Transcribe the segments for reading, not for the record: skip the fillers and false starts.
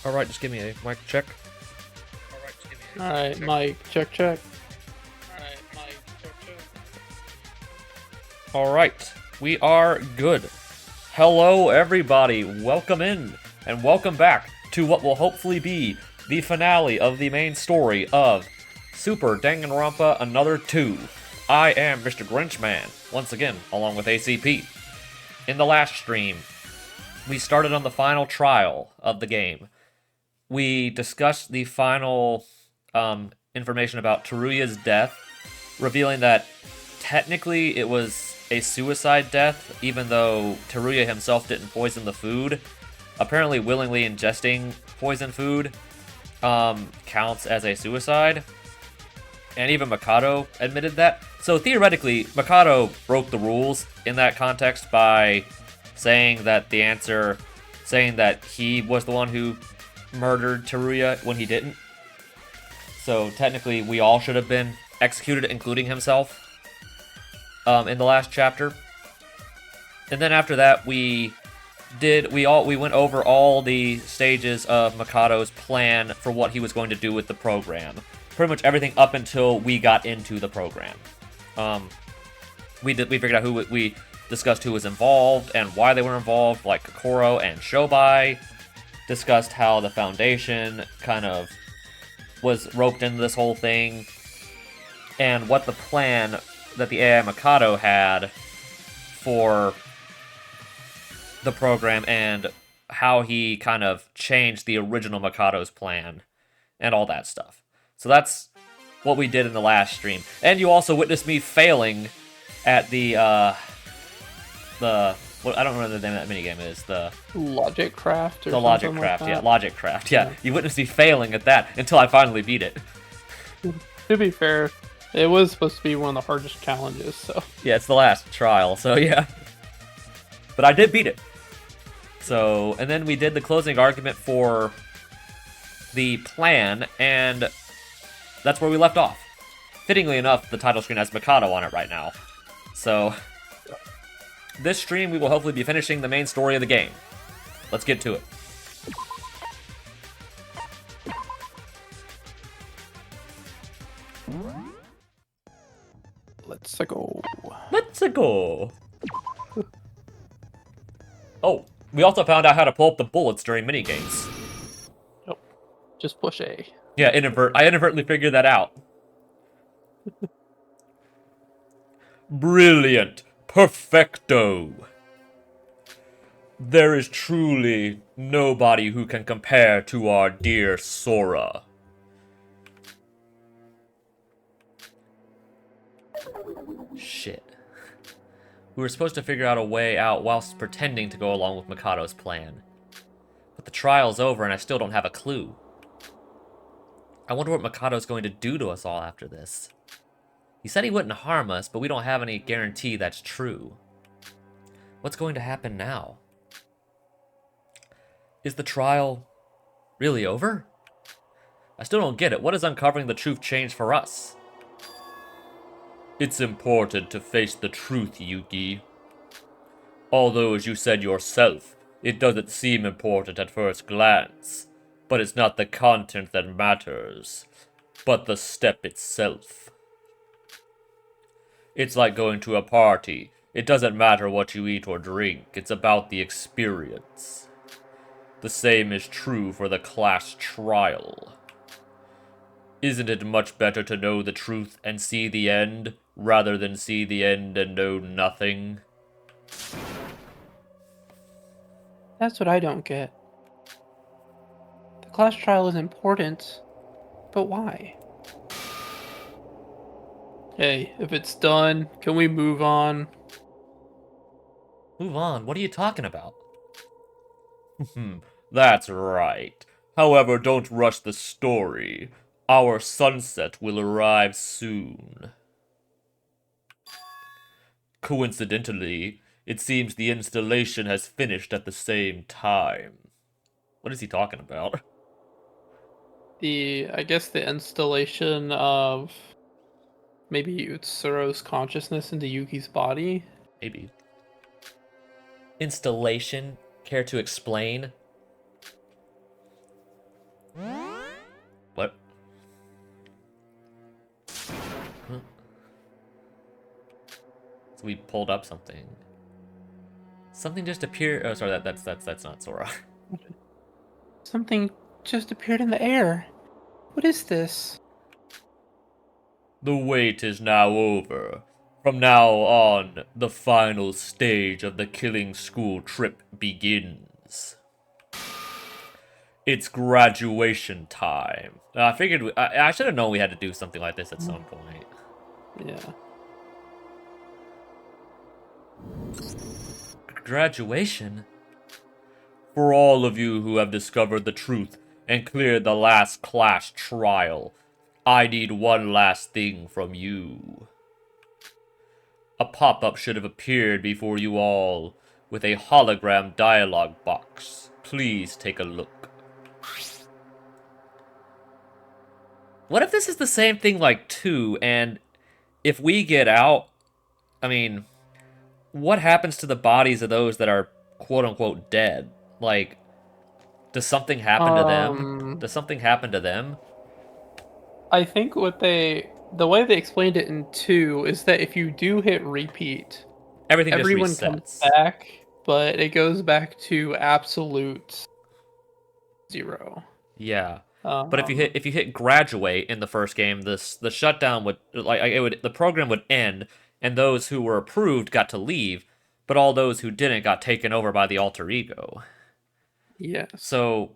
Alright, just give me a mic check. Alright, Mike, check. Alright, we are good. Hello, everybody. Welcome in, and welcome back to what will hopefully be the finale of the main story of Super Danganronpa Another 2. I am Mr. Grinchman, once again, along with ACP. In the last stream, we started on the final trial of the game. We discussed the final information about Teruya's death, revealing that technically it was a suicide death, even though Teruya himself didn't poison the food. Apparently, willingly ingesting poison food counts as a suicide. And even Mikado admitted that. So theoretically, Mikado broke the rules in that context by saying that he was the one who murdered Teruya when he didn't. So technically, we all should have been executed, including himself, in the last chapter. And then after that, we went over all the stages of Mikado's plan for what he was going to do with the program. Pretty much everything up until we got into the program. We figured out we discussed who was involved and why they were involved, like Kokoro and Shobai. Discussed how the Foundation kind of was roped into this whole thing, and what the plan that the AI Mikado had for the program, and how he kind of changed the original Mikado's plan, and all that stuff. So that's what we did in the last stream. And you also witnessed me failing at what I don't remember the name of that minigame is. The Logic Craft or the Logic Craft, yeah, Logic Craft, yeah. You witnessed me failing at that until I finally beat it. To be fair, it was supposed to be one of the hardest challenges, so... Yeah, it's the last trial, so yeah. But I did beat it. So, and then we did the closing argument for the plan, and that's where we left off. Fittingly enough, the title screen has Mikado on it right now. So, this stream we will hopefully be finishing the main story of the game. Let's get to it. Let's go. Let's go. Oh, we also found out how to pull up the bullets during minigames. Yep. Just push A. Yeah, I inadvertently figured that out. Brilliant. Perfecto. There is truly nobody who can compare to our dear Sora. Shit. We were supposed to figure out a way out whilst pretending to go along with Mikado's plan. But the trial's over and I still don't have a clue. I wonder what Mikado's going to do to us all after this. He said he wouldn't harm us, but we don't have any guarantee that's true. What's going to happen now? Is the trial really over? I still don't get it. What does uncovering the truth change for us? It's important to face the truth, Yuki. Although, as you said yourself, it doesn't seem important at first glance. But it's not the content that matters, but the step itself. It's like going to a party. It doesn't matter what you eat or drink, it's about the experience. The same is true for the class trial. Isn't it much better to know the truth and see the end, rather than see the end and know nothing? That's what I don't get. The class trial is important, but why? Hey, if it's done, can we move on? Move on, what are you talking about? That's right. However, don't rush the story. Our sunset will arrive soon. Coincidentally, it seems the installation has finished at the same time. What is he talking about? I guess the installation of maybe Utsuro's consciousness into Yuki's body. Maybe. Installation? Care to explain? What? Huh? So we pulled up something. Something just appeared. Oh, sorry. That's not Sora. Something just appeared in the air. What is this? The wait is now over. From now on, the final stage of the killing school trip begins. It's graduation time. I figured I should have known we had to do something like this at some point. Yeah. Graduation? For all of you who have discovered the truth and cleared the last class trial, I need one last thing from you. A pop-up should have appeared before you all with a hologram dialogue box. Please take a look. What if this is the same thing like 2, and if we get out, I mean, what happens to the bodies of those that are quote-unquote dead? Like, does something happen to them? Does something happen to them? I think the way they explained it in 2 is that if you do hit repeat, Everything just everyone comes resets. back, but it goes back to absolute 0. Yeah. But if you hit graduate in the first game, the shutdown would the program would end, and those who were approved got to leave, but all those who didn't got taken over by the alter ego. Yes. So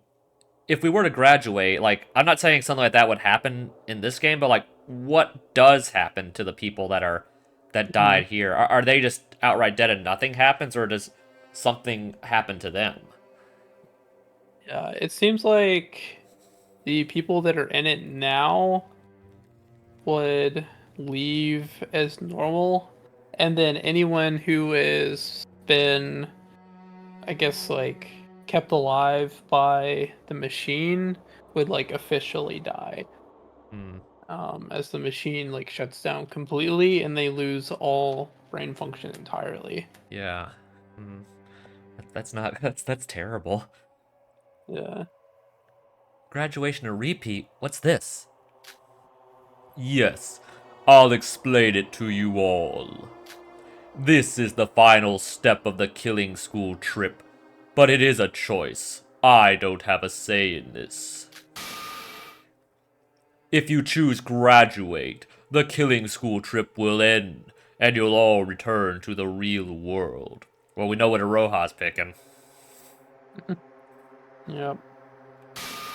if we were to graduate, like, I'm not saying something like that would happen in this game, but like, what does happen to the people that died here? Are they just outright dead and nothing happens, or does something happen to them? Yeah, it seems like the people that are in it now would leave as normal, and then anyone who has been, I guess, like kept alive by the machine would like officially die. Hmm. As the machine like shuts down completely and they lose all brain function entirely. Yeah. Hmm. That's not that's terrible. Yeah. Graduation or repeat? What's this? Yes, I'll explain it to you all. This is the final step of the killing school trip, but it is a choice. I don't have a say in this. If you choose graduate, the killing school trip will end, and you'll all return to the real world. Well, we know what Aroha's picking. Yep.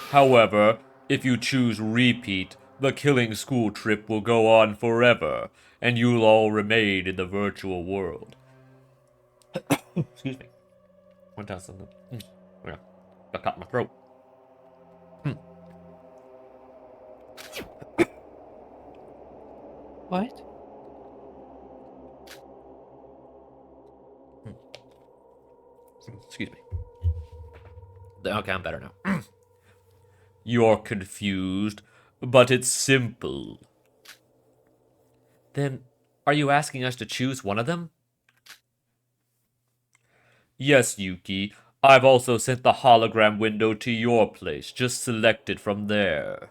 However, if you choose repeat, the killing school trip will go on forever, and you'll all remain in the virtual world. Excuse me. Went down something. Yeah. Got caught in my throat. What? Excuse me. Okay, I'm better now. You're confused, but it's simple. Then, are you asking us to choose one of them? Yes, Yuki. I've also sent the hologram window to your place. Just select it from there.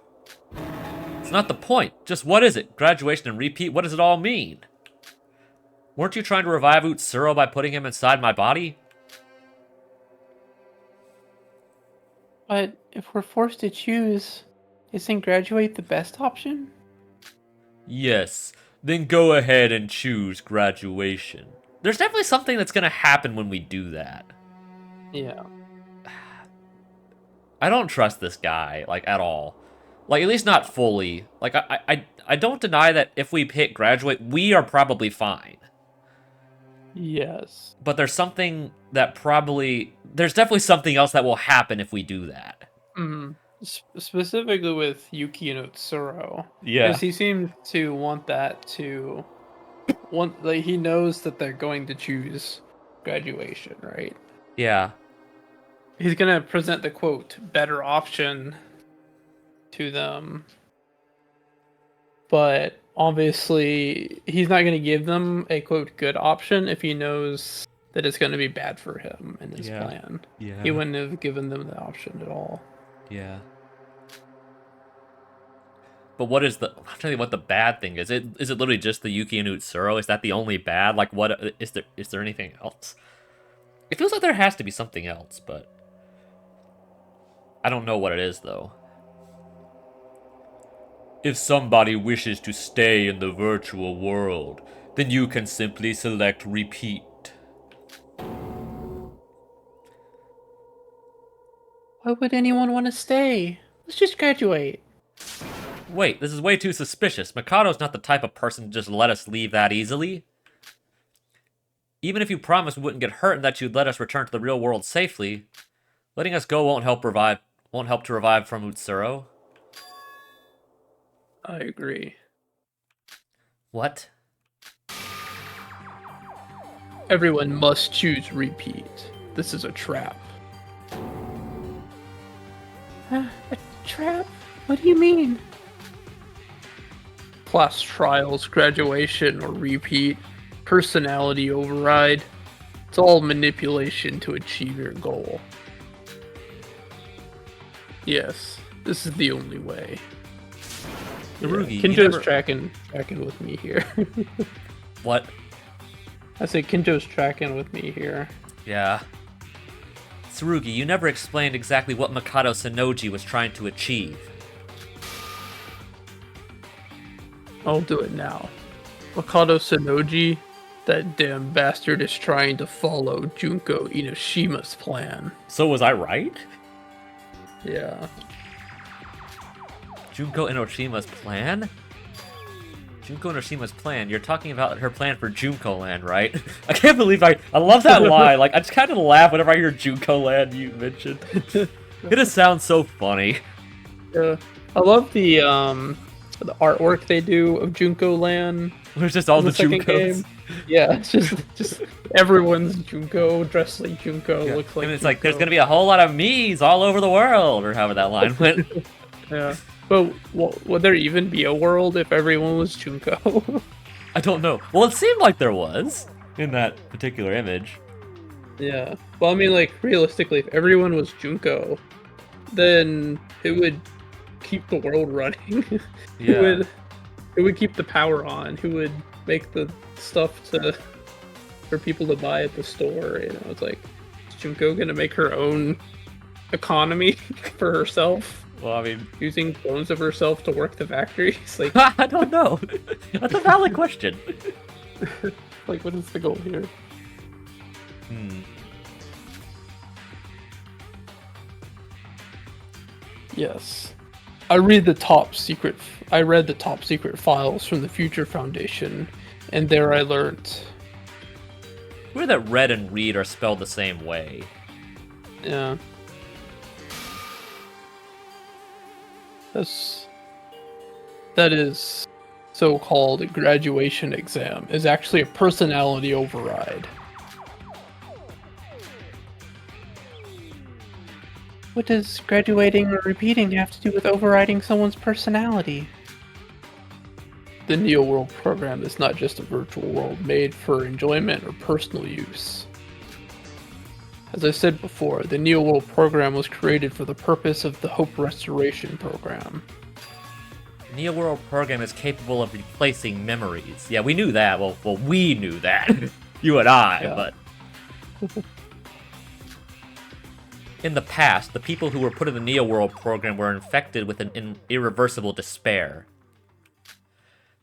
It's not the point. Just what is it? Graduation and repeat? What does it all mean? Weren't you trying to revive Utsuro by putting him inside my body? But if we're forced to choose, isn't graduate the best option? Yes. Then go ahead and choose graduation. There's definitely something that's gonna happen when we do that. Yeah. I don't trust this guy, like, at all. Like, at least not fully. Like, I don't deny that if we hit graduate, we are probably fine. Yes. But there's something that probably... There's definitely something else that will happen if we do that. Specifically with Yuki and Utsuro. Yeah. Because he seems to want that to... like, he knows that they're going to choose graduation, right? Yeah. He's gonna present the quote better option to them, but obviously he's not gonna give them a quote good option if he knows that it's gonna be bad for him in his plan. Yeah. He wouldn't have given them the option at all. Yeah. But what is the? I'll tell you what the bad thing is. Is it literally just the Yuki and Utsuro? Is that the only bad? Like, what is there? Is there anything else? It feels like there has to be something else, but I don't know what it is though. If somebody wishes to stay in the virtual world, then you can simply select repeat. Why would anyone want to stay? Let's just graduate. Wait, this is way too suspicious. Mikado's not the type of person to just let us leave that easily. Even if you promised we wouldn't get hurt and that you'd let us return to the real world safely, letting us go won't help to revive from Utsuro. I agree. What? Everyone must choose repeat. This is a trap. A trap? What do you mean? Class trials, graduation, or repeat, personality override. It's all manipulation to achieve your goal. Yes, this is the only way. Narugi, Kinjo's tracking with me here. What? I say Kinjo's tracking with me here. Yeah. Tsurugi, you never explained exactly what Mikado Sonoji was trying to achieve. I'll do it now. Mikado Sonoji, that damn bastard, is trying to follow Junko Inoshima's plan. So was I right? Yeah. Junko Inoshima's plan? Junko Inoshima's plan? You're talking about her plan for Junko Land, right? I can't believe I love that line. Like, I just kind of laugh whenever I hear Junko Land you mentioned. It just sounds so funny. Yeah. I love the artwork they do of Junko Land. There's just all the second Junkos. game. Yeah, it's just everyone's Junko, dressed like Junko, Yeah. looks like And it's Junko. like, there's gonna be a whole lot of me's all over the world, or however that line went. Yeah. But would there even be a world if everyone was Junko? I don't know. Well, it seemed like there was in that particular image. Yeah. Well, I mean, like, realistically, if everyone was Junko, then it would keep the world running. Yeah. It would keep the power on. Who would make the stuff for people to buy at the store? You know, it's like, is Junko gonna make her own economy for herself? Well, I mean, Using clones of herself to work the factories? Like, I don't know. That's a valid question. like, what is the goal here? Yes. I read the top secret files from the Future Foundation, and there I learned. Weird that red and read are spelled the same way. Yeah. That is so-called graduation exam is actually a personality override. What does graduating or repeating have to do with overriding someone's personality? The Neo World program is not just a virtual world made for enjoyment or personal use. As I said before, the Neo World program was created for the purpose of the Hope Restoration program. Neo World program is capable of replacing memories. Yeah, we knew that. Well, we knew that. You and I, Yeah. but... In the past, the people who were put in the Neo World program were infected with an irreversible despair.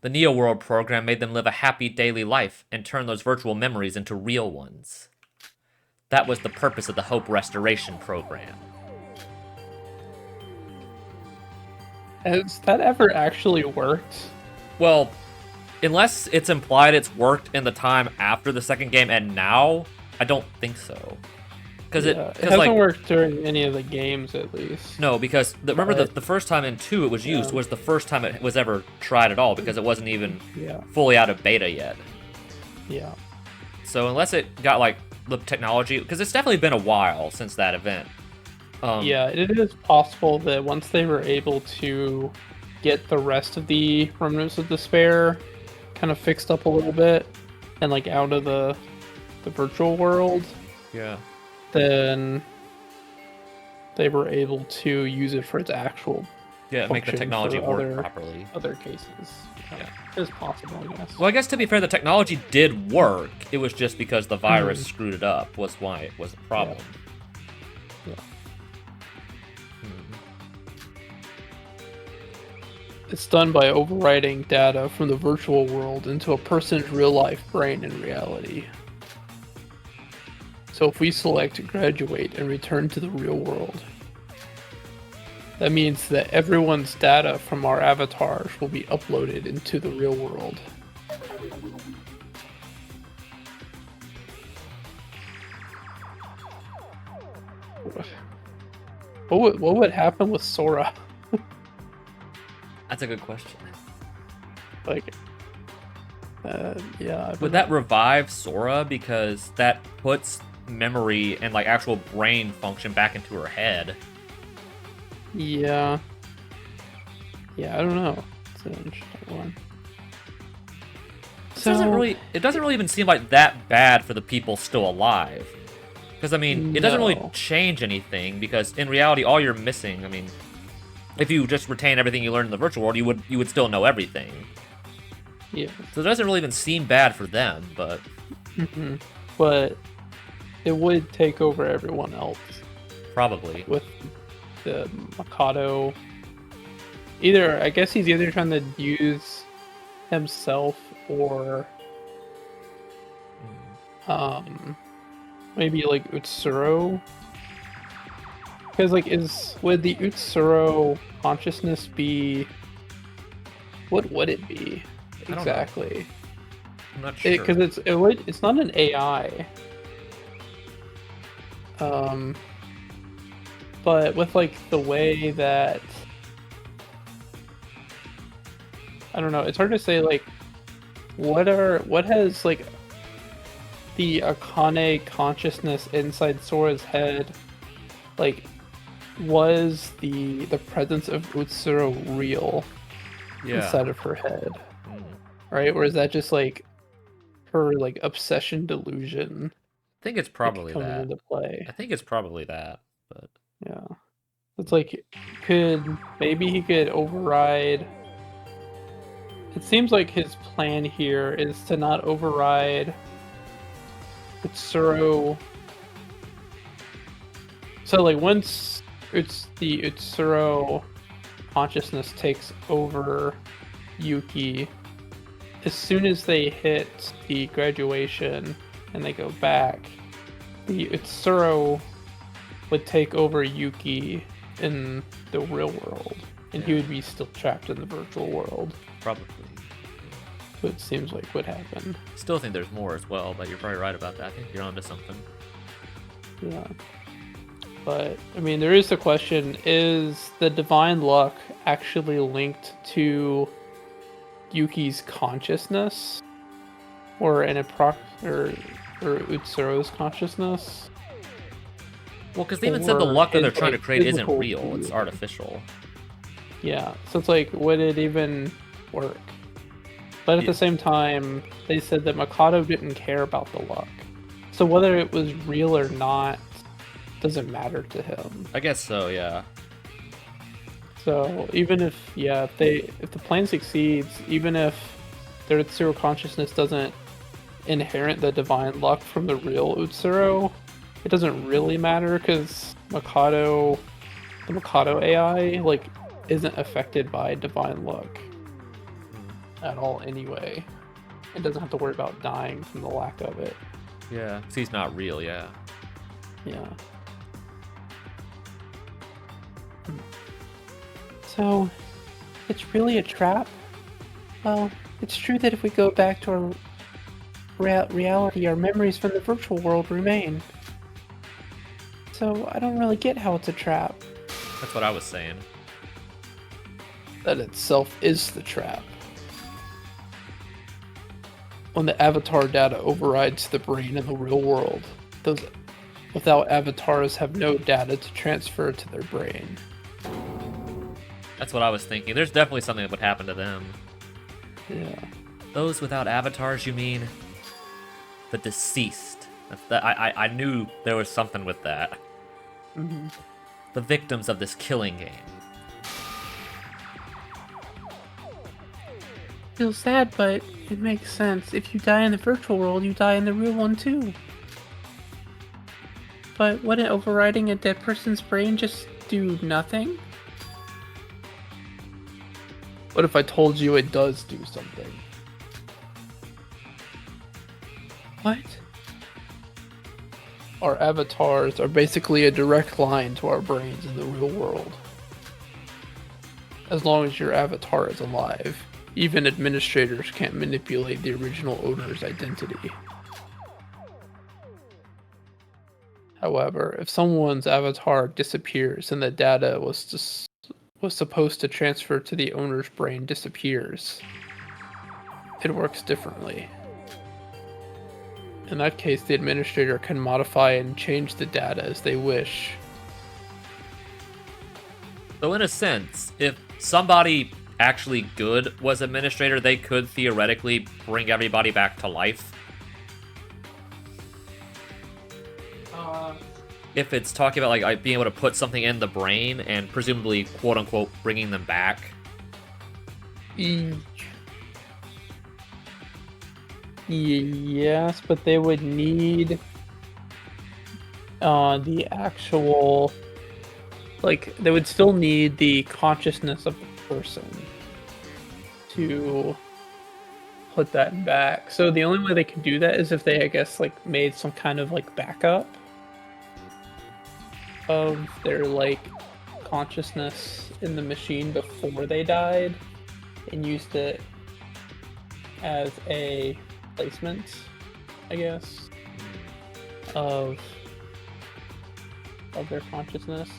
The Neo World program made them live a happy daily life and turn those virtual memories into real ones. That was the purpose of the Hope Restoration program. Has that ever actually worked? Well, unless it's implied it's worked in the time after the second game and now, I don't think so. Because it hasn't worked during any of the games, at least. No, because remember the first time in 2 it was used was the first time it was ever tried at all, because it wasn't even fully out of beta yet. Yeah. So unless it got like the technology, because it's definitely been a while since that event. Yeah, it is possible that once they were able to get the rest of the Remnants of Despair kind of fixed up a little bit and like out of the virtual world, then they were able to use it for its actual Yeah, make the function technology for work properly. other cases. Yeah. It's possible, I guess. Well, I guess to be fair, the technology did work. It was just because the virus Mhm. screwed it up was why it was a problem. Yeah. Hmm. It's done by overriding data from the virtual world into a person's real-life brain in reality. So if we select graduate and return to the real world, that means that everyone's data from our avatars will be uploaded into the real world. What would happen with Sora? That's a good question. Like, yeah. Would that revive Sora? Because that puts memory and like actual brain function back into her head. Yeah. Yeah, I don't know. It's an interesting one. It doesn't really even seem like that bad for the people still alive. Because I mean, it doesn't really No. change anything. Because in reality, all you're missing, I mean, if you just retain everything you learned in the virtual world, you would still know everything. Yeah. So it doesn't really even seem bad for them, but But it would take over everyone else probably. with the Mikado. I guess he's either trying to use himself or maybe like Utsuro. Because like would the Utsuro consciousness be, what would it be I don't know. exactly? I'm not sure. Because it's not an AI. But with like the way that, I don't know, it's hard to say like what has like the Akane consciousness inside Sora's head, like, was the presence of Utsuro real inside of her head, right? Or is that just like her like obsession delusion? I think it's probably coming that. into play. I think it's probably that, but Yeah, it's like, maybe he could override. It seems like his plan here is to not override Utsuro. So like once the Utsuro consciousness takes over Yuki, as soon as they hit the graduation and they go back, the Utsuro would take over Yuki in the real world, and he would be still trapped in the virtual world. probably. So it seems like would happen. Still think there's more as well, but you're probably right about that. I think you're onto something. Yeah. But, I mean, there is the question, is the divine luck actually linked to Yuki's consciousness? Or or Utsuro's consciousness? Well, because they even said the luck that they're trying to create isn't physical real, it's being. artificial. Yeah, so it's like, would it even work? But at the same time, they said that Mikado didn't care about the luck. So whether it was real or not doesn't matter to him. I guess so, yeah. So even if the plan succeeds, even if their Utsuro consciousness doesn't inherit the divine luck from the real Utsuro, it doesn't really matter because the Mikado AI like isn't affected by divine luck at all anyway. It doesn't have to worry about dying from the lack of it. Yeah, 'cause he's not real, yeah. Yeah. So, it's really a trap? Well, it's true that if we go back to our reality, our memories from the virtual world remain. So, I don't really get how it's a trap. That's what I was saying. That itself is the trap. When the avatar data overrides the brain in the real world, those without avatars have no data to transfer to their brain. That's what I was thinking. There's definitely something that would happen to them. Yeah. Those without avatars, you mean? The deceased. I knew there was something with that. Mm-hmm. The victims of this killing game. feel sad, but it makes sense. If you die in the virtual world, you die in the real one too. But wouldn't overriding a dead person's brain just do nothing? What if I told you it does do something? What? Our avatars are basically a direct line to our brains in the real world. As long as your avatar is alive, even administrators can't manipulate the original owner's identity. However, if someone's avatar disappears and the data was supposed to transfer to the owner's brain disappears, it works differently. In that case, the administrator can modify and change the data as they wish. So in a sense, if somebody actually good was administrator, they could theoretically bring everybody back to life. If it's talking about like being able to put something in the brain and presumably quote unquote bringing them back. Yes, but they would need the actual, like, they would still need the consciousness of the person to put that back. So the only way they could do that is if they, I guess, like, made some kind of, like, backup of their, like, consciousness in the machine before they died and used it as a placement, I guess, of their consciousness.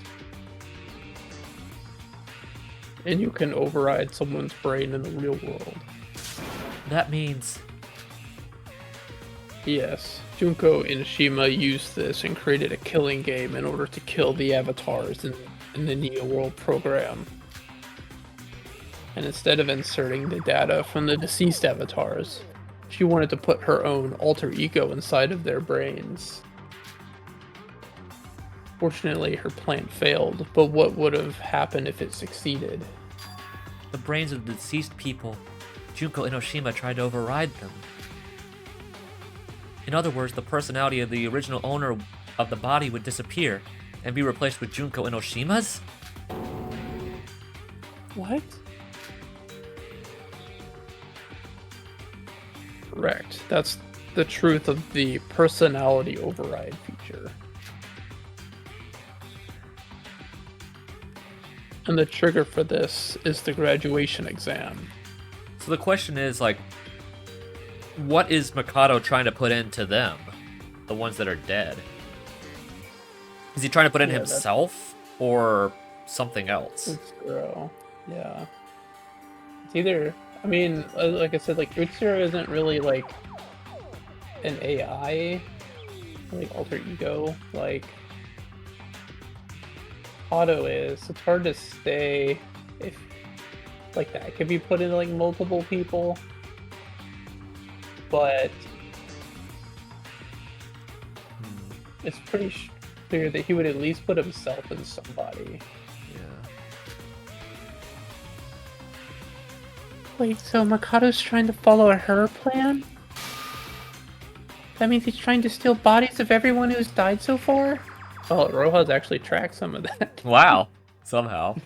And you can override someone's brain in the real world. That means... Yes, Junko Inoshima used this and created a killing game in order to kill the avatars in the Neo World program. And instead of inserting the data from the deceased avatars, she wanted to put her own alter ego inside of their brains. Fortunately, her plan failed, but what would have happened if it succeeded? The brains of the deceased people, Junko Inoshima tried to override them. In other words, the personality of the original owner of the body would disappear and be replaced with Junko Inoshima's? What? Correct. That's the truth of the personality override feature. And the trigger for this is the graduation exam. So the question is, like, what is Mikado trying to put into them? The ones that are dead? Is he trying to put in himself or something else? Utsuro. Yeah. It's either, I mean, like I said, like, Utsuro isn't really, like, an AI, like, alter ego, like Mikado is. It's hard to say if, like, that could be put into, like, multiple people, but it's pretty clear that he would at least put himself in somebody. Yeah. Wait, so Mikado's trying to follow her plan? That means he's trying to steal bodies of everyone who's died so far? Well, Roja's actually tracked some of that. Wow. Somehow.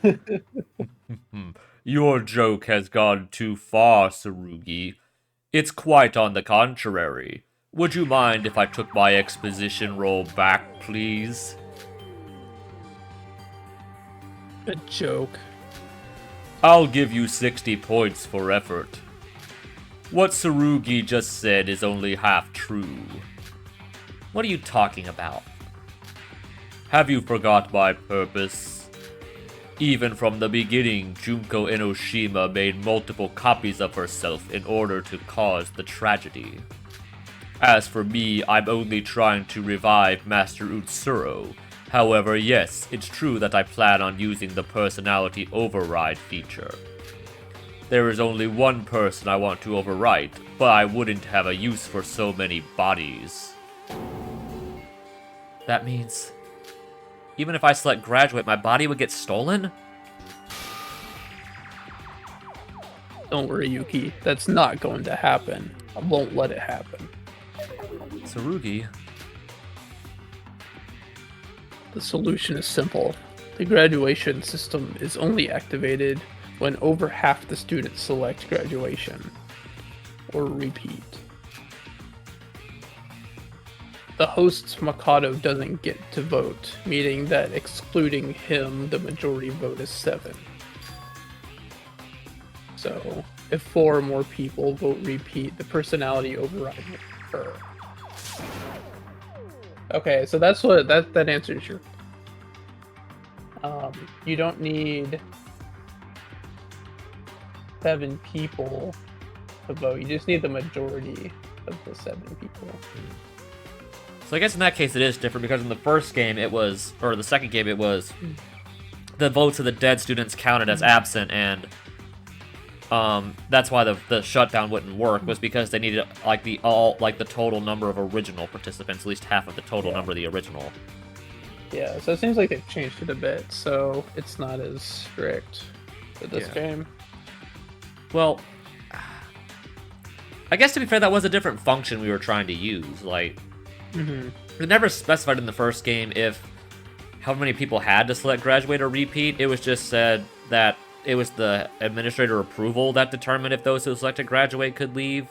Your joke has gone too far, Tsurugi. It's quite on the contrary. Would you mind if I took my exposition roll back, please? A joke. I'll give you 60 points for effort. What Tsurugi just said is only half true. What are you talking about? Have you forgot my purpose? Even from the beginning, Junko Inoshima made multiple copies of herself in order to cause the tragedy. As for me, I'm only trying to revive Master Utsuro. However, yes, it's true that I plan on using the personality override feature. There is only one person I want to overwrite, but I wouldn't have a use for so many bodies. That means... even if I select graduate, my body would get stolen? Don't worry, Yuki. That's not going to happen. I won't let it happen. Tsurugi. The solution is simple. The graduation system is only activated when over half the students select graduation or repeat. The host's Mikado doesn't get to vote, meaning that excluding him, the majority vote is 7. So, if 4 or more people vote repeat, the personality override will occur. Okay, so that's what that answers your. You don't need 7 people to vote. You just need the majority of the 7 people. So I guess in that case it is different because in the first game it was, or the second game it was, the votes of the dead students counted as absent, and that's why the shutdown wouldn't work, was because they needed like the total number of original participants, at least half of the total number of the original. Yeah, so it seems like they've changed it a bit, so it's not as strict for this game. Well, I guess to be fair, that was a different function we were trying to use. Like, it never specified in the first game if how many people had to select graduate or repeat. It was just said that it was the administrator approval that determined if those who selected graduate could leave.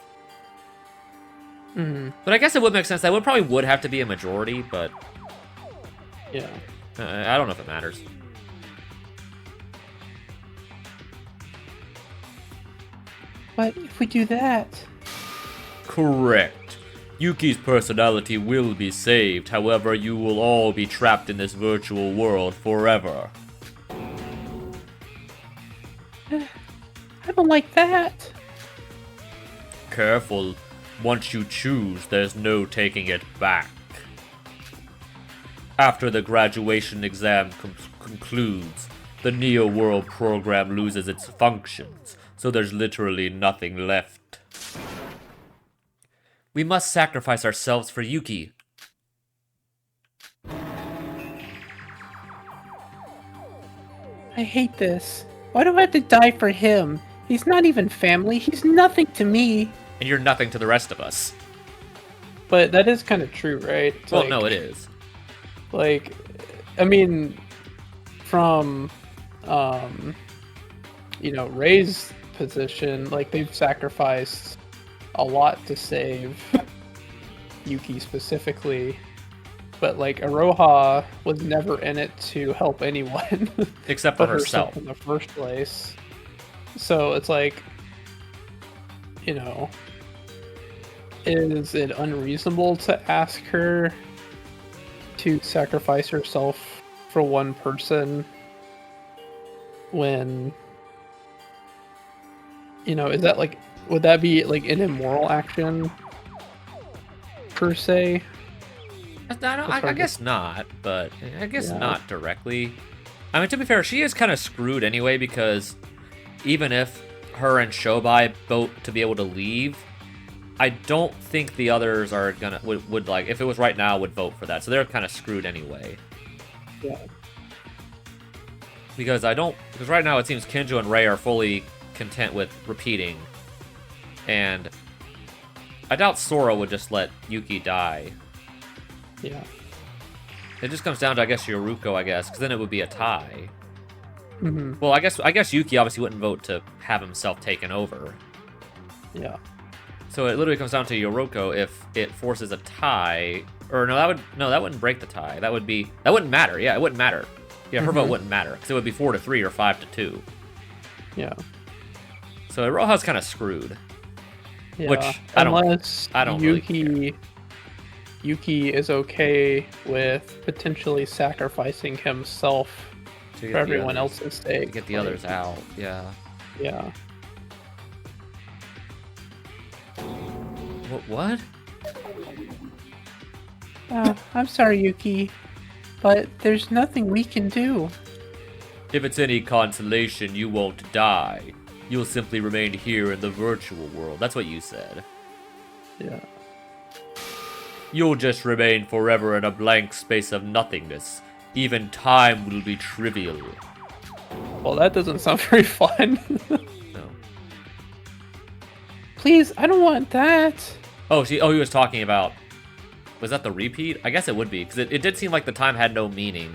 But I guess it would make sense. That probably would have to be a majority, but yeah, I don't know if it matters. But if we do that... Correct. Yuki's personality will be saved, however, you will all be trapped in this virtual world forever. I don't like that. Careful. Once you choose, there's no taking it back. After the graduation exam concludes, the Neo World program loses its functions, so there's literally nothing left. We must sacrifice ourselves for Yuki. I hate this. Why do I have to die for him? He's not even family. He's nothing to me. And you're nothing to the rest of us. But that is kind of true, right? It's well, no, it is. Like, I mean, from, Ray's position, like, they've sacrificed a lot to save Yuki specifically. But, like, Aroha was never in it to help anyone. Except for herself. In the first place. So, it's like, is it unreasonable to ask her to sacrifice herself for one person when, is that like, would that be like an immoral action per se? I guess not, but I guess not directly. I mean, to be fair, she is kind of screwed anyway, because even if her and Shobai vote to be able to leave, I don't think the others are would like, if it was right now, would vote for that. So they're kind of screwed anyway. Yeah. Because right now it seems Kinjo and Ray are fully content with repeating. And I doubt Sora would just let Yuki die. Yeah. It just comes down to, I guess, Yoruko, because then it would be a tie. Mm-hmm. Well, I guess Yuki obviously wouldn't vote to have himself taken over. Yeah. So it literally comes down to Yoroko if it forces a tie, or that wouldn't break the tie. That wouldn't matter. Yeah, it wouldn't matter. Yeah, her vote wouldn't matter because it would be 4-3 or 5-2. Yeah. So Roha's kind of screwed. Yeah. Which I don't Yuki is okay with potentially sacrificing himself for everyone else's sake. To get the others out. Yeah. Yeah. What? I'm sorry, Yuki, but there's nothing we can do. If it's any consolation, you won't die. You'll simply remain here in the virtual world. That's what you said. Yeah. You'll just remain forever in a blank space of nothingness. Even time will be trivial. Well, that doesn't sound very fun. No. Please, I don't want that. Oh, he was talking about... Was that the repeat? I guess it would be, because it did seem like the time had no meaning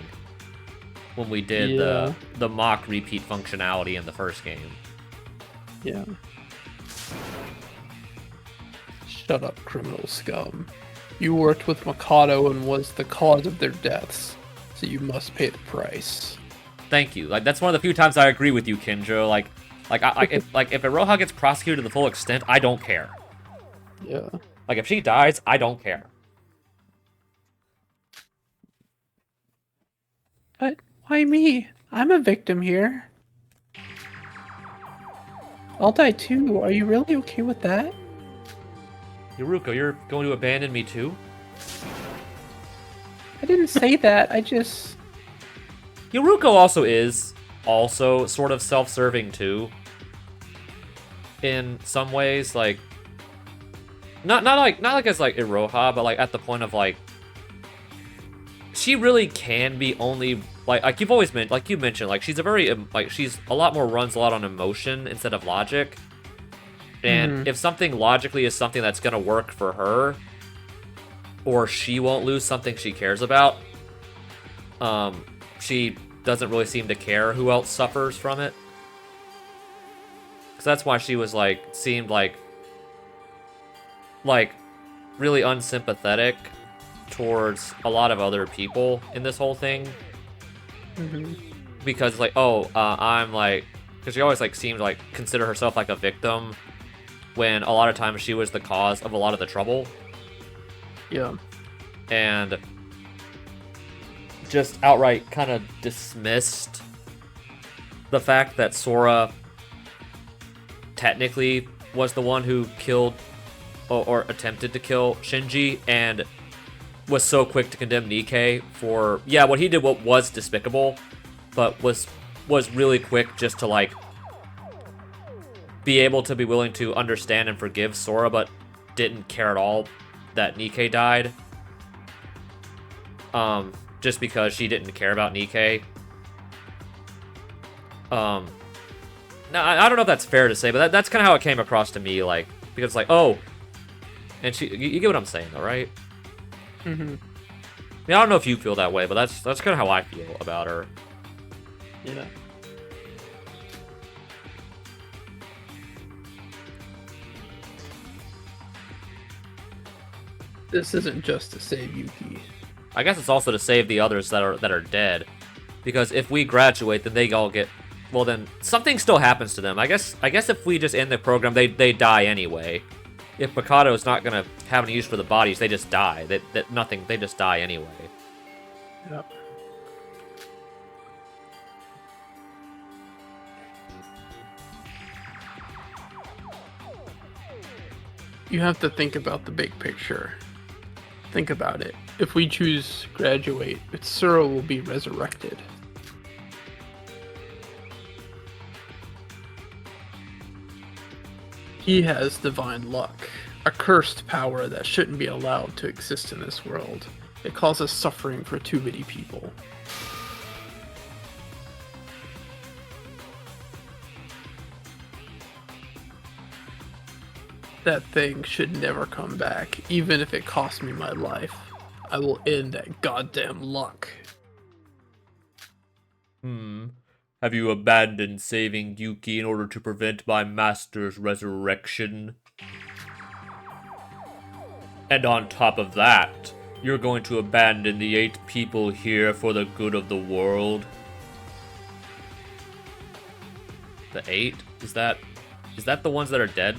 when we did the mock repeat functionality in the first game. Yeah. Shut up, criminal scum. You worked with Mikado and was the cause of their deaths, so you must pay the price. Thank you. Like, that's one of the few times I agree with you, Kinjo. If Iroha gets prosecuted to the full extent, I don't care. Yeah. Like, if she dies, I don't care. But why me? I'm a victim here. I'll die too. Are you really okay with that? Yuruko, you're going to abandon me too? I didn't say that. I just... Yuruko also is sort of self-serving too. In some ways, like not like as like Iroha, but like at the point of like she really can be only like you've always meant, like you mentioned, like she's a very she's a lot more runs a lot on emotion instead of logic. And if something logically is something that's gonna work for her, or she won't lose something she cares about, she doesn't really seem to care who else suffers from it. Because that's why she was seemed like really unsympathetic towards a lot of other people in this whole thing. Because I'm because she always seemed to consider herself like a victim, when a lot of times she was the cause of a lot of the trouble. Yeah. And just outright kind of dismissed the fact that Sora technically was the one who killed or attempted to kill Shinji, and was so quick to condemn Nikke for, yeah, what he did, what was despicable, but was really quick just to be able to be willing to understand and forgive Sora, but didn't care at all that Nikke died. Just because she didn't care about Nikke. Now, I don't know if that's fair to say, but that's kind of how it came across to me, because oh, and you get what I'm saying, though, right? I mean, I don't know if you feel that way, but that's kind of how I feel about her. Yeah. This isn't just to save Yuki. I guess it's also to save the others that are dead, because if we graduate, then they all get, well, then something still happens to them. I guess if we just end the program, they die anyway. If Mikado is not gonna have any use for the bodies, they just die. They just die anyway. Yep. You have to think about the big picture. Think about it. If we choose graduate, Mitsuru will be resurrected. He has divine luck, a cursed power that shouldn't be allowed to exist in this world. It causes suffering for too many people. That thing should never come back, even if it costs me my life. I will end that goddamn luck. Have you abandoned saving Yuki in order to prevent my master's resurrection? And on top of that, you're going to abandon the 8 people here for the good of the world? The 8? Is that the ones that are dead?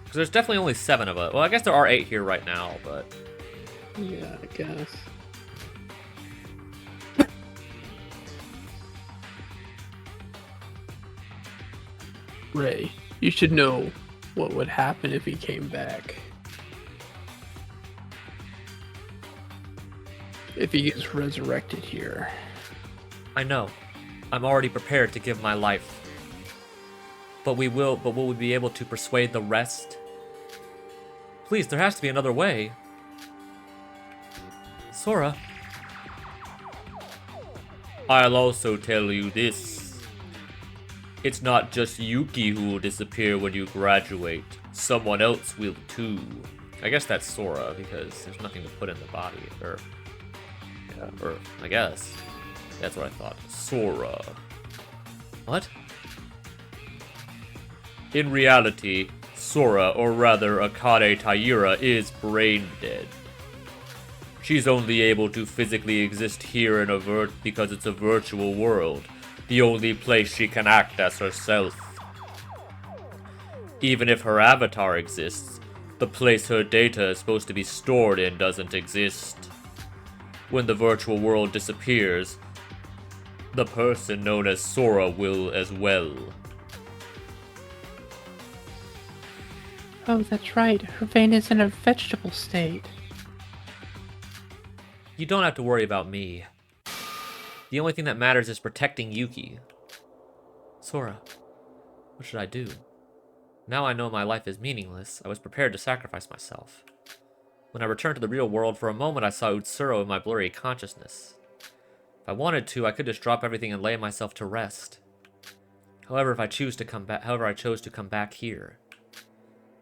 Because there's definitely only 7 of us. Well, I guess there are 8 here right now, but... Yeah, I guess. Ray, you should know what would happen if he came back. If he gets resurrected here. I know. I'm already prepared to give my life. But will we be able to persuade the rest? Please, there has to be another way. Sora. I'll also tell you this. It's not just Yuki who will disappear when you graduate. Someone else will too. I guess that's Sora, because there's nothing to put in the body. Or I guess. That's what I thought. Sora. What? In reality, Sora, or rather Akane Taira, is brain dead. She's only able to physically exist here in because it's a virtual world, the only place she can act as herself. Even if her avatar exists, the place her data is supposed to be stored in doesn't exist. When the virtual world disappears, the person known as Sora will as well. Oh, that's right. Her vein is in a vegetable state. You don't have to worry about me. The only thing that matters is protecting Yuki. Sora, what should I do? Now I know my life is meaningless, I was prepared to sacrifice myself. When I returned to the real world, for a moment I saw Utsuro in my blurry consciousness. If I wanted to, I could just drop everything and lay myself to rest. However, I chose to come back here.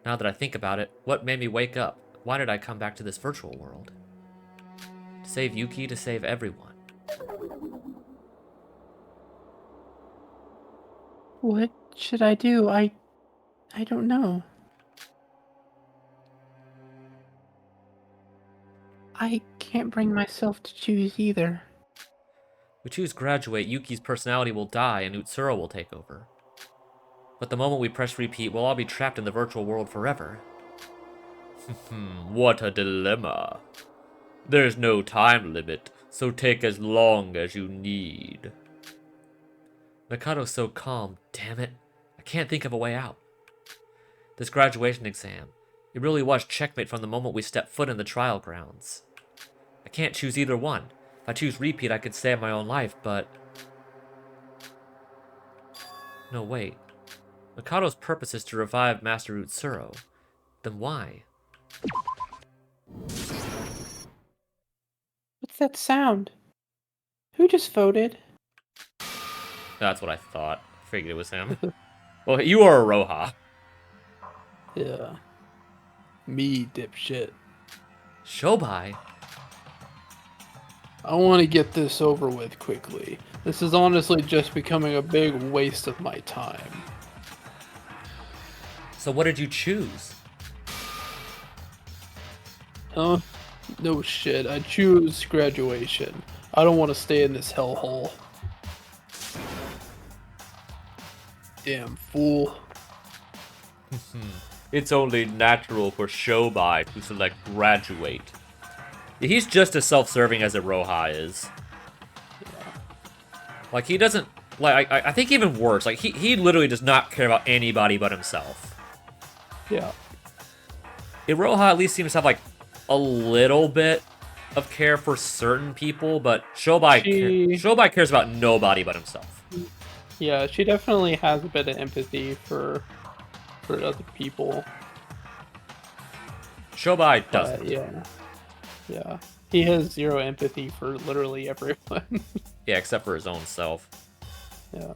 Now that I think about it, what made me wake up? Why did I come back to this virtual world? To save Yuki, to save everyone. What should I do? I don't know. I can't bring myself to choose either. If we choose graduate, Yuki's personality will die and Utsuro will take over. But the moment we press repeat, we'll all be trapped in the virtual world forever. What a dilemma. There's no time limit, so take as long as you need. Mikado's so calm, damn it. I can't think of a way out. This graduation exam, it really was checkmate from the moment we stepped foot in the trial grounds. I can't choose either one. If I choose repeat, I could save my own life, but... No, wait. Mikado's purpose is to revive Master Utsuro. Then why? What's that sound? Who just voted? That's what I thought. Figured it was him. Well, you are a Roha. Yeah. Me, dipshit. Shobai? I want to get this over with quickly. This is honestly just becoming a big waste of my time. So what did you choose? No shit. I choose graduation. I don't want to stay in this hellhole. Damn fool. It's only natural for Shobai to select graduate. He's just as self-serving as a Roha is. Like, he doesn't... Like, I think even worse. Like, he literally does not care about anybody but himself. Yeah. Iroha at least seems to have, like, a little bit of care for certain people, but Shobai cares about nobody but himself. Yeah, she definitely has a bit of empathy for other people. Shobai doesn't. Yeah. He has zero empathy for literally everyone. Yeah, except for his own self. Yeah.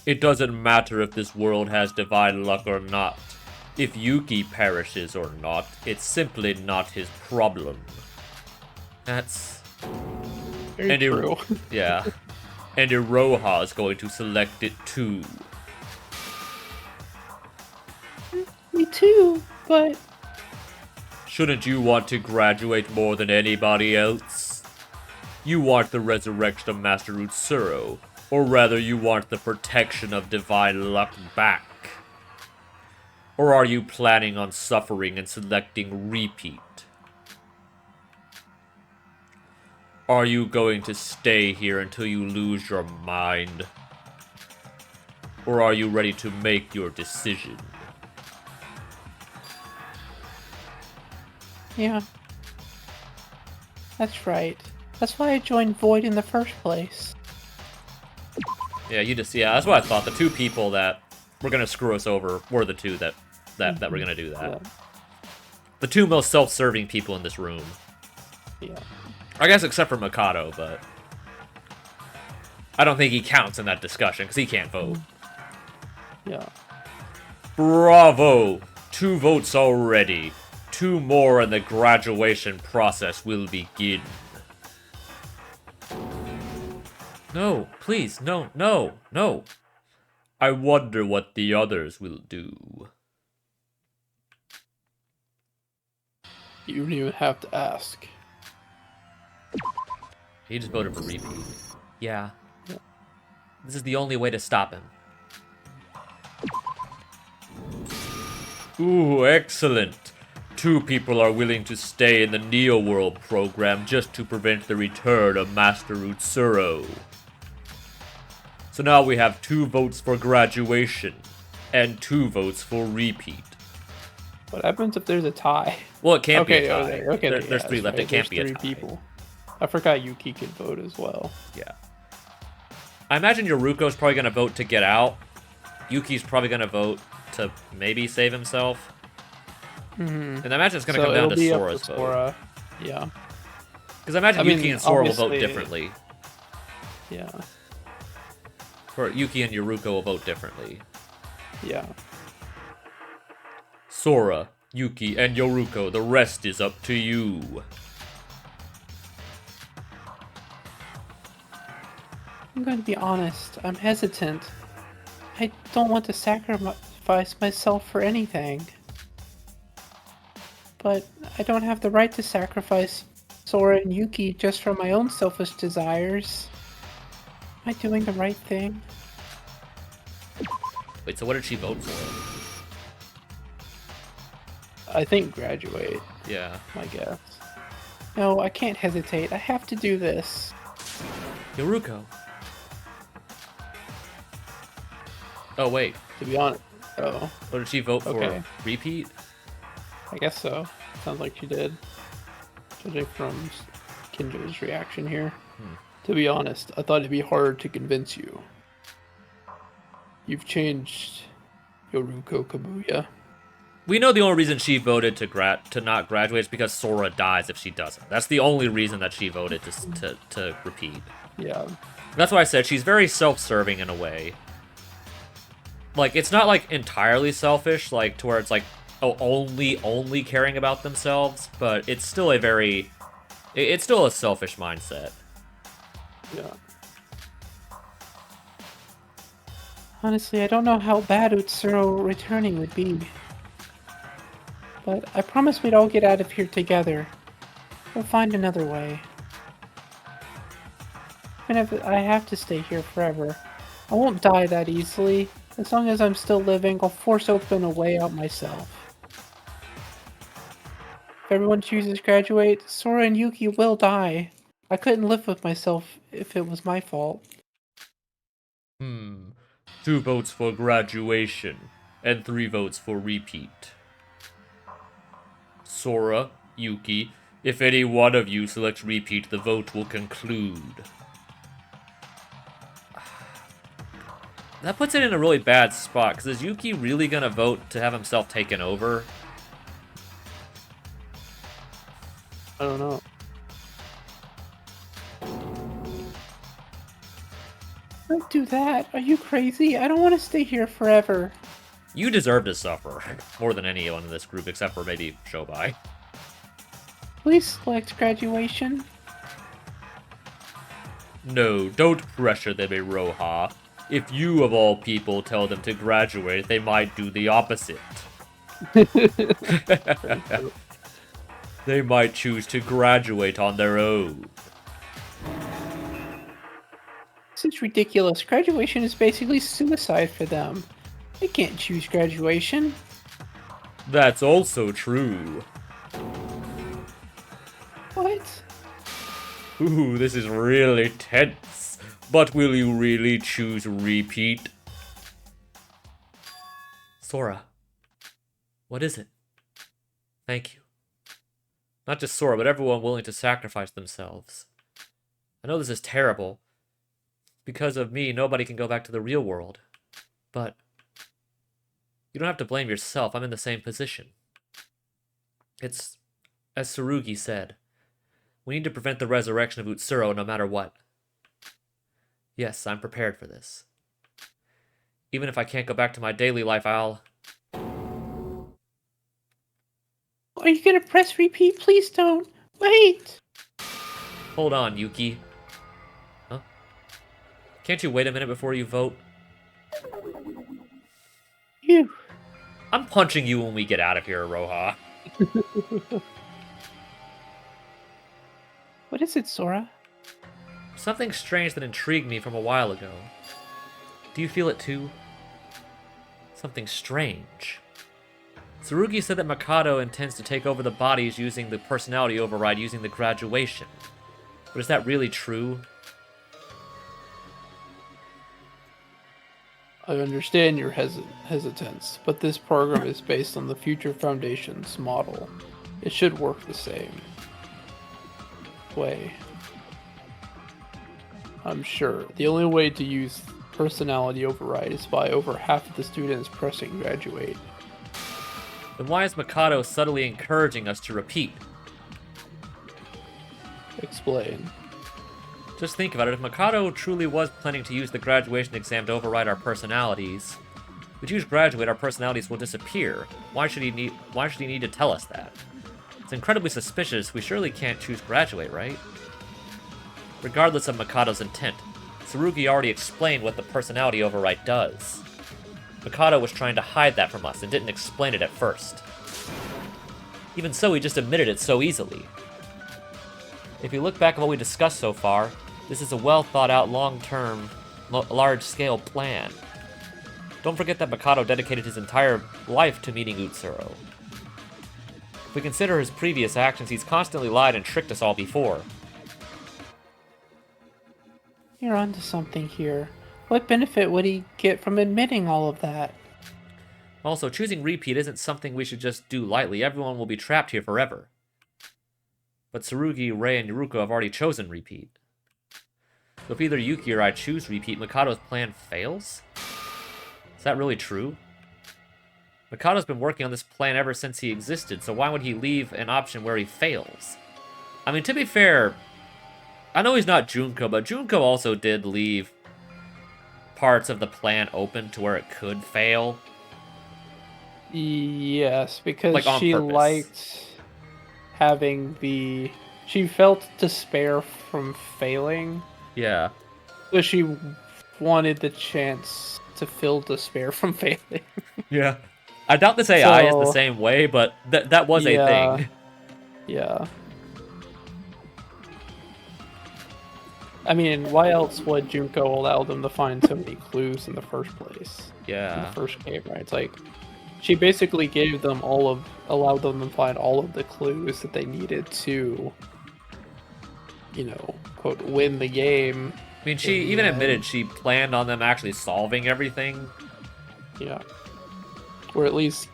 It doesn't matter if this world has divine luck or not. If Yuki perishes or not, it's simply not his problem. That's... Very true. Yeah. And Iroha is going to select it too. Me too, but... Shouldn't you want to graduate more than anybody else? You want the resurrection of Master Utsuro, or rather you want the protection of divine luck back. Or are you planning on suffering and selecting repeat? Are you going to stay here until you lose your mind? Or are you ready to make your decision? Yeah. That's right. That's why I joined Void in the first place. Yeah, that's what I thought. The two people that were gonna screw us over were the two that were gonna do that. Yeah. The two most self-serving people in this room. Yeah. I guess except for Mikado, but I don't think he counts in that discussion, because he can't vote. Yeah. Bravo! 2 votes already. 2 more and the graduation process will begin. No, please, no, no, no. I wonder what the others will do. You don't even have to ask. He just voted for repeat. Yeah. Yeah. This is the only way to stop him. Ooh, excellent. 2 people are willing to stay in the Neo World program just to prevent the return of Master Utsuro. So now we have 2 votes for graduation and 2 votes for repeat. What happens if there's a tie? Well, it can't be a tie. Okay, There's 3 left. Right. It can't be a There's tie. 3 people. I forgot Yuki could vote as well. Yeah. I imagine Yoruko's probably going to vote to get out. Yuki's probably going to vote to maybe save himself. And I imagine it's going to come down to Sora's vote. Yeah. Because I imagine Yuki and Sora will vote differently. Yeah. For Yuki and Yoruko will vote differently. Yeah. Sora, Yuki, and Yoruko, the rest is up to you. I'm going to be honest. I'm hesitant. I don't want to sacrifice myself for anything. But I don't have the right to sacrifice Sora and Yuki just for my own selfish desires. Am I doing the right thing? Wait, so what did she vote for? I think graduate, Yeah. my guess. No, I can't hesitate. I have to do this. Yoruko. Oh, wait. To be honest. Oh, What did she vote for? Okay. Repeat? I guess so. Sounds like she did. Judging from Kinjo's reaction here. To be honest, I thought it'd be hard to convince you. You've changed, Yoruko Kabuya. We know the only reason she voted to not graduate is because Sora dies if she doesn't. That's the only reason that she voted to repeat. Yeah. That's why I said she's very self-serving in a way. Like, it's not, like, entirely selfish, like, to where it's, like, oh, only caring about themselves, but it's still a very... It's still a selfish mindset. Yeah. Honestly, I don't know how bad Utsuro returning would be. But I promise we'd all get out of here together. We'll find another way. Even if I have to stay here forever, I won't die that easily. As long as I'm still living, I'll force open a way out myself. If everyone chooses graduate, Sora and Yuki will die. I couldn't live with myself if it was my fault. 2 votes for graduation, and 3 votes for repeat. Sora, Yuki, if any one of you selects repeat, the vote will conclude. That puts it in a really bad spot, because is Yuki really gonna vote to have himself taken over? I don't know. Don't do that. Are you crazy? I don't want to stay here forever. You deserve to suffer, more than anyone in this group, except for maybe Shobai. Please select graduation. No, don't pressure them, Iroha. If you, of all people, tell them to graduate, they might do the opposite. They might choose to graduate on their own. This is ridiculous. Graduation is basically suicide for them. They can't choose graduation. That's also true. What? Ooh, this is really tense. But will you really choose repeat? Sora. What is it? Thank you. Not just Sora, but everyone willing to sacrifice themselves. I know this is terrible. Because of me, nobody can go back to the real world. But you don't have to blame yourself. I'm in the same position. It's as Tsurugi said. We need to prevent the resurrection of Utsuro no matter what. Yes, I'm prepared for this. Even if I can't go back to my daily life, I'll... Are you gonna press repeat? Please don't. Wait. Hold on, Yuki. Huh? Can't you wait a minute before you vote? Phew. I'm punching you when we get out of here, Roha. What is it, Sora? Something strange that intrigued me from a while ago. Do you feel it too? Something strange. Tsurugi said that Mikado intends to take over the bodies using the personality override using the graduation. But is that really true? I understand your hesitance, but this program is based on the Future Foundation's model. It should work the same way. I'm sure. The only way to use personality override is by over half of the students pressing graduate. Then why is Mikado subtly encouraging us to repeat? Explain. Just think about it, if Mikado truly was planning to use the graduation exam to override our personalities, if we choose graduate, our personalities will disappear. Why should he need to tell us that? It's incredibly suspicious. We surely can't choose graduate, right? Regardless of Mikado's intent, Tsurugi already explained what the personality override does. Mikado was trying to hide that from us and didn't explain it at first. Even so, he just admitted it so easily. If you look back at what we discussed so far, this is a well-thought-out, long-term, large-scale plan. Don't forget that Mikado dedicated his entire life to meeting Utsuro. If we consider his previous actions, he's constantly lied and tricked us all before. You're onto something here. What benefit would he get from admitting all of that? Also, choosing repeat isn't something we should just do lightly. Everyone will be trapped here forever. But Tsurugi, Rei, and Yuruko have already chosen repeat. So if either Yuki or I choose repeat, Mikado's plan fails? Is that really true? Mikado's been working on this plan ever since he existed, so why would he leave an option where he fails? I mean, to be fair, I know he's not Junko, but Junko also did leave parts of the plan open to where it could fail. Yes, because Like, on she purpose. liked having the... She felt despair from failing, Yeah. so she wanted the chance to feel despair from failing. Yeah. I doubt this AI is the So- same way, but that was a Yeah. thing. Yeah. I mean, why else would Junko allow them to find so many clues in the first place? In Yeah. the first game, right? It's like, she basically gave them allowed them to find all of the clues that they needed to, you know, quote, win the game. I mean, she in the even end. admitted she planned on them actually solving everything. Yeah. Or at least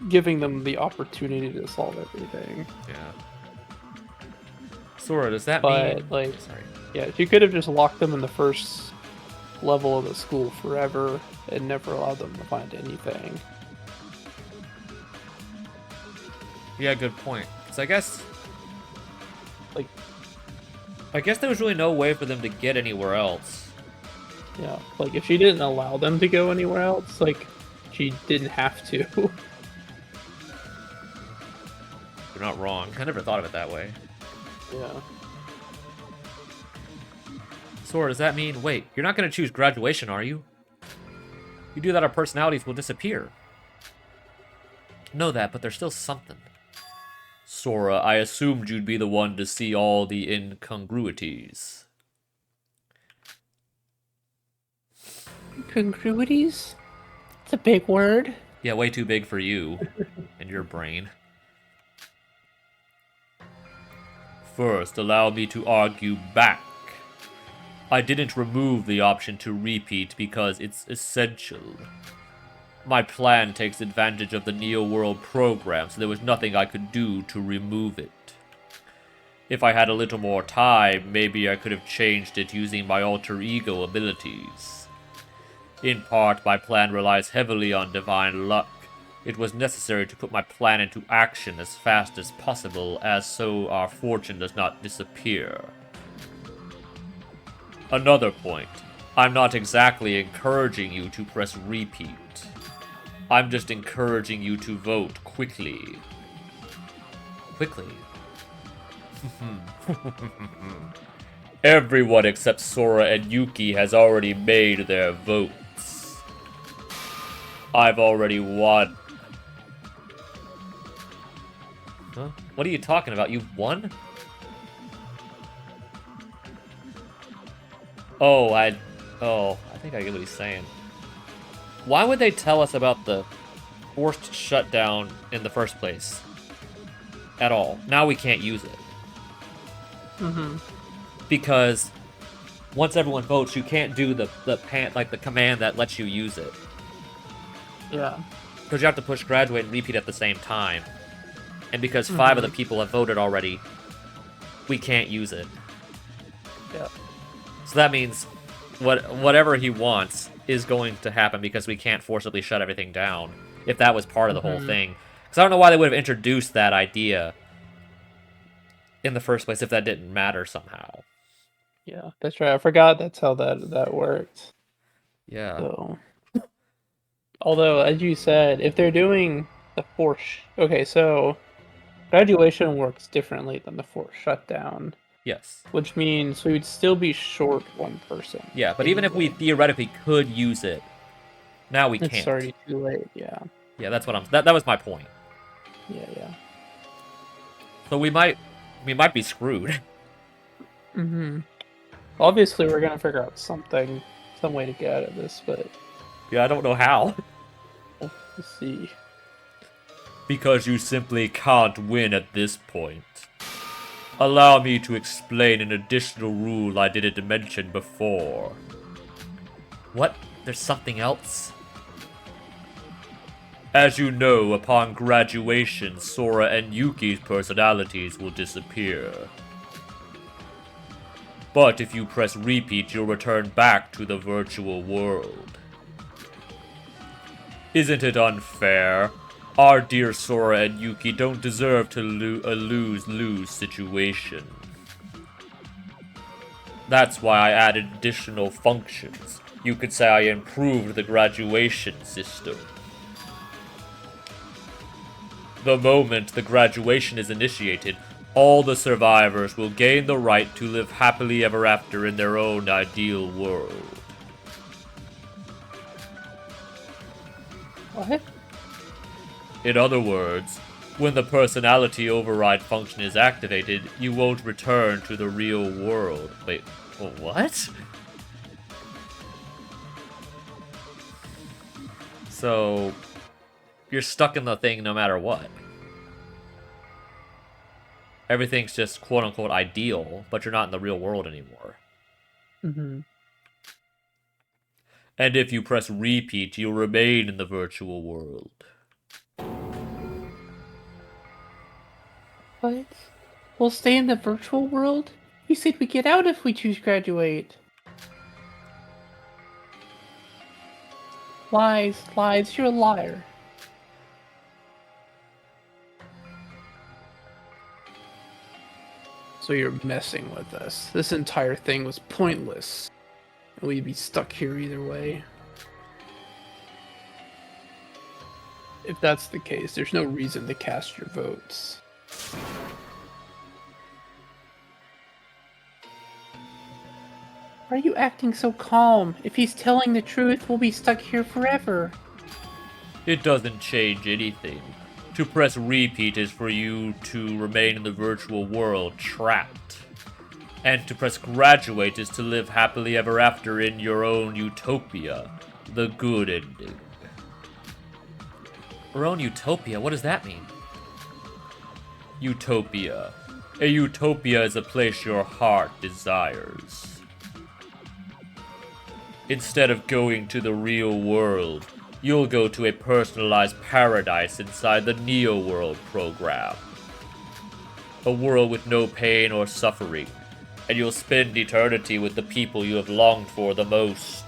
giving them the opportunity to solve everything. Yeah. Sora, does that But, mean... like, Sorry. yeah, she could have just locked them in the first level of the school forever and never allowed them to find anything. Yeah, good point. Because I guess Like, there was really no way for them to get anywhere else. yeah, like if she didn't allow them to go anywhere else, like, she didn't have to. You're not wrong. I never thought of it that way. Yeah. Sora, does that mean... Wait, you're not going to choose graduation, are you? You do that, our personalities will disappear. Know that, but there's still something. Sora, I assumed you'd be the one to see all the incongruities. Congruities? It's a big word. Yeah, way too big for you and your brain. First, allow me to argue back. I didn't remove the option to repeat because it's essential. My plan takes advantage of the Neo World program, so there was nothing I could do to remove it. If I had a little more time, maybe I could have changed it using my alter ego abilities. In part, my plan relies heavily on divine luck. It was necessary to put my plan into action as fast as possible, as so our fortune does not disappear. Another point. I'm not exactly encouraging you to press repeat. I'm just encouraging you to vote quickly. Quickly? Everyone except Sora and Yuki has already made their votes. I've already won. Huh? What are you talking about? You've won? Oh, I think I get what he's saying. Why would they tell us about the forced shutdown in the first place? At all. Now we can't use it. Because once everyone votes, you can't do the command that lets you use it. Yeah. Because you have to push graduate and repeat at the same time. And because 5 of the people have voted already, we can't use it. Yeah. So that means whatever he wants is going to happen because we can't forcibly shut everything down. If that was part of the whole thing. Because I don't know why they would have introduced that idea in the first place if that didn't matter somehow. Yeah, that's right. I forgot that's how that worked. Yeah. So, although, as you said, if they're doing the force... Okay, so graduation works differently than the force shutdown. Yes. Which means we would still be short one person. Yeah, but even if we theoretically could use it, now we can't. It's already too late, yeah. Yeah, that's what that was my point. Yeah. So we might be screwed. Obviously, we're gonna figure out some way to get out of this, but Yeah, I don't know how. we'll see. Because you simply can't win at this point. Allow me to explain an additional rule I didn't mention before. What? There's something else? As you know, upon graduation, Sora and Yuki's personalities will disappear. But if you press repeat, you'll return back to the virtual world. Isn't it unfair? Our dear Sora and Yuki don't deserve to a lose-lose situation. That's why I added additional functions. You could say I improved the graduation system. The moment the graduation is initiated, all the survivors will gain the right to live happily ever after in their own ideal world. What? In other words, when the personality override function is activated, you won't return to the real world. Wait, what? So, you're stuck in the thing no matter what. Everything's just quote-unquote ideal, but you're not in the real world anymore. And if you press repeat, you'll remain in the virtual world. What? We'll stay in the virtual world? You said we get out if we choose graduate. Lies, you're a liar. So you're messing with us. This entire thing was pointless. We'd be stuck here either way. If that's the case, there's no reason to cast your votes. Why are you acting so calm? If he's telling the truth, we'll be stuck here forever. It doesn't change anything. To press repeat is for you to remain in the virtual world trapped. And to press graduate is to live happily ever after in your own utopia. The good ending. Our own utopia? What does that mean? Utopia. A utopia is a place your heart desires. Instead of going to the real world, you'll go to a personalized paradise inside the Neo World program. A world with no pain or suffering, and you'll spend eternity with the people you have longed for the most.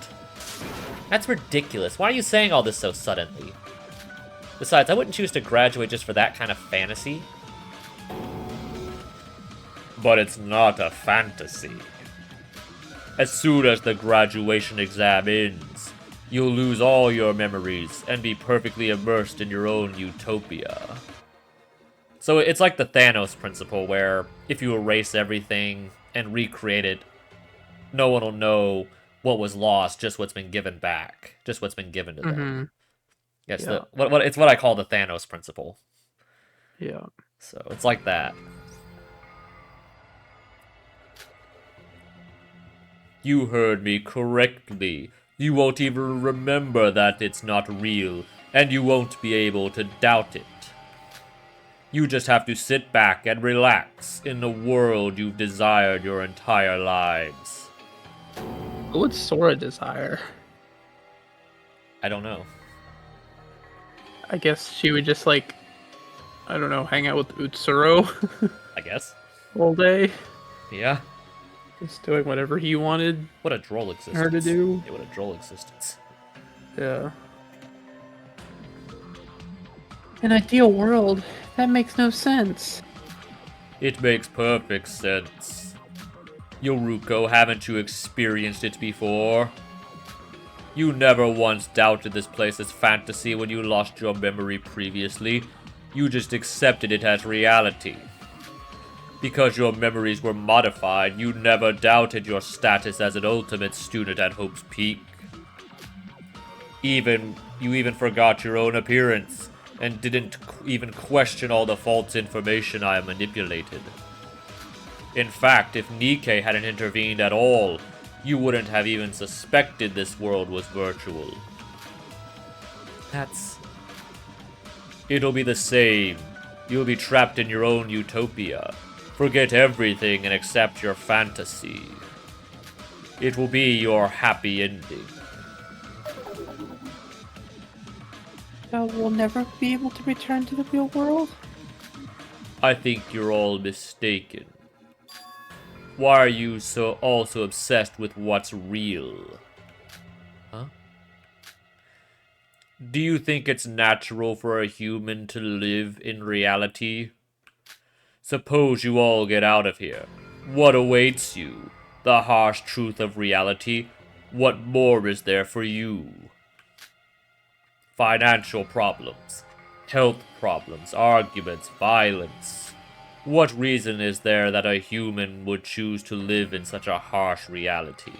That's ridiculous. Why are you saying all this so suddenly? Besides, I wouldn't choose to graduate just for that kind of fantasy. But it's not a fantasy. As soon as the graduation exam ends, you'll lose all your memories and be perfectly immersed in your own utopia. So it's like the Thanos principle, where if you erase everything and recreate it, no one will know what was lost, just what's been given back, just what's been given to them. Mm-hmm. Yes, Yeah. it's what I call the Thanos principle. Yeah. So it's like that. You heard me correctly. You won't even remember that it's not real, and you won't be able to doubt it. You just have to sit back and relax in the world you've desired your entire lives. What would Sora desire? I don't know. I guess she would just like, I don't know, hang out with Utsuro I guess. all day, Yeah. just doing whatever he wanted What a droll existence. her to do. Yeah, what a droll existence. Yeah. An ideal world? That makes no sense. It makes perfect sense. Yoruko, haven't you experienced it before? You never once doubted this place as fantasy when you lost your memory previously. You just accepted it as reality. Because your memories were modified, you never doubted your status as an ultimate student at Hope's Peak. You even forgot your own appearance, and didn't even question all the false information I manipulated. In fact, if Nikke hadn't intervened at all, you wouldn't have even suspected this world was virtual. It'll be the same. You'll be trapped in your own utopia. Forget everything and accept your fantasy. It will be your happy ending. So we'll never be able to return to the real world? I think you're all mistaken. Why are you also obsessed with what's real? Huh? Do you think it's natural for a human to live in reality? Suppose you all get out of here. What awaits you? The harsh truth of reality? What more is there for you? Financial problems, health problems, arguments, violence. What reason is there that a human would choose to live in such a harsh reality?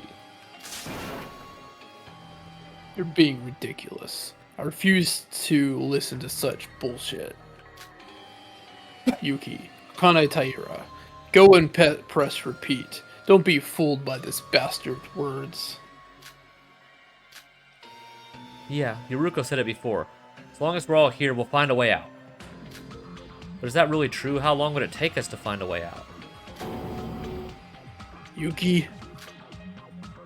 You're being ridiculous. I refuse to listen to such bullshit. Yuki, Kanai Taira, go and press repeat. Don't be fooled by this bastard's words. Yeah, Yoruko said it before. As long as we're all here, we'll find a way out. But is that really true? How long would it take us to find a way out? Yuki,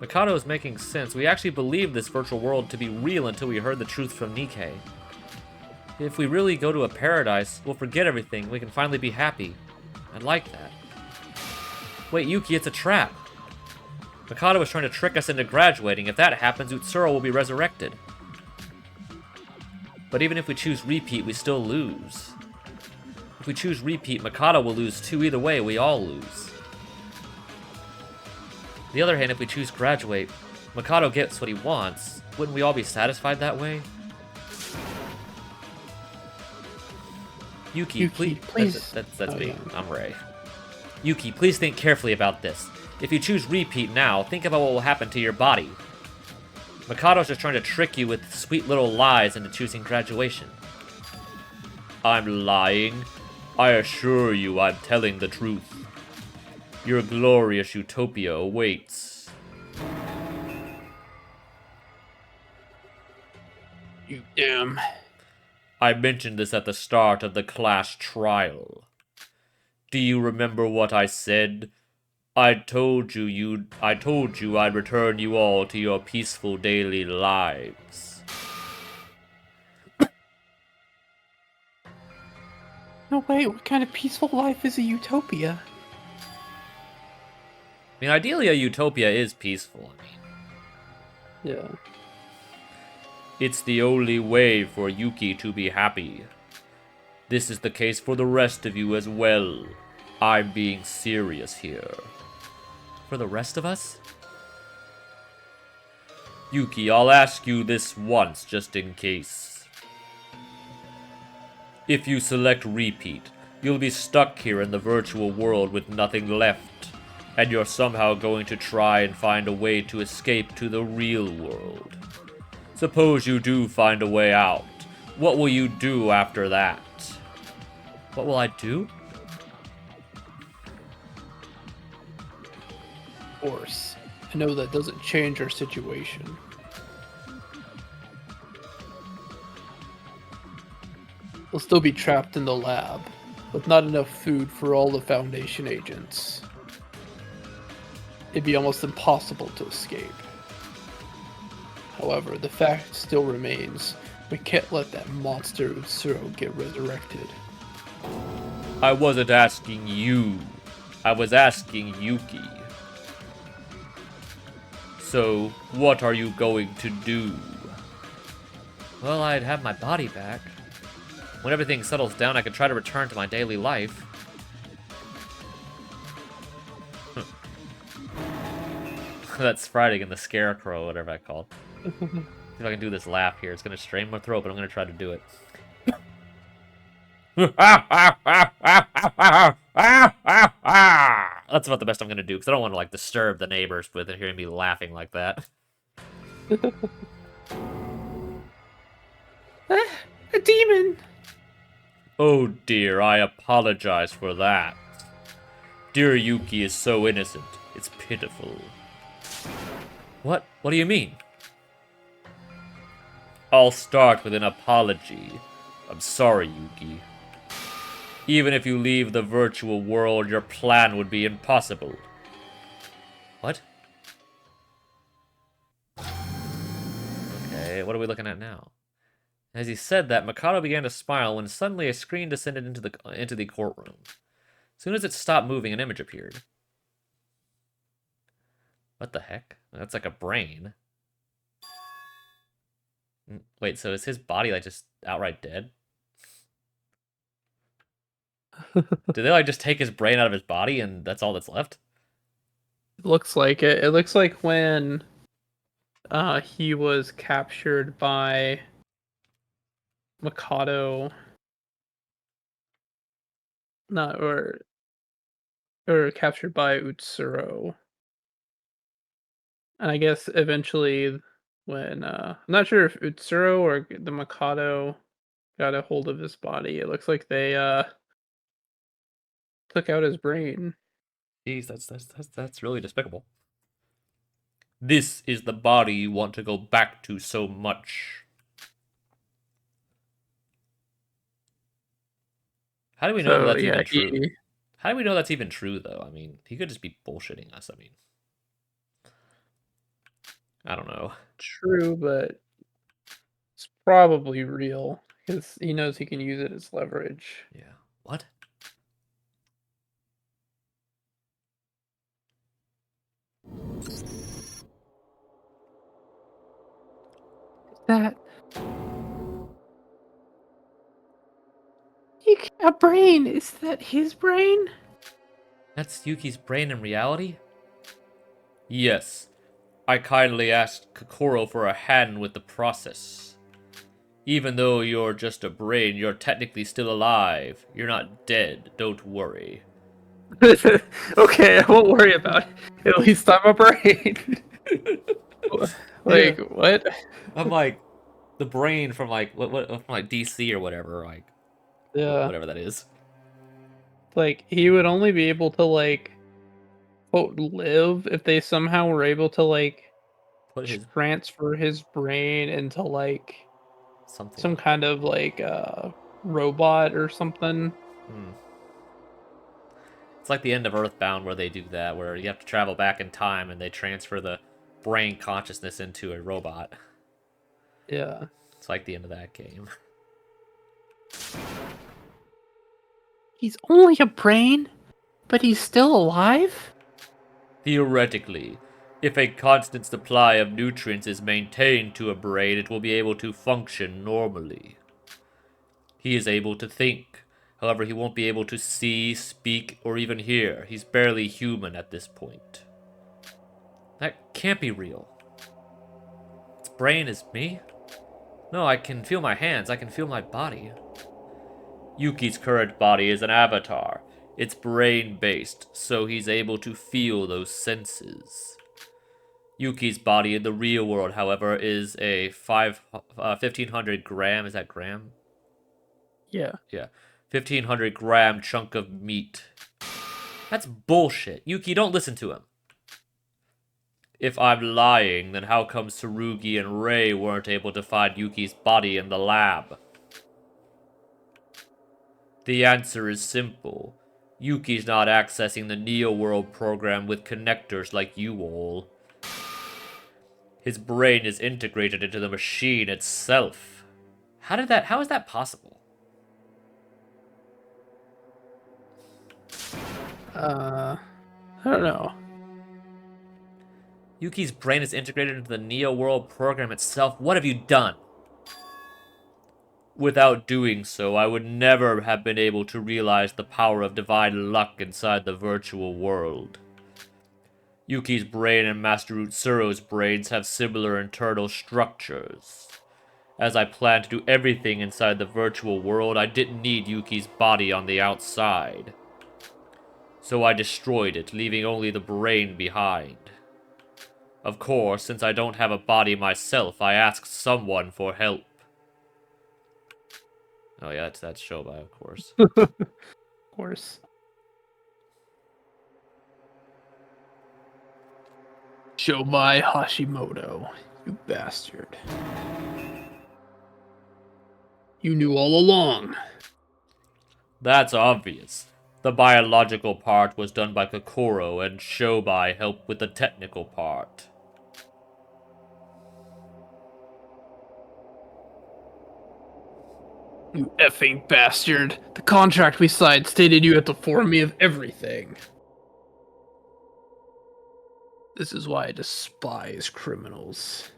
Mikado is making sense. We actually believed this virtual world to be real until we heard the truth from Nikke. If we really go to a paradise, we'll forget everything. We can finally be happy. I'd like that. Wait, Yuki, it's a trap. Mikado was trying to trick us into graduating. If that happens, Utsuro will be resurrected. But even if we choose repeat, we still lose. If we choose repeat, Mikado will lose too. Either way, we all lose. On the other hand, if we choose graduate, Mikado gets what he wants. Wouldn't we all be satisfied that way? Yuki, please. That's me. Yeah. I'm Ray. Yuki, please think carefully about this. If you choose repeat now, think about what will happen to your body. Mikado's just trying to trick you with sweet little lies into choosing graduation. I'm lying. I assure you I'm telling the truth. Your glorious utopia awaits. you damn. I mentioned this at the start of the class trial. Do you remember what I said? I told you I'd return you all to your peaceful daily lives. No, wait, what kind of peaceful life is a utopia? I mean, ideally a utopia is peaceful. Yeah. It's the only way for Yuki to be happy. This is the case for the rest of you as well. I'm being serious here. For the rest of us? Yuki, I'll ask you this once, just in case. If you select repeat, you'll be stuck here in the virtual world with nothing left, and you're somehow going to try and find a way to escape to the real world. Suppose you do find a way out. What will you do after that? What will I do? Of course. I know that doesn't change our situation. We'll still be trapped in the lab, with not enough food for all the Foundation agents. It'd be almost impossible to escape. However, the fact still remains, we can't let that monster Utsuro get resurrected. I wasn't asking you. I was asking Yuki. So, what are you going to do? Well, I'd have my body back. When everything settles down, I could try to return to my daily life. That's Friday and the Scarecrow, whatever I call it. See if I can do this laugh here. It's going to strain my throat, but I'm going to try to do it. That's about the best I'm going to do, because I don't want to, like, disturb the neighbors with hearing me laughing like that. A demon! Oh dear, I apologize for that. Dear Yuki is so innocent. It's pitiful. What? What do you mean? I'll start with an apology. I'm sorry, Yuki. Even if you leave the virtual world, your plan would be impossible. What? Okay, what are we looking at now? As he said that, Mikado began to smile when suddenly a screen descended into the courtroom. As soon as it stopped moving, an image appeared. What the heck? That's like a brain. Wait, so is his body like just outright dead? Did they like just take his brain out of his body and that's all that's left? It looks like it. It looks like when he was captured by Mikado, not or captured by Utsuro. And I guess eventually when I'm not sure if Utsuro or the Mikado got a hold of his body. It looks like they took out his brain. Jeez, that's really despicable. This is the body you want to go back to so much. How do we know that that's even true? How do we know that's even true, though? I mean, he could just be bullshitting us. I mean, I don't know. True, but it's probably real because he knows he can use it as leverage. Yeah. What? That a brain? Is that his brain? That's Yuki's brain in reality? Yes. I kindly asked Kokoro for a hand with the process. Even though you're just a brain, you're technically still alive. You're not dead, don't worry. Okay, I won't worry about it. At least I'm a brain. Yeah. What? I'm like the brain from what from like DC or whatever, like Yeah. whatever that is. Like he would only be able to like quote live if they somehow were able to like Put his transfer his brain into like something some like that. kind of like robot or something. Hmm. It's like the end of Earthbound where they do that, where you have to travel back in time and they transfer the brain consciousness into a robot. Yeah. It's like the end of that game. He's only a brain, but he's still alive? Theoretically, if a constant supply of nutrients is maintained to a brain, it will be able to function normally. He is able to think. However, he won't be able to see, speak, or even hear. He's barely human at this point. That can't be real. brain is me? No, I can feel my hands. I can feel my body. Yuki's current body is an avatar. It's brain-based, so he's able to feel those senses. Yuki's body in the real world, however, is a 1,500 gram. Is that gram? Yeah. Yeah. 1,500 gram chunk of meat. That's bullshit. Yuki, don't listen to him. If I'm lying, then how come Tsurugi and Rei weren't able to find Yuki's body in the lab? The answer is simple. Yuki's not accessing the Neo World program with connectors like you all. His brain is integrated into the machine itself. How is that possible? I don't know. Yuki's brain is integrated into the Neo World program itself. What have you done? Without doing so, I would never have been able to realize the power of divine luck inside the virtual world. Yuki's brain and Master Utsuro's brains have similar internal structures. As I planned to do everything inside the virtual world, I didn't need Yuki's body on the outside. So I destroyed it, leaving only the brain behind. Of course, since I don't have a body myself, I asked someone for help. Oh yeah, that's Shobai, of course. Of course. Shobai Hashimoto, you bastard. You knew all along. That's obvious. The biological part was done by Kokoro, and Shobai helped with the technical part. You effing bastard. The contract we signed stated you had to inform me of everything. This is why I despise criminals.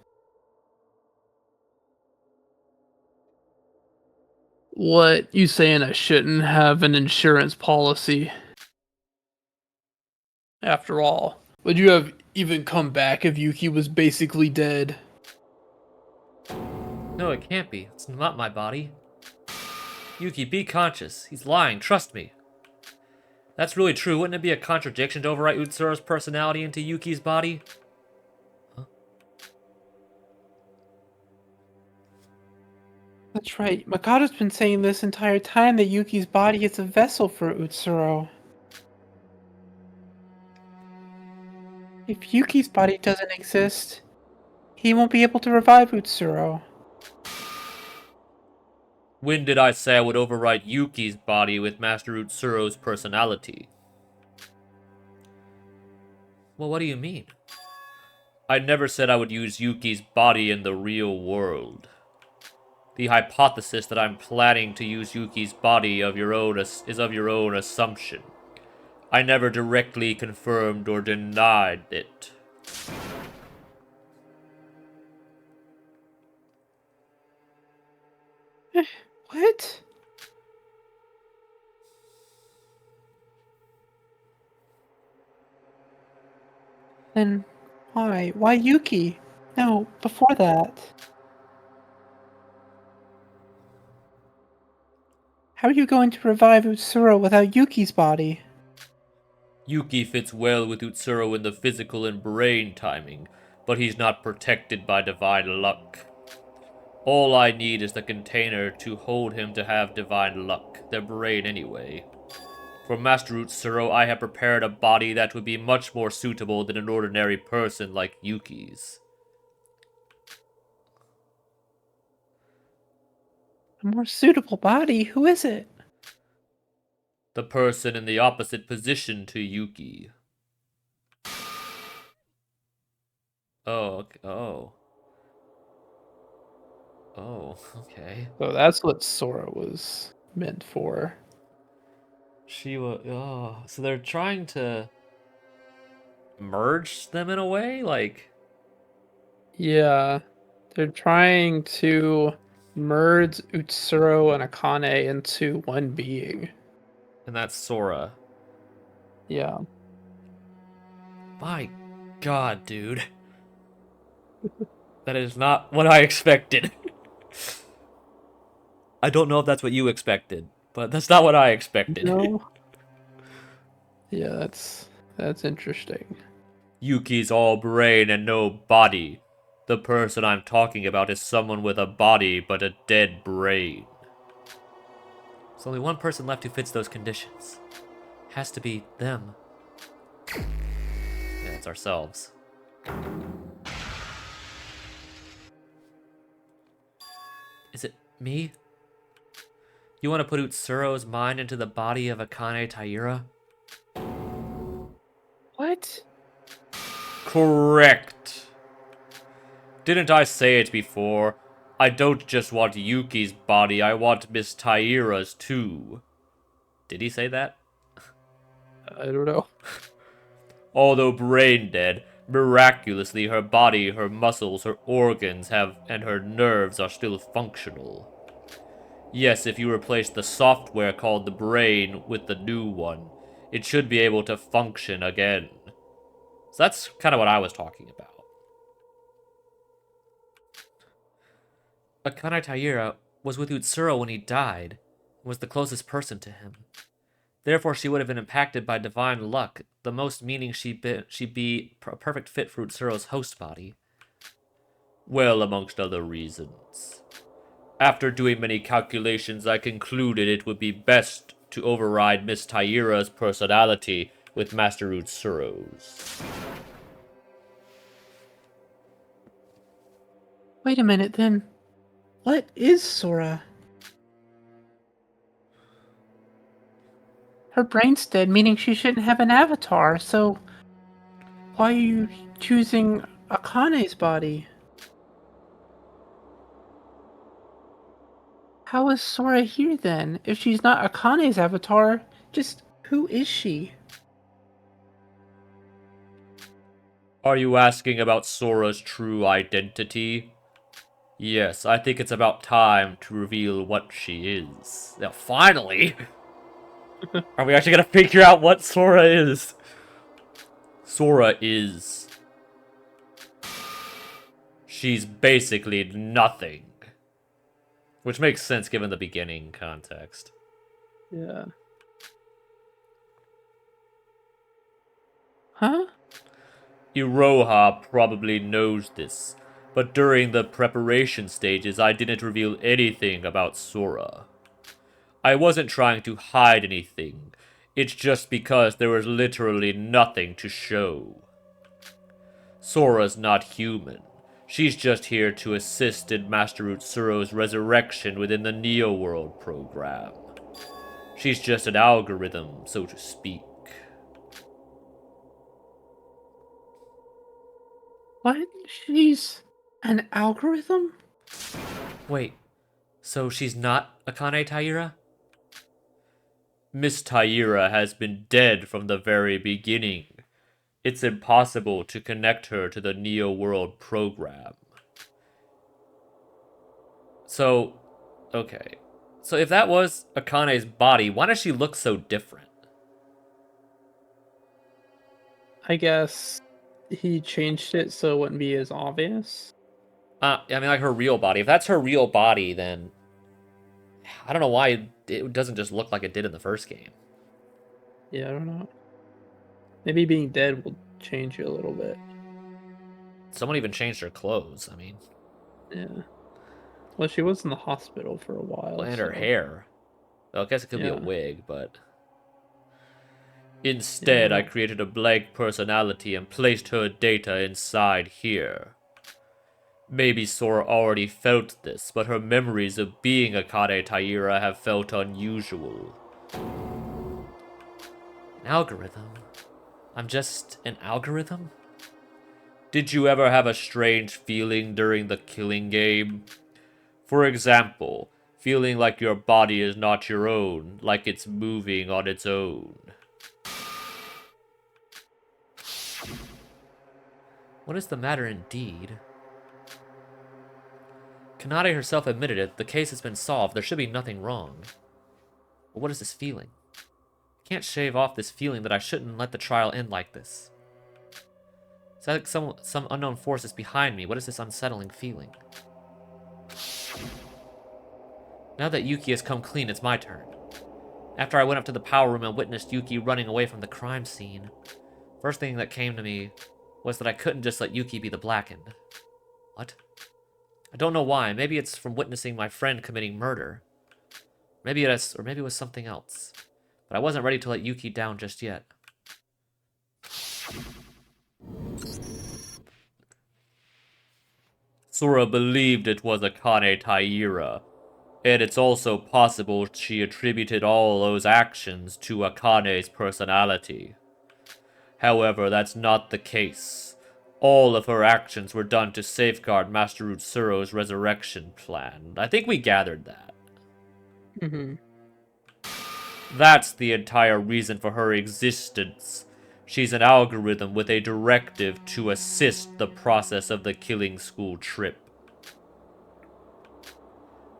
What, you saying I shouldn't have an insurance policy? After all, would you have even come back if Yuki was basically dead? No, it can't be. It's not my body. Yuki, be conscious. He's lying, trust me. That's really true. Wouldn't it be a contradiction to overwrite Utsuro's personality into Yuki's body? Huh? That's right. Mikado's been saying this entire time that Yuki's body is a vessel for Utsuro. If Yuki's body doesn't exist, he won't be able to revive Utsuro. When did I say I would overwrite Yuki's body with Master Utsuro's personality? Well, what do you mean? I never said I would use Yuki's body in the real world. The hypothesis that I'm planning to use Yuki's body is of your own assumption. I never directly confirmed or denied it. What? Then why? Why Yuki? No, before that. How are you going to revive Utsuro without Yuki's body? Yuki fits well with Utsuro in the physical and brain timing, but he's not protected by divine luck. All I need is the container to hold him to have divine luck, their brain anyway. For Master Utsuro, I have prepared a body that would be much more suitable than an ordinary person like Yuki's. A more suitable body? Who is it? The person in the opposite position to Yuki. Oh, okay. Oh, okay. So that's what Sora was meant for. So they're trying to merge them in a way? Like, Yeah, they're trying to merge Utsuro and Akane into one being. and that's Sora. Yeah. My god, dude. That is not what I expected. I don't know if that's what you expected, but that's not what I expected. No. Yeah, that's interesting. Yuki's all brain and no body. The person I'm talking about is someone with a body but a dead brain. There's only one person left who fits those conditions. Has to be them. Yeah, it's ourselves. Is it me? You want to put Utsuro's mind into the body of Akane Taira? What? Correct. Didn't I say it before? I don't just want Yuki's body, I want Miss Taira's too. Did he say that? I don't know. Although brain dead, miraculously her body, her muscles, her organs and her nerves are still functional. Yes, if you replace the software called the brain with the new one, it should be able to function again. So that's kind of what I was talking about. Akane Taira was with Utsuro when he died, and was the closest person to him. Therefore, she would have been impacted by divine luck, the most meaning she'd be a perfect fit for Utsuro's host body. Well, amongst other reasons. After doing many calculations, I concluded it would be best to override Miss Taira's personality with Master Utsuro's. Wait a minute then. What is Sora? Her brain's dead, meaning she shouldn't have an avatar, so why are you choosing Akane's body? How is Sora here then? If she's not Akane's avatar, just who is she? Are you asking about Sora's true identity? Yes, I think it's about time to reveal what she is. Now, finally! Are we actually gonna figure out what Sora is? Sora is... She's basically nothing. Which makes sense given the beginning context. Yeah. Huh? Iroha probably knows this, but during the preparation stages I didn't reveal anything about Sora. I wasn't trying to hide anything, it's just because there was literally nothing to show. Sora's not human. She's just here to assist in Master Utsuro's resurrection within the Neo World program. She's just an algorithm, so to speak. What? She's an algorithm? Wait, so she's not Akane Taira? Miss Taira has been dead from the very beginning. It's impossible to connect her to the Neo World program. So, okay. So if that was Akane's body, why does she look so different? I guess he changed it so it wouldn't be as obvious. I mean, like her real body. If that's her real body, then I don't know why it doesn't just look like it did in the first game. Yeah, I don't know. Maybe being dead will change you a little bit. Someone even changed her clothes. I mean, Yeah. Well, she was in the hospital for a while. and So. her hair. Well, I guess it could be a Yeah. wig, but instead, I created a blank personality and placed her data inside here. Maybe Sora already felt this, but her memories of being Akane Taira have felt unusual. An algorithm? I'm just an algorithm? Did you ever have a strange feeling during the killing game? For example, feeling like your body is not your own, like it's moving on its own. What is the matter indeed? Kanade herself admitted it. The case has been solved. There should be nothing wrong. But what is this feeling? I can't shave off this feeling that I shouldn't let the trial end like this. It's like some unknown force is behind me. What is this unsettling feeling? Now that Yuki has come clean, it's my turn. After I went up to the power room and witnessed Yuki running away from the crime scene, first thing that came to me was that I couldn't just let Yuki be the Blackened. What? I don't know why. Maybe it's from witnessing my friend committing murder. Maybe it was something else. But I wasn't ready to let Yuki down just yet. Sora believed it was Akane Taira, and it's also possible she attributed all those actions to Akane's personality. However, that's not the case. All of her actions were done to safeguard Master Utsuro's resurrection plan. I think we gathered that. Mm-hmm. That's the entire reason for her existence. She's an algorithm with a directive to assist the process of the killing school trip.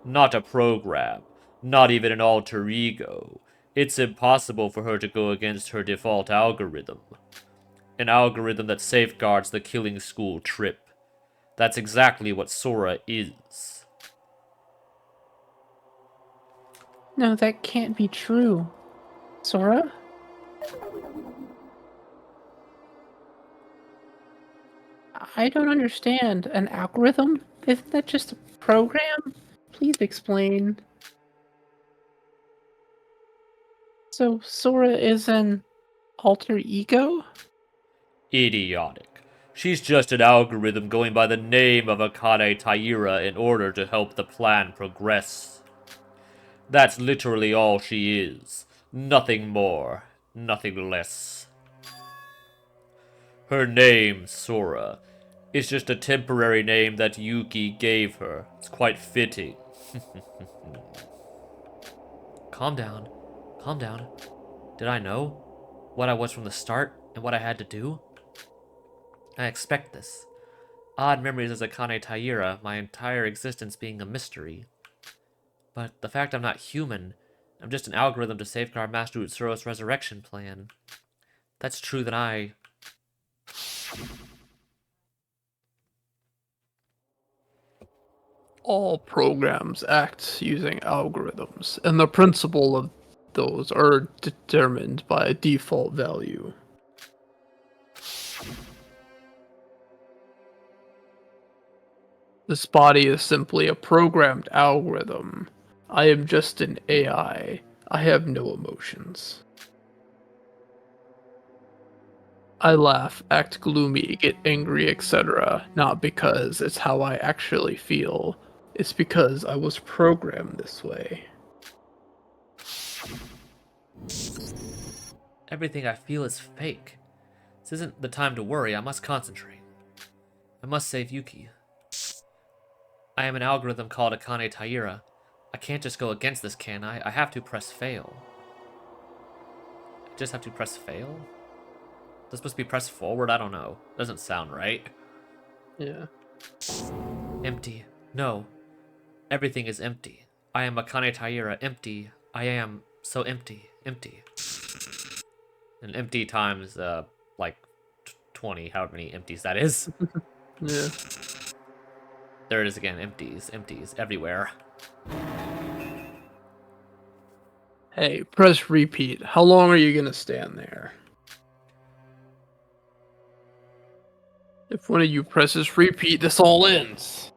Not a program, not even an alter ego. It's impossible for her to go against her default algorithm. An algorithm that safeguards the killing school trip. That's exactly what Sora is. No, that can't be true. Sora? I don't understand. An algorithm? Isn't that just a program? Please explain. So Sora is an alter ego? Idiotic. She's just an algorithm going by the name of Akane Taira in order to help the plan progress. That's literally all she is. Nothing more, nothing less. Her name, Sora, is just a temporary name that Yuki gave her. It's quite fitting. Calm down. Calm down. Did I know what I was from the start and what I had to do? I expect this. Odd memories as Akane Taira, my entire existence being a mystery. But the fact I'm not human, I'm just an algorithm to safeguard Master Utsuro's resurrection plan. That's true that I... All programs act using algorithms, and the principle of those are determined by a default value. This body is simply a programmed algorithm. I am just an AI. I have no emotions. I laugh, act gloomy, get angry, etc. Not because it's how I actually feel. It's because I was programmed this way. Everything I feel is fake. This isn't the time to worry, I must concentrate. I must save Yuki. I am an algorithm called Akane Taira. I can't just go against this, can I? I have to press fail. I just have to press fail? This supposed to be press forward? I don't know. Doesn't sound right. Yeah. Empty. No. Everything is empty. I am Akane Taira. Empty. I am so empty. Empty. And empty times, like 20, however many empties that is. Yeah. There it is again. Empties. Empties. Everywhere. Hey, press repeat. How long are you gonna stand there? If one of you presses repeat, this all ends.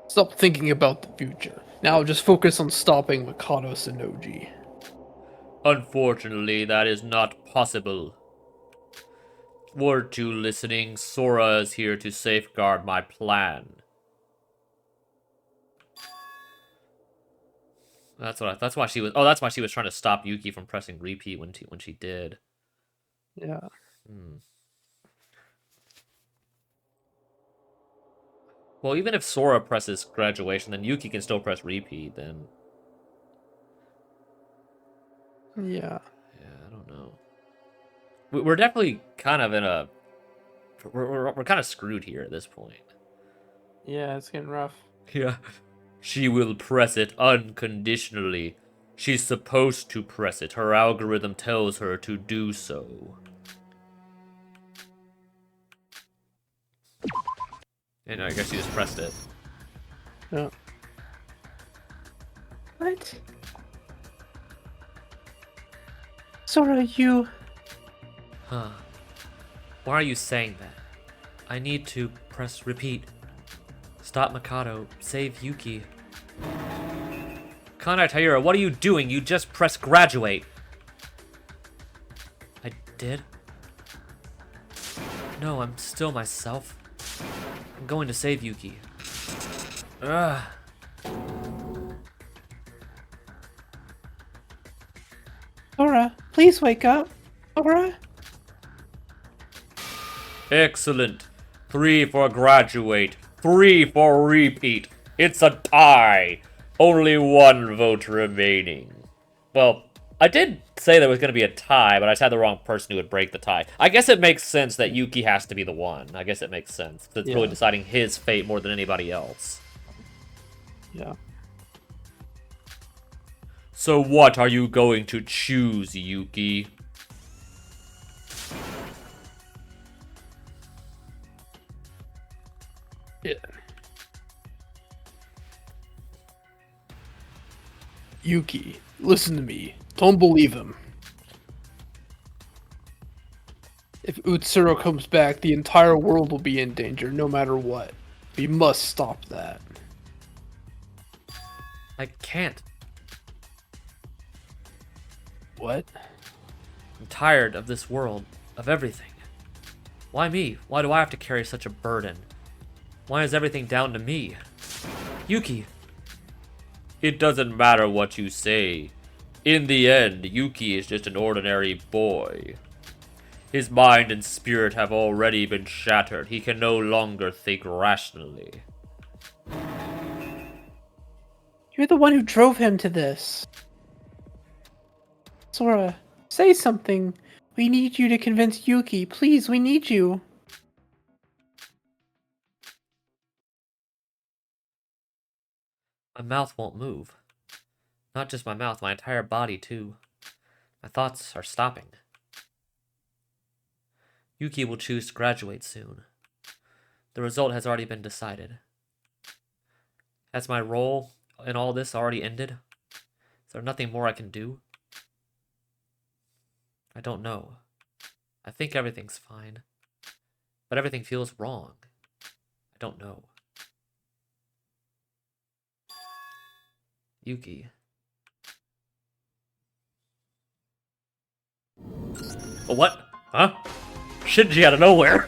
Stop thinking about the future. Now just focus on stopping Mikado Sonoji. Unfortunately, that is not possible. Word to listening, Sora is here to safeguard my plan. That's why she was. Oh, that's why she was trying to stop Yuki from pressing repeat when she did. Yeah. Well, even if Sora presses graduation, then Yuki can still press repeat. Then Yeah. I don't know. We're definitely kind of in a. We're kind of screwed here at this point. Yeah, it's getting rough. Yeah. She will press it unconditionally. She's supposed to press it. Her algorithm tells her to do so. And I guess you just pressed it. Yeah. What? Sora, you... Huh. Why are you saying that? I need to press repeat. Stop Mikado. Save Yuki. Kanai Taira, what are you doing? You just pressed graduate. I did? No, I'm still myself. I'm going to save Yuki. Ugh. Sora, please wake up. Sora? Excellent. 3 for graduate. 3 for repeat. It's a tie. Only 1 vote remaining. Well, I did say there was going to be a tie, but I just had the wrong person who would break the tie. I guess it makes sense that Yuki has to be the one. I guess it makes sense. It's really deciding his fate more than anybody else. Yeah. So what are you going to choose, Yuki? Yeah. Yuki, listen to me. Don't believe him. If Utsuro comes back, the entire world will be in danger, no matter what. We must stop that. I can't. What? I'm tired of this world, of everything. Why me? Why do I have to carry such a burden? Why is everything down to me? Yuki! It doesn't matter what you say. In the end, Yuki is just an ordinary boy. His mind and spirit have already been shattered. He can no longer think rationally. You're the one who drove him to this. Sora, say something. We need you to convince Yuki. Please, we need you. My mouth won't move. Not just my mouth, my entire body too. My thoughts are stopping. Yuki will choose to graduate soon. The result has already been decided. Has my role in all this already ended? Is there nothing more I can do? I don't know. I think everything's fine. But everything feels wrong. I don't know. Yuki. Oh, what? Huh? Shinji out of nowhere.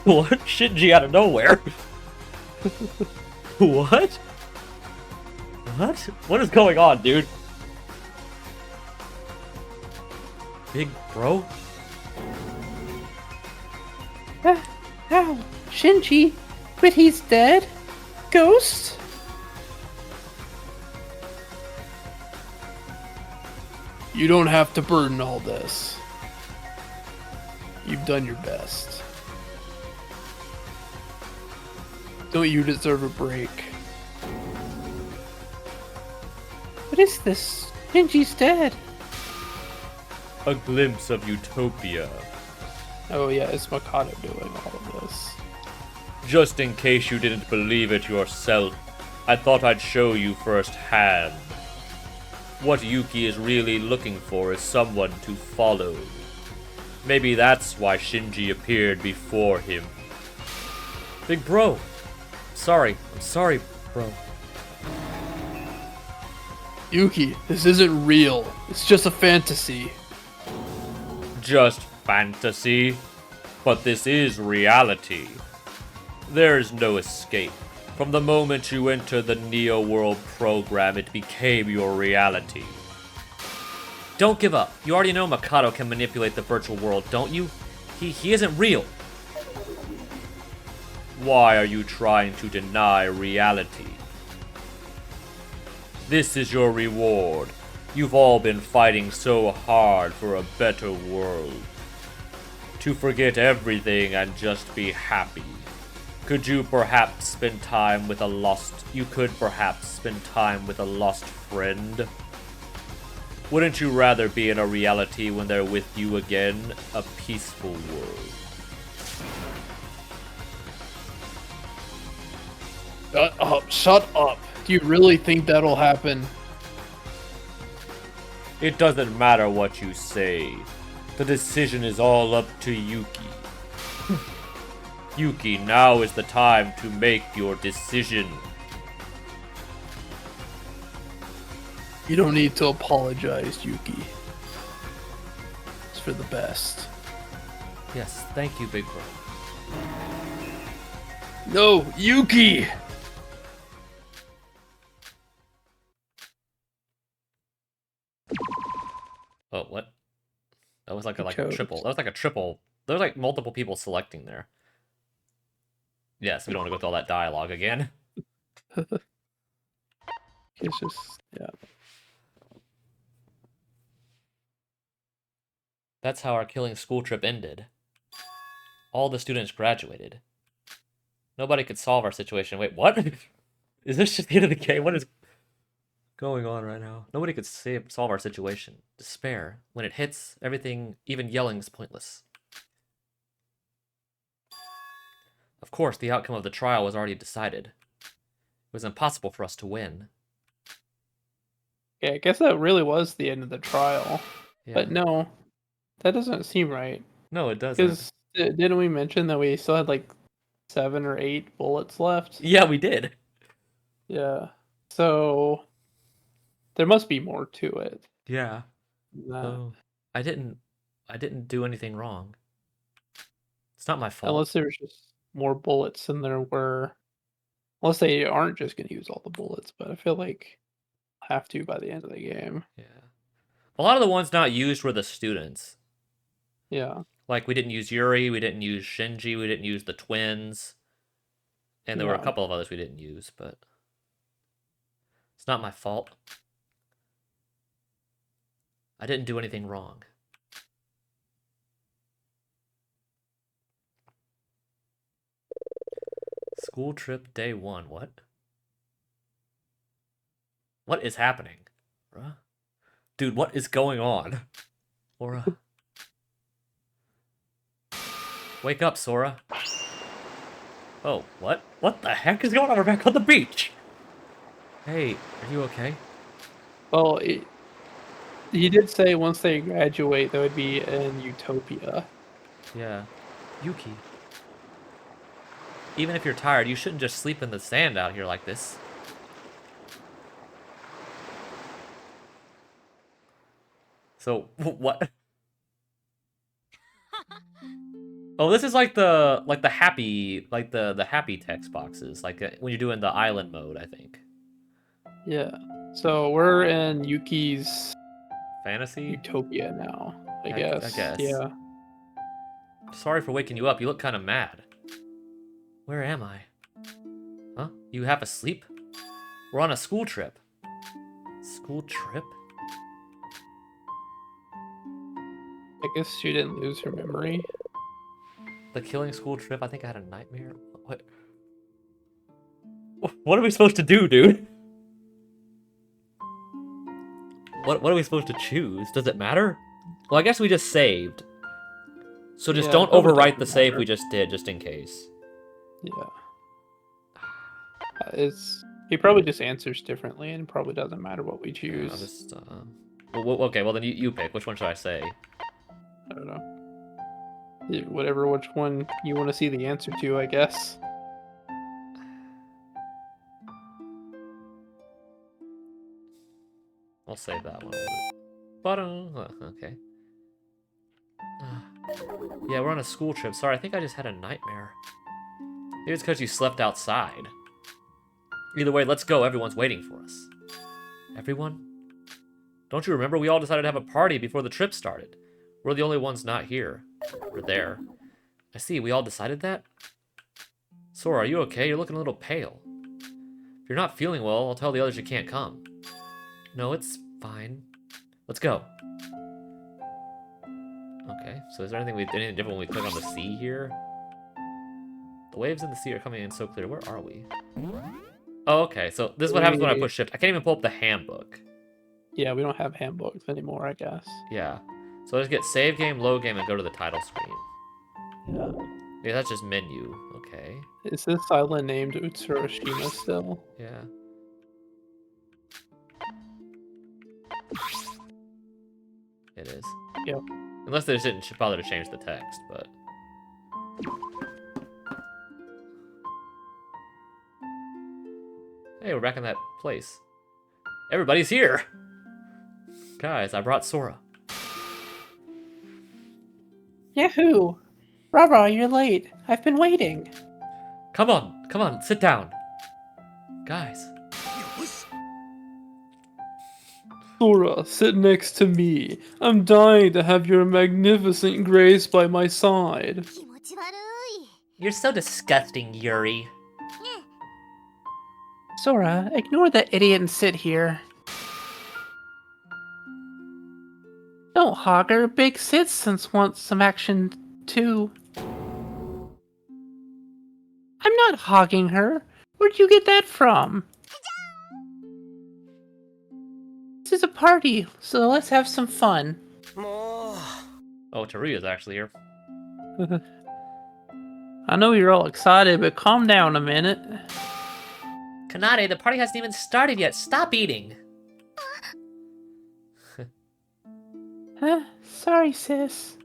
What? Shinji out of nowhere. What? What? What is going on, dude? Big bro? How? Shinji? But he's dead? Ghost? You don't have to burden all this. You've done your best. Don't you deserve a break? What is this? Shinji's dead. A glimpse of utopia. Oh yeah, it's Mikado doing all of this. Just in case you didn't believe it yourself, I thought I'd show you firsthand. What Yuki is really looking for is someone to follow. Maybe that's why Shinji appeared before him. Big bro. I'm sorry, bro. Yuki, this isn't real. It's just a fantasy. Just fantasy? But this is reality. There is no escape. From the moment you enter the Neo World program, it became your reality. Don't give up. You already know Mikado can manipulate the virtual world, don't you? He isn't real. Why are you trying to deny reality? This is your reward. You've all been fighting so hard for a better world. To forget everything and just be happy. Could you perhaps spend time with a lost friend? Wouldn't you rather be in a reality when they're with you again? A peaceful world. Shut up! Shut up! Do you really think that'll happen? It doesn't matter what you say. The decision is all up to Yuki. Yuki, now is the time to make your decision. You don't need to apologize, Yuki. It's for the best. Yes, thank you, big bro. No, Yuki! Oh, what? That was like a Choked. triple. That was like a triple. There was like multiple people selecting there. Yes, we don't want to go through all that dialogue again. It's just, yeah. That's how our killing school trip ended. All the students graduated. Nobody could solve our situation. Wait, what? Is this just the end of the game? What is going on right now? Nobody could solve our situation. Despair. When it hits, everything, even yelling, is pointless. Of course, the outcome of the trial was already decided. It was impossible for us to win. Yeah, I guess that really was the end of the trial. Yeah. But no, that doesn't seem right. No, it doesn't. Because didn't we mention that we still had like 7 or 8 bullets left? Yeah, we did. Yeah. So there must be more to it. Yeah. than that. So I didn't do anything wrong. It's not my fault. Unless there's just more bullets than there were. Unless they aren't just going to use all the bullets, but I feel like have to by the end of the game. Yeah. A lot of the ones not used were the students. Yeah. Like, we didn't use Yuri, we didn't use Shinji, we didn't use the twins. And there were a Yeah. couple of others we didn't use, but it's not my fault. I didn't do anything wrong. School trip day 1. What? What is happening? Bruh? Dude, what is going on? Sora. Wake up, Sora. Oh, what? What the heck is going on? We're back on the beach! Hey, are you okay? Well, he did say once they graduate, they would be in Utopia. Yeah. Yuki. Even if you're tired, you shouldn't just sleep in the sand out here like this. So, what? Oh, this is like the happy, like the happy text boxes, like when you're doing the island mode, I think. Yeah. So we're in Yuki's Fantasy? Utopia now, I I guess. guess. Yeah. Sorry for waking you up. You look kind of mad. Where am I? Huh? You half asleep? We're on a school trip. School trip? I guess she didn't lose her memory. The killing school trip? I think I had a nightmare. What? What are we supposed to do, dude? What are we supposed to choose? Does it matter? Well, I guess we just saved. So just Yeah, don't probably overwrite the doesn't save matter. we just did, just in case. Yeah. He probably just answers differently, and it probably doesn't matter what we choose. I'll just, okay, well then you pick. Which one should I say? I don't know. Whatever, which one you want to see the answer to, I guess. I'll save that one. Okay. Yeah, we're on a school trip. Sorry, I think I just had a nightmare. Maybe it's because you slept outside. Either way, let's go. Everyone's waiting for us. Everyone? Don't you remember we all decided to have a party before the trip started? We're the only ones not here. We're there. I see, we all decided that? Sora, are you okay? You're looking a little pale. If you're not feeling well, I'll tell the others you can't come. No, it's fine. Let's go. Okay, so is there anything different when we click on the sea here? The waves in the sea are coming in so clear. Where are we? Oh, okay, so this is what happens when I push shift. I can't even pull up the handbook. Yeah, we don't have handbooks anymore, I guess. Yeah. So I just get save game, load game, and go to the title screen. Yeah. Yeah, that's just menu. Okay. Is this island named Utsuroshima still? Yeah. It is. Yep. Unless they didn't bother to change the text, but. Hey, we're back in that place. Everybody's here! Guys, I brought Sora. Yahoo! Rara, you're late. I've been waiting. Come on, sit down. Guys. Sora, sit next to me. I'm dying to have your magnificent grace by my side. You're so disgusting, Yuri. Sora, ignore that idiot and sit here. Don't hog her. Big Citizens wants some action, too. I'm not hogging her. Where'd you get that from? This is a party, so let's have some fun. Oh, Teruya's actually here. I know you're all excited, but calm down a minute. Kanade, the party hasn't even started yet. Stop eating. Huh? Sorry, sis.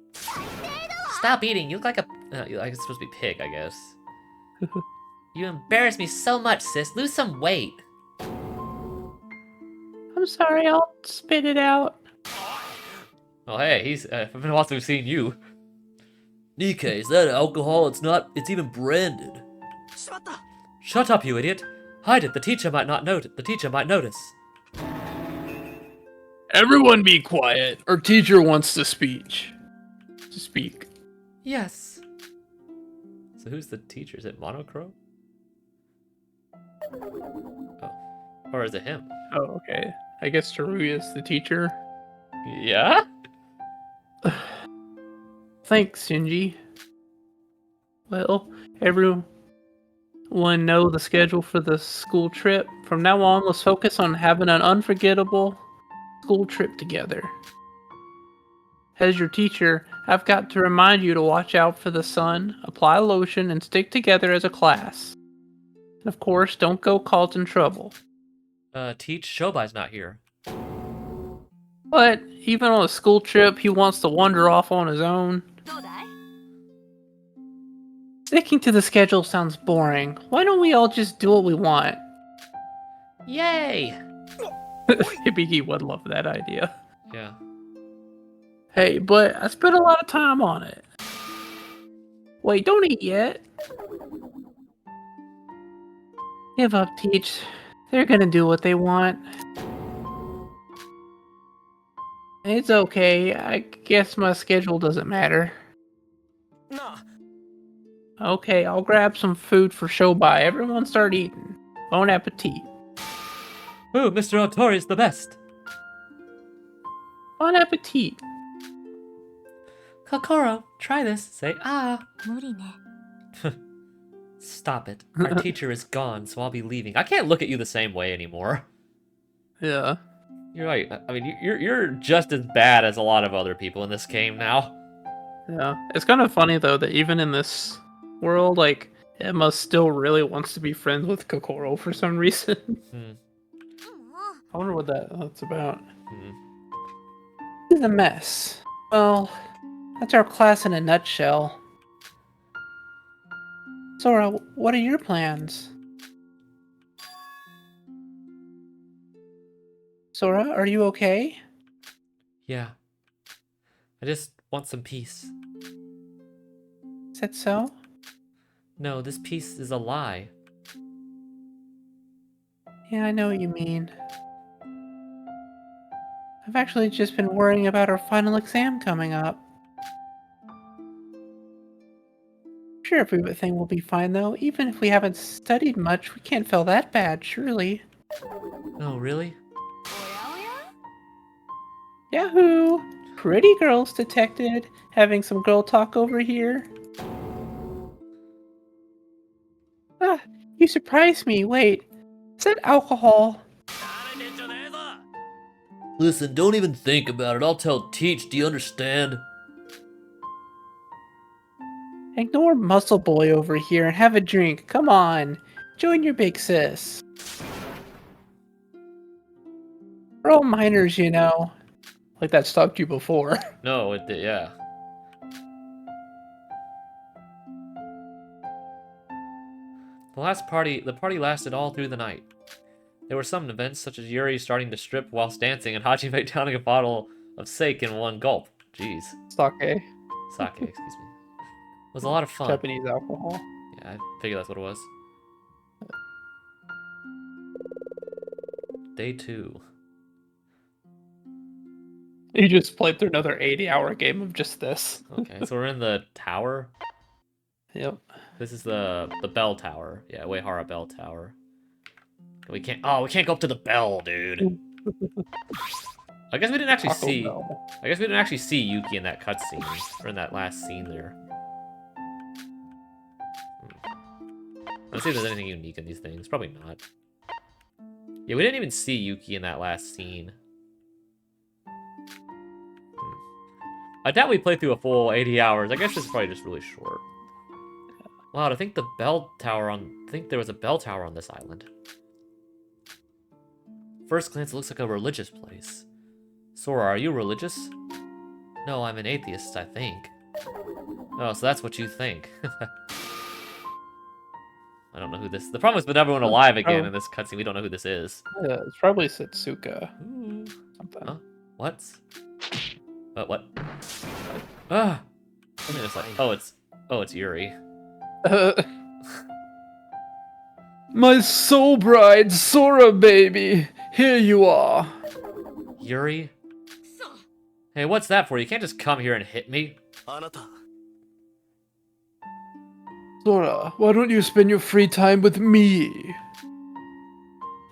Stop eating. You look like a... like it's supposed to be pig, I guess. You embarrass me so much, sis. Lose some weight. I'm sorry, I'll spit it out. Oh, hey, he's... it's been a while since we've seen you. Nikkei, is that alcohol? It's not... It's even branded. Shut up, you idiot. Hide it. The teacher might not notice. The teacher might notice. Everyone be quiet. Our teacher wants to speak. Yes. So who's the teacher? Is it Monochrome? Oh. Or is it him? Oh, okay. I guess Teruya's the teacher. Yeah? Thanks, Shinji. Well, everyone know the schedule for the school trip. From now on, let's focus on having an unforgettable school trip together. As your teacher, I've got to remind you to watch out for the sun, apply lotion, and stick together as a class. And of course, don't go causing trouble. Teach Shobai's not here. But even on a school trip, he wants to wander off on his own. Sticking to the schedule sounds boring. Why don't we all just do what we want? Yay! Hibiki would love that idea. Yeah. Hey, but I spent a lot of time on it. Wait, don't eat yet. Give up, Teach. They're gonna do what they want. It's okay. I guess my schedule doesn't matter. No. Okay, I'll grab some food for Shobai. Everyone start eating. Bon appetit. Ooh, Mr. Otori is the best. Bon appetit. Kokoro, try this. Say ah. Stop it. Our teacher is gone, so I'll be leaving. I can't look at you the same way anymore. Yeah. You're right. I mean, you're just as bad as a lot of other people in this game now. Yeah. It's kind of funny though that even in this world, like Emma still really wants to be friends with Kokoro for some reason. I wonder what that's about. This is a mess. Well, that's our class in a nutshell. Sora, what are your plans? Sora, are you okay? Yeah. I just want some peace. Is that so? No, this peace is a lie. Yeah, I know what you mean. I've actually just been worrying about our final exam coming up. Sure, everything will be fine though. Even if we haven't studied much, we can't fail that bad, surely. Oh, really? Yahoo! Pretty girls detected. Having some girl talk over here. Ah, you surprised me. Wait, is that alcohol? Listen, don't even think about it. I'll tell Teach. Do you understand? Ignore Muscle Boy over here and have a drink. Come on. Join your big sis. We're all minors, you know. Like that stopped you before. No, it did, yeah. The party lasted all through the night. There were some events, such as Yuri starting to strip whilst dancing and Hajime downing a bottle of sake in one gulp. Jeez. Sake. Sake, excuse me. It was a lot of fun. Japanese alcohol. Yeah, I figured that's what it was. Day 2. You just played through another 80-hour game of just this. Okay, so we're in the tower. Yep. This is the bell tower. Yeah, Uehara bell tower. We can't go up to the bell, dude. I guess we didn't actually Taco see Bell. I guess we didn't actually see Yuki in that cutscene. Or in that last scene there. Let's see if there's anything unique in these things. Probably not. Yeah, we didn't even see Yuki in that last scene. I doubt we played through a full 80 hours. I guess this is probably just really short. Wow, I think I think there was a bell tower on this island. First glance, it looks like a religious place. Sora, are you religious? No, I'm an atheist, I think. Oh, so that's what you think. I don't know who this... The problem is with everyone alive again in this cutscene. We don't know who this is. Yeah, it's probably Setsuka. Ooh. Something. Huh? What? What? Ah! I mean, it's like... Oh, it's Yuri. My soul bride, Sora baby, here you are. Yuri? Hey, what's that for? You can't just come here and hit me. Sora, why don't you spend your free time with me?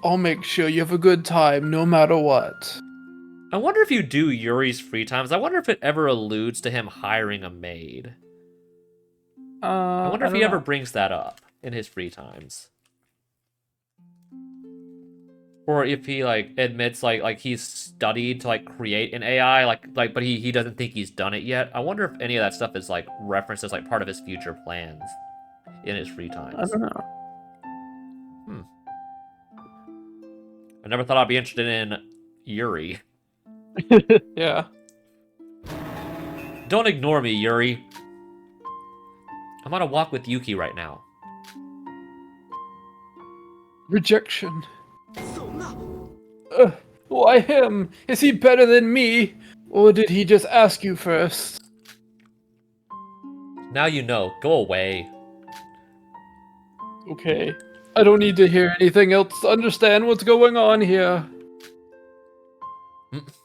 I'll make sure you have a good time no matter what. I wonder if you do Yuri's free times. I wonder if it ever alludes to him hiring a maid. I wonder if he ever brings that up in his free times. Or if he, like, admits, like he's studied to, like, create an AI, but he doesn't think he's done it yet. I wonder if any of that stuff is, like, referenced as, like, part of his future plans in his free times. I don't know. I never thought I'd be interested in Yuri. Yeah. Don't ignore me, Yuri. I'm on a walk with Yuki right now. Rejection. Why him? Is he better than me? Or did he just ask you first? Now you know. Go away. Okay. I don't need to hear anything else to understand what's going on here.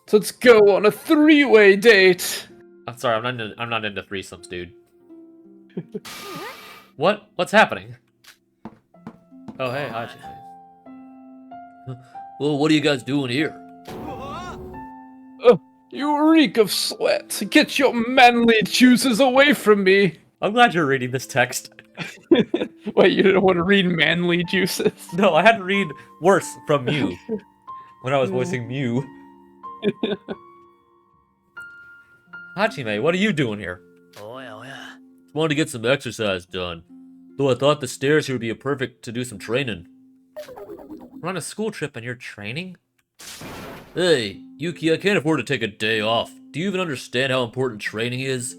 So let's go on a 3-way date. I'm sorry, I'm not into threesomes, dude. What's happening? Oh, hey, hi. Well, what are you guys doing here? You reek of sweat. Get your manly juices away from me. I'm glad you're reading this text. Wait, you didn't want to read manly juices? No, I had to read worse from Mew when I was voicing Mew. Hajime, what are you doing here? Wanted to get some exercise done. Though I thought the stairs here would be perfect to do some training. We're on a school trip and you're training? Hey, Yuki, I can't afford to take a day off. Do you even understand how important training is?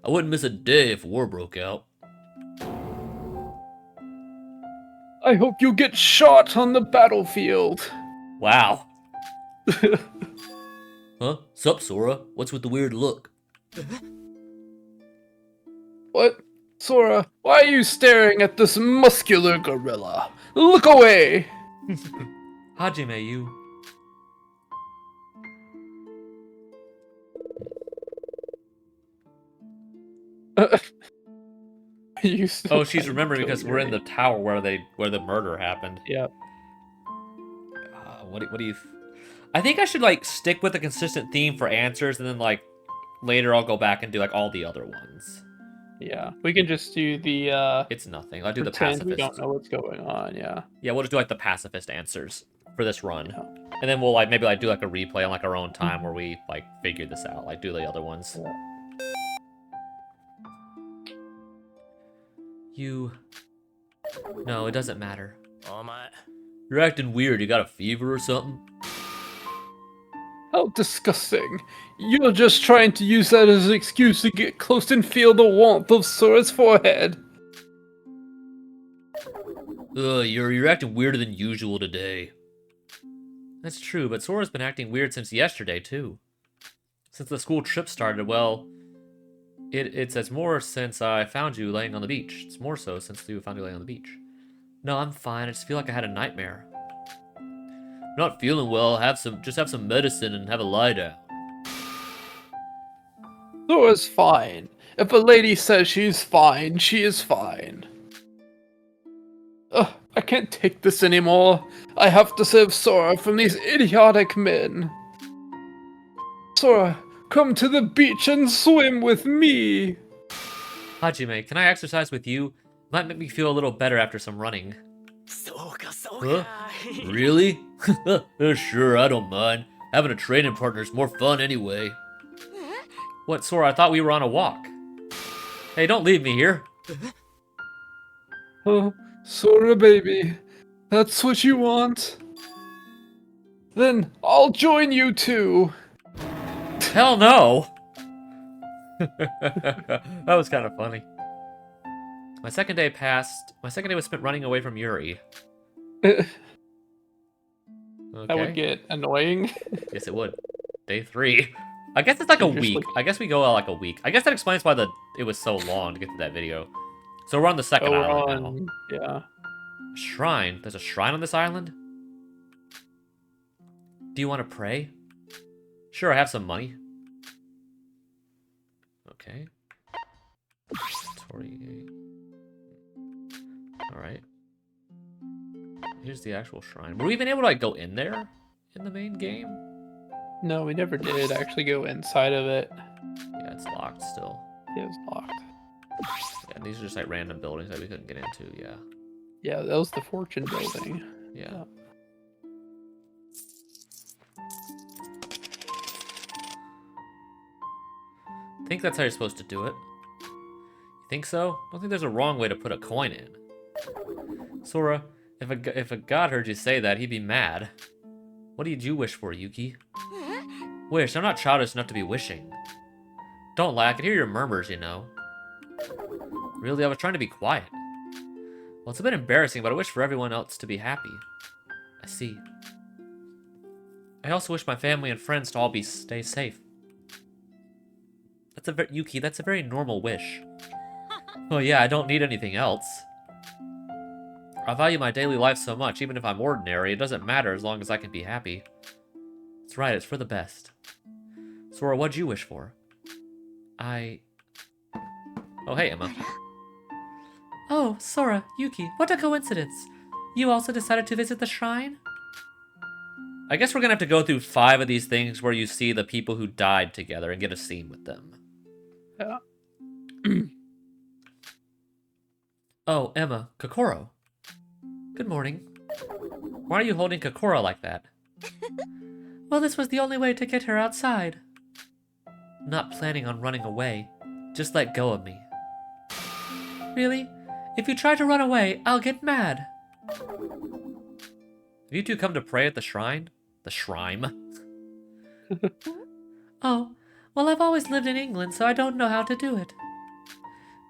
I wouldn't miss a day if war broke out. I hope you get shot on the battlefield. Wow. Huh? Sup, Sora? What's with the weird look? What? Sora, why are you staring at this muscular gorilla? Look away! Hajime, you... Oh, she's remembering because we're in the tower where the murder happened. Yep. What do you... I think I should, like, stick with a consistent theme for answers, and then, like, later I'll go back and do, like, all the other ones. Yeah, we can just do the, It's nothing. I'll do the pretend pacifist. we don't know what's going on, yeah. Yeah, we'll just do, like, the pacifist answers for this run. Yeah. And then we'll, like, maybe, like, do, like, a replay on, like, our own time where we, like, figure this out. Like, do the other ones. Yeah. You... No, it doesn't matter. You're acting weird. You got a fever or something? How disgusting. You're just trying to use that as an excuse to get close and feel the warmth of Sora's forehead. Ugh, you're acting weirder than usual today. That's true, but Sora's been acting weird since yesterday, too. Since the school trip started, well... It's more since I found you laying on the beach. It's more so since you found you laying on the beach. No, I'm fine. I just feel like I had a nightmare. Not feeling well. Just have some medicine and have a lie down. Sora's fine. If a lady says she's fine, she is fine. Ugh, I can't take this anymore. I have to save Sora from these idiotic men. Sora, come to the beach and swim with me. Hajime, can I exercise with you? Might make me feel a little better after some running. Huh? Really? Sure, I don't mind. Having a training partner's more fun anyway. What, Sora? I thought we were on a walk. Hey, don't leave me here. Oh, Sora baby, that's what you want? Then I'll join you too. Hell no! That was kind of funny. My second day passed. My second day was spent running away from Yuri. Okay. That would get annoying. Yes, it would. Day 3. I guess it's like a week. I guess we go out like a week. I guess that explains why it was so long to get to that video. So we're on the second island now. Yeah. Shrine. There's a shrine on this island? Do you want to pray? Sure, I have some money. Okay. 48. Alright. Here's the actual shrine. Were we even able to like go in there in the main game? No, we never did actually go inside of it. Yeah, it's locked still. Yeah, it's locked. Yeah, and these are just like random buildings that we couldn't get into, yeah. Yeah, that was the fortune building. Yeah. I think that's how you're supposed to do it. You think so? I don't think there's a wrong way to put a coin in. Sora, if a god heard you say that, he'd be mad. What did you wish for, Yuki? Wish? I'm not childish enough to be wishing. Don't lie, I can hear your murmurs, you know. Really, I was trying to be quiet. Well, it's a bit embarrassing, but I wish for everyone else to be happy. I see. I also wish my family and friends to all stay safe. Yuki, that's a very normal wish. Well, yeah, I don't need anything else. I value my daily life so much, even if I'm ordinary, it doesn't matter as long as I can be happy. That's right, it's for the best. Sora, what'd you wish for? Oh, hey, Emma. Oh, Sora, Yuki, what a coincidence. You also decided to visit the shrine? I guess we're gonna have to go through 5 of these things where you see the people who died together and get a scene with them. Yeah. Oh, Emma, Kokoro. Good morning. Why are you holding Kokoro like that? Well, this was the only way to get her outside. I'm not planning on running away. Just let go of me. Really? If you try to run away, I'll get mad. Have you two come to pray at the shrine? The shrine? Oh, well, I've always lived in England, so I don't know how to do it.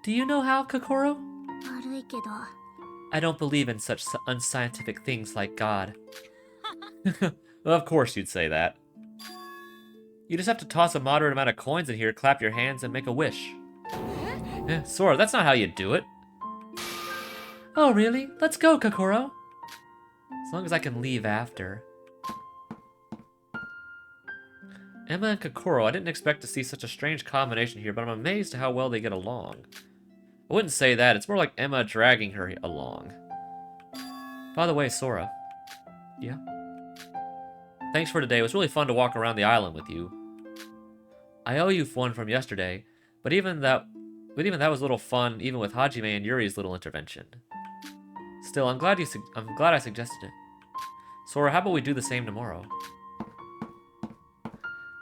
Do you know how, Kokoro? I don't believe in such unscientific things like God. Well, of course you'd say that. You just have to toss a moderate amount of coins in here, clap your hands, and make a wish. Sora, that's not how you do it. Oh, really? Let's go, Kokoro. As long as I can leave after. Emma and Kokoro, I didn't expect to see such a strange combination here, but I'm amazed at how well they get along. I wouldn't say that, it's more like Emma dragging her along. By the way, Sora. Yeah? Thanks for today, it was really fun to walk around the island with you. I owe you one from yesterday, but even that was a little fun, even with Hajime and Yuri's little intervention. Still, I'm glad I suggested it. Sora, how about we do the same tomorrow?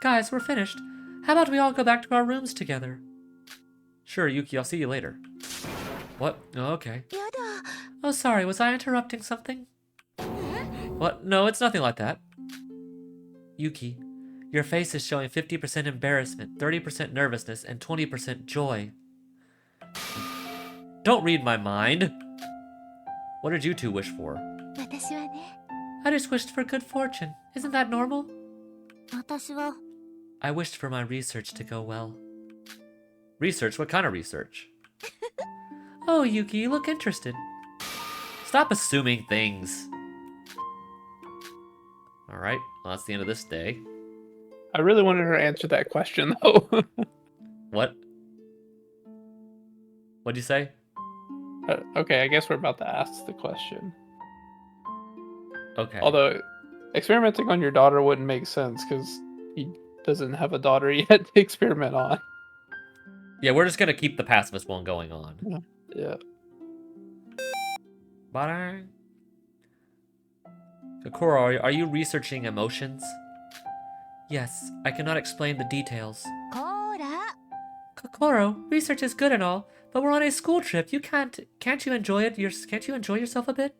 Guys, we're finished. How about we all go back to our rooms together? Sure, Yuki, I'll see you later. What? Oh, okay. Oh, sorry, was I interrupting something? What? No, it's nothing like that. Yuki, your face is showing 50% embarrassment, 30% nervousness, and 20% joy. Don't read my mind. What did you two wish for? I just wished for good fortune. Isn't that normal? I wished for my research to go well. Research? What kind of research? Oh, Yuki, you look interested. Stop assuming things. Alright, well, that's the end of this day. I really wanted her to answer that question, though. What? What'd you say? Okay, I guess we're about to ask the question. Okay. Although, experimenting on your daughter wouldn't make sense, because he doesn't have a daughter yet to experiment on. Yeah, we're just gonna keep the pacifist one going on. Yeah. Bye. Kokoro, are you researching emotions? Yes, I cannot explain the details. Kokoro, research is good and all, but we're on a school trip. You can't you enjoy it? Can't you enjoy yourself a bit?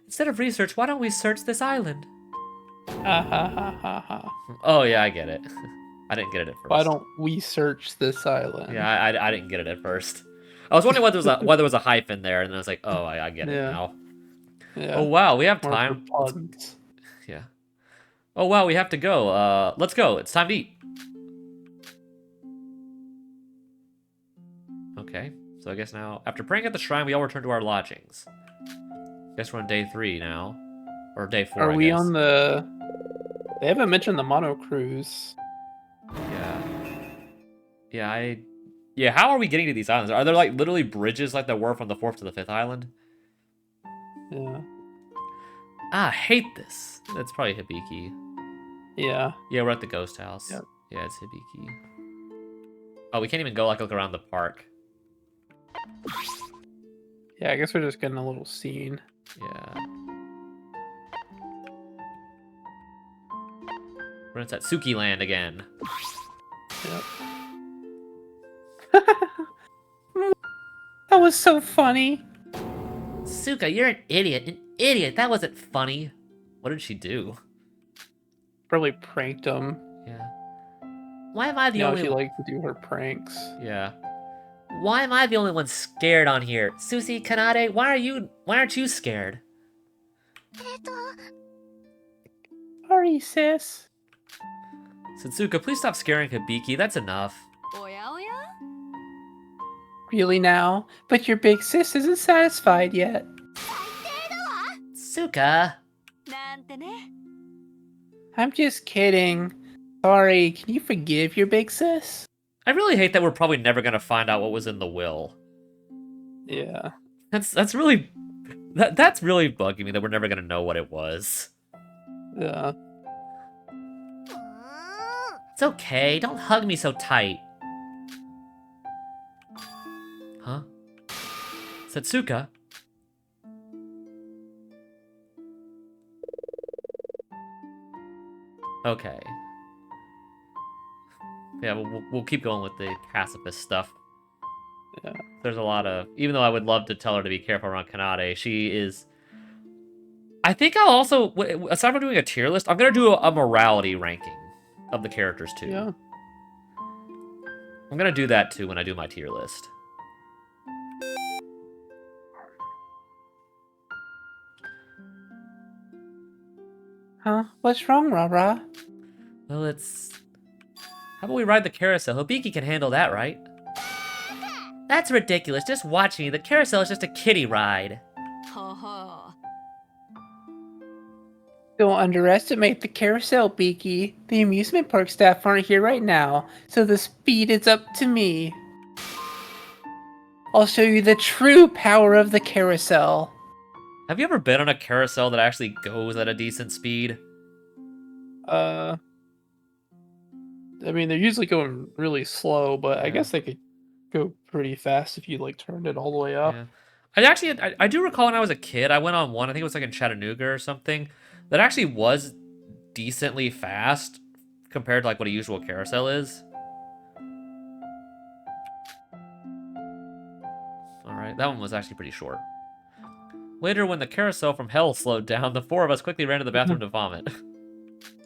Instead of research, why don't we search this island? Ha ha ha ha ha. Oh yeah, I get it. I didn't get it at first. Why don't we search this island? Yeah, I didn't get it at first. I was wondering why there was a hyphen there, and then I was like, oh, I get it now. Yeah. Oh wow, we have More time. for puns. Yeah. Oh wow, we have to go. Let's go. It's time to eat. Okay. So I guess now, after praying at the shrine, we all return to our lodgings. Guess we're on day 3 now, or day 4. Are I we guess. on the? They haven't mentioned the mono cruise. Yeah. Yeah. How are we getting to these islands? Are there like literally bridges like there were from the 4th to the 5th island? Yeah. Ah, I hate this. That's probably Hibiki. Yeah. Yeah, we're at the ghost house. Yep. Yeah, it's Hibiki. Oh, we can't even go like look around the park. Yeah, I guess we're just getting a little scene. Yeah. We're in Satsuki Land again. Yep. That was so funny. Suka, you're an idiot. An idiot. That wasn't funny. What did she do? Probably pranked him. Yeah. Why am I the You know, only she one? liked to do her pranks. Yeah. Why am I the only one scared on here? Susie, Kanade, why aren't you scared? Sorry, sis. Satsuka, please stop scaring Hibiki. That's enough. Really now? But your big sis isn't satisfied yet. Suka. I'm just kidding. Sorry, can you forgive your big sis? I really hate that we're probably never gonna find out what was in the will. Yeah. That's really that's really bugging me that we're never gonna know what it was. Yeah. It's okay. Don't hug me so tight. Huh? Satsuka? Okay. Yeah, we'll keep going with the pacifist stuff. Yeah. There's a lot of... Even though I would love to tell her to be careful around Kanade, she is... I think I'll also... Aside from doing a tier list, I'm going to do a morality ranking of the characters, too. Yeah. I'm going to do that, too, when I do my tier list. Huh? What's wrong, Rara? Well, it's... How about we ride the carousel? Hibiki can handle that, right? That's ridiculous. Just watch me. The carousel is just a kiddie ride. Don't underestimate the carousel, Beaky. The amusement park staff aren't here right now, so the speed is up to me. I'll show you the true power of the carousel. Have you ever been on a carousel that actually goes at a decent speed? I mean, they're usually going really slow, but I Yeah. guess they could go pretty fast if you, like, turned it all the way up. Yeah. I do recall when I was a kid, I went on one, I think it was like in Chattanooga or something, that actually was decently fast compared to like what a usual carousel is. All right? That one was actually pretty short. Later, when the carousel from hell slowed down, the four of us quickly ran to the bathroom to vomit.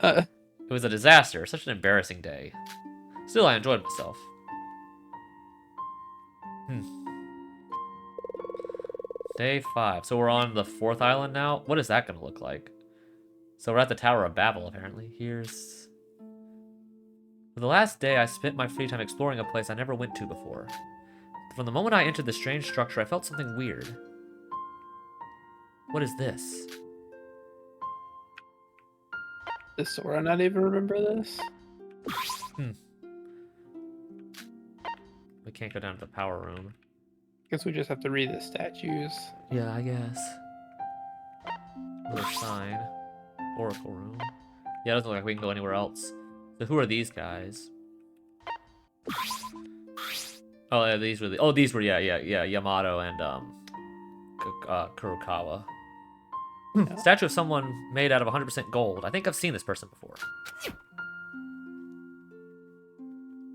It was a disaster. Such an embarrassing day. Still, I enjoyed myself. Day 5. So we're on the 4th island now? What is that going to look like? So we're at the Tower of Babel, apparently. Here's... For the last day, I spent my free time exploring a place I never went to before. From the moment I entered the strange structure, I felt something weird. What is this? Does Sora not even remember this? We can't go down to the power room. Guess we just have to read the statues. Yeah, I guess. Another sign. Oracle room. Yeah, it doesn't look like we can go anywhere else. So who are these guys? Oh, yeah, these were the... Oh, these were, yeah, Yamato and, Kurokawa. Yeah. Statue of someone made out of 100% gold. I think I've seen this person before.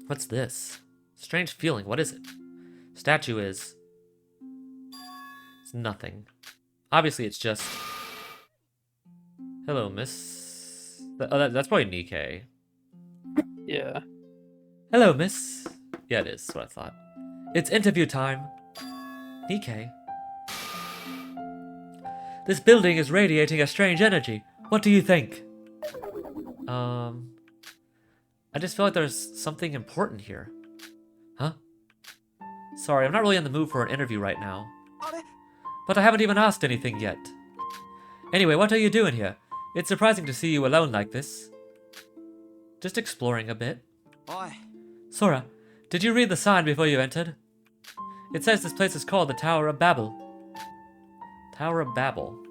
What's this? Strange feeling. What is it? Statue is... It's nothing. Obviously, it's just... Hello, miss. That's probably Nikkei. Yeah. Hello, miss. Yeah, it is. That's what I thought. It's interview time. Nikkei. This building is radiating a strange energy. What do you think? I just feel like there's something important here. Huh? Sorry, I'm not really in the mood for an interview right now. But I haven't even asked anything yet. Anyway, what are you doing here? It's surprising to see you alone like this. Just exploring a bit. Sora, did you read the sign before you entered? It says this place is called the Tower of Babel. Tower of Babel.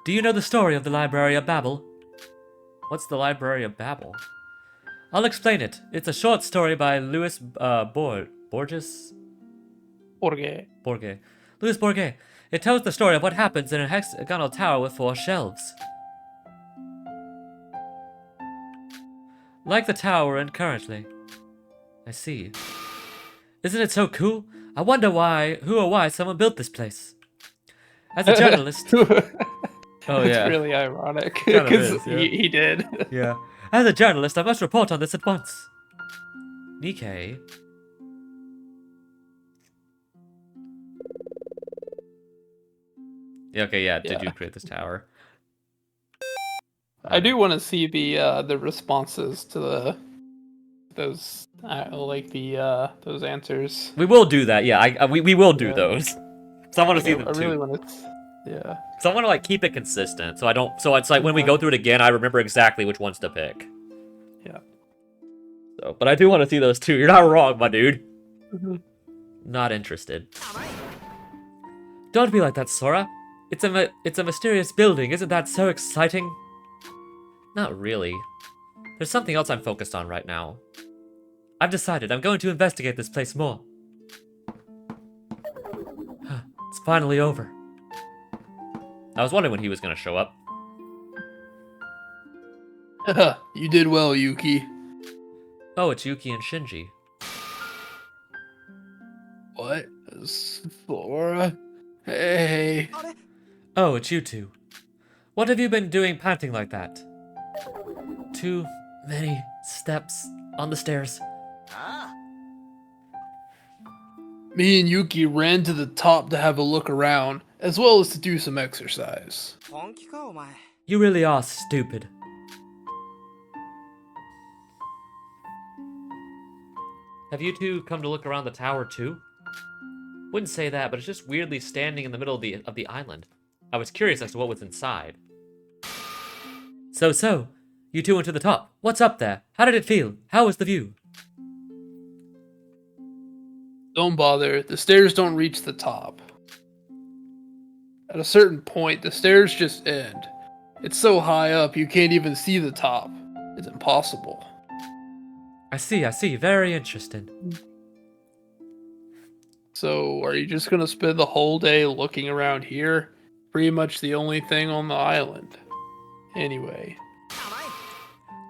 Do you know the story of the Library of Babel? What's the Library of Babel? I'll explain it. It's a short story by Louis Borges? Borges. Louis Borges. It tells the story of what happens in a hexagonal tower with 4 shelves. Like the tower we're in currently. I see. Isn't it so cool? I wonder who or why someone built this place. As a journalist... Oh, yeah. It's really ironic, Kind of because is, yeah. he did. Yeah. As a journalist, I must report on this at once. Nikkei. Yeah, okay, yeah. Did you create this tower? I do want to see the responses to those those answers. We will do that. Yeah, we will do those. So I want to see them I too. really want to. Yeah. So I want to like keep it consistent. So I don't. So it's like when we go through it again, I remember exactly which ones to pick. Yeah. So, but I do want to see those too. You're not wrong, my dude. Not interested. Don't be like that, Sora. It's a mysterious building. Isn't that so exciting? Not really. There's something else I'm focused on right now. I've decided I'm going to investigate this place more. It's finally over. I was wondering when he was going to show up. You did well, Yuki. Oh, it's Yuki and Shinji. What? Sora? Hey. Oh, it's you two. What have you been doing panting like that? Too many steps on the stairs. Me and Yuki ran to the top to have a look around, as well as to do some exercise. You really are stupid. Have you two come to look around the tower too? Wouldn't say that, but it's just weirdly standing in the middle of the island. I was curious as to what was inside. So, you two went to the top. What's up there? How did it feel? How was the view? Don't bother, the stairs don't reach the top. At a certain point, the stairs just end. It's so high up, you can't even see the top. It's impossible. I see. Very interesting. So, are you just gonna spend the whole day looking around here? Pretty much the only thing on the island. Anyway.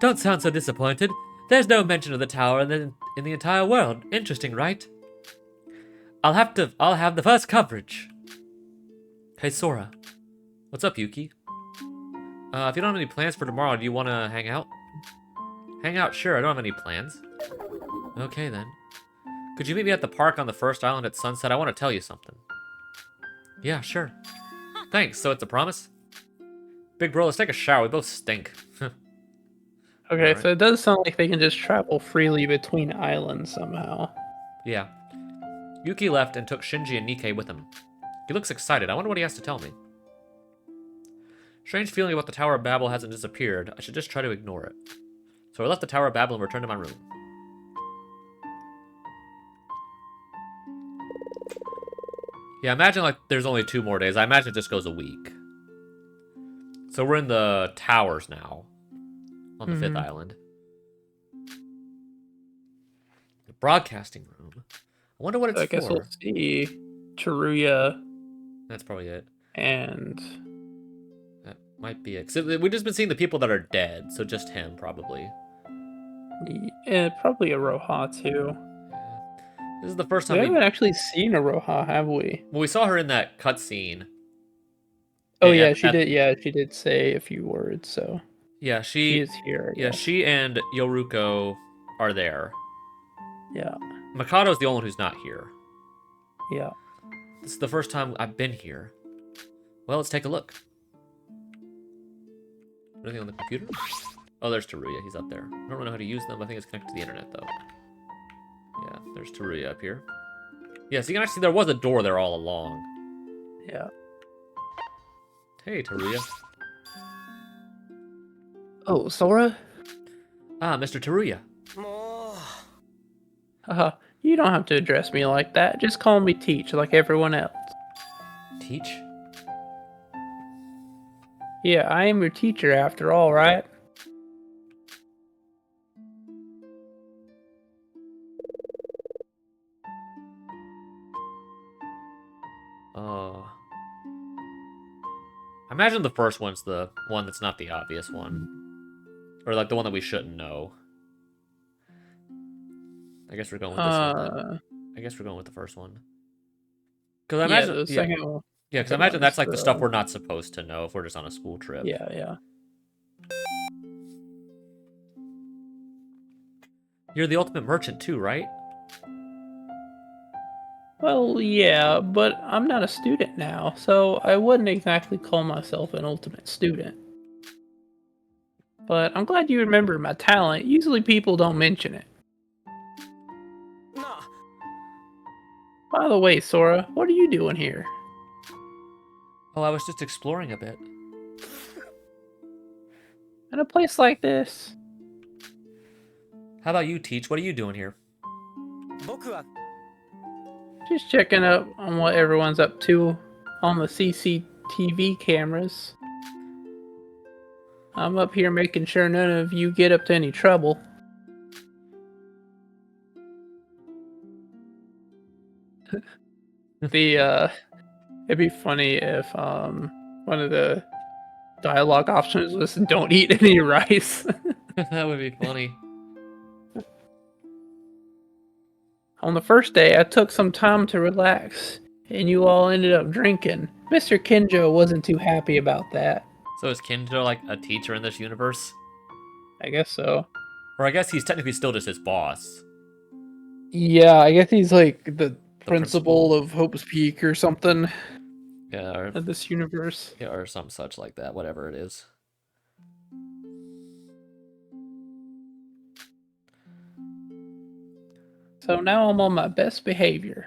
Don't sound so disappointed. There's no mention of the tower in the entire world. Interesting, right? I'll have the first coverage. Hey, Sora. What's up, Yuki? If you don't have any plans for tomorrow, do you want to hang out? Hang out? Sure, I don't have any plans. Okay, then. Could you meet me at the park on the first island at sunset? I want to tell you something. Yeah, sure. Thanks, so it's a promise? Big bro, let's take a shower. We both stink. Okay, Alright. so it does sound like they can just travel freely between islands somehow. Yeah. Yuki left and took Shinji and Nikkei with him. He looks excited. I wonder what he has to tell me. Strange feeling about the Tower of Babel hasn't disappeared. I should just try to ignore it. So I left the Tower of Babel and returned to my room. Yeah, imagine like there's only 2 more days. I imagine it just goes a week. So we're in the towers now. On the 5th island. The broadcasting room. I wonder what it's I guess for. we'll see Teruya That's probably it. and... That might be it. So we've just been seeing the people that are dead, so just him, probably. probably a Roha, too. Yeah. This is the first time We haven't actually seen a Roha, have we? Well, we saw her in that cutscene. Oh, yeah, she did. Yeah, she did say a few words, so... Yeah, She is here, I Yeah, guess. she and Yoruko are there. Yeah. Mikado's the only one who's not here. Yeah. This is the first time I've been here. Well, let's take a look. Anything on the computer? Oh, there's Teruya. He's up there. I don't really know how to use them. I think it's connected to the internet, though. Yeah, there's Teruya up here. Yeah, so you can actually see there was a door there all along. Yeah. Hey, Teruya. Oh, Sora? Ah, Mr. Teruya. Haha, you don't have to address me like that. Just call me Teach, like everyone else. Teach? Yeah, I am your teacher after all, right? I imagine the first one's the one that's not the obvious one. Or like the one that we shouldn't know. I guess we're going with this one then. I guess we're going with the first one. Because I imagine the second one. Yeah, because I imagine that's like the stuff we're not supposed to know if we're just on a school trip. Yeah, yeah. You're the ultimate merchant too, right? Well, yeah, but I'm not a student now, so I wouldn't exactly call myself an ultimate student. But I'm glad you remember my talent. Usually people don't mention it. By the way, Sora, what are you doing here? Oh, I was just exploring a bit. In a place like this? How about you, Teach? What are you doing here? Just checking up on what everyone's up to on the CCTV cameras. I'm up here making sure none of you get up to any trouble. It'd be funny if one of the dialogue options was "Don't eat any rice." That would be funny. On the first day, I took some time to relax, and you all ended up drinking. Mr. Kinjo wasn't too happy about that. So is Kinjo like a teacher in this universe? I guess so. Or I guess he's technically still just his boss. Yeah, I guess he's like the principal of Hope's Peak or something. Yeah, or, Of this universe. Yeah, or some such like that, whatever it is. So now I'm on my best behavior.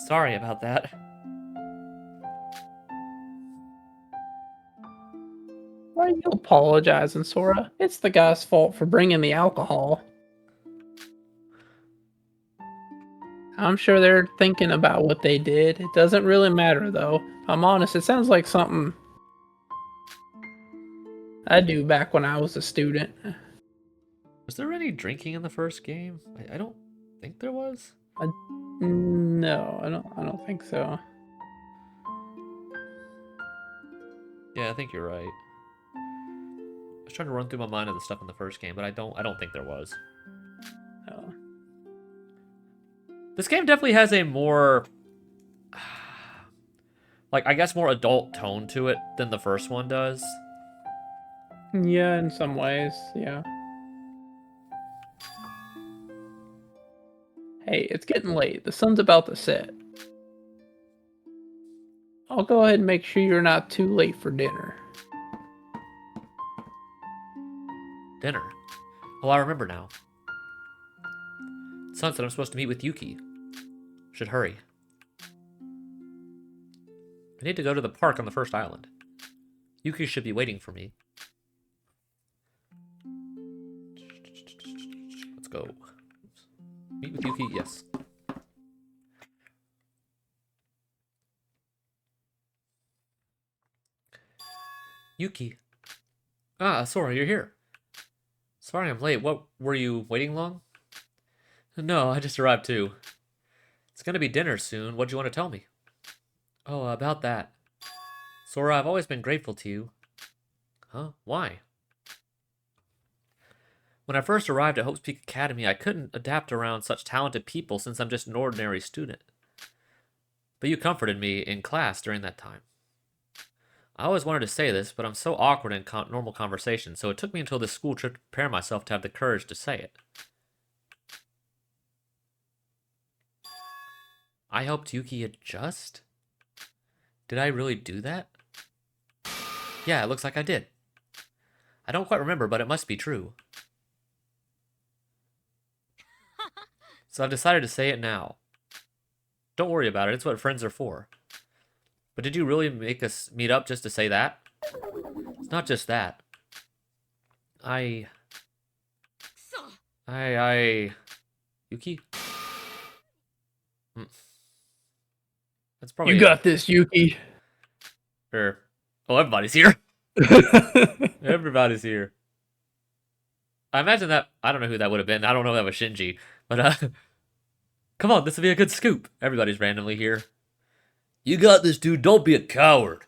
Sorry about that. Why are you apologizing, Sora? It's the guy's fault for bringing the alcohol. I'm sure they're thinking about what they did. It doesn't really matter, though. I'm honest, it sounds like something I do back when I was a student. Was there any drinking in the first game? I don't think there was. No, I don't think so. Yeah, I think you're right. I was trying to run through my mind of the stuff in the first game, but I don't think there was. No. This game definitely has a more, like, I guess more adult tone to it than the first one does. Yeah, in some ways, yeah. Hey, it's getting late. The sun's about to set. I'll go ahead and make sure you're not too late for dinner. Dinner. Oh, I remember now. Sun said I'm supposed to meet with Yuki. Should hurry. I need to go to the park on the first island. Yuki should be waiting for me. Let's go. Meet with Yuki, yes. Yuki. Ah, Sora, you're here. Sorry I'm late. What, were you waiting long? No, I just arrived too. It's gonna be dinner soon. What'd you want to tell me? Oh, about that. Sora, I've always been grateful to you. Huh? Why? When I first arrived at Hope's Peak Academy, I couldn't adapt around such talented people since I'm just an ordinary student. But you comforted me in class during that time. I always wanted to say this, but I'm so awkward in normal conversation, so it took me until this school trip to prepare myself to have the courage to say it. I helped Yuki adjust? Did I really do that? Yeah, it looks like I did. I don't quite remember, but it must be true. So I've decided to say it now. Don't worry about it, it's what friends are for. But did you really make us meet up just to say that? It's not just that. Yuki? That's probably... You got this, Yuki. Oh, everybody's here. Everybody's here. I imagine that... I don't know who that would have been. I don't know if that was Shinji. But, come on, this will be a good scoop. Everybody's randomly here. You got this, dude. Don't be a coward.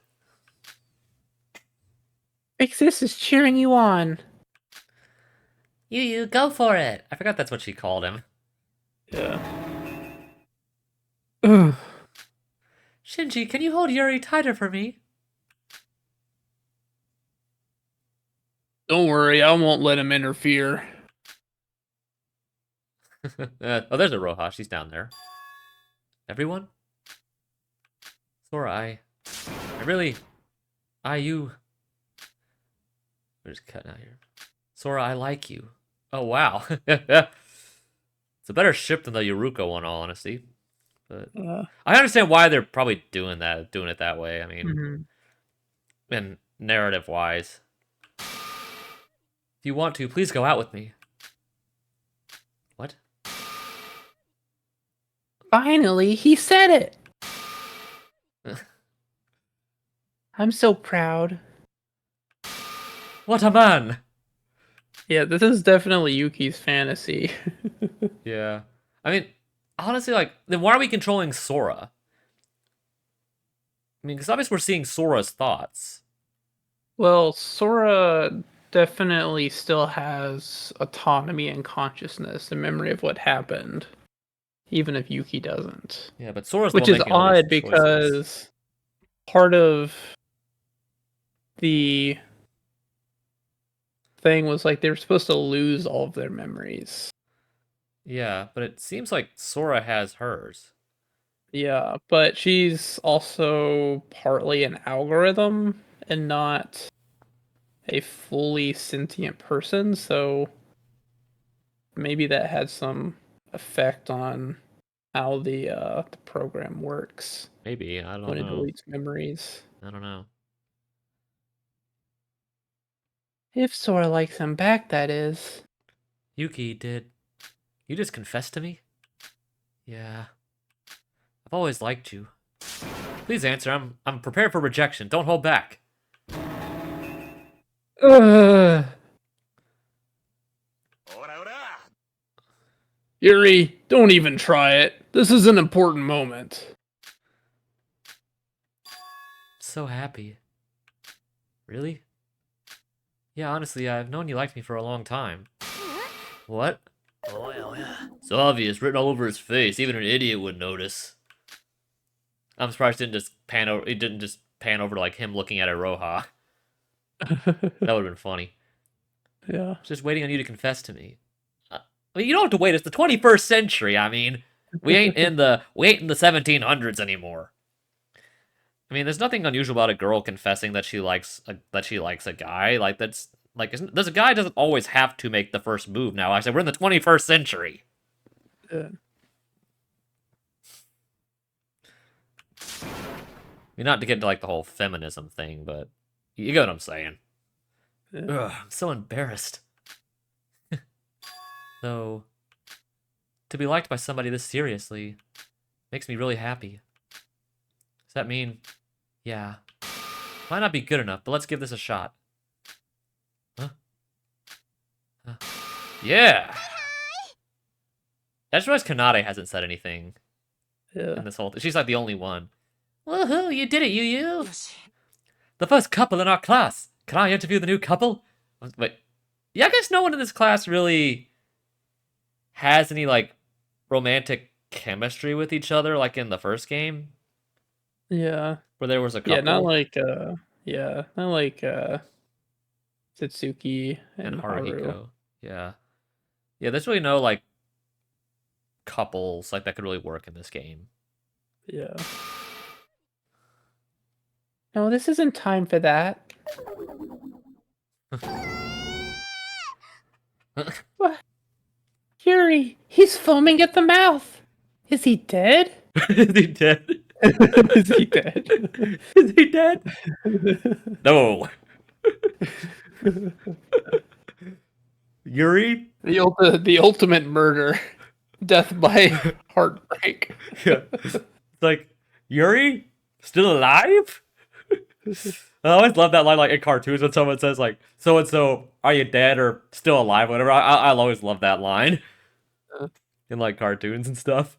Big Sis is cheering you on. You, go for it. I forgot that's what she called him. Yeah. Ugh. Shinji, can you hold Yuri tighter for me? Don't worry, I won't let him interfere. Oh, there's a Roha. She's down there. Everyone? Sora, you... We're just cutting out here. Sora, I like you. Oh, wow. It's a better ship than the Yuruka one, all honesty. But I understand why they're probably doing it that way. I mean, and narrative-wise. If you want to, please go out with me. What? Finally, he said it! I'm so proud. What a man! Yeah, this is definitely Yuki's fantasy. Yeah. I mean, honestly, like, then why are we controlling Sora? I mean, because obviously we're seeing Sora's thoughts. Well, Sora definitely still has autonomy and consciousness and memory of what happened, even if Yuki doesn't. Yeah, but Sora's Which the one is making all odd these because choices. part of the thing was like they were supposed to lose all of their memories. Yeah, but it seems like Sora has hers. Yeah, but she's also partly an algorithm and not a fully sentient person, so maybe that had some effect on how the program works Maybe, I don't when it know. deletes memories. I don't know. If Sora likes him back, that is. Yuki, did you just confess to me? Yeah. I've always liked you. Please answer. I'm prepared for rejection. Don't hold back. Ugh. Yuri, don't even try it. This is an important moment. So happy. Really? Yeah, honestly, I've known you liked me for a long time. What? It's obvious, written all over his face. Even an idiot would notice. I'm surprised it didn't just pan over to like him looking at Iroha. That would have been funny. Yeah. Just waiting on you to confess to me. I mean, you don't have to wait. It's the 21st century. I mean, we ain't in the 1700s anymore. I mean, there's nothing unusual about a girl confessing that she likes a guy. Like that's like there's a guy doesn't always have to make the first move. Now I said we're in the 21st century. Yeah. I mean, not to get into like the whole feminism thing, but you get what I'm saying. Yeah. Ugh, I'm so embarrassed. Though, to be liked by somebody this seriously makes me really happy. Does that mean, yeah, might not be good enough, but let's give this a shot. Huh? Yeah! I just realized Kanade hasn't said anything Yeah. in this whole thing. She's like the only one. Woohoo, you did it, you! The first couple in our class! Can I interview the new couple? Wait. Yeah, I guess no one in this class really has any, like, romantic chemistry with each other, like in the first game, Yeah. where there was a couple. Yeah, not like Satsuki And and Haru. Haruhiko. Yeah. Yeah, there's really no, like, couples, like, that could really work in this game. Yeah. No, this isn't time for that. What? Yuri, he's foaming at the mouth. Is he dead? Is he dead? Is he dead? Is he dead? No. Yuri? The ultimate murder. Death by heartbreak. Yeah. It's like, Yuri? Still alive? I always love that line, like, in cartoons when someone says, like, so-and-so, are you dead or still alive, whatever. I'll always love that line. In, like, cartoons and stuff.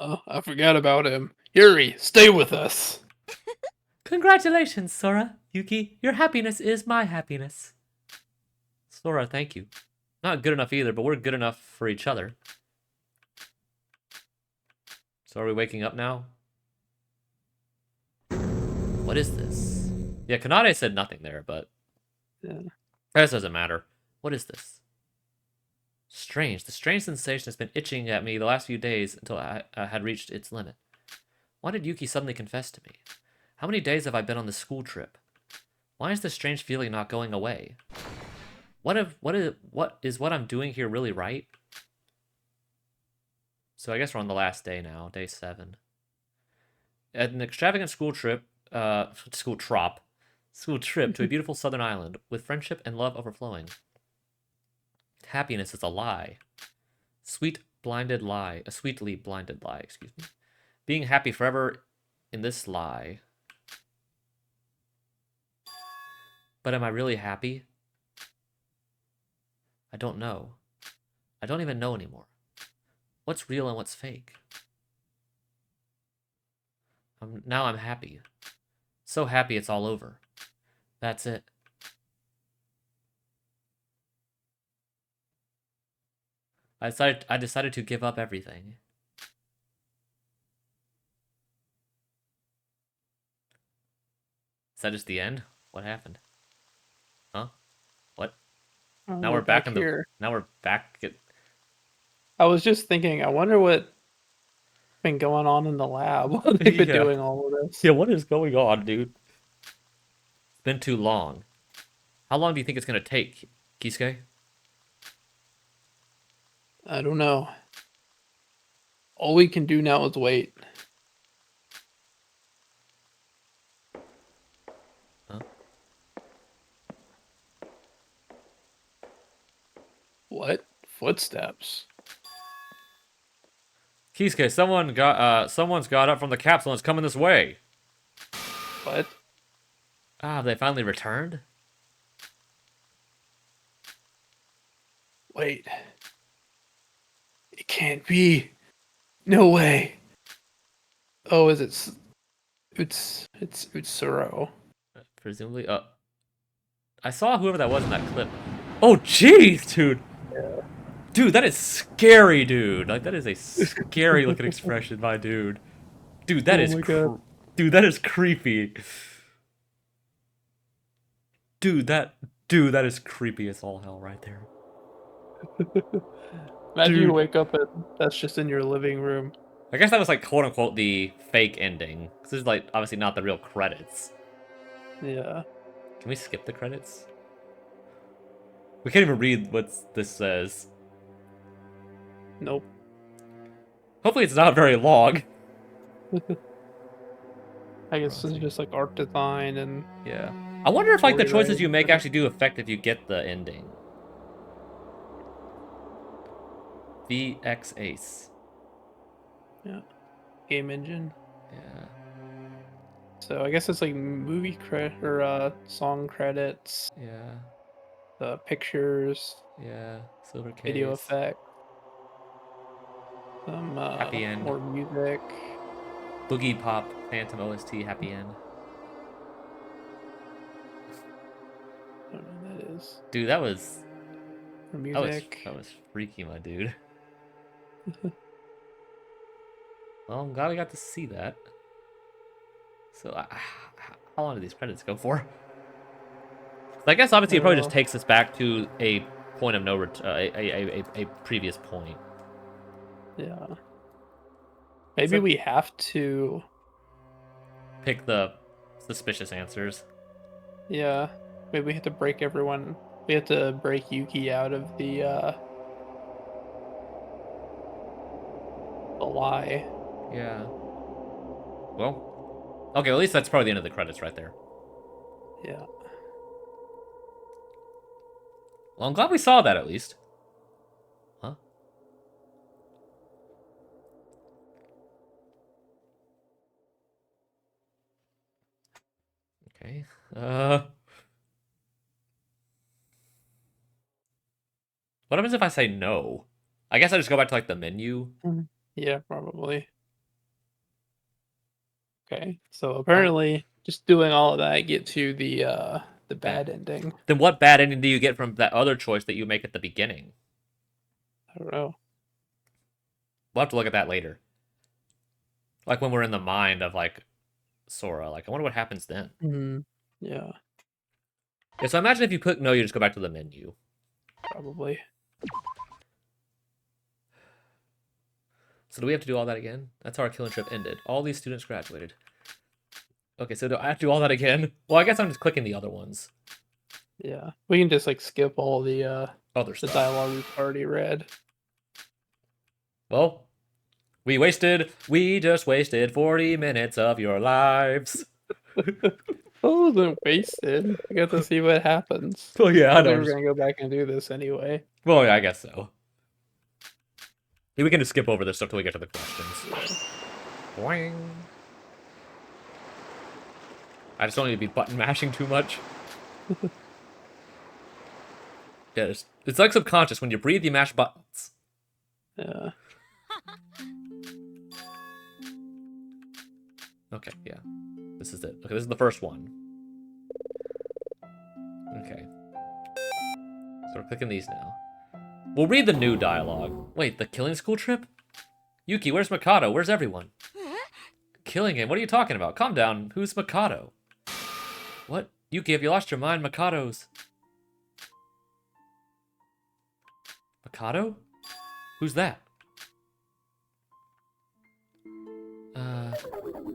Oh, I forgot about him. Yuri, stay with us. Congratulations, Sora. Yuki, your happiness is my happiness. Sora, thank you. Not good enough either, but we're good enough for each other. So are we waking up now? What is this? Yeah, Kanade said nothing there, but... Yeah. That doesn't matter. What is this? Strange. The strange sensation has been itching at me the last few days until I had reached its limit. Why did Yuki suddenly confess to me? How many days have I been on this school trip? Why is this strange feeling not going away? What is what I'm doing here really right? So I guess we're on the last day now, day 7. At an extravagant school trip to a beautiful southern island with friendship and love overflowing. Happiness is a lie. A sweetly blinded lie, excuse me. Being happy forever in this lie. But am I really happy? I don't know. I don't even know anymore. What's real and what's fake? Now I'm happy. So happy it's all over. That's it. I decided to give up everything. Is that just the end? What happened? Huh? What? Oh, Now we're back in here. Now we're back at... I was just thinking, I wonder what been going on in the lab while they've been doing all of this. Yeah, what is going on, dude? It's been too long. How long do you think it's gonna take, Kisuke? I don't know. All we can do now is wait. Huh? What? Footsteps. Kisuke, someone's got up from the capsule and is coming this way. What? Ah, have they finally returned? Wait. It can't be. No way. Oh, is it? It's Utsuro. Presumably. I saw whoever that was in that clip. Oh, jeez, dude. Yeah. Dude, that is scary, dude. Like, that is a scary looking expression, my dude. Dude, that Oh is my god. dude, that is creepy. Dude, that is creepy as all hell right there. Imagine you Dude. wake up and that's just in your living room. I guess that was like quote unquote the fake ending. This is like obviously not the real credits. Yeah. Can we skip the credits? We can't even read what this says. Nope. Hopefully it's not very long. I guess it's just like art design and Yeah. I wonder if like the story choices you writing. make actually do affect if you get the ending. VX Ace. Yeah. Game engine. Yeah. So I guess it's like movie credit or song credits, Yeah. the pictures, Yeah. Silver video case. effect, some Happy end. more music. Boogie Pop. Phantom OST. Happy end. I don't know what that is. Dude, that was For music. that was freaky, my dude. Well, I'm glad we got to see that. So, how long do these credits go for? I guess obviously it probably just takes us back to a point of no a previous point. Yeah. Maybe So, we have to. pick the suspicious answers. Yeah. Maybe we have to break everyone. We have to break Yuki out of the lie. Yeah. Well, okay. At least that's probably the end of the credits right there. Yeah. Well, I'm glad we saw that at least. Huh? Okay. What happens if I say no? I guess I just go back to like the menu. Yeah, probably. Okay. So All right. apparently just doing all of that get to the bad ending. Then what bad ending do you get from that other choice that you make at the beginning? I don't know. We'll have to look at that later. Like when we're in the mind of like Sora. Like I wonder what happens then. Yeah, Yeah, so imagine if you click no, you just go back to the menu. probably. So do we have to do all that again? That's how our killing trip ended. All these students graduated. Okay, so do I have to do all that again? Well, I guess I'm just clicking the other ones. Yeah. We can just like skip all the Other the stuff. dialogue we've already read. Well, we just wasted 40 minutes of your lives. Oh, wasn't wasted. We got to see what happens. Oh yeah, I We know. were gonna go back and do this anyway. Well, yeah, I guess so. We can just skip over this stuff till we get to the questions. Boing. I just don't need to be button mashing too much. Yeah, it's like subconscious. When you breathe, you mash buttons. Yeah. Okay, yeah. This is it. Okay, this is the first one. Okay. So we're clicking these now. We'll read the new dialogue. Wait, the killing school trip? Yuki, where's Mikado? Where's everyone? Killing him? What are you talking about? Calm down. Who's Mikado? What? Yuki, have you lost your mind? Mikado's... Mikado? Who's that?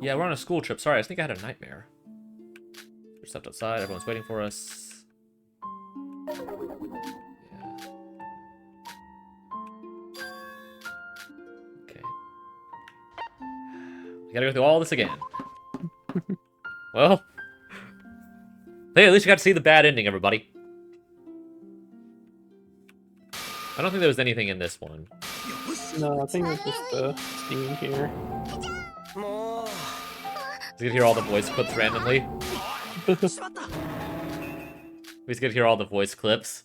Yeah, we're on a school trip. Sorry, I think I had a nightmare. We're stepped outside. Everyone's waiting for us. Yeah. Okay. We gotta go through all this again. Well. Hey, at least you got to see the bad ending, everybody. I don't think there was anything in this one. No, I think it's just the scene here. You can hear all the voice clips randomly. We just get to hear all the voice clips.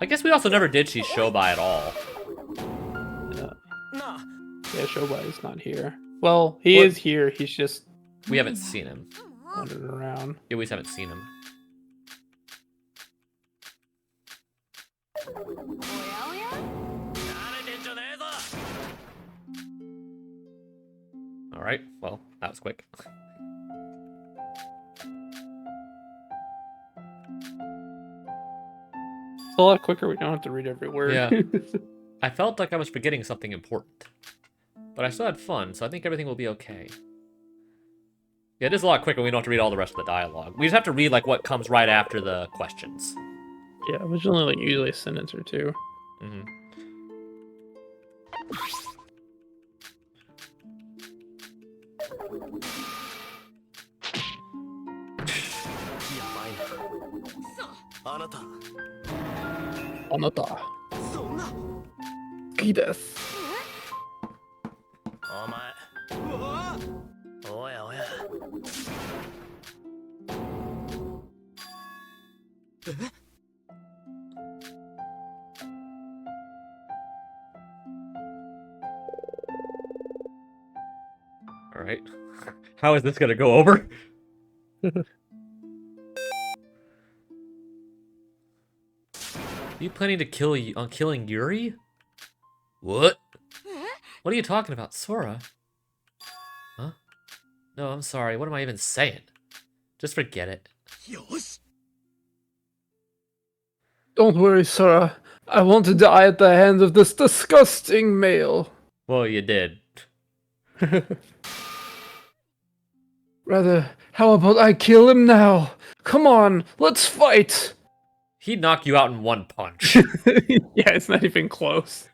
I guess we also never did see Shobai at all. Yeah, Shobai is not here. Well, he What? is here. He's just We haven't seen him. wandering around. Yeah, we just haven't seen him. Alright, well, that was quick. It's a lot quicker. We don't have to read every word. Yeah. I felt like I was forgetting something important. But I still had fun, so I think everything will be okay. Yeah, it is a lot quicker when we don't have to read all the rest of the dialogue. We just have to read, like, what comes right after the questions. Yeah, which is only like usually a sentence or two. Mm-hmm. Anata. 好きです。お前おやおや Alright. How is this gonna go over? You planning to killing Yuri? What? What are you talking about, Sora? Huh? No, I'm sorry. What am I even saying? Just forget it. Don't worry, Sora. I won't die at the hands of this disgusting male. Well, you did. Rather, how about I kill him now? Come on, let's fight! He'd knock you out in one punch. Yeah, it's not even close.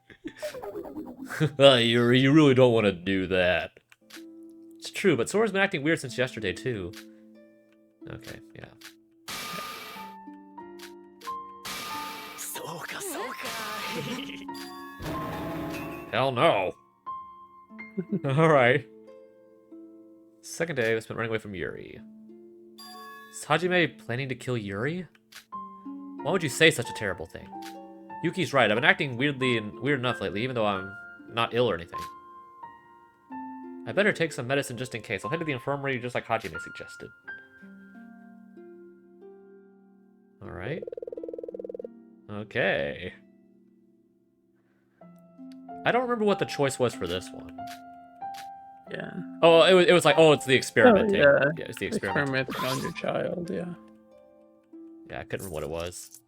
Yuri, you really don't want to do that. It's true, but Sora's been acting weird since yesterday, too. Okay, yeah. そうかそうか Hell no. Alright. Second day, we spent running away from Yuri. Is Hajime planning to kill Yuri? Why would you say such a terrible thing? Yuki's right, I've been acting weird enough lately, even though I'm not ill or anything. I better take some medicine just in case. I'll head to the infirmary just like Hajime suggested. Alright. Okay. I don't remember what the choice was for this one. Yeah. Oh, it was like, oh, it's the experimenting. Oh, Yeah, it's the experiment. Experimenting on your child, yeah. Yeah, I couldn't remember what it was.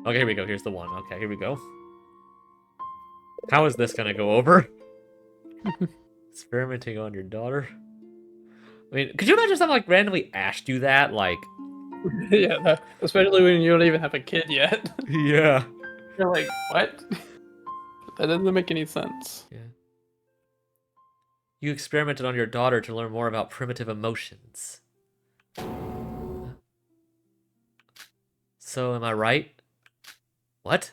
Okay, here we go. Here's the one. Okay, here we go. How is this gonna go over? Experimenting on your daughter? I mean, could you imagine if someone like randomly asked you that? Like, Yeah, especially when you don't even have a kid yet. yeah. You're like, what? That doesn't make any sense. Yeah. You experimented on your daughter to learn more about primitive emotions. So, am I right? What?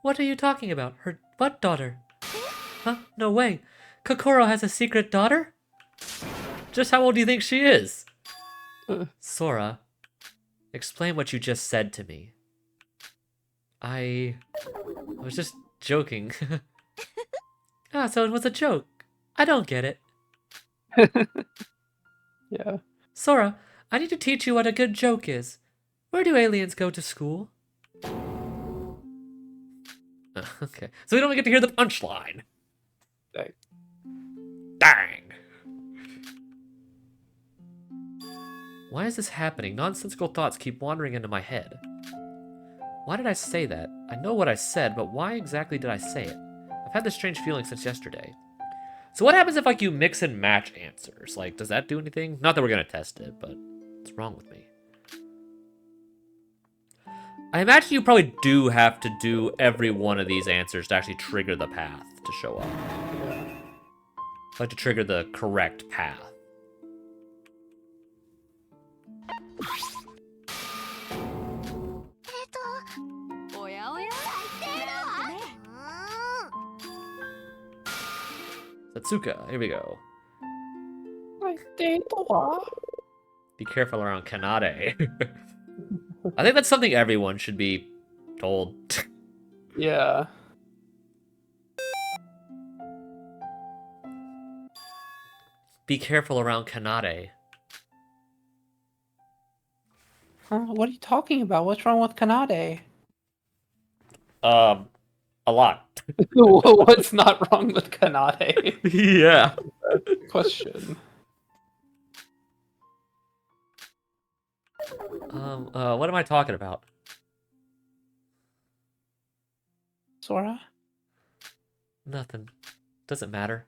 What are you talking about? Her what daughter? Huh? No way. Kokoro has a secret daughter? Just how old do you think she is? Sora, explain what you just said to me. I was just joking. Ah, so it was a joke. I don't get it. Yeah. Sora, I need to teach you what a good joke is. Where do aliens go to school? Okay, so we don't get to hear the punchline. Like, Dang. Why is this happening? Nonsensical thoughts keep wandering into my head. Why did I say that? I know what I said, but why exactly did I say it? I've had this strange feeling since yesterday. So what happens if, like, you mix and match answers? Like, does that do anything? Not that we're gonna test it, but what's wrong with me? I imagine you probably do have to do every one of these answers to actually trigger the path to show up. Yeah. Like, to trigger the correct path. Satsuka, here we go. Be careful around Kanade. I think that's something everyone should be told. Yeah. Be careful around Kanade. What are you talking about? What's wrong with Kanade? A lot. What's not wrong with Kanade? Yeah. Question. What am I talking about? Sora? Nothing. Doesn't matter.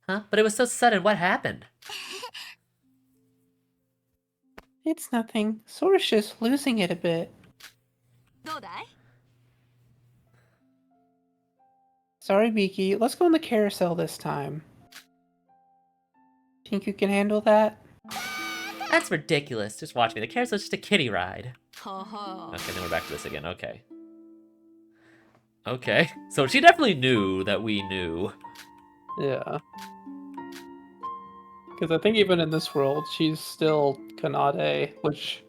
Huh? But it was so sudden. What happened? It's nothing. Sora's just losing it a bit. Sorry, Miki. Let's go on the carousel this time. Think you can handle that? That's ridiculous. Just watch me. The carousel's just a kiddie ride. Okay, then we're back to this again. Okay. Okay. So she definitely knew that we knew. Yeah. Because I think even in this world, she's still Kanade, which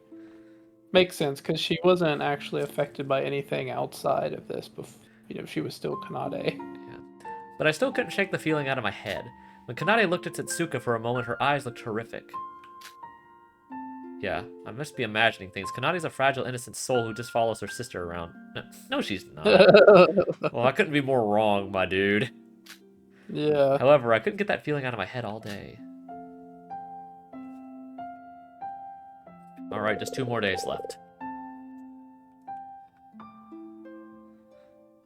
makes sense because she wasn't actually affected by anything outside of this. She was still Kanade. Yeah. But I still couldn't shake the feeling out of my head. When Kanade looked at Satsuka for a moment, her eyes looked horrific. Yeah, I must be imagining things. Kanade's a fragile, innocent soul who just follows her sister around. No, she's not. Well, I couldn't be more wrong, my dude. Yeah. However, I couldn't get that feeling out of my head all day. Alright, just 2 more days left.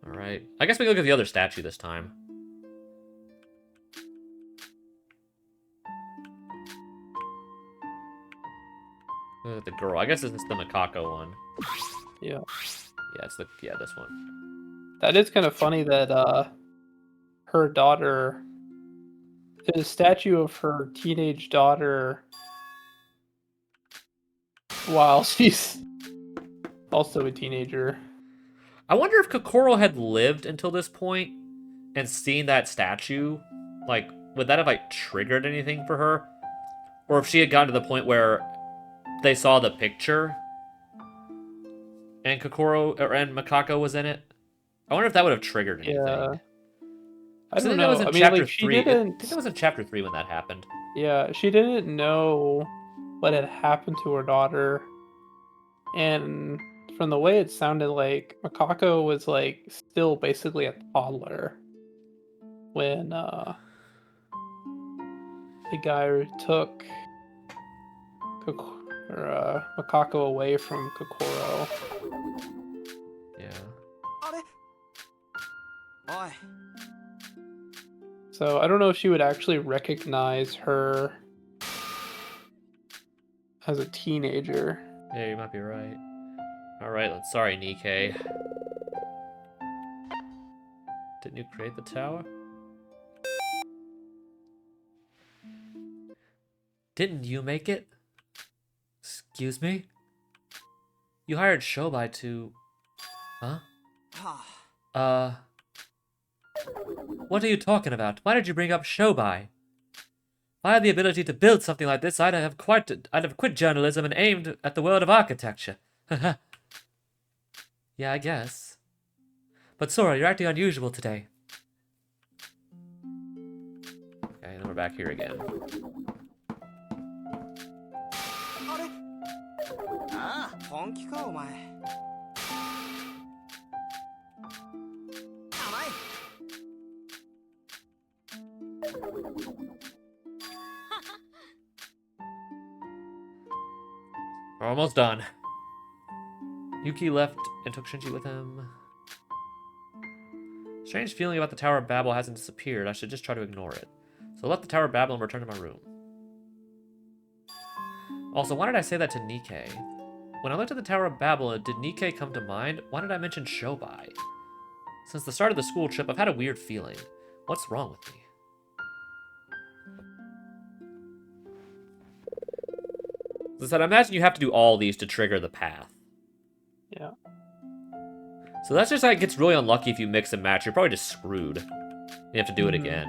Alright. I guess we can look at the other statue this time. Look at the girl. I guess this is the Mikado one. Yeah. Yeah, it's this one. That is kind of funny that her daughter, the statue of her teenage daughter, while she's also a teenager. I wonder if Kokoro had lived until this point and seen that statue. Like, would that have, like, triggered anything for her? Or if she had gotten to the point where they saw the picture and Mikako was in it. I wonder if that would have triggered anything. Yeah. I think don't that know. was in I mean, chapter like, she 3. I didn't. think that was in chapter 3 when that happened. Yeah, she didn't know what had happened to her daughter, and from the way it sounded like Mikako was like still basically a toddler when the guy took Mikako away from Kokoro. Yeah. So I don't know if she would actually recognize her as a teenager. Yeah, you might be right. Alright, sorry, Nikkei. Didn't you create the tower? Didn't you make it? Excuse me? You hired Shobai to... Huh? What are you talking about? Why did you bring up Shobai? If I had the ability to build something like this, I'd have quit journalism and aimed at the world of architecture. Yeah, I guess. But Sora, you're acting unusual today. Okay, then we're back here again. We're almost done. Yuki left and took Shinji with him. Strange feeling about the Tower of Babel hasn't disappeared. I should just try to ignore it. So I left the Tower of Babel and returned to my room. Also, why did I say that to Nikkei? When I looked at the Tower of Babel, did Nikkei come to mind? Why did I mention Shobai? Since the start of the school trip, I've had a weird feeling. What's wrong with me? As I said, I imagine you have to do all these to trigger the path. Yeah. So that's just like, it gets really unlucky if you mix and match. You're probably just screwed. You have to do it again.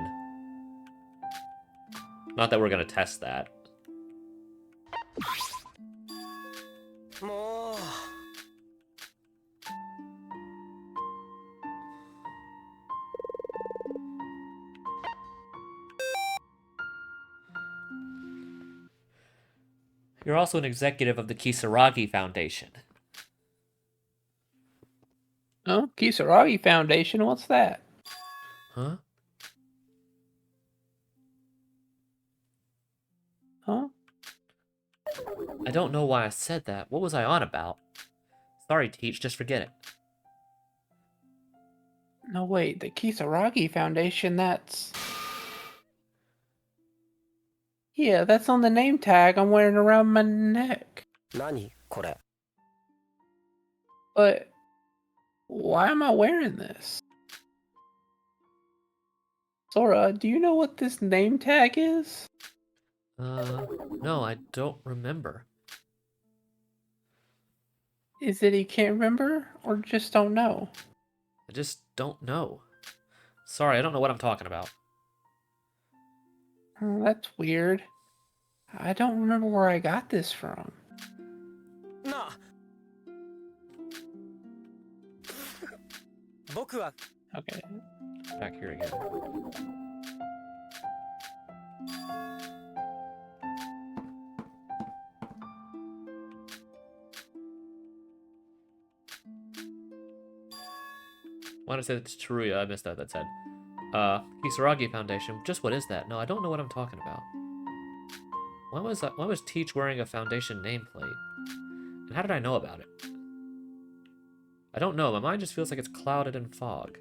Not that we're going to test that. もう You're also an executive of the Kisaragi Foundation. Oh, Kisaragi Foundation, what's that? Huh? Huh? I don't know why I said that. What was I on about? Sorry, Teach, just forget it. No, wait, the Kisaragi Foundation, that's... Yeah, that's on the name tag I'm wearing around my neck. 何これ But why am I wearing this? Sora, do you know what this name tag is? No, I don't remember. Is it you can't remember, or just don't know? I just don't know. Sorry, I don't know what I'm talking about. Oh, that's weird. I don't remember where I got this from. なあ僕は Okay. Back here again. Why did I say that to Teruya? I missed that. That said, Kisaragi Foundation. Just what is that? No, I don't know what I'm talking about. Why was Teach wearing a foundation nameplate? And how did I know about it? I don't know. My mind just feels like it's clouded in fog.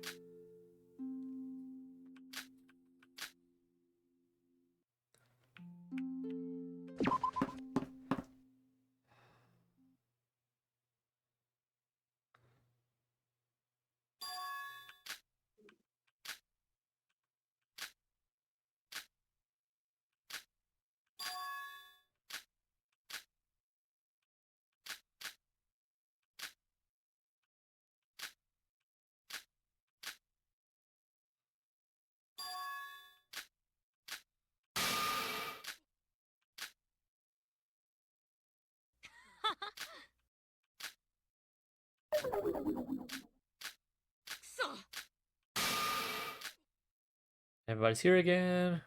Everybody's here again.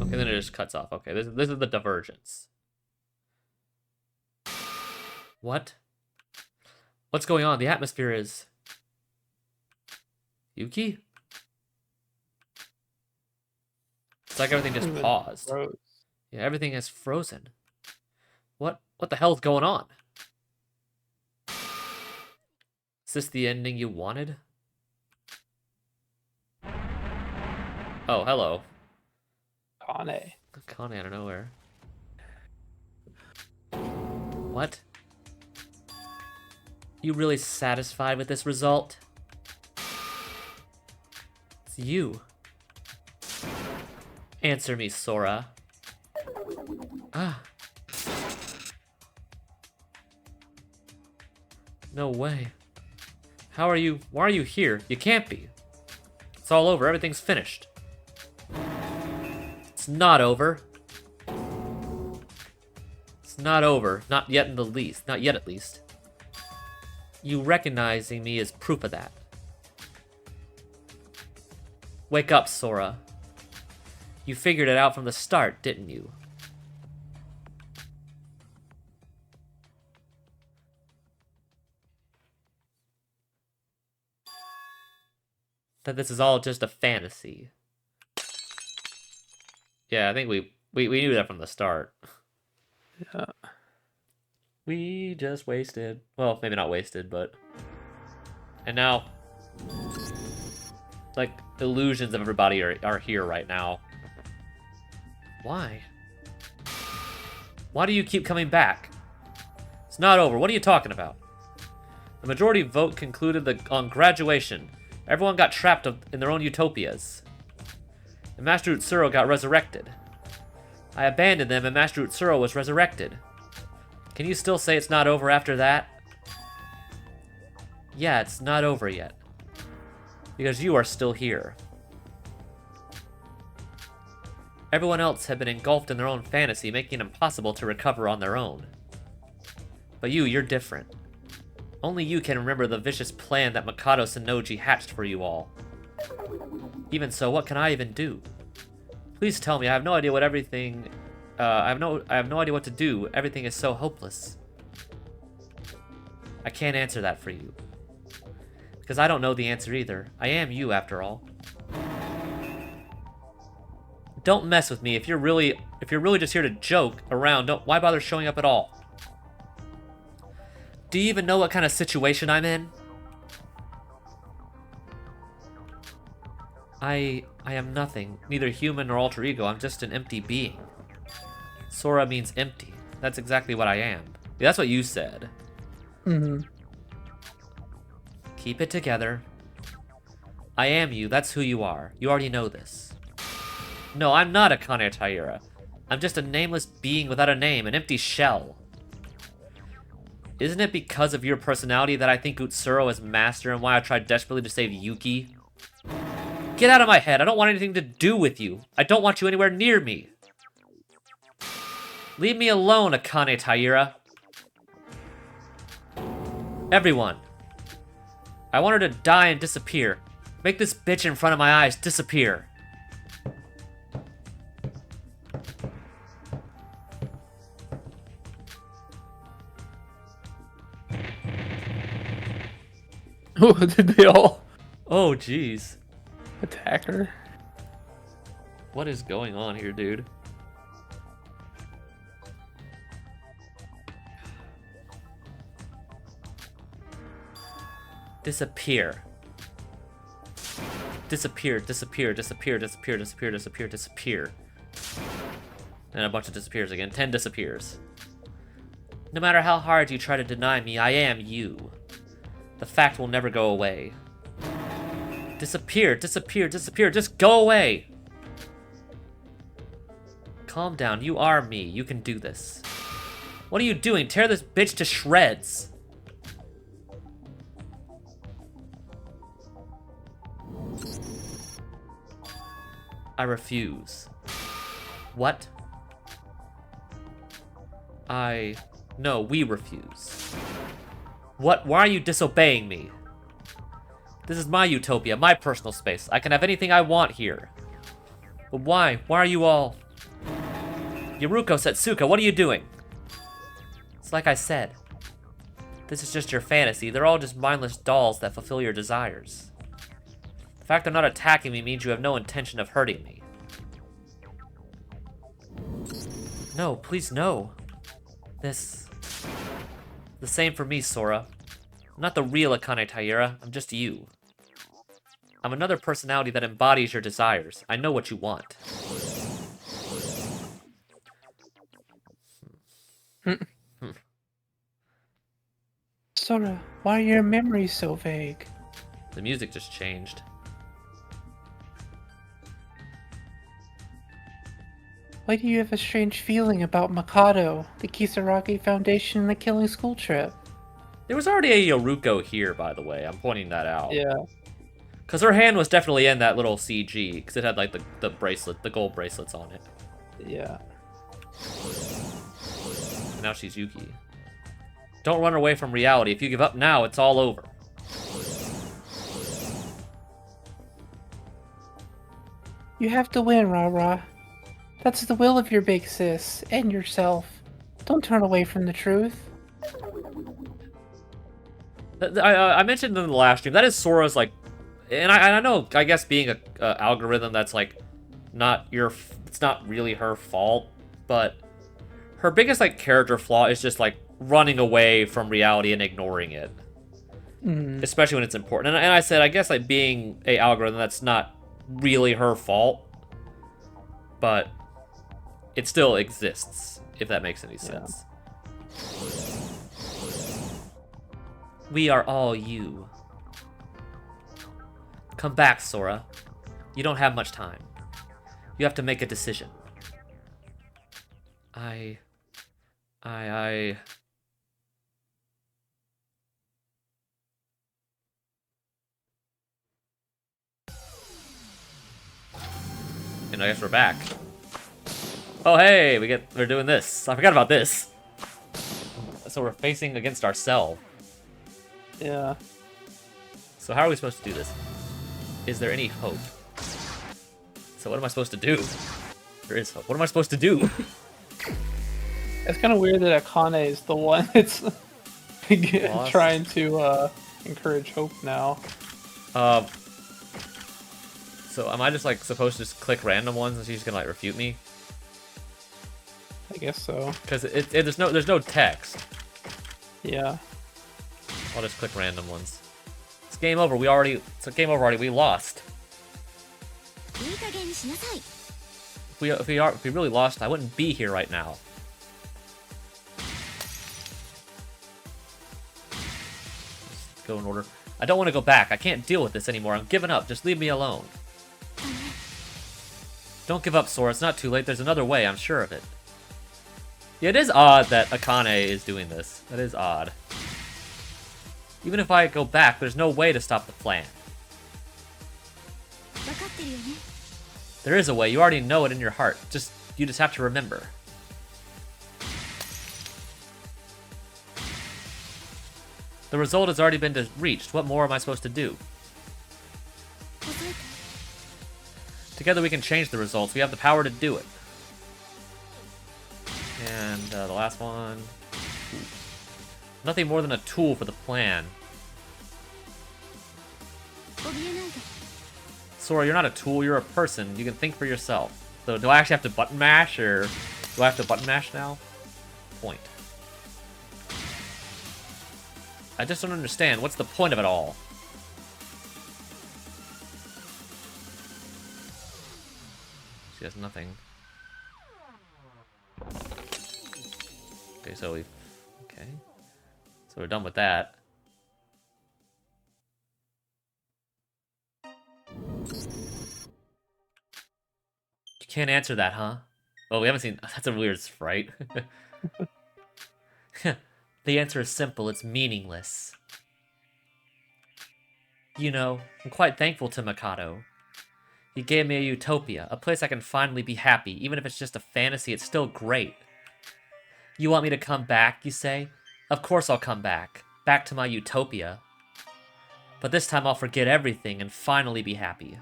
Okay, then it just cuts off. Okay, this is the divergence. What? What's going on? The atmosphere is... Yuki? It's like everything just paused. Gross. Yeah, everything is frozen. What the hell's going on? Is this the ending you wanted? Oh, hello. Kane. Kane out of nowhere. What? You really satisfied with this result? It's you. Answer me, Sora. Ah. No way. Why are you here? You can't be. It's all over. Everything's finished. It's not over. It's not over. Not yet in the least. Not yet, at least. You recognizing me is proof of that. Wake up, Sora. You figured it out from the start, didn't you? that this is all just a fantasy. Yeah, I think we knew that from the start. Yeah. We just wasted. Well, maybe not wasted, but... And now... Like, illusions of everybody are here right now. Why? Why do you keep coming back? It's not over. What are you talking about? The majority vote concluded on graduation. Everyone got trapped in their own utopias. And Master Utsuro got resurrected. I abandoned them and Master Utsuro was resurrected. Can you still say it's not over after that? Yeah, it's not over yet. Because you are still here. Everyone else had been engulfed in their own fantasy, making it impossible to recover on their own. But you're different. Only you can remember the vicious plan that Mikado Sennoji hatched for you all. Even so, what can I even do? Please tell me. I have no idea what everything... I have no idea what to do. Everything is so hopeless. I can't answer that for you. Because I don't know the answer either. I am you, after all. Don't mess with me. If you're really just here to joke around, why bother showing up at all? Do you even know what kind of situation I'm in? I am nothing, neither human nor alter ego. I'm just an empty being. Sora means empty. That's exactly what I am. Yeah, that's what you said. Mm-hmm. Keep it together. I am you. That's who you are. You already know this. No, I'm not a Kane Taira. I'm just a nameless being without a name, an empty shell. Isn't it because of your personality that I think Utsuro is master and why I tried desperately to save Yuki? Get out of my head. I don't want anything to do with you. I don't want you anywhere near me. Leave me alone, Akane Taira. Everyone. I want her to die and disappear. Make this bitch in front of my eyes disappear. Oh, did they all Oh, jeez. attack her? What is going on here, dude? Disappear. Disappear, disappear, disappear, disappear, disappear, disappear, disappear. And a bunch of disappears again. 10 disappears. No matter how hard you try to deny me, I am you. The fact will never go away. Disappear, disappear, disappear, just go away! Calm down, you are me. You can do this. What are you doing? Tear this bitch to shreds! I refuse. What? No, we refuse. What? Why are you disobeying me? This is my utopia, my personal space. I can have anything I want here. But why? Why are you all... Yoruko Setsuka, what are you doing? It's like I said. This is just your fantasy. They're all just mindless dolls that fulfill your desires. The fact they're not attacking me means you have no intention of hurting me. No, please no. The same for me, Sora. I'm not the real Akane Taira. I'm just you. I'm another personality that embodies your desires. I know what you want. Sora, why are your memories so vague? The music just changed. Why do you have a strange feeling about Mikado, the Kisaragi Foundation, and the killing school trip? There was already a Yoruko here, by the way. I'm pointing that out. Yeah. Because her hand was definitely in that little CG, because it had, like, the bracelet, the gold bracelets on it. Yeah. And now she's Yuki. Don't run away from reality. If you give up now, it's all over. You have to win, Ra-Ra. That's the will of your big sis, and yourself. Don't turn away from the truth. I mentioned in the last stream, that is Sora's, like, and I know, I guess being a algorithm that's like not it's not really her fault, but her biggest like character flaw is just like running away from reality and ignoring it, especially when it's important. And I said, I guess like being a algorithm that's not really her fault, but it still exists, if that makes any sense. We are all you. Come back, Sora. You don't have much time. You have to make a decision. I... And I guess we're back. Oh hey, we're doing this. I forgot about this. So we're facing against ourselves. Yeah. So how are we supposed to do this? Is there any hope? So what am I supposed to do? There is hope. What am I supposed to do? It's kind of weird that Akane is the one that's trying to encourage hope now. So am I just like supposed to just click random ones and she's gonna like refute me? I guess so. Because there's no text. Yeah. I'll just click random ones. It's game over. It's a game over already. We lost. If we really lost, I wouldn't be here right now. Just go in order. I don't want to go back. I can't deal with this anymore. I'm giving up. Just leave me alone. Don't give up, Sora. It's not too late. There's another way. I'm sure of it. Yeah, it is odd that Akane is doing this. That is odd. Even if I go back, there's no way to stop the plan. There is a way. You already know it in your heart. You just have to remember. The result has already been reached. What more am I supposed to do? Together we can change the results. We have the power to do it. And the last one. Nothing more than a tool for the plan. Sora, you're not a tool, you're a person. You can think for yourself. So do I actually have to button mash, or do I have to button mash now? Point. I just don't understand. What's the point of it all? She has nothing. Okay, so we've... Okay. So we're done with that. You can't answer that, huh? Oh, we haven't seen... That's a weird sprite. The answer is simple. It's meaningless. You know, I'm quite thankful to Mikado. He gave me a utopia, a place I can finally be happy. Even if it's just a fantasy, it's still great. You want me to come back, you say? Of course I'll come back. Back to my utopia. But this time I'll forget everything and finally be happy.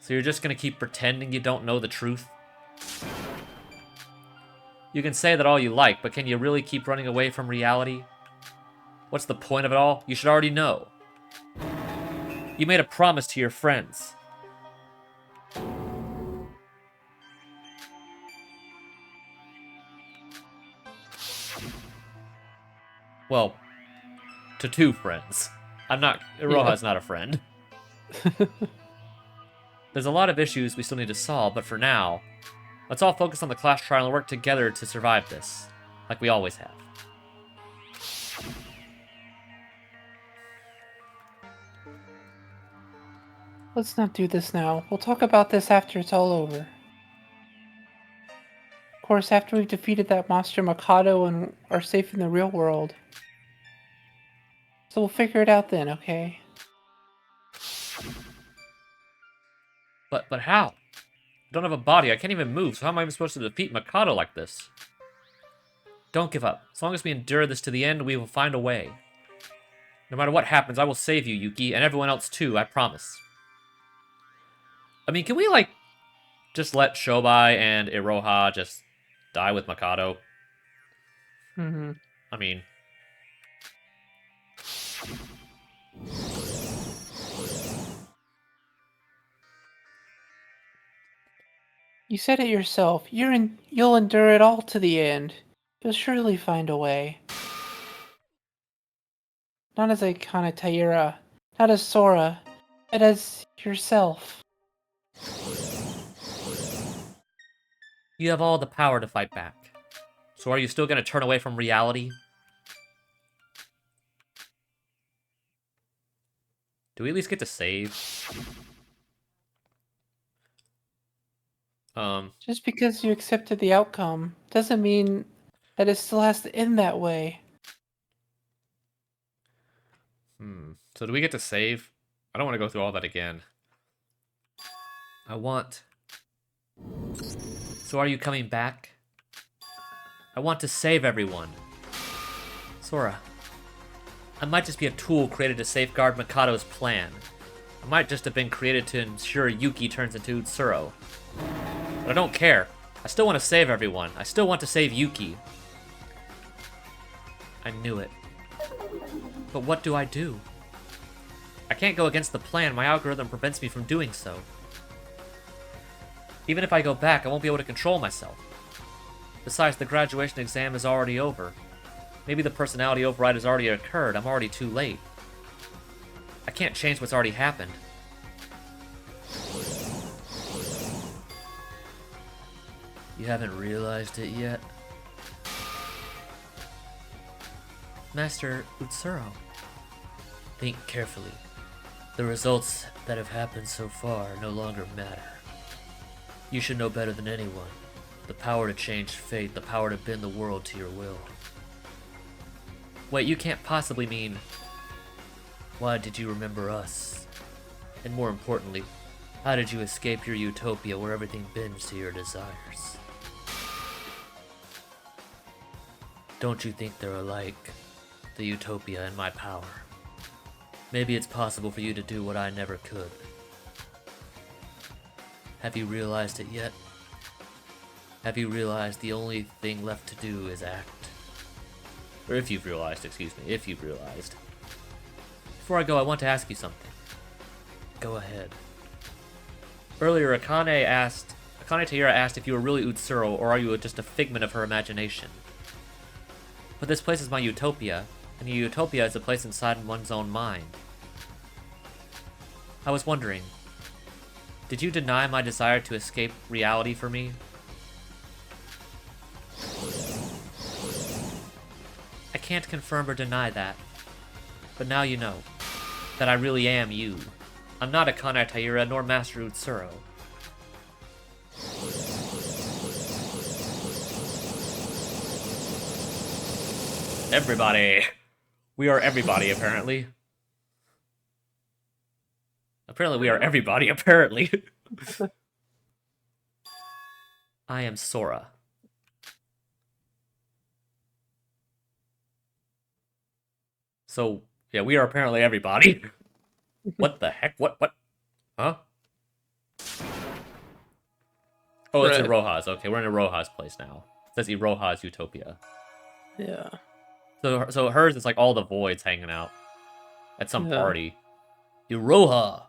So you're just gonna keep pretending you don't know the truth? You can say that all you like, but can you really keep running away from reality? What's the point of it all? You should already know. You made a promise to your friends. Well, to two friends. Iroha's not a friend. There's a lot of issues we still need to solve, but for now, let's all focus on the class trial and work together to survive this, like we always have. Let's not do this now. We'll talk about this after it's all over. Of course, after we've defeated that monster Mikado and are safe in the real world. So we'll figure it out then, okay? But how? I don't have a body, I can't even move, so how am I even supposed to defeat Mikado like this? Don't give up. As long as we endure this to the end, we will find a way. No matter what happens, I will save you, Yuki, and everyone else too, I promise. I mean, can we, like, just let Shobai and Iroha just die with Mikado? Mm-hmm. I mean... You said it yourself. You'll endure it all to the end. You'll surely find a way. Not as a Kanataira, not as Sora, but as yourself. You have all the power to fight back. So are you still going to turn away from reality? Do we at least get to save? Just because you accepted the outcome doesn't mean that it still has to end that way. So do we get to save? I don't want to go through all that again. I want... So are you coming back? I want to save everyone. Sora, I might just be a tool created to safeguard Mikado's plan. I might just have been created to ensure Yuki turns into Utsuro. But I don't care. I still want to save everyone. I still want to save Yuki. I knew it. But what do? I can't go against the plan. My algorithm prevents me from doing so. Even if I go back, I won't be able to control myself. Besides, the graduation exam is already over. Maybe the personality override has already occurred. I'm already too late. I can't change what's already happened. You haven't realized it yet? Master Utsuro. Think carefully. The results that have happened so far no longer matter. You should know better than anyone. The power to change fate, the power to bend the world to your will. Wait, you can't possibly mean... Why did you remember us? And more importantly, how did you escape your utopia where everything bends to your desires? Don't you think they're alike? The utopia and my power. Maybe it's possible for you to do what I never could. Have you realized it yet? Have you realized the only thing left to do is act? Or if you've realized, excuse me, if you've realized. Before I go, I want to ask you something. Go ahead. Earlier, Akane Taira asked if you were really Utsuro, or are you just a figment of her imagination? But this place is my utopia, and a utopia is a place inside one's own mind. I was wondering, did you deny my desire to escape reality for me? I can't confirm or deny that, but now you know that I really am you. I'm not Akane Taira nor Master Utsuro. Everybody. We are everybody, apparently. Apparently we are everybody, apparently. I am Sora. So, yeah, we are apparently everybody. What the heck? What? Huh? Oh, it's in Roja's. Okay, we're in a Roja's place now. It says Iroha's Utopia. Yeah. So hers is like all the voids hanging out at some party. Iroha!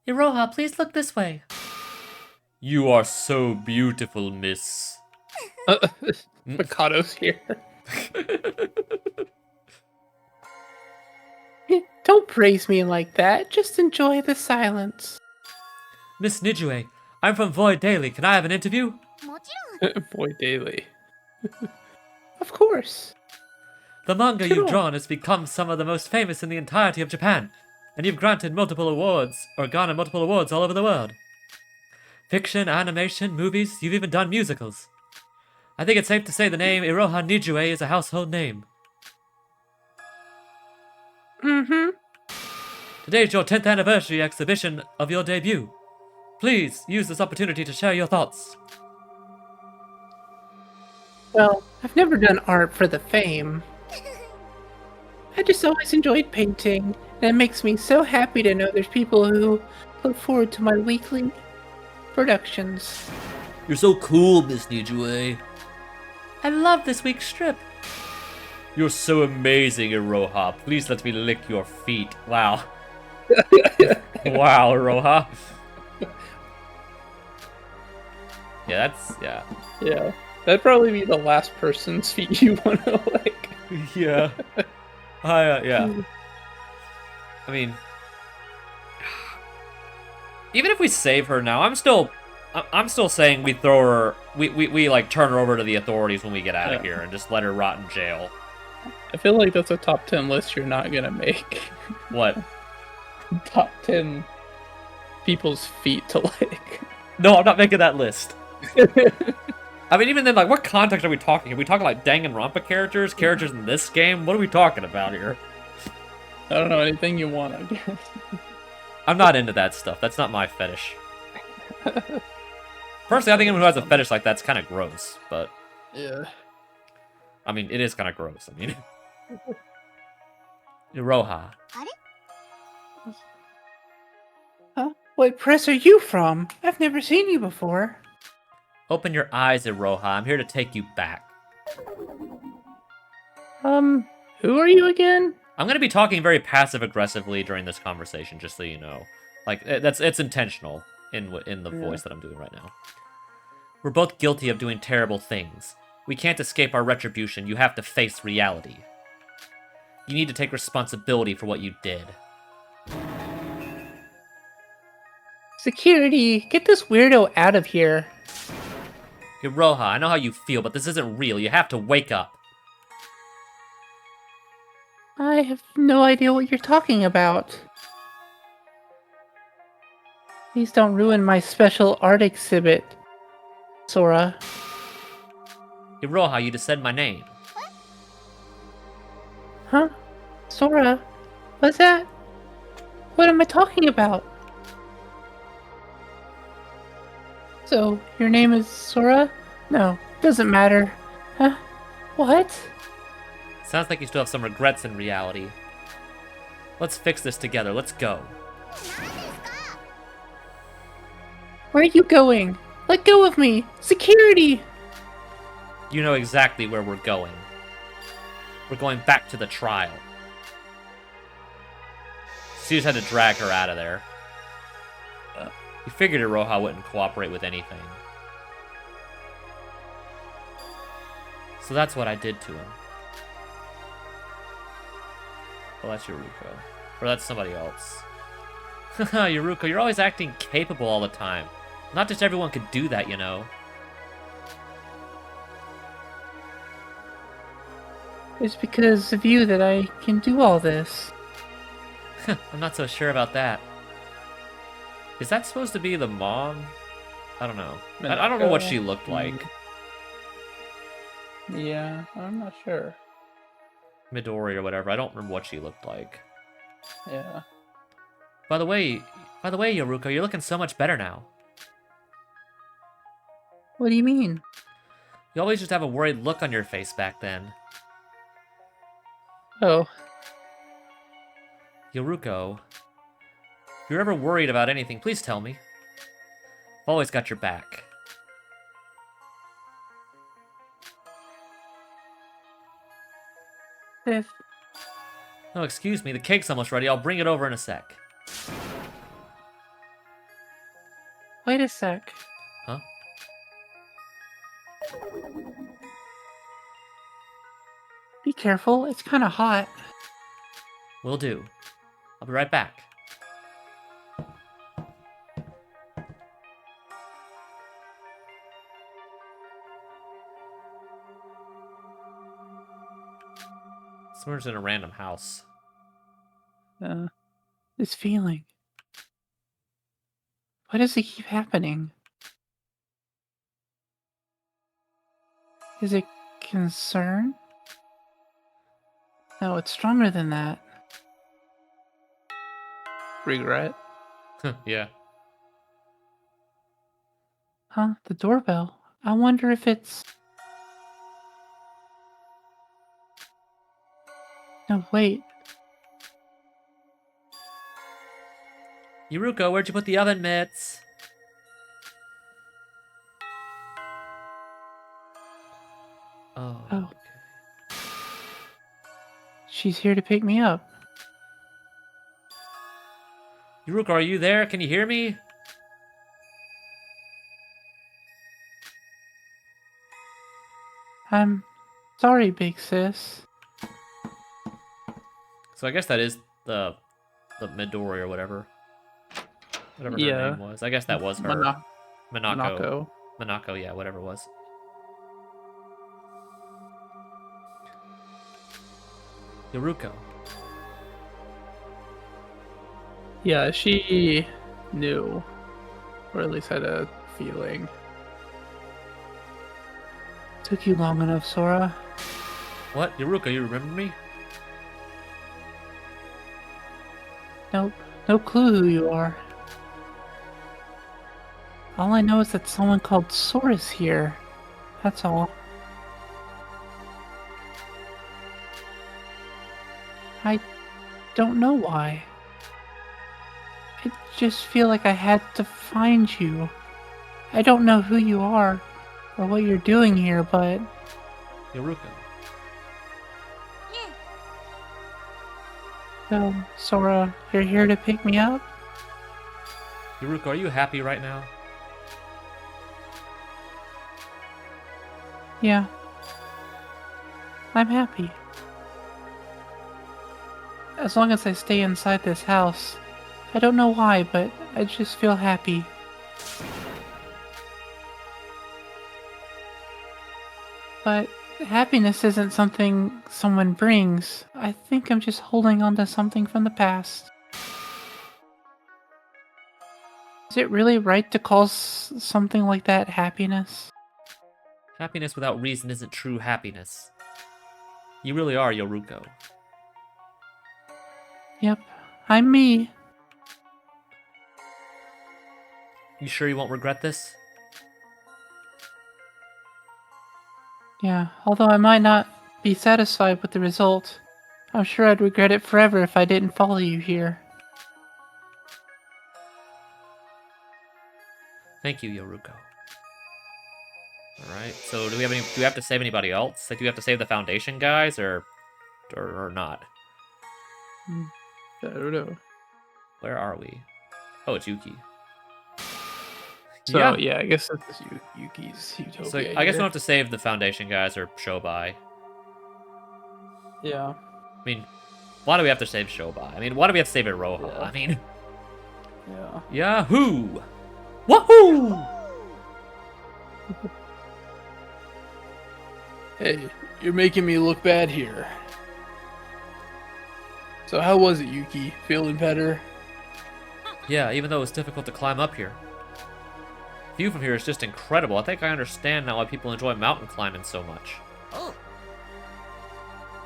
Iroha, please look this way. You are so beautiful, miss. Mikado's here. Don't praise me like that. Just enjoy the silence. Miss Nijue, I'm from Void Daily. Can I have an interview? Boy Daily. Of course. The manga you've drawn has become some of the most famous in the entirety of Japan, and you've granted multiple awards, or garnered multiple awards all over the world. Fiction, animation, movies, you've even done musicals. I think it's safe to say the name Iroha Nijue is a household name. Mm-hmm. Today's your 10th anniversary exhibition of your debut. Please use this opportunity to share your thoughts. Well, I've never done art for the fame. I just always enjoyed painting, and it makes me so happy to know there's people who look forward to my weekly productions. You're so cool, Miss Nijue. I love this week's strip. You're so amazing, Iroha. Please let me lick your feet. Wow. Wow, Iroha. Yeah, that's yeah. Yeah. That'd probably be the last person's feet you want to like. Yeah. Yeah. I mean, even if we save her now, I'm still saying we throw her, we like turn her over to the authorities when we get out of Yeah. here and just let her rot in jail. I feel like that's a top 10 list you're not gonna make. What? Top 10 people's feet to like. No, I'm not making that list. I mean, even then, like, what context are we talking? Are we talking like Danganronpa characters? Characters in this game? What are we talking about here? I don't know, anything you want, I guess. I'm not into that stuff. That's not my fetish. Personally, I think anyone who has a fetish like that's kind of gross, but... Yeah. I mean, it is kind of gross. I mean... Iroha. Huh? What press are you from? I've never seen you before. Open your eyes, Iroha. I'm here to take you back. Who are you again? I'm going to be talking very passive-aggressively during this conversation, just so you know. Like, it's intentional in the voice that I'm doing right now. We're both guilty of doing terrible things. We can't escape our retribution. You have to face reality. You need to take responsibility for what you did. Security, get this weirdo out of here. Iroha, I know how you feel, but this isn't real. You have to wake up. I have no idea what you're talking about. Please don't ruin my special art exhibit, Sora. Iroha, you just said my name. Huh? Sora? What's that? What am I talking about? So, your name is Sora? No, doesn't matter. Huh? What? Sounds like you still have some regrets in reality. Let's fix this together. Let's go. Where are you going? Let go of me! Security! You know exactly where we're going. We're going back to the trial. So you just had to drag her out of there. You figured Iroha wouldn't cooperate with anything. So that's what I did to him. Oh, that's Yuruko. Or that's somebody else. Haha, Yuruko, you're always acting capable all the time. Not just everyone could do that, you know. It's because of you that I can do all this. I'm not so sure about that. Is that supposed to be the mom? I don't know. I don't know what she looked like. Yeah, I'm not sure. Midori or whatever. I don't remember what she looked like. Yeah. By the way, Yoruko, you're looking so much better now. What do you mean? You always just have a worried look on your face back then. Oh. Yoruko, if you're ever worried about anything, please tell me. I've always got your back. This. Oh, excuse me, the cake's almost ready. I'll bring it over in a sec. Wait a sec. Huh? Be careful, it's kind of hot. Will do. I'll be right back. Someone's in a random house. This feeling. Why does it keep happening? Is it concern? No, it's stronger than that. Regret? Yeah. Huh? The doorbell. I wonder if it's... No, wait. Yuruko, where'd you put the oven mitts? Oh. Oh. Okay. She's here to pick me up. Yuruko, are you there? Can you hear me? I'm sorry, big sis. So I guess that is the Midori or whatever her Yeah. name was. I guess that was her. Minako. Minako, yeah, whatever it was. Yoruko. Yeah, she knew, or at least had a feeling. Took you long enough, Sora. What? Yoruko, you remember me? Nope, no clue who you are. All I know is that someone called Sora's here. That's all. I don't know why. I just feel like I had to find you. I don't know who you are or what you're doing here, but Yoruko. so, Sora, you're here to pick me up? Yoruko, are you happy right now? Yeah. I'm happy. As long as I stay inside this house. I don't know why, but I just feel happy. But happiness isn't something someone brings. I think I'm just holding on to something from the past. Is it really right to call something like that happiness? Happiness without reason isn't true happiness. You really are Yoruko. Yep, I'm me. You sure you won't regret this? Yeah, although I might not be satisfied with the result, I'm sure I'd regret it forever if I didn't follow you here. Thank you, Yoruko. Alright, so do we have to save anybody else? Like, do we have to save the Foundation guys, or not? I don't know. Where are we? Oh, it's Yuki. So, yeah, I guess this is Yuki's Utopia. So I guess we don't have to save the Foundation guys or Shobai. Yeah. I mean, why do we have to save Shobai? I mean, why do we have to save Iroha? Yeah. I mean... Yeah. Yahoo! Wahoo! Hey, you're making me look bad here. So how was it, Yuki? Feeling better? Yeah, even though it's difficult to climb up here. View from here is just incredible. I think I understand now why people enjoy mountain climbing so much.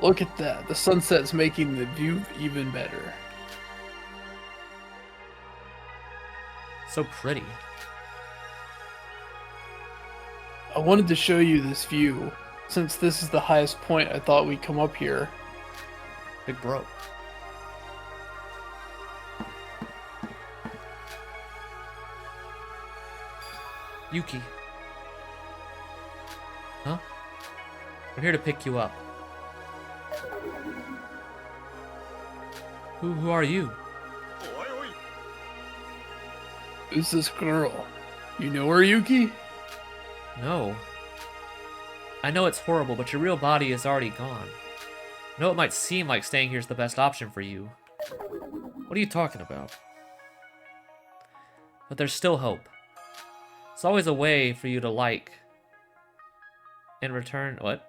Look at that. The sunset's making the view even better. So pretty. I wanted to show you this view, since this is the highest point. I thought we'd come up here. Big bro. Yuki. Huh? We're here to pick you up. Who are you? Who's this girl? You know her, Yuki? No. I know it's horrible, but your real body is already gone. I know it might seem like staying here is the best option for you. What are you talking about? But there's still hope. There's always a way for you to like. And return... What?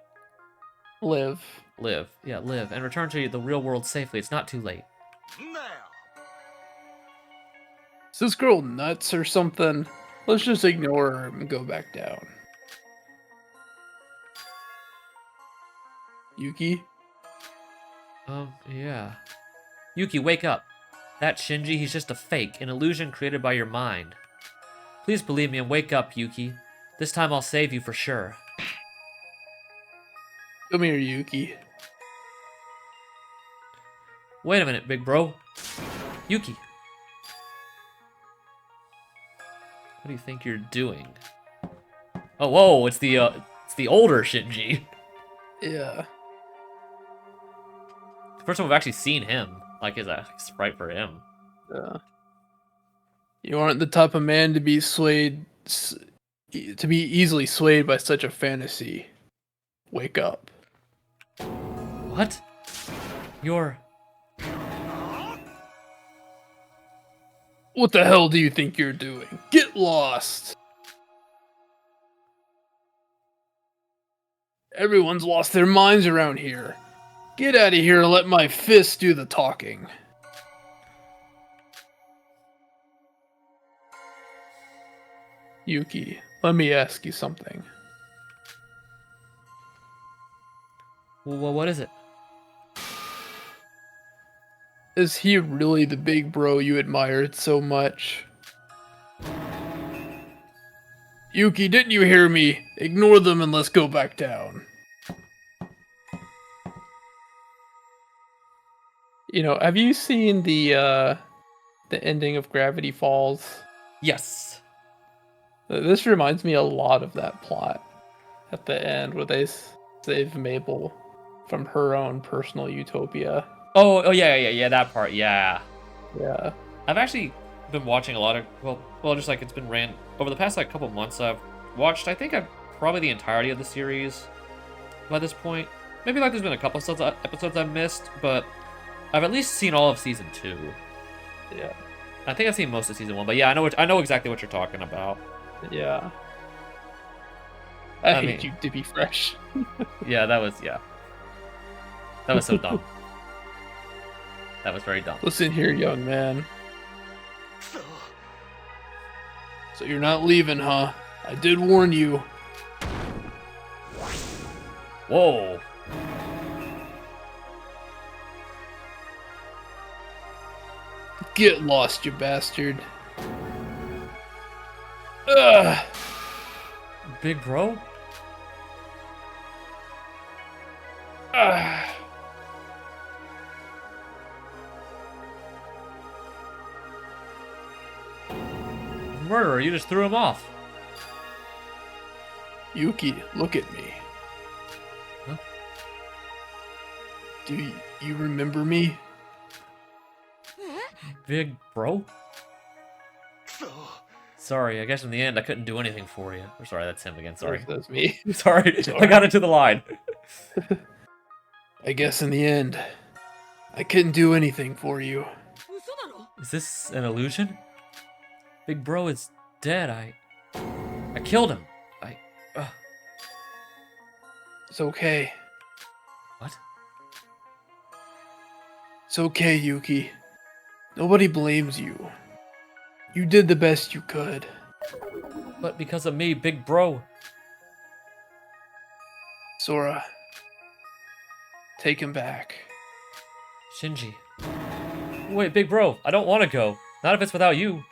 Live. Live. Yeah, live. And return to the real world safely. It's not too late. Is this girl nuts or something? Let's just ignore her and go back down. Yuki? Yeah. Yuki, wake up. That Shinji, he's just a fake, an illusion created by your mind. Please believe me and wake up, Yuki. This time I'll save you for sure. Come here, Yuki. Wait a minute, big bro. Yuki. What do you think you're doing? Oh, whoa, it's the older Shinji. Yeah. First time we've actually seen him. Like, is a sprite for him. You aren't the type of man to be swayed, to be easily swayed by such a fantasy. wake up. What? You're... What the hell do you think you're doing? Get lost! Everyone's lost their minds around here. Get out of here and let my fists do the talking. Yuki, let me ask you something. Well, what is it? Is he really the big bro you admired so much? Yuki, didn't you hear me? Ignore them and let's go back down. You know, have you seen the ending of Gravity Falls? Yes. This reminds me a lot of that plot at the end where they save Mabel from her own personal utopia. Oh, yeah, that part, yeah. Yeah. I've actually been watching a lot of, well, just like it's been ran over the past like couple months. I've watched, I think, probably the entirety of the series by this point. Maybe like there's been a couple episodes I've missed, but I've at least seen all of season 2. Yeah. I think I've seen most of season 1, but yeah, I know exactly what you're talking about. Yeah. I hate mean, you to be fresh. Yeah, that was so dumb. That was very dumb. Listen here, young man. So you're not leaving, huh? I did warn you. Whoa. Get lost, you bastard. Ugh. Big bro? Ugh. Murderer, you just threw him off. Yuki, look at me. Huh? Do you remember me? Big bro? Sorry, I guess in the end I couldn't do anything for you. Or sorry, that's him again, sorry. That's me. Sorry, I got into the line. I guess in the end, I couldn't do anything for you. Is this an illusion? Big bro is dead. I killed him. It's okay. What? It's okay, Yuki. Nobody blames you. You did the best you could. But because of me, big bro. Sora, take him back. Shinji. Wait, big bro, I don't want to go. Not if it's without you.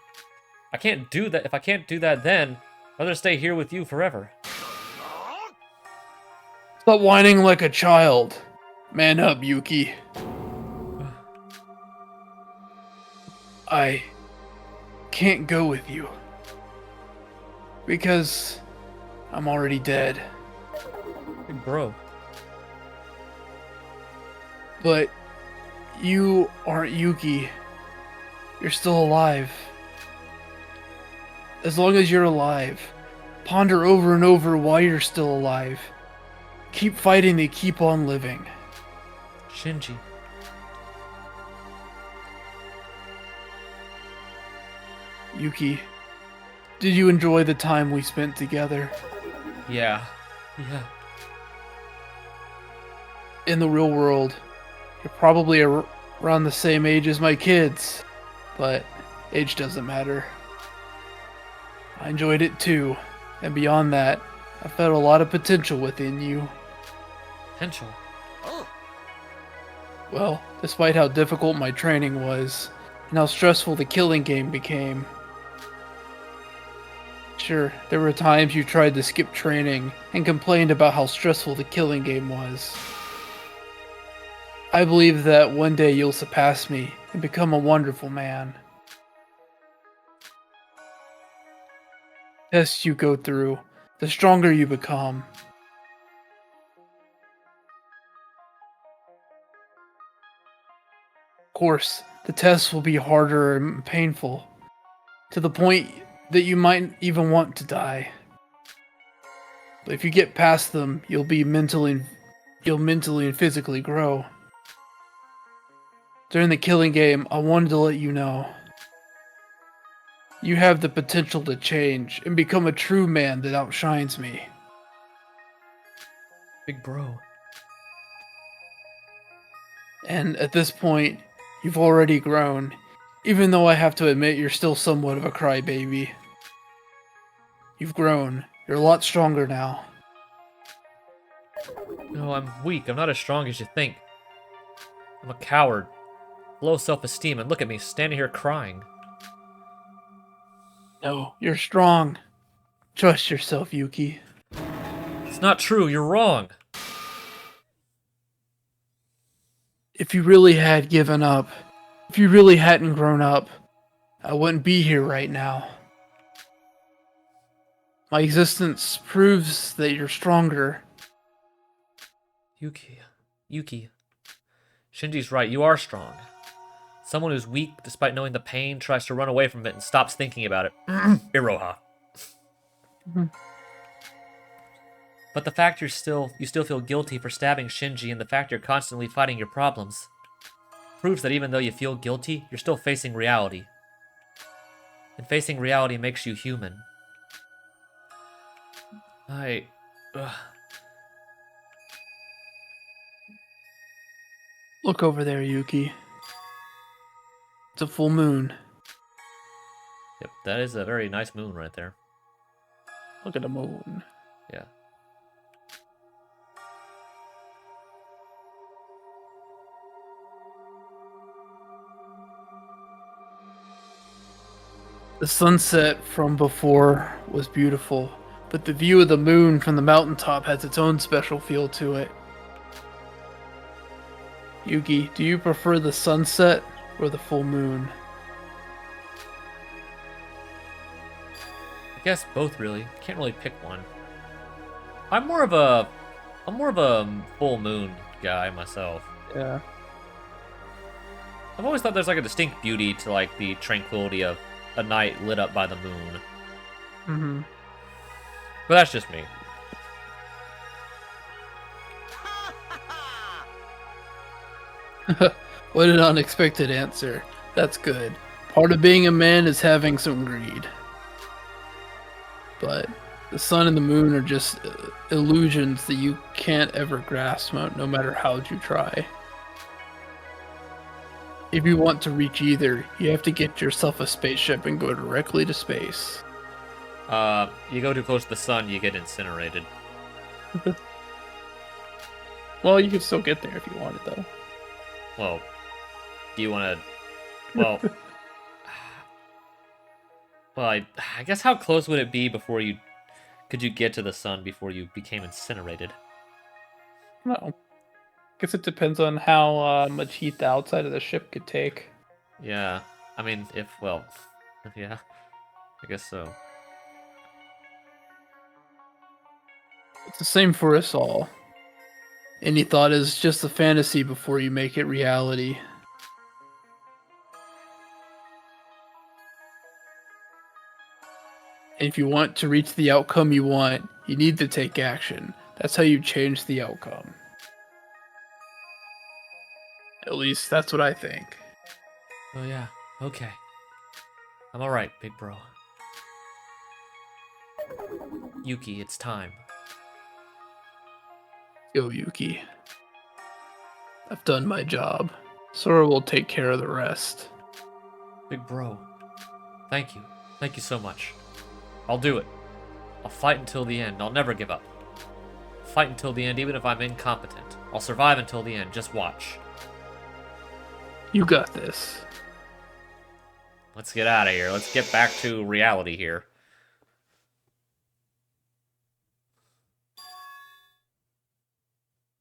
I can't do that. If I can't do that then, I'd rather stay here with you forever. Stop whining like a child. Man up, Yuki. I can't go with you. Because I'm already dead. Big bro. But you aren't Yuki. You're still alive. As long as you're alive, ponder over and over why you're still alive. Keep fighting to keep on living. Shinji. Yuki, did you enjoy the time we spent together? Yeah. In the real world, you're probably around the same age as my kids, but age doesn't matter. I enjoyed it too, and beyond that, I felt a lot of potential within you. Potential. Well, despite how difficult my training was, and how stressful the killing game became. Sure, there were times you tried to skip training and complained about how stressful the killing game was. I believe that one day you'll surpass me and become a wonderful man. Tests you go through, the stronger you become. Of course, the tests will be harder and painful, to the point that you might even want to die. But if you get past them, you'll mentally and physically grow. During the killing game, I wanted to let you know. You have the potential to change and become a true man that outshines me. Big bro. And at this point, you've already grown, even though I have to admit you're still somewhat of a crybaby. You've grown. You're a lot stronger now. No, I'm weak. I'm not as strong as you think. I'm a coward. Low self-esteem, and look at me standing here crying. No, you're strong. Trust yourself, Yuki. It's not true. You're wrong. If you really had given up, if you really hadn't grown up, I wouldn't be here right now. My existence proves that you're stronger. Yuki. Shinji's right. You are strong. Someone who's weak despite knowing the pain tries to run away from it and stops thinking about it. Iroha. But the fact you still feel guilty for stabbing Shinji and the fact you're constantly fighting your problems proves that even though you feel guilty, you're still facing reality. And facing reality makes you human. Look over there, Yuki. It's a full moon. Yep, that is a very nice moon right there. Look at the moon. Yeah. The sunset from before was beautiful, but the view of the moon from the mountaintop has its own special feel to it. Yuki, do you prefer the sunset or the full moon? I guess both really. Can't really pick one. I'm more of a full moon guy myself. Yeah. I've always thought there's like a distinct beauty to like the tranquility of a night lit up by the moon. Mm-hmm. But that's just me. What an unexpected answer. That's good. Part of being a man is having some greed. But the sun and the moon are just illusions that you can't ever grasp no matter how you try. If you want to reach either, you have to get yourself a spaceship and go directly to space. You go too close to the sun, you get incinerated. Well, you can still get there if you wanted, though. Well, do you want to... Well... well, I guess how close would it be before you... Could you get to the sun before you became incinerated? No. Guess it depends on how much heat the outside of the ship could take. Yeah. I mean, well... Yeah. I guess so. It's the same for us all. Any thought is just a fantasy before you make it reality. And if you want to reach the outcome you want, you need to take action. That's how you change the outcome. At least that's what I think. Oh yeah, okay. I'm alright, big bro. Yuki, it's time. Go, Yuki. I've done my job. Sora will take care of the rest. Big bro. Thank you. Thank you so much. I'll do it. I'll fight until the end. I'll never give up. Fight until the end, even if I'm incompetent. I'll survive until the end. Just watch. You got this. Let's get out of here. Let's get back to reality here.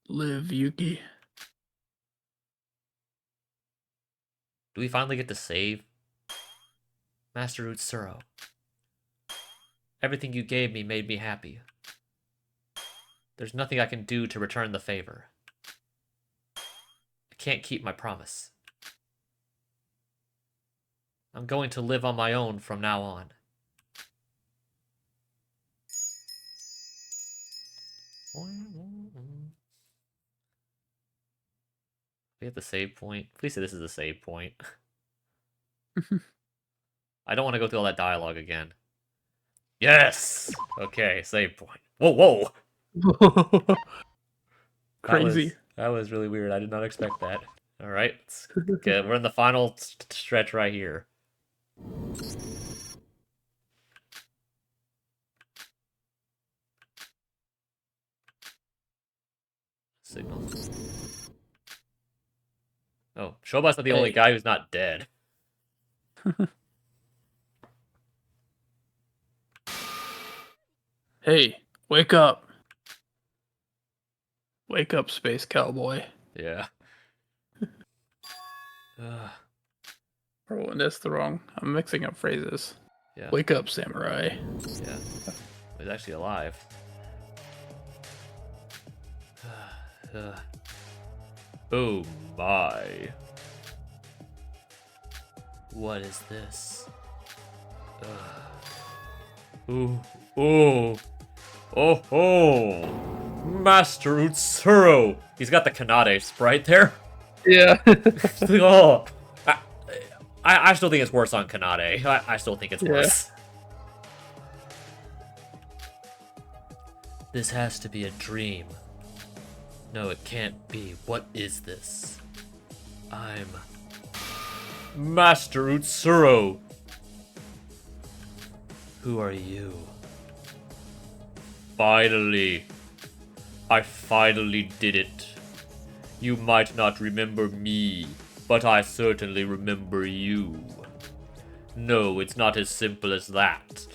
Live, Yuki. Do we finally get to save? Master Utsuro. Everything you gave me made me happy. There's nothing I can do to return the favor. I can't keep my promise. I'm going to live on my own from now on. We have the save point. Please say this is the save point. I don't want to go through all that dialogue again. Yes! Okay, save point. Whoa, whoa! Crazy. That was really weird. I did not expect that. Alright, okay, we're in the final stretch right here. Signal. Oh, Shoba's not the only guy who's not dead. Hey, wake up. Wake up, space cowboy. Yeah. Oh, that's the wrong. I'm mixing up phrases. Yeah. Wake up, samurai. Yeah. He's actually alive. Oh my. What is this? Ooh. Ooh. Oh ho! Master Utsuro! He's got the Kanade sprite there. Yeah. Oh. I still think it's worse on Kanade. I still think it's worse. This has to be a dream. No, it can't be. What is this? I'm Master Utsuro. Who are you? Finally. I finally did it. You might not remember me, but I certainly remember you. No, it's not as simple as that.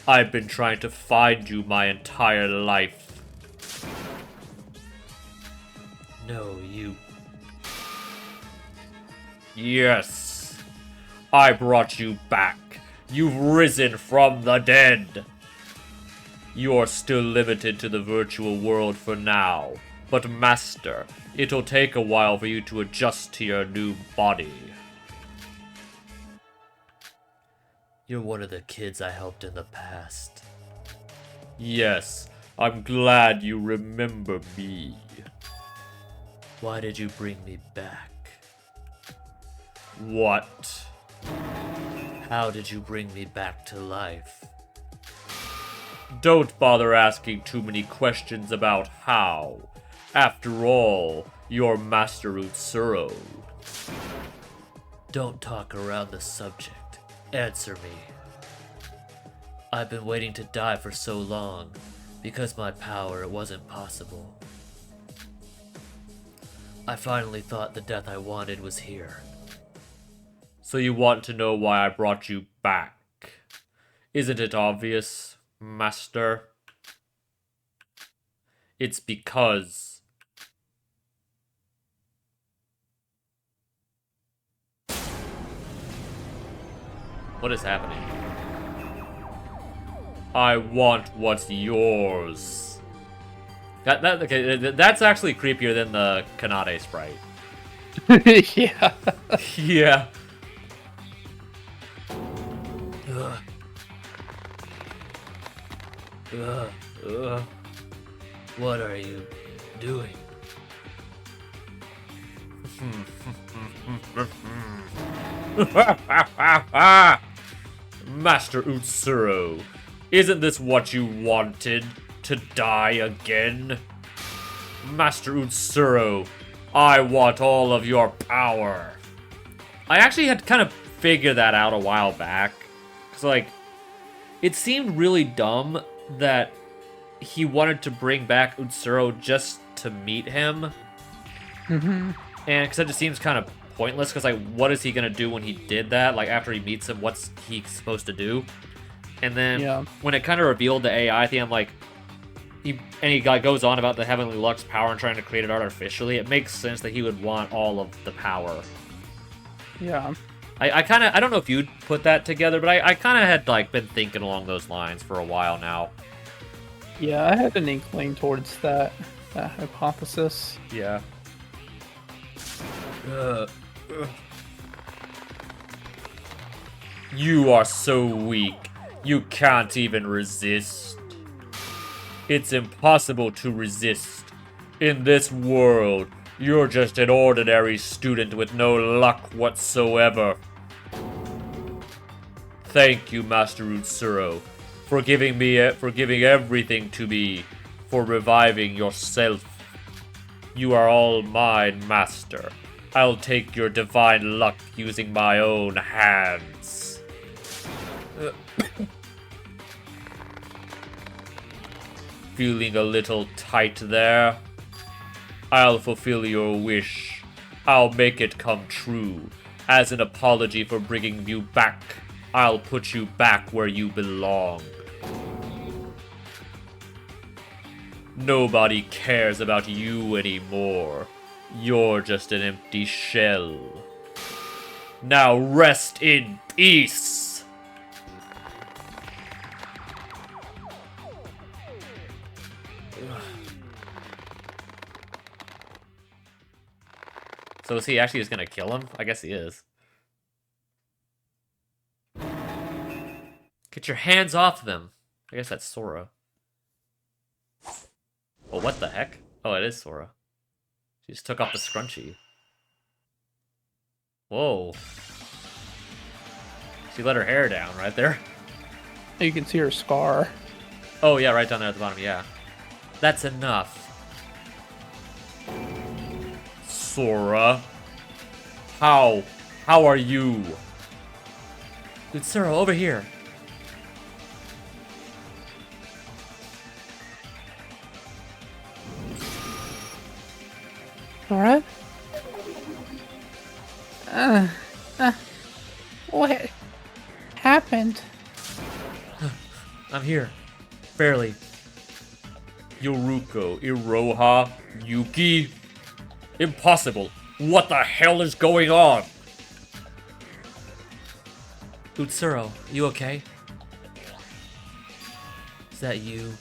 I've been trying to find you my entire life. No, you... Yes. I brought you back. You've risen from the dead. You're still limited to the virtual world for now. But Master, it'll take a while for you to adjust to your new body. You're one of the kids I helped in the past. Yes, I'm glad you remember me. Why did you bring me back? What? How did you bring me back to life? Don't bother asking too many questions about how. After all, you're Master Utsuro. Don't talk around the subject. Answer me. I've been waiting to die for so long. Because my power, it wasn't possible. I finally thought the death I wanted was here. So you want to know why I brought you back? Isn't it obvious, Master? It's because... What is happening? I want what's yours. Okay, that's actually creepier than the Kanade sprite. Yeah. Yeah. What are you doing? Master Utsuro, isn't this what you wanted? To die again? Master Utsuro, I want all of your power. I actually had kind of figured that out a while back. Cause like, it seemed really dumb that he wanted to bring back Utsuro just to meet him. And because it just seems kind of pointless, because like, what is he gonna do when he did that? Like, after he meets him, what's he supposed to do? And then when it kind of revealed the AI thing, I'm like, he goes on about the Heavenly Luck's power and trying to create it artificially. It makes sense that he would want all of the power. Yeah. I don't know if you'd put that together, but I kind of had like been thinking along those lines for a while now. Yeah, I had an inkling towards that hypothesis. Yeah. You are so weak. You can't even resist. It's impossible to resist. In this world, you're just an ordinary student with no luck whatsoever. Thank you, Master Utsuro, for giving everything to me, for reviving yourself. You are all mine, Master. I'll take your divine luck using my own hands. Feeling a little tight there? I'll fulfill your wish. I'll make it come true. As an apology for bringing you back, I'll put you back where you belong. Nobody cares about you anymore. You're just an empty shell. Now rest in peace! So is he actually just gonna kill him? I guess he is. Get your hands off them. I guess that's Sora. Oh, what the heck? Oh, it is Sora. She just took off the scrunchie. Whoa. She let her hair down right there. You can see her scar. Oh, yeah, right down there at the bottom, yeah. That's enough. Sora. How are you? Utsuro, over here. Sora? What happened? I'm here. Barely. Yoruko, Iroha, Yuki. Impossible. What the hell is going on? Utsuro, you okay? Is that you,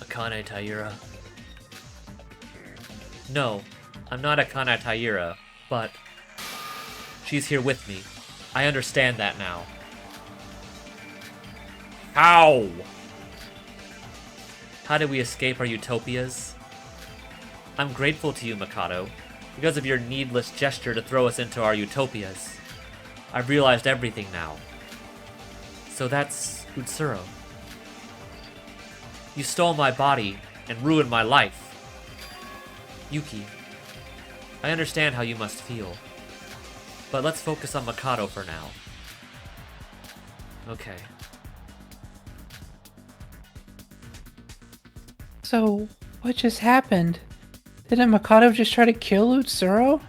Akane Taira? No, I'm not Akane Taira, but she's here with me. I understand that now. How? How did we escape our utopias? I'm grateful to you, Mikado, because of your needless gesture to throw us into our utopias. I've realized everything now. So that's Utsuro. You stole my body and ruined my life. Yuki, I understand how you must feel, but let's focus on Mikado for now. Okay. So, what just happened? Didn't Mikado just try to kill Utsuro?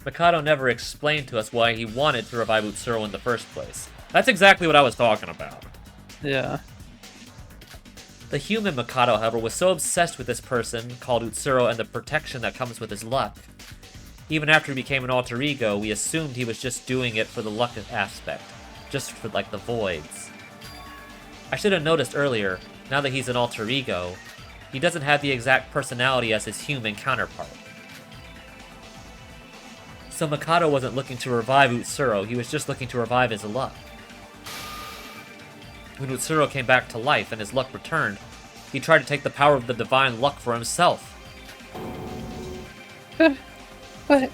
Mikado never explained to us why he wanted to revive Utsuro in the first place. That's exactly what I was talking about. Yeah. The human Mikado, however, was so obsessed with this person called Utsuro and the protection that comes with his luck. Even after he became an alter ego, we assumed he was just doing it for the luck aspect. Just for, like, the voids. I should have noticed earlier, now that he's an alter ego, he doesn't have the exact personality as his human counterpart. So Mikado wasn't looking to revive Utsuro, he was just looking to revive his luck. When Utsuro came back to life and his luck returned, he tried to take the power of the divine luck for himself. But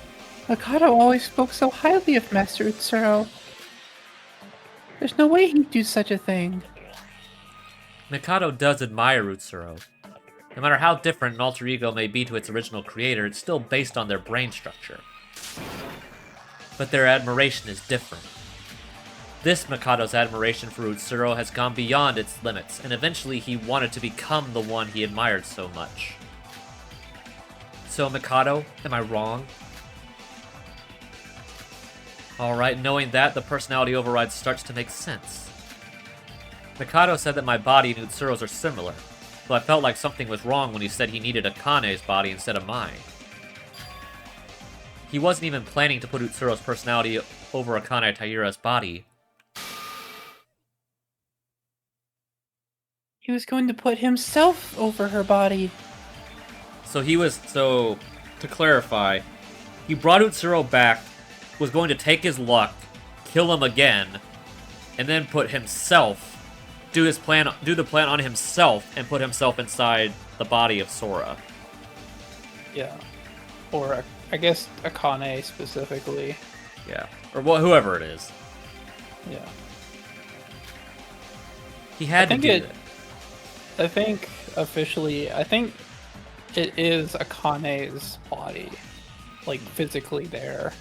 Mikado always spoke so highly of Master Utsuro. There's no way he'd do such a thing. Mikado does admire Utsuro. No matter how different an alter ego may be to its original creator, it's still based on their brain structure. But their admiration is different. This Mikado's admiration for Utsuro has gone beyond its limits, and eventually he wanted to become the one he admired so much. So Mikado, am I wrong? Alright, knowing that, the personality override starts to make sense. Mikado said that my body and Utsuro's are similar, so I felt like something was wrong when he said he needed Akane's body instead of mine. He wasn't even planning to put Utsuro's personality over Akane Taira's body. He was going to put himself over her body. So to clarify, he brought Utsuro back, was going to take his luck, kill him again, and then put himself do the plan on himself and put himself inside the body of Sora. Yeah. Or, I guess, Akane specifically. Yeah. Or whoever it is. Yeah. He had to do it. I think, officially, it is Akane's body. Like, physically there.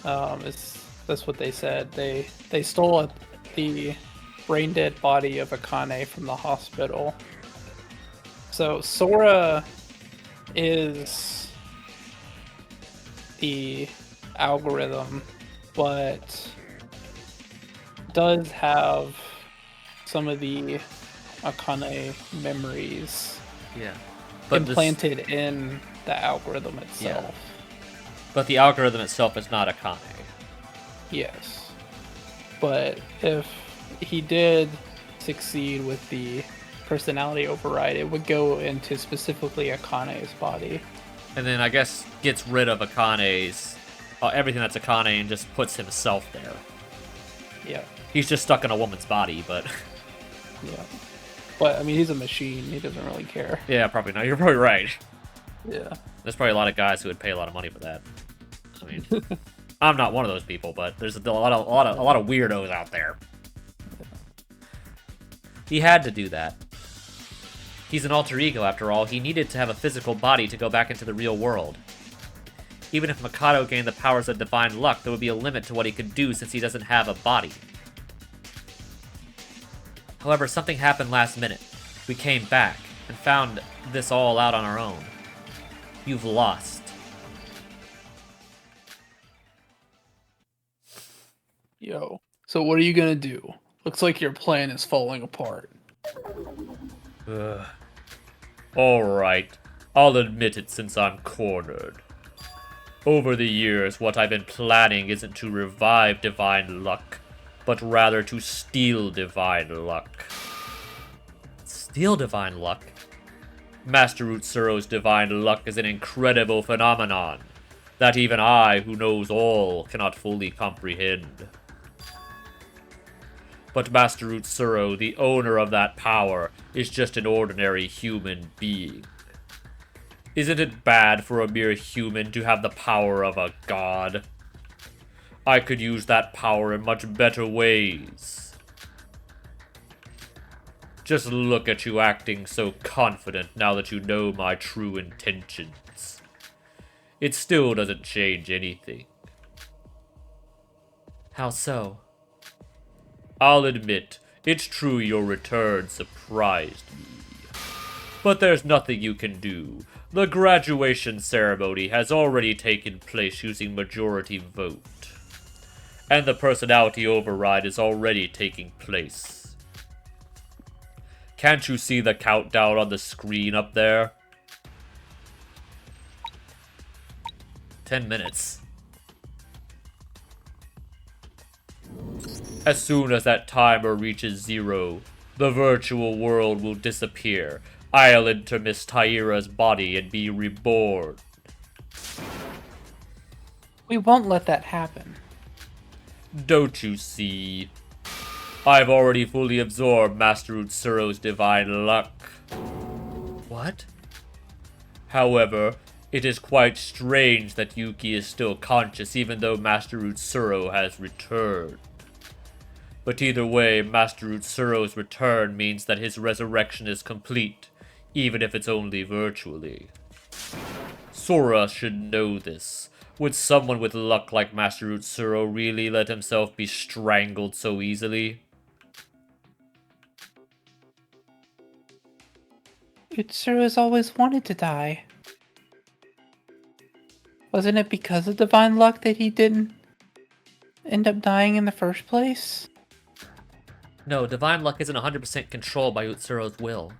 That's what they said. They stole the brain-dead body of Akane from the hospital. So, Sora is the algorithm, but does have some of the Akane memories implanted in the algorithm itself. Yeah. But the algorithm itself is not Akane. Yes. But if he did succeed with the personality override, it would go into specifically Akane's body. And then I guess gets rid of Akane's everything that's Akane and just puts himself there. Yeah. He's just stuck in a woman's body, but yeah. But I mean, he's a machine. He doesn't really care. Yeah, probably not. You're probably right. Yeah. There's probably a lot of guys who would pay a lot of money for that. I mean, I'm not one of those people, but there's a lot of weirdos out there. He had to do that. He's an alter ego, after all. He needed to have a physical body to go back into the real world. Even if Mikado gained the powers of divine luck, there would be a limit to what he could do since he doesn't have a body. However, something happened last minute. We came back and found this all out on our own. You've lost. Yo. So what are you gonna do? Looks like your plan is falling apart. Alright. I'll admit it since I'm cornered. Over the years, what I've been planning isn't to revive divine luck, but rather to steal divine luck. Steal divine luck? Master Utsuro's divine luck is an incredible phenomenon that even I, who knows all, cannot fully comprehend. But Master Utsuro, the owner of that power, is just an ordinary human being. Isn't it bad for a mere human to have the power of a god? I could use that power in much better ways. Just look at you acting so confident now that you know my true intentions. It still doesn't change anything. How so? I'll admit, it's true your return surprised me. But there's nothing you can do. The graduation ceremony has already taken place using majority vote. And the personality override is already taking place. Can't you see the countdown on the screen up there? 10 minutes. As soon as that timer reaches 0, the virtual world will disappear. I'll enter Miss Taira's body and be reborn. We won't let that happen. Don't you see? I've already fully absorbed Master Utsuro's divine luck. What? However, it is quite strange that Yuki is still conscious even though Master Utsuro has returned. But either way, Master Utsuro's return means that his resurrection is complete, even if it's only virtually. Sora should know this. Would someone with luck like Master Utsuro really let himself be strangled so easily? Utsuro has always wanted to die. Wasn't it because of divine luck that he didn't end up dying in the first place? No, divine luck isn't 100% controlled by Utsuro's will.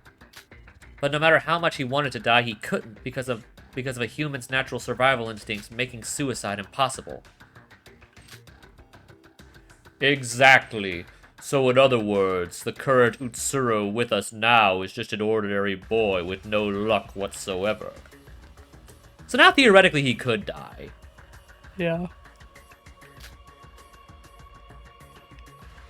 But no matter how much he wanted to die, he couldn't because of a human's natural survival instincts making suicide impossible. Exactly. So in other words, the current Utsuro with us now is just an ordinary boy with no luck whatsoever. So now theoretically he could die. Yeah.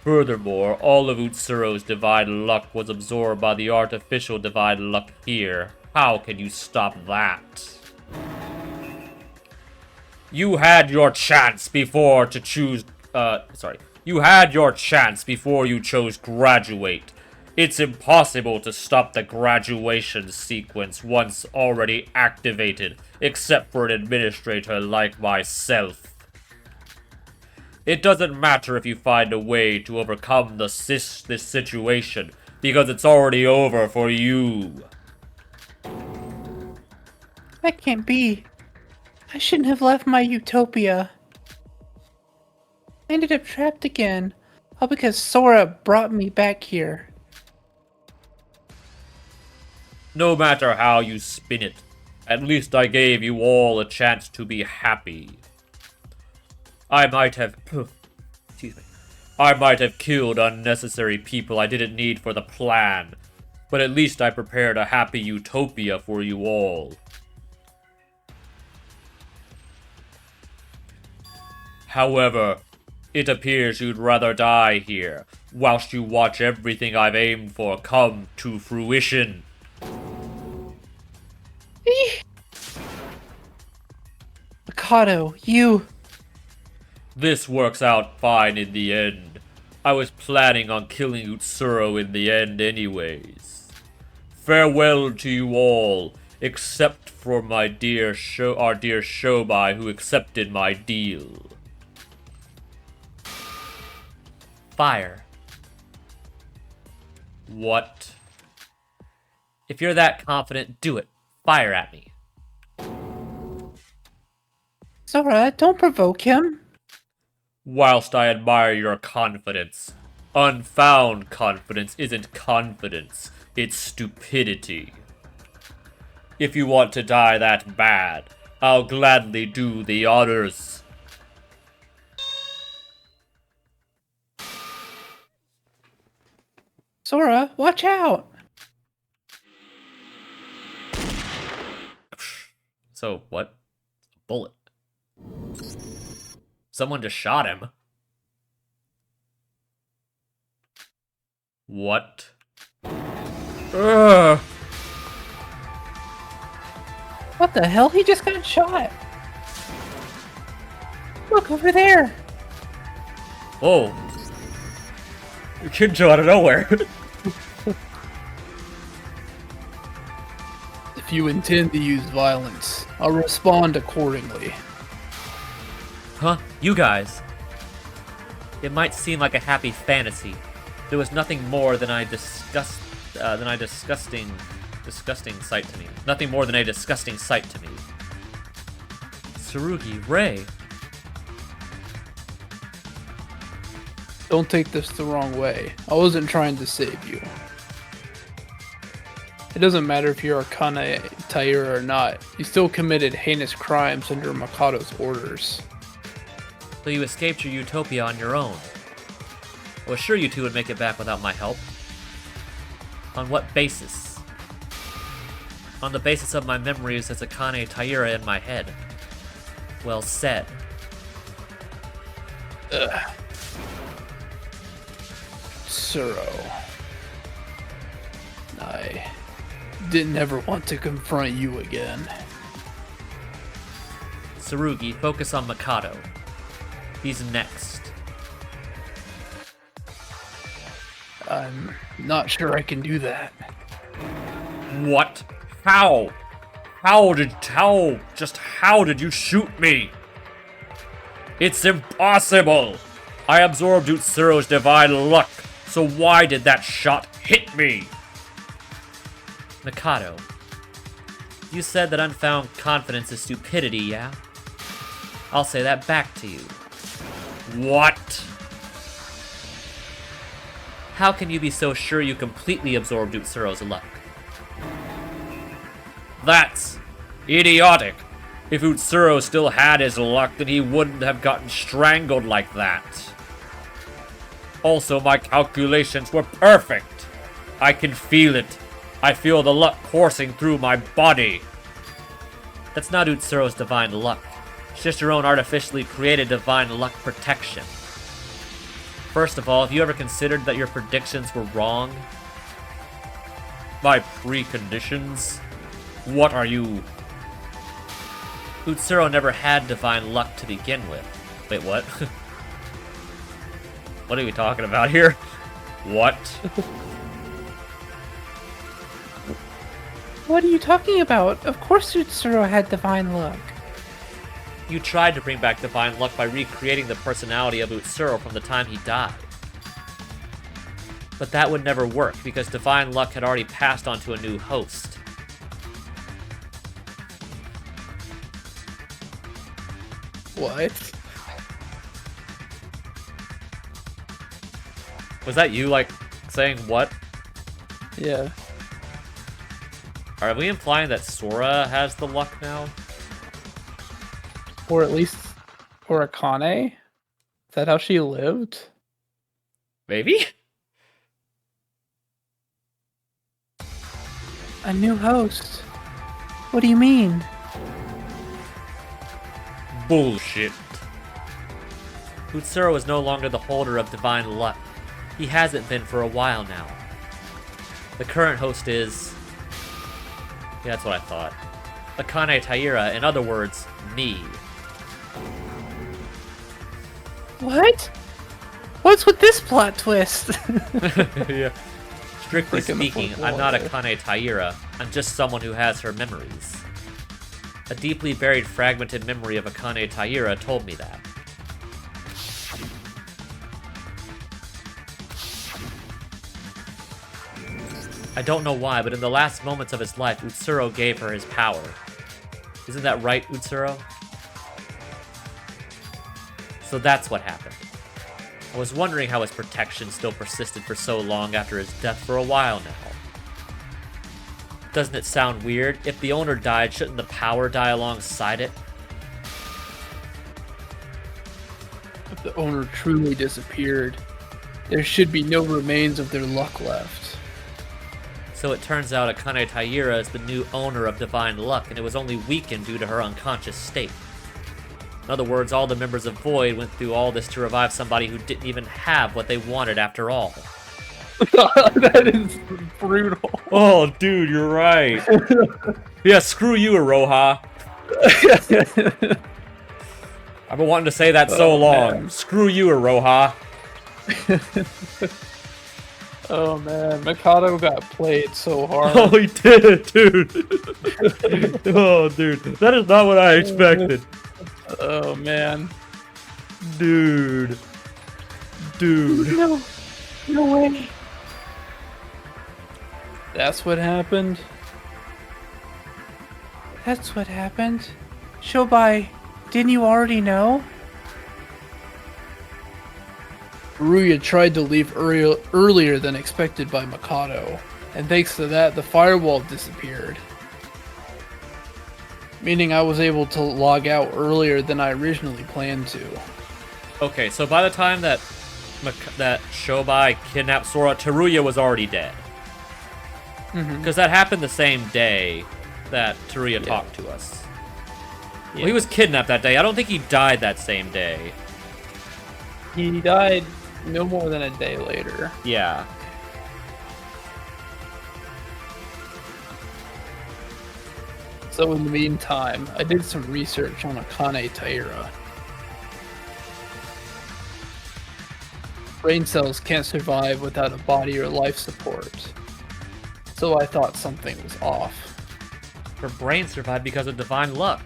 Furthermore, all of Utsuro's divine luck was absorbed by the artificial divine luck here. How can you stop that? You had your chance before to choose, You had your chance before you chose graduate. It's impossible to stop the graduation sequence once already activated, except for an administrator like myself. It doesn't matter if you find a way to overcome this situation, because it's already over for you. That can't be. I shouldn't have left my utopia. I ended up trapped again, all because Sora brought me back here. No matter how you spin it, at least I gave you all a chance to be happy. I might have killed unnecessary people I didn't need for the plan, but at least I prepared a happy utopia for you all. However, it appears you'd rather die here, whilst you watch everything I've aimed for come to fruition. Mikado, you... This works out fine in the end. I was planning on killing Utsuro in the end anyways. Farewell to you all, except for our dear Shobai who accepted my deal. Fire. What? If you're that confident, do it. Fire at me. Sora, don't provoke him. Whilst I admire your confidence, unfound confidence isn't confidence, it's stupidity. If you want to die that bad, I'll gladly do the honors. Sora, watch out! So, what? A bullet. Someone just shot him. What? Ugh. What the hell? He just got shot! Look, over there! Oh. Kinjo out of nowhere. If you intend to use violence, I'll respond accordingly. Huh? You guys. It might seem like a happy fantasy. There was nothing more than a disgusting sight to me. Nothing more than a disgusting sight to me. Tsurugi, Ray. Don't take this the wrong way. I wasn't trying to save you. It doesn't matter if you're a Kane Taira or not. You still committed heinous crimes under Mikado's orders. So you escaped your utopia on your own. I was sure you two would make it back without my help. On what basis? On the basis of my memories as a Kane Taira in my head. Well said. Ugh. Suro. I didn't ever want to confront you again. Tsurugi, focus on Mikado. He's next. I'm not sure I can do that. What? How? How did you shoot me? It's impossible! I absorbed Utsuro's divine luck, so why did that shot hit me? Mikado, you said that unfound confidence is stupidity, yeah? I'll say that back to you. What? How can you be so sure you completely absorbed Utsuro's luck? That's idiotic. If Utsuro still had his luck, then he wouldn't have gotten strangled like that. Also, my calculations were perfect. I can feel it. I feel the luck coursing through my body. That's not Utsuro's divine luck. It's just your own artificially created divine luck protection. First of all, have you ever considered that your predictions were wrong? My preconditions? What are you? Utsuro never had divine luck to begin with. Wait, what? What are we talking about here? What? What are you talking about? Of course Utsuro had divine luck. You tried to bring back divine luck by recreating the personality of Utsuro from the time he died. But that would never work, because divine luck had already passed on to a new host. What? Was that you, like, saying what? Yeah. Are we implying that Sora has the luck now? Or at least, or Akane? Is that how she lived? Maybe? A new host? What do you mean? Bullshit. Utsuro is no longer the holder of divine luck. He hasn't been for a while now. The current host is... Yeah, that's what I thought. Akane Taira, in other words, me. What? What's with this plot twist? Yeah. Strictly Breaking the speaking, fourth I'm wall not there. Akane Taira. I'm just someone who has her memories. A deeply buried fragmented memory of Akane Taira told me that. I don't know why, but in the last moments of his life, Utsuro gave her his power. Isn't that right, Utsuro? So that's what happened. I was wondering how his protection still persisted for so long after his death for a while now. Doesn't it sound weird? If the owner died, shouldn't the power die alongside it? If the owner truly disappeared, there should be no remains of their luck left. So it turns out Akane Taira is the new owner of Divine Luck, and it was only weakened due to her unconscious state. In other words, all the members of Void went through all this to revive somebody who didn't even have what they wanted after all. That is brutal. Oh, dude, you're right. Yeah, screw you, Aroha. I've been wanting to say that so long. Man. Screw you, Aroha. Oh man, Mikado got played so hard. Oh, he did, dude. Oh, dude. That is not what I expected. Oh man. Dude. Dude. No way. That's what happened. That's what happened. Shobai, didn't you already know? Ruya tried to leave earlier than expected by Mikado, and thanks to that, the firewall disappeared. Meaning I was able to log out earlier than I originally planned to. Okay, so by the time that Shobai kidnapped Sora, Teruya was already dead. Because that happened the same day that Teruya talked to us. Well, he was kidnapped that day. I don't think he died that same day. He died no more than a day later. Yeah. So in the meantime, I did some research on Akane Taira. Brain cells can't survive without a body or life support. So I thought something was off. Her brain survived because of divine luck.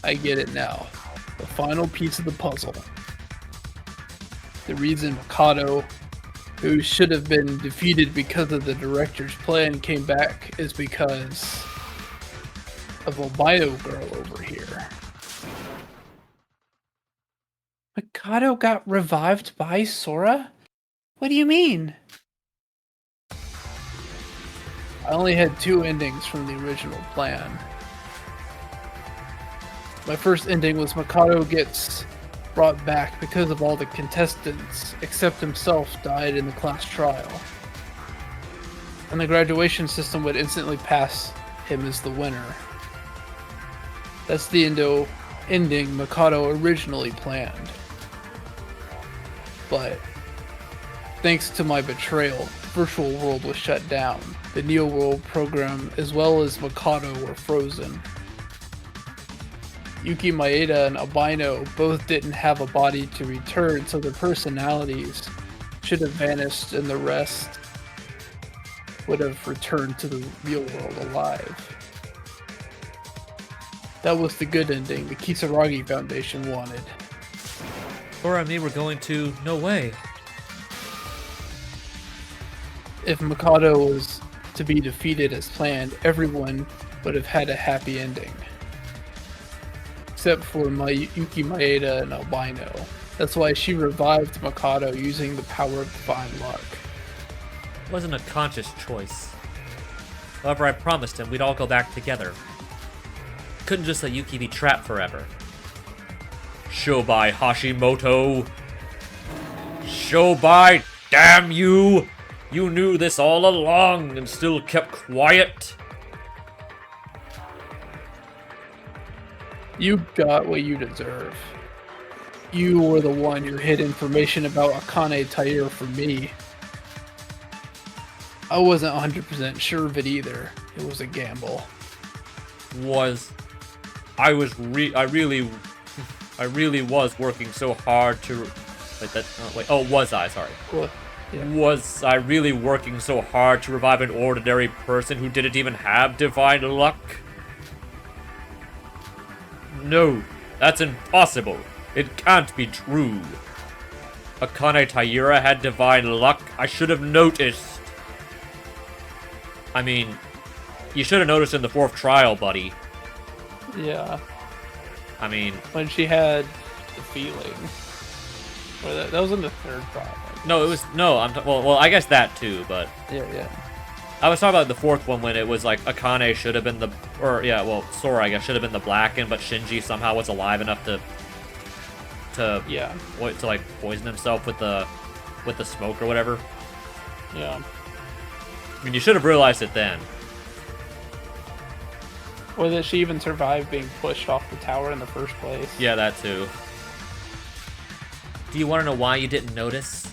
I get it now. The final piece of the puzzle. The reason Mikado, who should have been defeated because of the director's plan, came back is because of albino girl over here. Mikado got revived by Sora? What do you mean? I only had 2 endings from the original plan. My first ending was Mikado gets brought back because of all the contestants, except himself, died in the class trial. And the graduation system would instantly pass him as the winner. That's the ending Mikado originally planned. but thanks to my betrayal, the virtual world was shut down. The Neo World program, as well as Mikado, were frozen. Yuki Maeda and Albino both didn't have a body to return, so their personalities should have vanished and the rest would have returned to the real world alive. That was the good ending the Kisaragi Foundation wanted. Or I mean, we're going to... No way. If Mikado was to be defeated as planned, everyone would have had a happy ending. Except for Yuki Maeda and Albino. That's why she revived Mikado using the power of divine luck. It wasn't a conscious choice. However, I promised him we'd all go back together. Couldn't just let Yuki be trapped forever. Shobai Hashimoto! Shobai, damn you! You knew this all along and still kept quiet. You got what you deserve. You were the one who hid information about Akane Taira from me. I wasn't 100% sure of it either. It was a gamble. I really was working so hard to... was I? Sorry. Well, yeah. Was I really working so hard to revive an ordinary person who didn't even have divine luck? No, that's impossible. It can't be true. Akane Taira had divine luck. I should have noticed. I mean, you should have noticed in the fourth trial, buddy. Yeah. I mean... When she had the feeling. Or that was in the third trial. No, it was... No, well, I guess that too, but... Yeah. I was talking about the fourth one when it was like Akane should have been the... Or, yeah, well, Sora, I guess, should have been the Blackened, but Shinji somehow was alive enough to like, poison himself with the smoke or whatever. Yeah. I mean, you should have realized it then. Or that she even survived being pushed off the tower in the first place. Yeah, that too. Do you want to know why you didn't notice?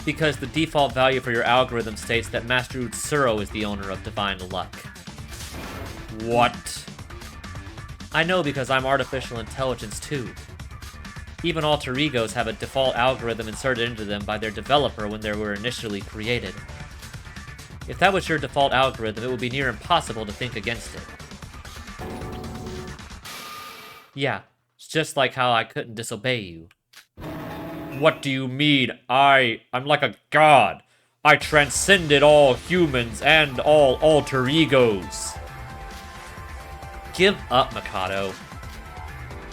Because the default value for your algorithm states that Master Utsuro is the owner of divine luck. What? I know because I'm artificial intelligence too. Even alter egos have a default algorithm inserted into them by their developer when they were initially created. If that was your default algorithm, it would be near impossible to think against it. Yeah, it's just like how I couldn't disobey you. What do you mean? I'm like a god. I transcended all humans and all alter egos. Give up, Mikado.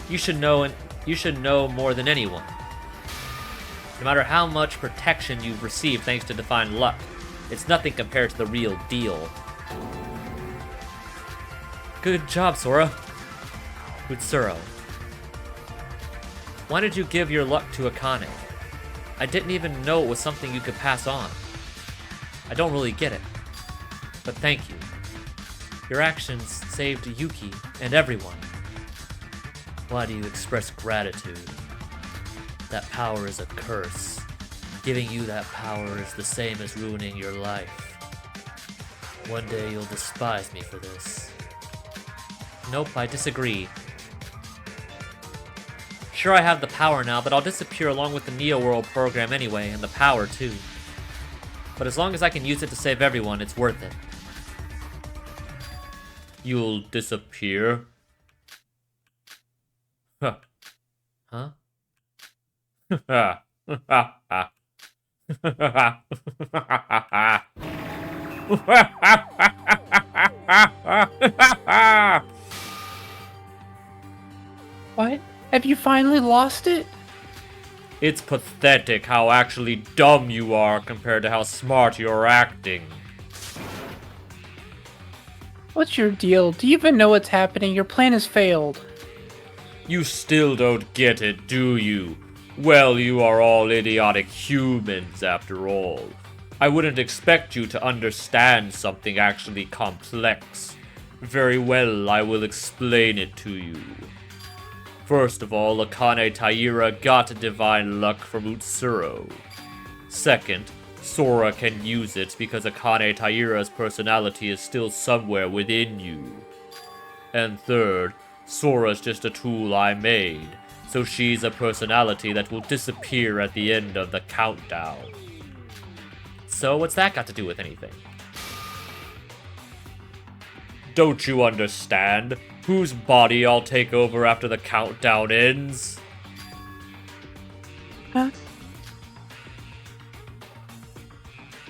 You should know more than anyone. No matter how much protection you've received thanks to divine luck, it's nothing compared to the real deal. Good job, Sora. Utsuro. Why did you give your luck to Akane? I didn't even know it was something you could pass on. I don't really get it. But thank you. Your actions saved Yuki and everyone. Why do you express gratitude? That power is a curse. Giving you that power is the same as ruining your life. One day you'll despise me for this. Nope, I disagree. Sure, I have the power now, but I'll disappear along with the Neo World program anyway, and the power too. But as long as I can use it to save everyone, it's worth it. You'll disappear? Huh. Huh? What? Have you finally lost it? It's pathetic how actually dumb you are compared to how smart you're acting. What's your deal? Do you even know what's happening? Your plan has failed. You still don't get it, do you? Well, you are all idiotic humans after all. I wouldn't expect you to understand something actually complex. Very well, I will explain it to you. First of all, Akane Taira got divine luck from Utsuro. Second, Sora can use it because Akane Taira's personality is still somewhere within you. And third, Sora's just a tool I made, so she's a personality that will disappear at the end of the countdown. So what's that got to do with anything? Don't you understand? Whose body I'll take over after the countdown ends? Huh?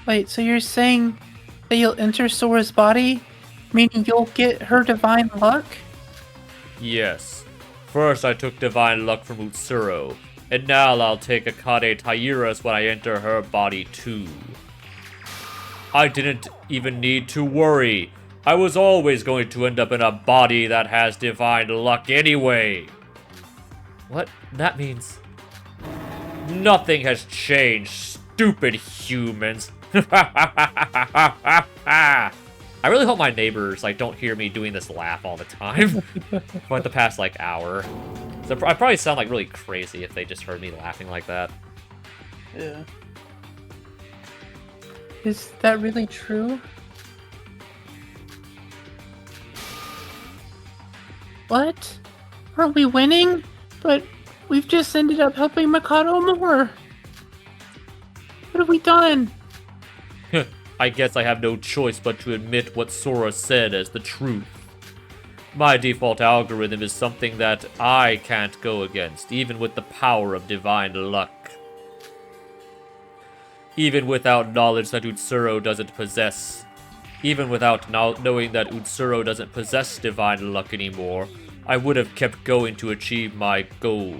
Wait, so you're saying that you'll enter Sora's body? Meaning you'll get her divine luck? Yes. First I took divine luck from Utsuro, and now I'll take Akane Taira's when I enter her body too. I didn't even need to worry. I was always going to end up in a body that has divine luck anyway. What? That means... Nothing has changed, stupid humans. I really hope my neighbors don't hear me doing this laugh all the time for the past hour. So I probably sound really crazy if they just heard me laughing like that. Yeah. Is that really true? What? Aren't we winning? But we've just ended up helping Mikado more. What have we done? I guess I have no choice but to admit what Sora said as the truth. My default algorithm is something that I can't go against, even with the power of divine luck. Even without knowledge that Utsuro doesn't possess. Even without knowing that Utsuro doesn't possess divine luck anymore, I would have kept going to achieve my goal.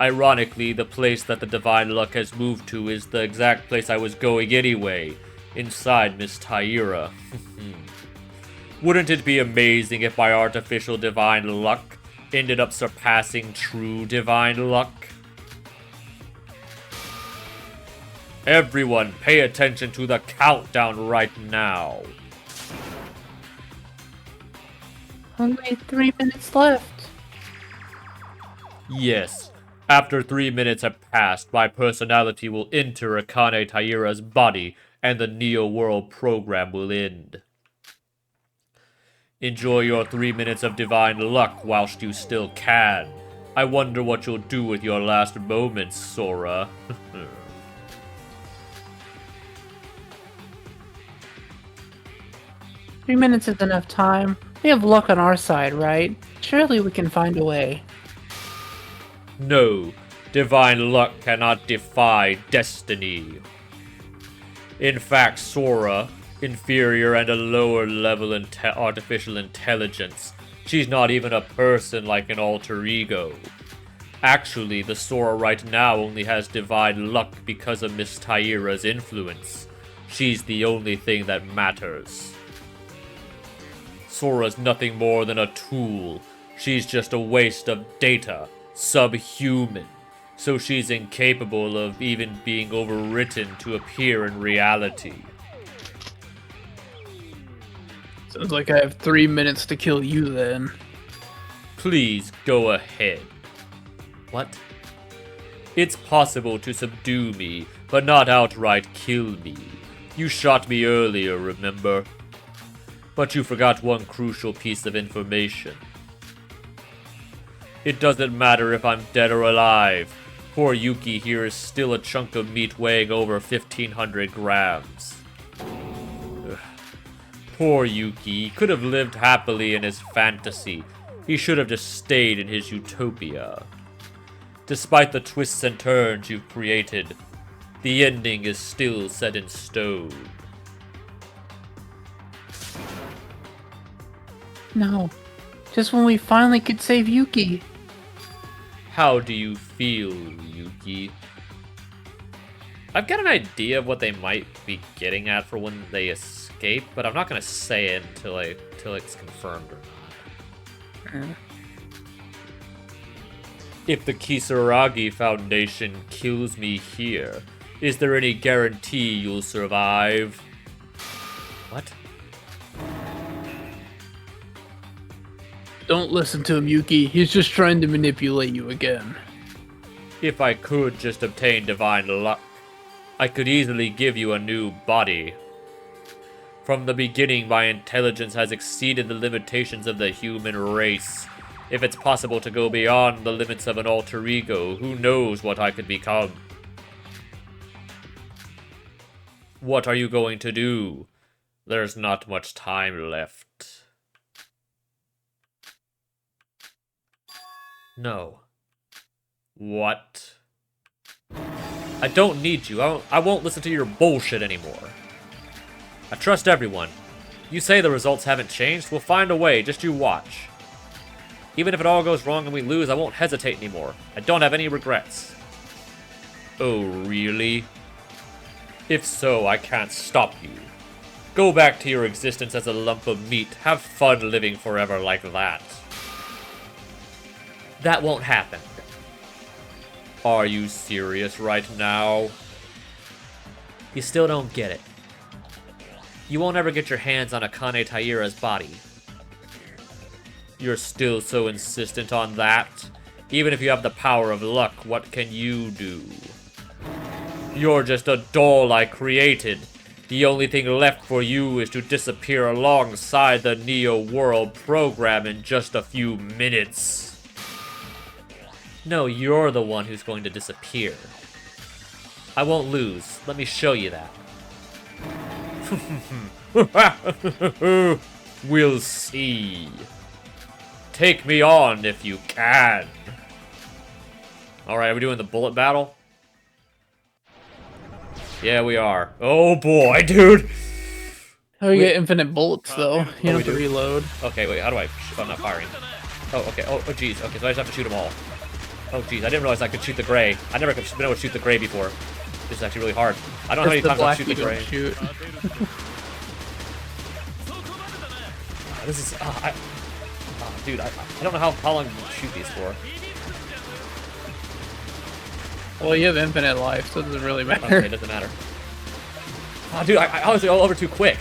Ironically, the place that the divine luck has moved to is the exact place I was going anyway, inside Miss Taira. Wouldn't it be amazing if my artificial divine luck ended up surpassing true divine luck? Everyone, pay attention to the countdown right now. Only 3 minutes left. Yes. After 3 minutes have passed, my personality will enter Akane Taira's body, and the Neo World program will end. Enjoy your 3 minutes of divine luck whilst you still can. I wonder what you'll do with your last moments, Sora. 3 minutes is enough time. We have luck on our side, right? Surely we can find a way. No, divine luck cannot defy destiny. In fact, Sora, inferior and a lower level artificial intelligence, she's not even a person like an alter ego. Actually, the Sora right now only has divine luck because of Miss Taira's influence. She's the only thing that matters. Sora's nothing more than a tool. She's just a waste of data, subhuman, so she's incapable of even being overwritten to appear in reality. Sounds like I have 3 minutes to kill you then. Please go ahead. What? It's possible to subdue me, but not outright kill me. You shot me earlier, remember? But you forgot one crucial piece of information. It doesn't matter if I'm dead or alive. Poor Yuki here is still a chunk of meat weighing over 1,500 grams. Ugh. Poor Yuki, he could have lived happily in his fantasy. He should have just stayed in his utopia. Despite the twists and turns you've created, the ending is still set in stone. No. Just when we finally could save Yuki. How do you feel, Yuki? I've got an idea of what they might be getting at for when they escape, but I'm not gonna say it until it's confirmed or not. If the Kisaragi Foundation kills me here, is there any guarantee you'll survive? What? Don't listen to him, Yuki. He's just trying to manipulate you again. If I could just obtain divine luck, I could easily give you a new body. From the beginning, my intelligence has exceeded the limitations of the human race. If it's possible to go beyond the limits of an alter ego, who knows what I could become? What are you going to do? There's not much time left. No. What? I don't need you. I won't listen to your bullshit anymore. I trust everyone. You say the results haven't changed, we'll find a way, just you watch. Even if it all goes wrong and we lose, I won't hesitate anymore. I don't have any regrets. Oh, really? If so, I can't stop you. Go back to your existence as a lump of meat. Have fun living forever like that. That won't happen. Are you serious right now? You still don't get it. You won't ever get your hands on Akane Taira's body. You're still so insistent on that? Even if you have the power of luck, what can you do? You're just a doll I created. The only thing left for you is to disappear alongside the Neo World program in just a few minutes. No, you're the one who's going to disappear. I won't lose. Let me show you that. We'll see. Take me on if you can. Alright, are we doing the bullet battle? Yeah, we are. Oh boy, dude! Oh, you get infinite bullets, though. You don't have to do? reload. Okay, wait, how do I... I'm not firing. Oh, okay. Oh, jeez. Okay, so I just have to shoot them all. Oh, jeez. I didn't realize I could shoot the gray. I never been able to shoot the gray before. This is actually really hard. I don't know how many times I've shoot the gray. Shoot. This is... dude, I don't know how long to shoot these for. Well, you have infinite life, so it doesn't really matter. Okay, it doesn't matter. Oh, dude, I was all over too quick.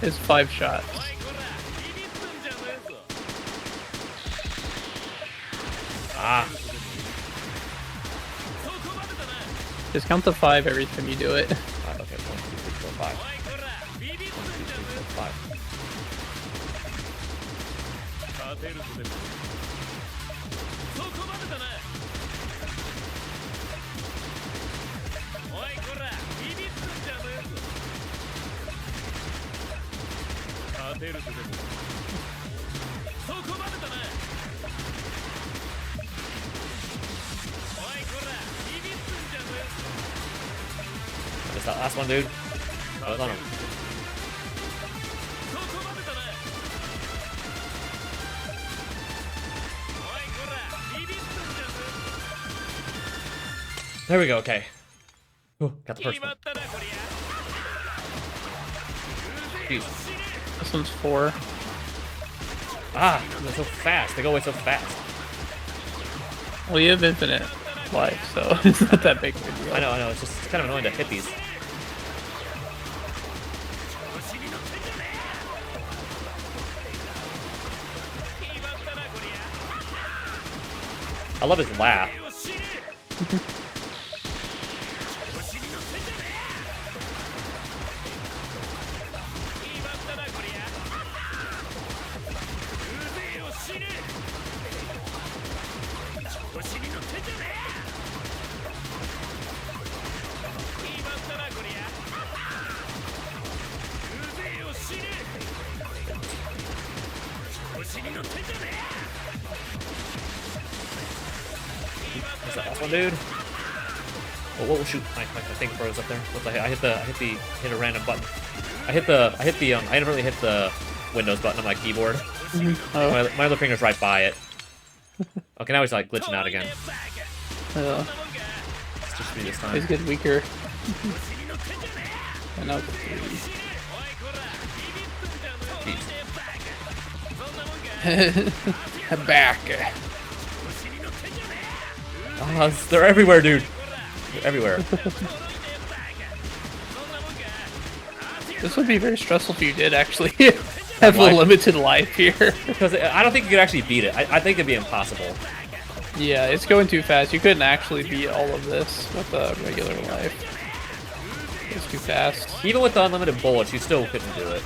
It's 5 shots. Ah. Just count to 5 every time you do it. Okay, 1, 2, 3, 4, 5. 1, 2, 3, 4, 5. Missed that last one, dude. I was on him. There we go, okay. Ooh, got the first one. Jeez. This one's 4. Ah, they're so fast. They go away so fast. Well, you have infinite life, so it's not that big of a deal. I know. It's just kind of annoying to hit these. I love his laugh. What's that last one, dude? Oh, whoa, shoot! My thing froze up there. What's I hit a random button. I inadvertently hit the Windows button on my keyboard. Oh. My other finger's right by it. Okay, now he's like glitching out again. It's just me this time. He's getting weaker. And now it's 3. Back. Oh, they're everywhere, dude. They're everywhere. This would be very stressful if you did, actually. have a life. limited life here. Because I don't think you could actually beat it. I think it'd be impossible. Yeah, it's going too fast. You couldn't actually beat all of this with a regular life. It's too fast. Even with the unlimited bullets, you still couldn't do it.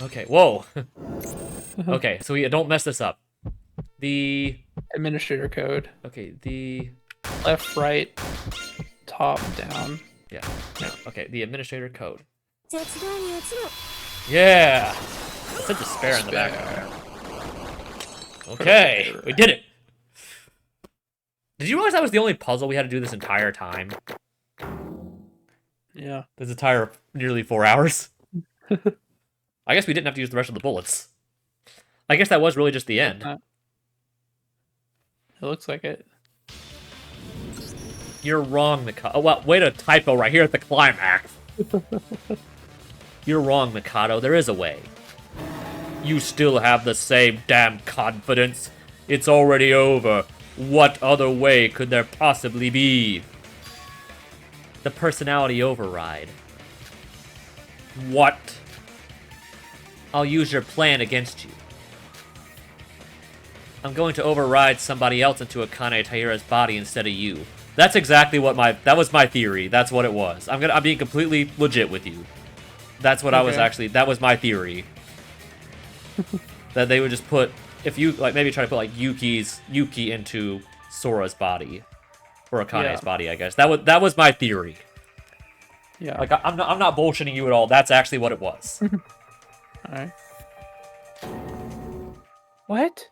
Okay, whoa. Okay, so we don't mess this up. The... Administrator code. Okay, the... Left, right, top, down. Yeah, no, okay, the administrator code. Yeah! It said despair in the background. Okay, we did it! Did you realize that was the only puzzle we had to do this entire time? Yeah. This entire nearly 4 hours? I guess we didn't have to use the rest of the bullets. I guess that was really just the end. It looks like it. You're wrong, Mikado. Oh, well, wait a typo right here at the climax. You're wrong, Mikado. There is a way. You still have the same damn confidence. It's already over. What other way could there possibly be? The personality override. What? I'll use your plan against you. I'm going to override somebody else into Akane Taira's body instead of you. That's exactly what that was my theory. That's what it was. I'm being completely legit with you. That's what I was actually, that was my theory. That they would just put, if you, like, maybe try to put, like, Yuki into Sora's body. Or Akane's body, I guess. That was my theory. Yeah. Like, I'm not bullshitting you at all. That's actually what it was. Alright. What?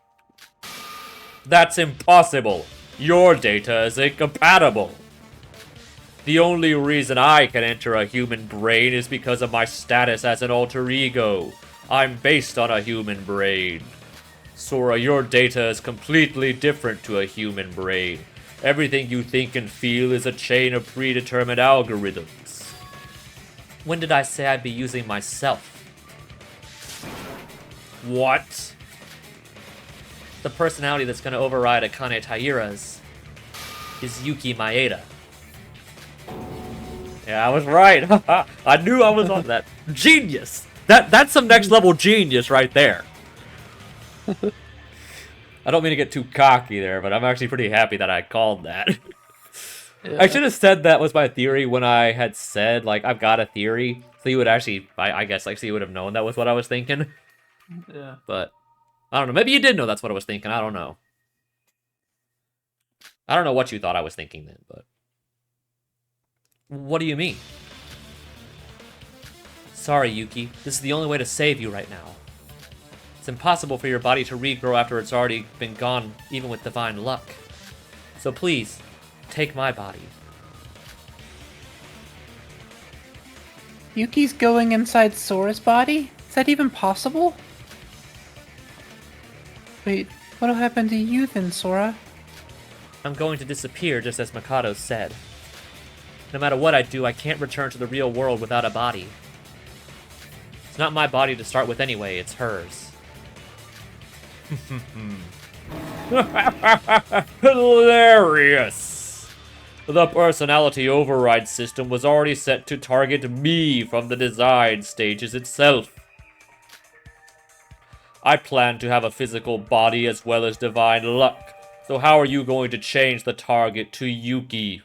That's impossible. Your data is incompatible. The only reason I can enter a human brain is because of my status as an alter ego. I'm based on a human brain. Sora, your data is completely different to a human brain. Everything you think and feel is a chain of predetermined algorithms. When did I say I'd be using myself? What? The personality that's going to override Akane Taira's is Yuki Maeda. Yeah, I was right. I knew I was on that. Genius! That's some next level genius right there. I don't mean to get too cocky there, but I'm actually pretty happy that I called that. Yeah. I should have said that was my theory when I had said, like, I've got a theory. So you would actually, I guess, like, so you would have known that was what I was thinking. Yeah. But, I don't know. Maybe you did know that's what I was thinking. I don't know. I don't know what you thought I was thinking then, but... What do you mean? Sorry, Yuki. This is the only way to save you right now. It's impossible for your body to regrow after it's already been gone, even with divine luck. So please, take my body. Yuki's going inside Sora's body? Is that even possible? Wait, what'll happen to you then, Sora? I'm going to disappear just as Mikado said. No matter what I do, I can't return to the real world without a body. It's not my body to start with anyway, it's hers. Hilarious! The personality override system was already set to target me from the design stages itself. I plan to have a physical body as well as divine luck, so how are you going to change the target to Yuki?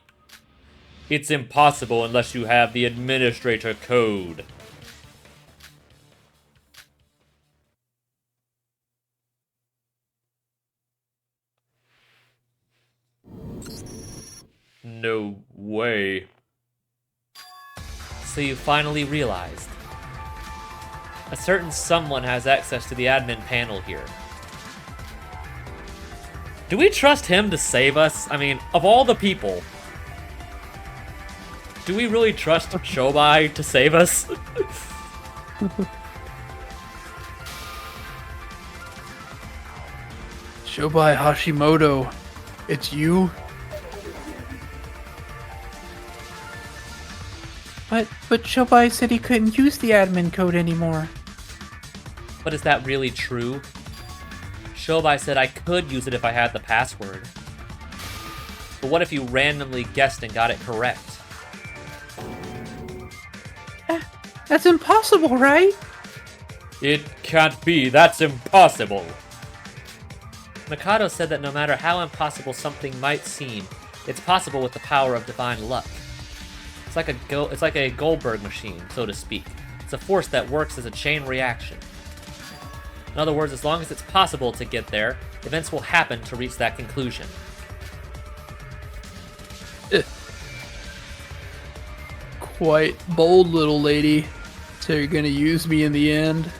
It's impossible unless you have the administrator code. No way. So you finally realized. A certain someone has access to the admin panel here. Do we trust him to save us? I mean, of all the people, do we really trust Shobai to save us? Shobai Hashimoto, it's you? But Shobai said he couldn't use the admin code anymore. But is that really true? Shobai said I could use it if I had the password. But what if you randomly guessed and got it correct? That's impossible, right? It can't be. That's impossible. Mikado said that no matter how impossible something might seem, it's possible with the power of divine luck. It's like a Goldberg machine, so to speak. It's a force that works as a chain reaction. In other words, as long as it's possible to get there, events will happen to reach that conclusion. Quite bold, little lady. So you're gonna use me in the end?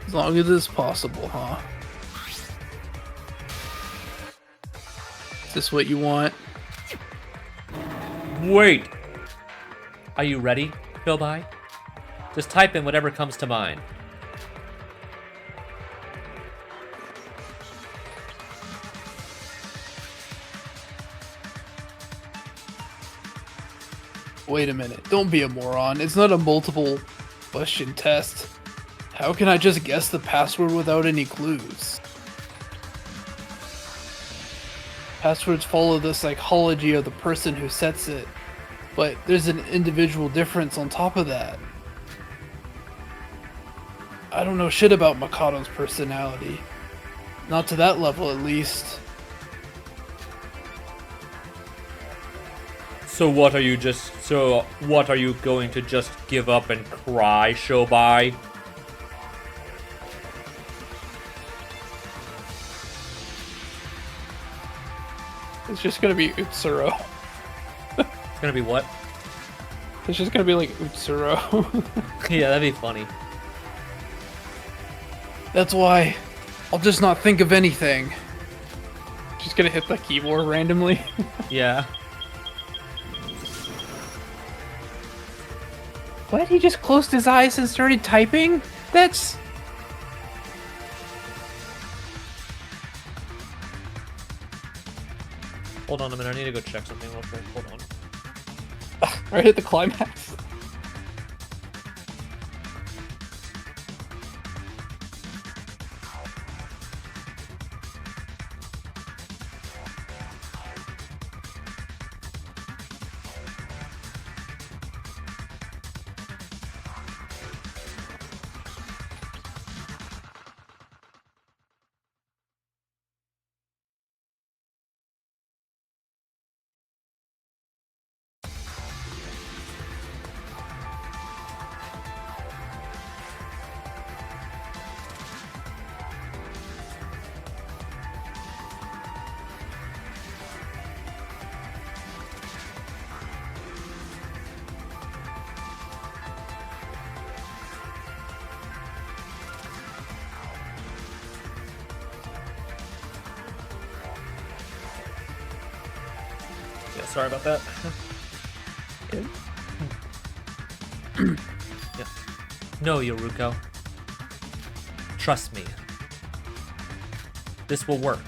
As long as it's possible, huh? Is this what you want? Wait! Are you ready, Philby? Just type in whatever comes to mind. Wait a minute, don't be a moron. It's not a multiple question test. How can I just guess the password without any clues? Passwords follow the psychology of the person who sets it, but there's an individual difference on top of that. I don't know shit about Mikado's personality. Not to that level, at least. So what are you going to just give up and cry, Shobai? It's just gonna be Utsuro. It's gonna be what? It's just gonna be like Utsuro. Yeah, that'd be funny. That's why I'll just not think of anything. Just gonna hit the keyboard randomly. Yeah. What? He just closed his eyes and started typing? That's... Hold on a minute, I need to go check something real quick. Hold on. right at the climax. Yeah, sorry about that. Good. Yeah. No, Yoruko. Trust me. This will work.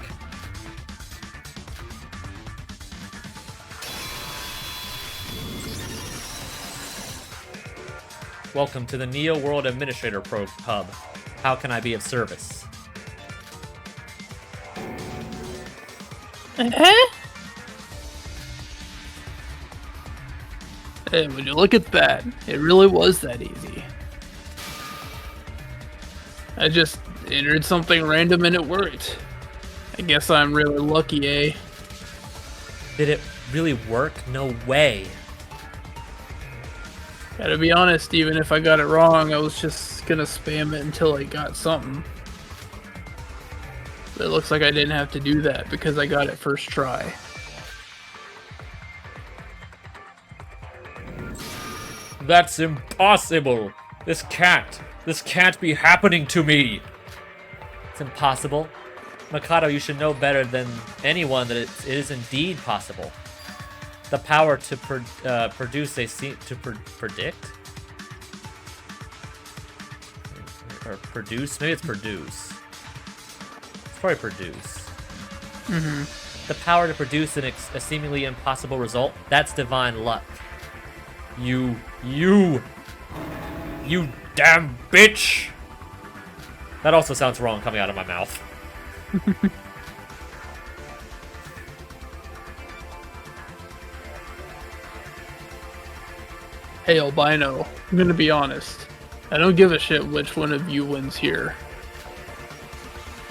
Welcome to the Neo World Administrator Hub. How can I be of service? Hey, would you look at that? It really was that easy. I just entered something random and it worked. I guess I'm really lucky, eh? Did it really work? No way. Gotta be honest, even if I got it wrong, I was just gonna spam it until I got something. But it looks like I didn't have to do that because I got it first try. That's impossible. This can't be happening to me. It's impossible. Mikado, you should know better than anyone that it is indeed possible. The power to produce a scene to predict or produce. Maybe it's produce. It's probably produce. The power to produce a seemingly impossible result. That's divine luck. You damn bitch! That also sounds wrong coming out of my mouth. Hey, albino, I'm gonna be honest. I don't give a shit which one of you wins here.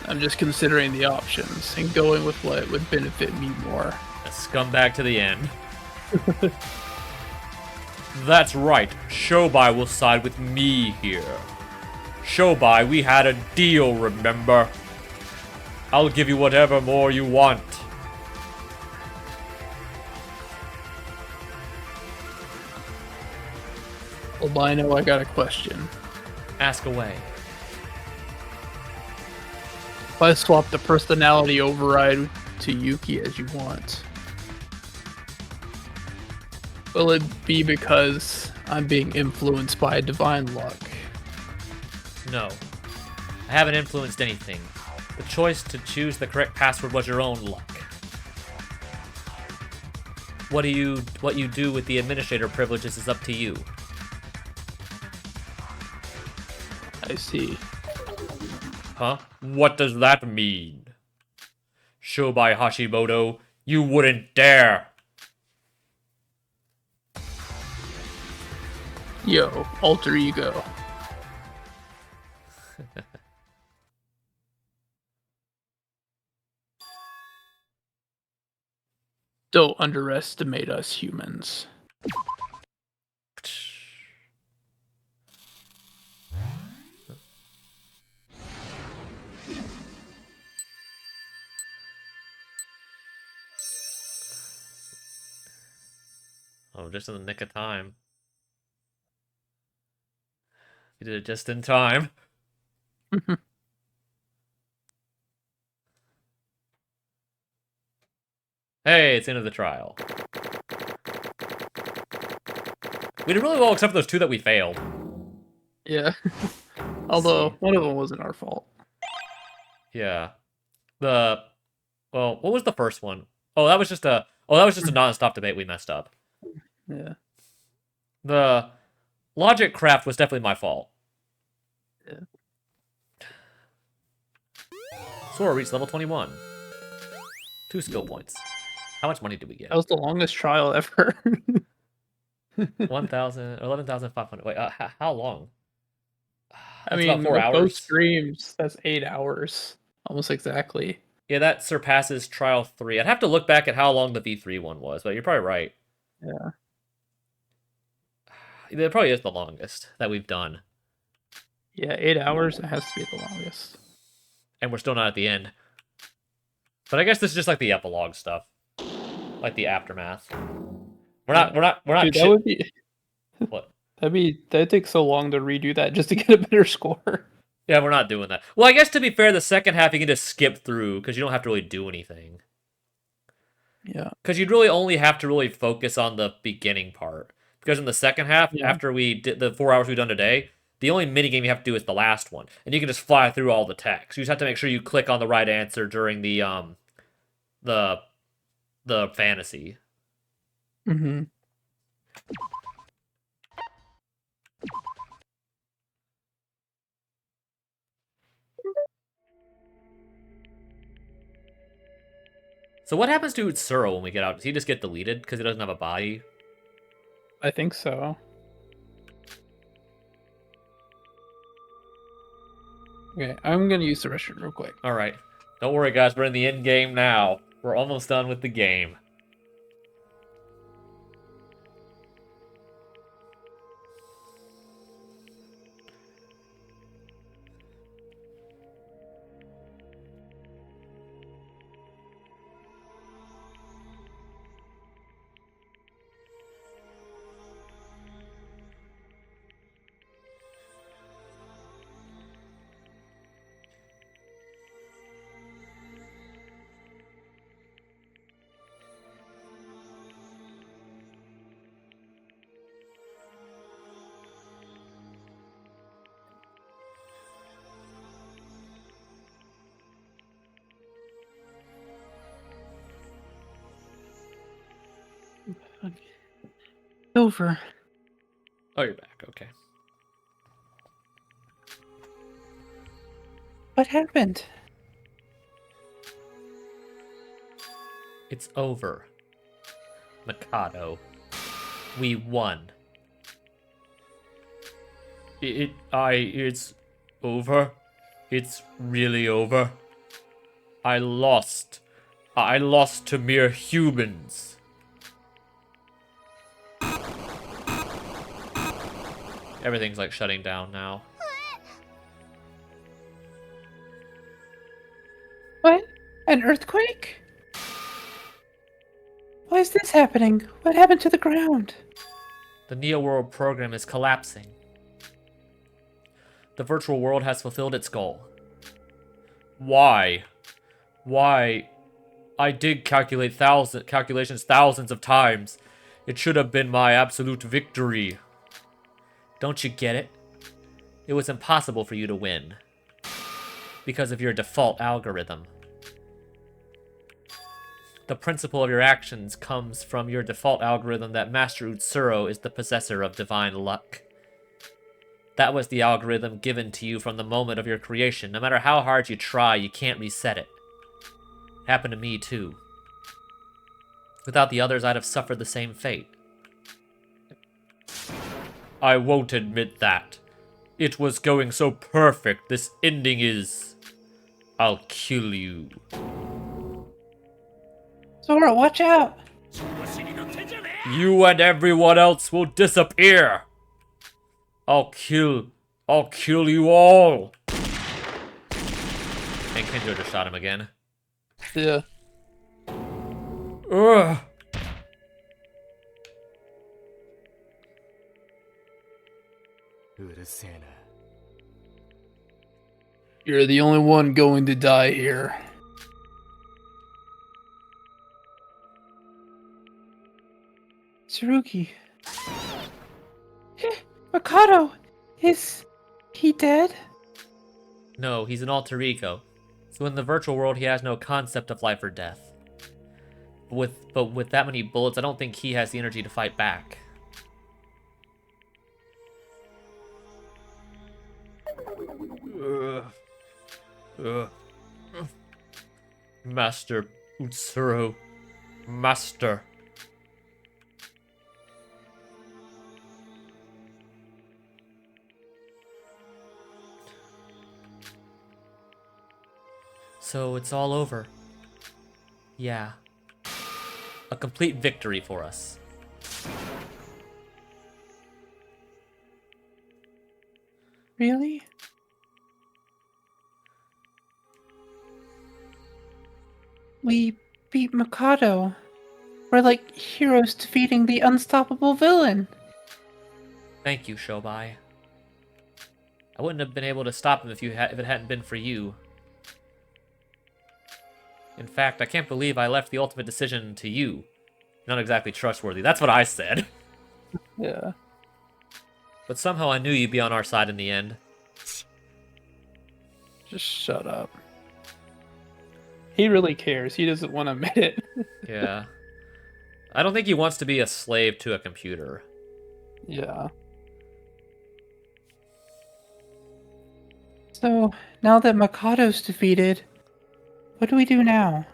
I'm just considering the options and going with what would benefit me more. A scumbag to the end. That's right. Shobai will side with me here. Shobai, we had a deal, remember? I'll give you whatever more you want. Albino, I got a question. Ask away. If I swap the personality override to Yuki as you want, will it be because I'm being influenced by divine luck? No. I haven't influenced anything. The choice to choose the correct password was your own luck. What you do with the administrator privileges is up to you. I see. Huh? What does that mean? Shobai Hashimoto, you wouldn't dare! Yo, alter ego. Don't underestimate us humans. Oh, just in the nick of time. You did it just in time. Hey, it's the end of the trial. We did really well except for those two that we failed. Yeah. Although, one of them wasn't our fault. Yeah. Well, what was the first one? Oh, that was just a non-stop debate we messed up. Yeah. The logic craft was definitely my fault. Yeah. Sora reached level 21. 2 skill points. How much money did we get? That was the longest trial ever. 1,000, 11,500. Wait, how long? I That's mean, about 4 with both hours. streams, that's 8 hours. Almost exactly. Yeah, that surpasses Trial 3. I'd have to look back at how long the V3 one was, but you're probably right. Yeah. It probably is the longest that we've done. Yeah, 8 hours, it has to be the longest. And we're still not at the end. But I guess this is just like the epilogue stuff. Like the aftermath. We're not Dude, that would be What? that'd take so long to redo that just to get a better score. Yeah, we're not doing that. Well, I guess to be fair, the second half you can just skip through because you don't have to really do anything. Yeah. Because you'd really only have to really focus on the beginning part. Because in the second half, after we did the 4 hours we've done today, the only minigame you have to do is the last one. And you can just fly through all the text. You just have to make sure you click on the right answer during the fantasy. Mm-hmm. So what happens to Utsuro when we get out? Does he just get deleted because he doesn't have a body? I think so. Okay, I'm gonna use the restroom real quick. Alright. Don't worry, guys. We're in the end game now. We're almost done with the game. Okay. Over. Oh, you're back. Okay. What happened? It's over. Mikado. We won. It's over. It's really over. I lost. I lost to mere humans. Everything's like shutting down now. What? An earthquake? Why is this happening? What happened to the ground? The Neo World program is collapsing. The virtual world has fulfilled its goal. Why? Why? I did calculate calculations thousands of times. It should have been my absolute victory. Don't you get it? It was impossible for you to win. Because of your default algorithm. The principle of your actions comes from your default algorithm that Master Utsuro is the possessor of divine luck. That was the algorithm given to you from the moment of your creation. No matter how hard you try, you can't reset it. It happened to me, too. Without the others, I'd have suffered the same fate. I won't admit that. It was going so perfect. This ending is... I'll kill you. Sora, watch out! You and everyone else will disappear. I'll kill you all. And Kenjo just shot him again. Yeah. Ugh. You're the only one going to die here. Tsurugi. Mikado! Is he dead? No, he's an alter ego. So in the virtual world, he has no concept of life or death. But with that many bullets, I don't think he has the energy to fight back. Master Utsuro. Master. So it's all over. Yeah. A complete victory for us. Really? We beat Mikado. We're like heroes defeating the unstoppable villain. Thank you, Shobai. I wouldn't have been able to stop him if it hadn't been for you. In fact, I can't believe I left the ultimate decision to you. Not exactly trustworthy. That's what I said. Yeah. But somehow I knew you'd be on our side in the end. Just shut up. He really cares. He doesn't want to admit it. Yeah. I don't think he wants to be a slave to a computer. Yeah. So, now that Mikado's defeated, what do we do now?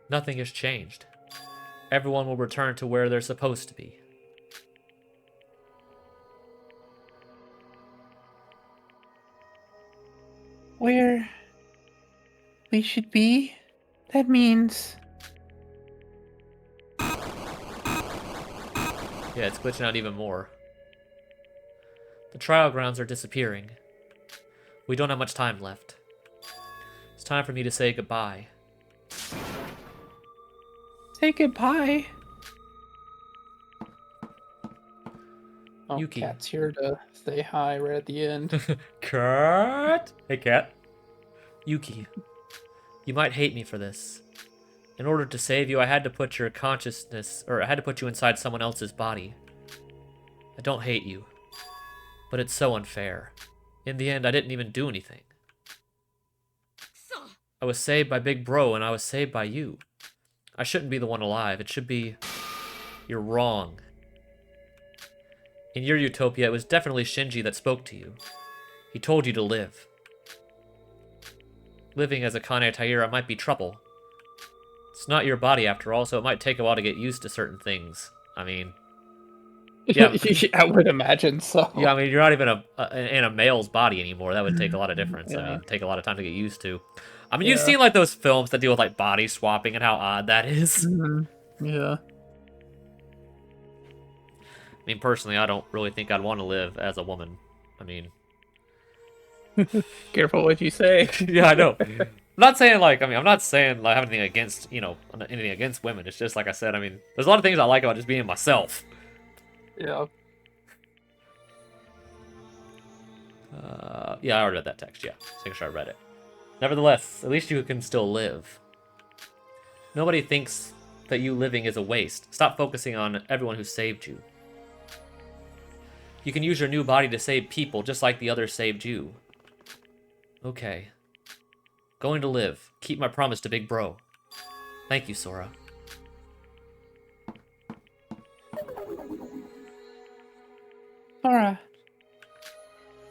Nothing has changed. Everyone will return to where they're supposed to be. Where we should be? That means... Yeah, it's glitching out even more. The trial grounds are disappearing. We don't have much time left. It's time for me to say goodbye. Say goodbye. Oh, Yuki. Cat's here to say hi right at the end. Cat? Hey, Cat. Yuki, you might hate me for this. In order to save you, I had to put your consciousness, or I had to put you inside someone else's body. I don't hate you, but it's so unfair. In the end, I didn't even do anything. I was saved by Big Bro, and I was saved by you. I shouldn't be the one alive. It should be... You're wrong. In your utopia, it was definitely Shinji that spoke to you. He told you to live. Living as a Kane Taira might be trouble. It's not your body after all, so it might take a while to get used to certain things. I mean... Yeah. I would imagine so. Yeah, I mean, you're not even in a male's body anymore. That would take a lot of difference. I Yeah. mean, take a lot of time to get used to. I mean, you've Yeah. seen like those films that deal with like body swapping and how odd that is. Yeah. I mean, personally, I don't really think I'd want to live as a woman. I mean, Careful what you say. yeah, I know. I'm not saying like, I mean, I'm not saying like I have anything against, anything against women. It's just like I said, I mean, there's a lot of things I like about just being myself. Yeah. Yeah, I already read that text. Yeah, just making sure I read it. Nevertheless, at least you can still live. Nobody thinks that you living is a waste. Stop focusing on everyone who saved you. You can use your new body to save people, just like the others saved you. Okay. Going to live. Keep my promise to Big Bro. Thank you, Sora. Sora.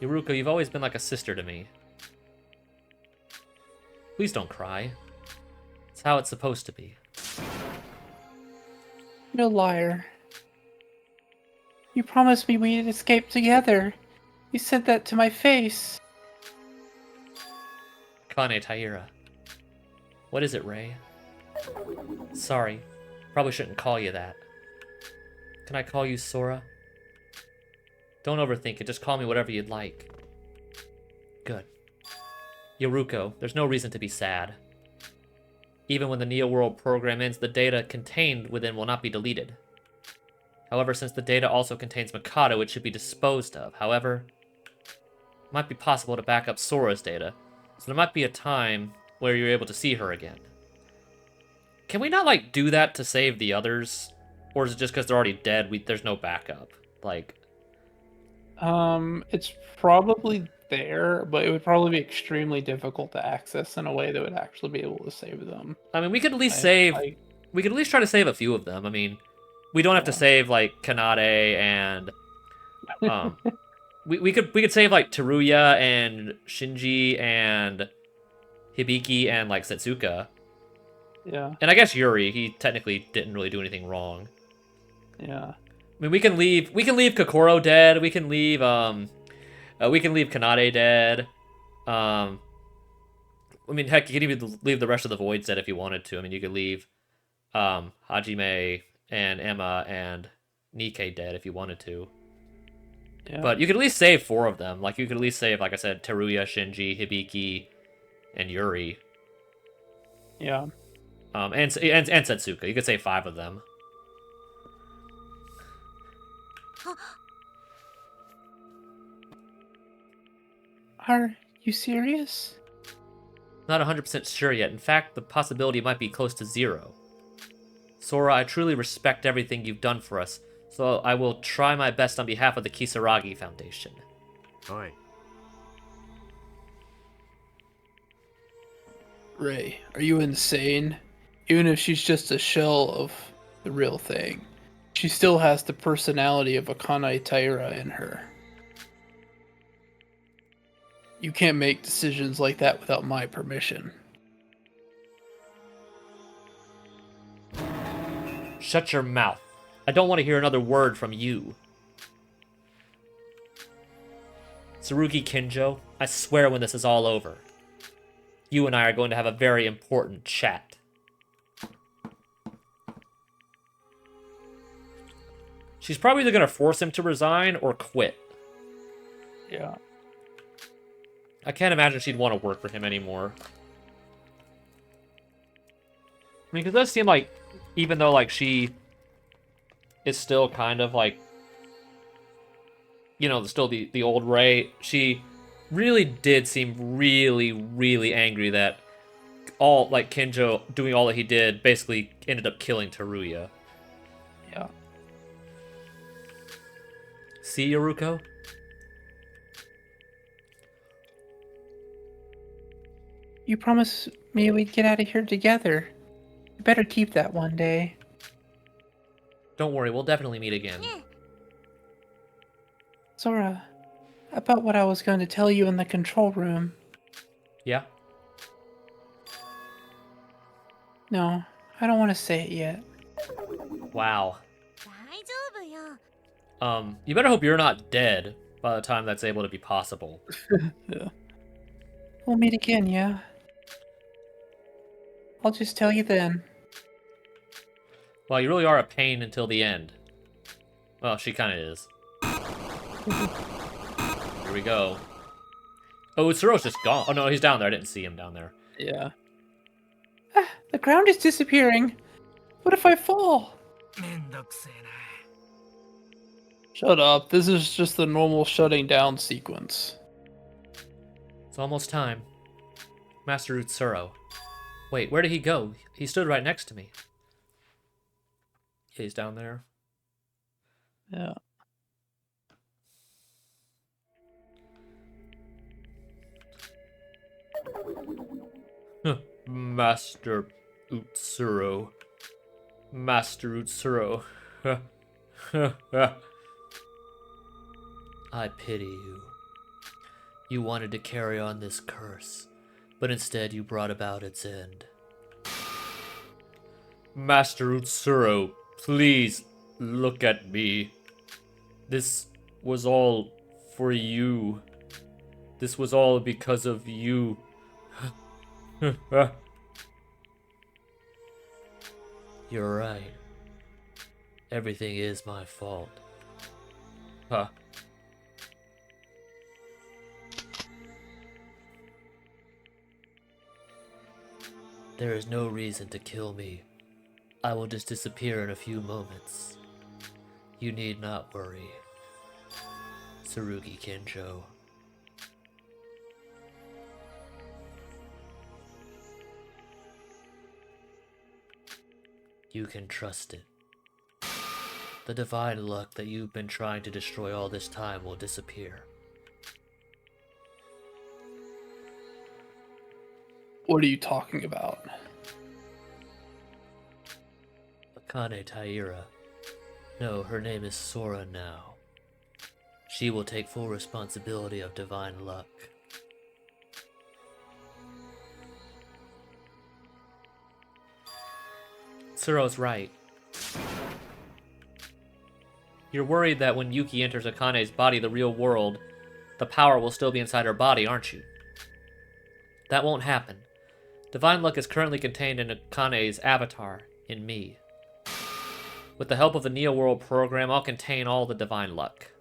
Yuruko, you've always been like a sister to me. Please don't cry. It's how it's supposed to be. No liar. You promised me we'd escape together. You said that to my face. Kane Taira. What is it, Ray? Sorry. Probably shouldn't call you that. Can I call you Sora? Don't overthink it, just call me whatever you'd like. Good. Yoruko, there's no reason to be sad. Even when the Neo World program ends, the data contained within will not be deleted. However, since the data also contains Mikado, it should be disposed of. However, it might be possible to back up Sora's data, so there might be a time where you're able to see her again. Can we not, like, do that to save the others? Or is it just because they're already dead, there's no backup? Like... It's probably there, but it would probably be extremely difficult to access in a way that would actually be able to save them. I mean, we could at least we could at least try to save a few of them. I mean, we don't have to save, like, Kanade and... we could save, like, Teruya and Shinji and Hibiki and, like, Setsuka. Yeah. And I guess Yuri, he technically didn't really do anything wrong. Yeah. I mean, we can leave Kokoro dead. We can leave Kanade dead. I mean, heck, you could even leave the rest of the Voids dead if you wanted to. I mean, you could leave Hajime and Emma and Nikke dead if you wanted to. Yeah. But you could at least save 4 of them. Like, you could at least save, like I said, Teruya, Shinji, Hibiki, and Yuri. Yeah. And Setsuka. You could save 5 of them. Are you serious? Not 100% sure yet. In fact, the possibility might be close to 0. Sora, I truly respect everything you've done for us, so I will try my best on behalf of the Kisaragi Foundation. Oi. Ray, are you insane? Even if she's just a shell of the real thing, she still has the personality of Akane Taira in her. You can't make decisions like that without my permission. Shut your mouth. I don't want to hear another word from you. Tsurugi Kinjo, I swear when this is all over, you and I are going to have a very important chat. She's probably either going to force him to resign or quit. Yeah. I can't imagine she'd want to work for him anymore. I mean, because it does seem like, even though, like, she is still kind of, like, you know, still the old Ray, she really did seem really, really angry that Kinjo doing all that he did basically ended up killing Teruya. Yeah. See, Yoruko? You promised me we'd get out of here together. You better keep that one day. Don't worry, we'll definitely meet again. Sora, about what I was going to tell you in the control room. Yeah? No, I don't want to say it yet. Wow. You better hope you're not dead by the time that's able to be possible. Yeah. We'll meet again, yeah? I'll just tell you then. Well, you really are a pain until the end. Well, she kind of is. Here we go. Oh, Utsuro's just gone. Oh, no, he's down there. I didn't see him down there. Yeah. Ah, the ground is disappearing. What if I fall? Shut up. This is just the normal shutting down sequence. It's almost time. Master Utsuro. Wait, where did he go? He stood right next to me. Yeah, he's down there. Yeah. Master Utsuro. Master Utsuro. I pity you. You wanted to carry on this curse, but instead you brought about its end. Master Utsuro, please look at me. This was all for you. This was all because of you. You're right. Everything is my fault. Huh. There is no reason to kill me. I will just disappear in a few moments. You need not worry. Tsurugi Kenjo. You can trust it. The divine luck that you've been trying to destroy all this time will disappear. What are you talking about? Akane Taira. No, her name is Sora now. She will take full responsibility of divine luck. Tsuro's right. You're worried that when Yuki enters Akane's body, the real world, the power will still be inside her body, aren't you? That won't happen. Divine luck is currently contained in Akane's avatar, in me. With the help of the Neo World program, I'll contain all the divine luck.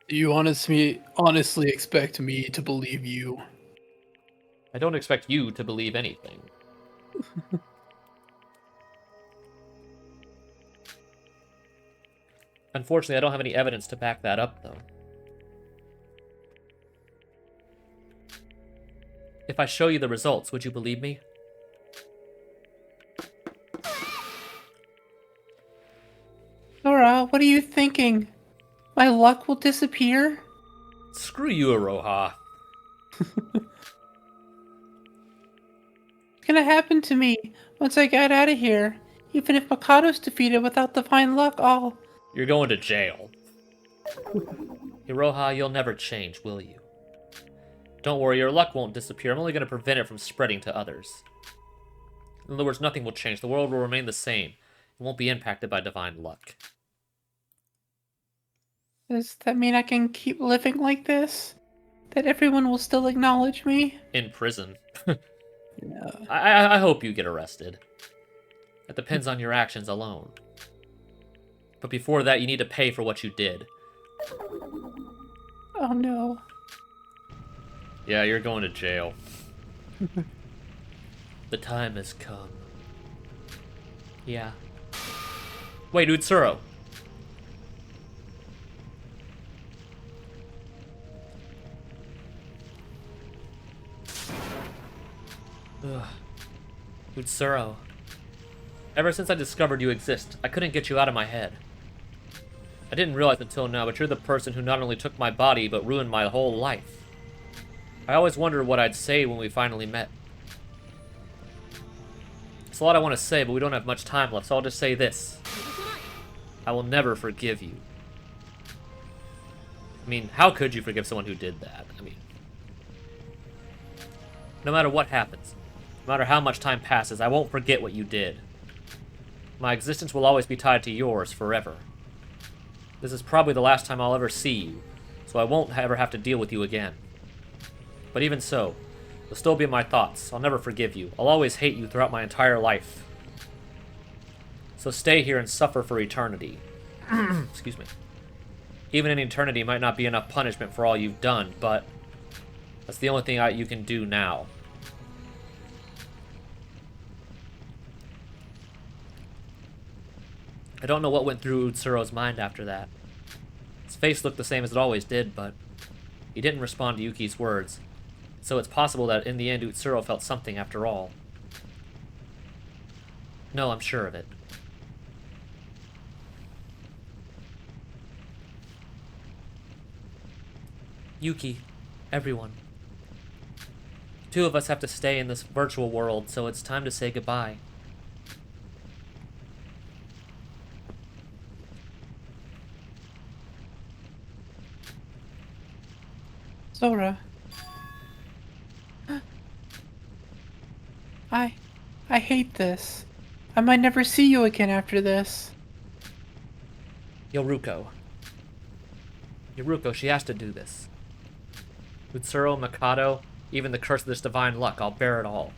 Do you honestly expect me to believe you? I don't expect you to believe anything. Unfortunately, I don't have any evidence to back that up, though. If I show you the results, would you believe me? Nora, what are you thinking? My luck will disappear? Screw you, Aroha. What's gonna happen to me once I get out of here? Even if Mikado's defeated without divine luck, You're going to jail. Iroha, you'll never change, will you? Don't worry, your luck won't disappear. I'm only going to prevent it from spreading to others. In other words, nothing will change. The world will remain the same. It won't be impacted by divine luck. Does that mean I can keep living like this? That everyone will still acknowledge me? In prison. Yeah. I hope you get arrested. That depends on your actions alone. But before that, you need to pay for what you did. Oh no. Yeah, you're going to jail. The time has come. Yeah. Wait, Utsuro. Ugh. Utsuro. Ever since I discovered you exist, I couldn't get you out of my head. I didn't realize until now, but you're the person who not only took my body, but ruined my whole life. I always wondered what I'd say when we finally met. It's a lot I want to say, but we don't have much time left, so I'll just say this. I will never forgive you. I mean, how could you forgive someone who did that? I mean, no matter what happens, no matter how much time passes, I won't forget what you did. My existence will always be tied to yours forever. This is probably the last time I'll ever see you, so I won't ever have to deal with you again. But even so, you'll still be in my thoughts. I'll never forgive you. I'll always hate you throughout my entire life. So stay here and suffer for eternity. Excuse me. Even an eternity might not be enough punishment for all you've done, but that's the only thing you can do now. I don't know what went through Utsuro's mind after that. His face looked the same as it always did, but he didn't respond to Yuki's words, so it's possible that in the end Utsuro felt something after all. No, I'm sure of it. Yuki, everyone. Two of us have to stay in this virtual world, so it's time to say goodbye. Sora. I hate this. I might never see you again after this. Yoruko, she has to do this. Utsuro, Mikado, even the curse of this divine luck, I'll bear it all.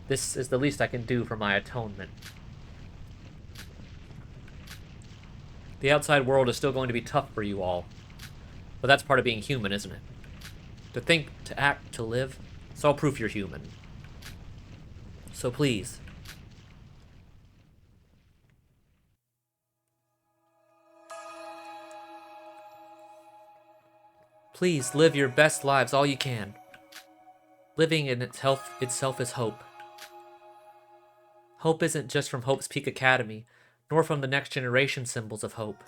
This is the least I can do for my atonement. The outside world is still going to be tough for you all, but that's part of being human, isn't it? To think, to act, to live, it's all proof you're human. So please. Please live your best lives all you can. Living in itself is hope. Hope isn't just from Hope's Peak Academy, nor from the next generation symbols of hope.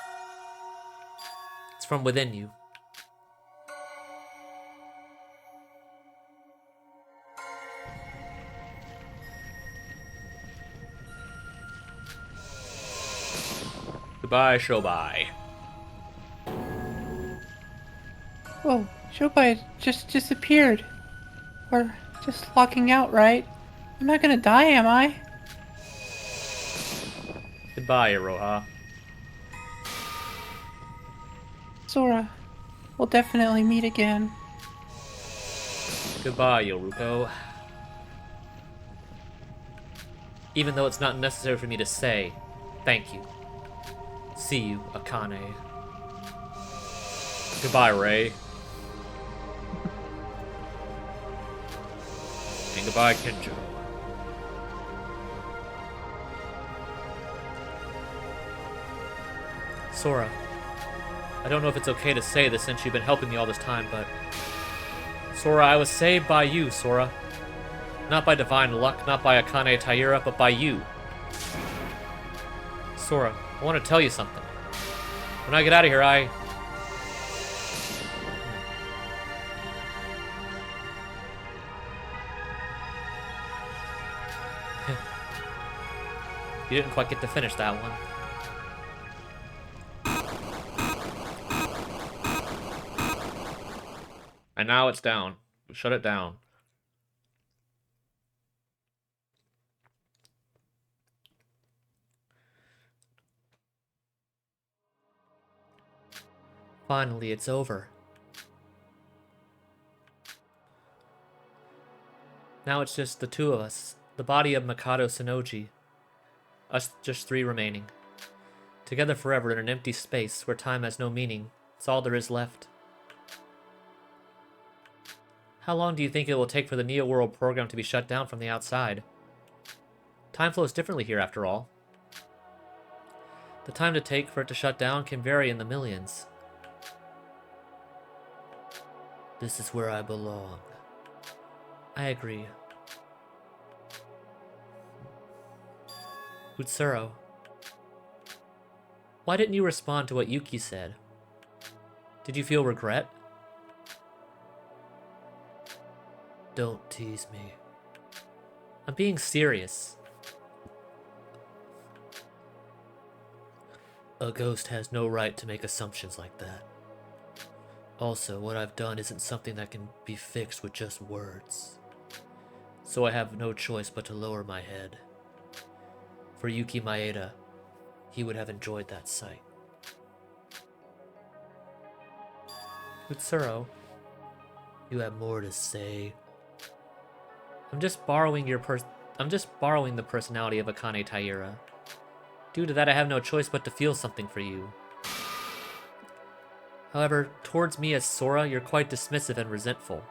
It's from within you. Goodbye, Shobai. Whoa, Shobai just disappeared. Or just locking out, right? I'm not gonna die, am I? Goodbye, Iroha. Sora, we'll definitely meet again. Goodbye, Yoruko. Even though it's not necessary for me to say, thank you. See you, Akane. Goodbye, Ray. And goodbye, Kenjo. Sora, I don't know if it's okay to say this since you've been helping me all this time, but... Sora, I was saved by you, Sora. Not by divine luck, not by Akane Taira, but by you. Sora, I want to tell you something. When I get out of here, You didn't quite get to finish that one. And now it's down. Shut it down. Finally, it's over. Now it's just the two of us, the body of Mikado Sonoji. Us just three remaining. Together forever in an empty space where time has no meaning. It's all there is left. How long do you think it will take for the Neo World program to be shut down from the outside? Time flows differently here, after all. The time to take for it to shut down can vary in the millions. This is where I belong. I agree. Utsuro, why didn't you respond to what Yuki said? Did you feel regret? Don't tease me. I'm being serious. A ghost has no right to make assumptions like that. Also, what I've done isn't something that can be fixed with just words. So I have no choice but to lower my head. For Yuki Maeda, he would have enjoyed that sight. Utsuro, you have more to say. I'm just borrowing the personality of Akane Taira. Due to that, I have no choice but to feel something for you. However, towards me as Sora, you're quite dismissive and resentful.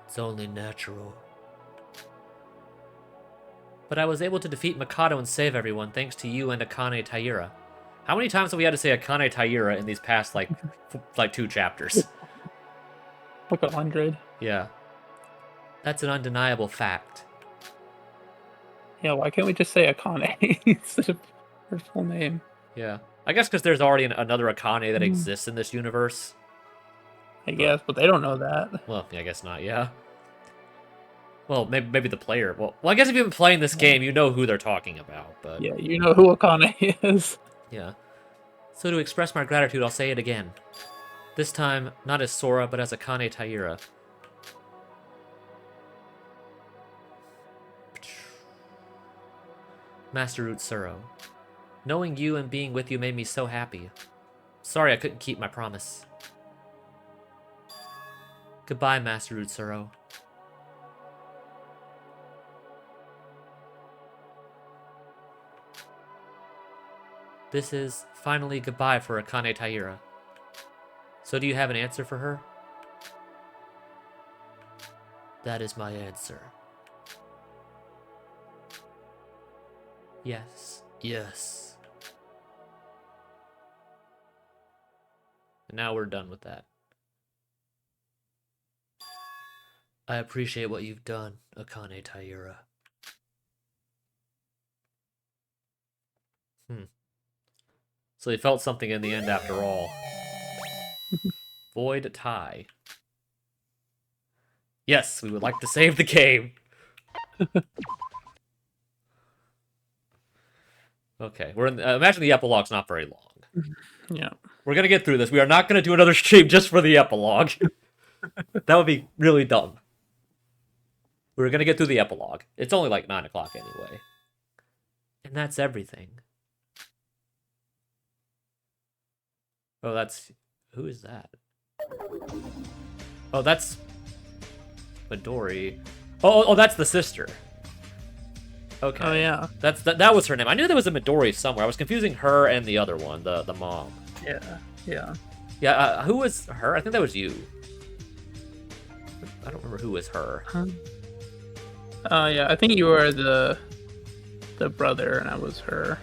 It's only natural. But I was able to defeat Mikado and save everyone thanks to you and Akane Taira. How many times have we had to say Akane Taira in these past, like 2 chapters? Like 100. Yeah. That's an undeniable fact. Yeah, why can't we just say Akane instead of her full name? Yeah. I guess because there's already another Akane that exists in this universe. I guess, but they don't know that. Well, I guess not, yeah. Well, maybe the player. Well, I guess if you've been playing this game, you know who they're talking about, but... Yeah, you know who Akane is. Yeah. So to express my gratitude, I'll say it again. This time, not as Sora, but as Akane Taira. Master Utsuro. Knowing you and being with you made me so happy. Sorry I couldn't keep my promise. Goodbye, Master Utsuro. This is finally goodbye for Akane Taira. So do you have an answer for her? That is my answer. Yes. Yes. And now we're done with that. I appreciate what you've done, Akane Taira. So he felt something in the end after all. Void tie. Yes, we would like to save the game. Okay, we're in. Imagine the epilogue's not very long. Yeah. We're gonna get through this. We are not gonna do another stream just for the epilogue. That would be really dumb. We're gonna get through the epilogue. It's only like 9 o'clock anyway. And that's everything. Oh, that's... Who is that? Oh, that's... Midori. Oh, that's the sister. Okay. Oh, yeah. That was her name. I knew there was a Midori somewhere. I was confusing her and the other one, the mom. Yeah. Yeah, who was her? I think that was you. I don't remember who was her. Yeah, I think you were the brother and I was her.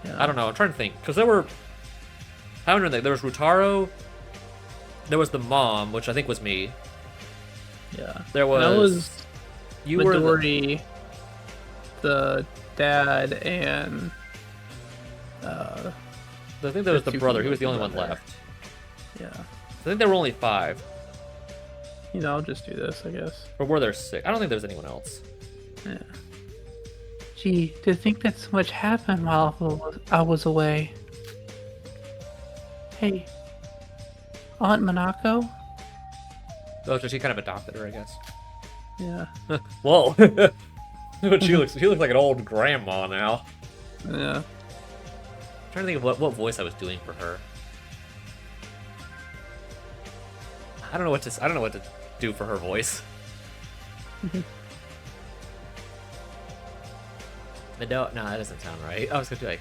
Yeah. I don't know. I'm trying to think. Because there were... I don't know. There was Rutaro. There was the mom, which I think was me. Yeah. There was... That was you Midori, the dad, and... I think there was the brother. He was the only one left. Yeah. I think there were only 5. You know, I'll just do this, I guess. Or were there 6? I don't think there was anyone else. Yeah. Gee, to think that so much happened while I was away. Hey, Aunt Monaco? Oh, so she kind of adopted her, I guess. Yeah. Whoa. She looks like an old grandma now. Yeah. I'm trying to think of what voice I was doing for her. I don't know what to do for her voice. No, that doesn't sound right. I was gonna do like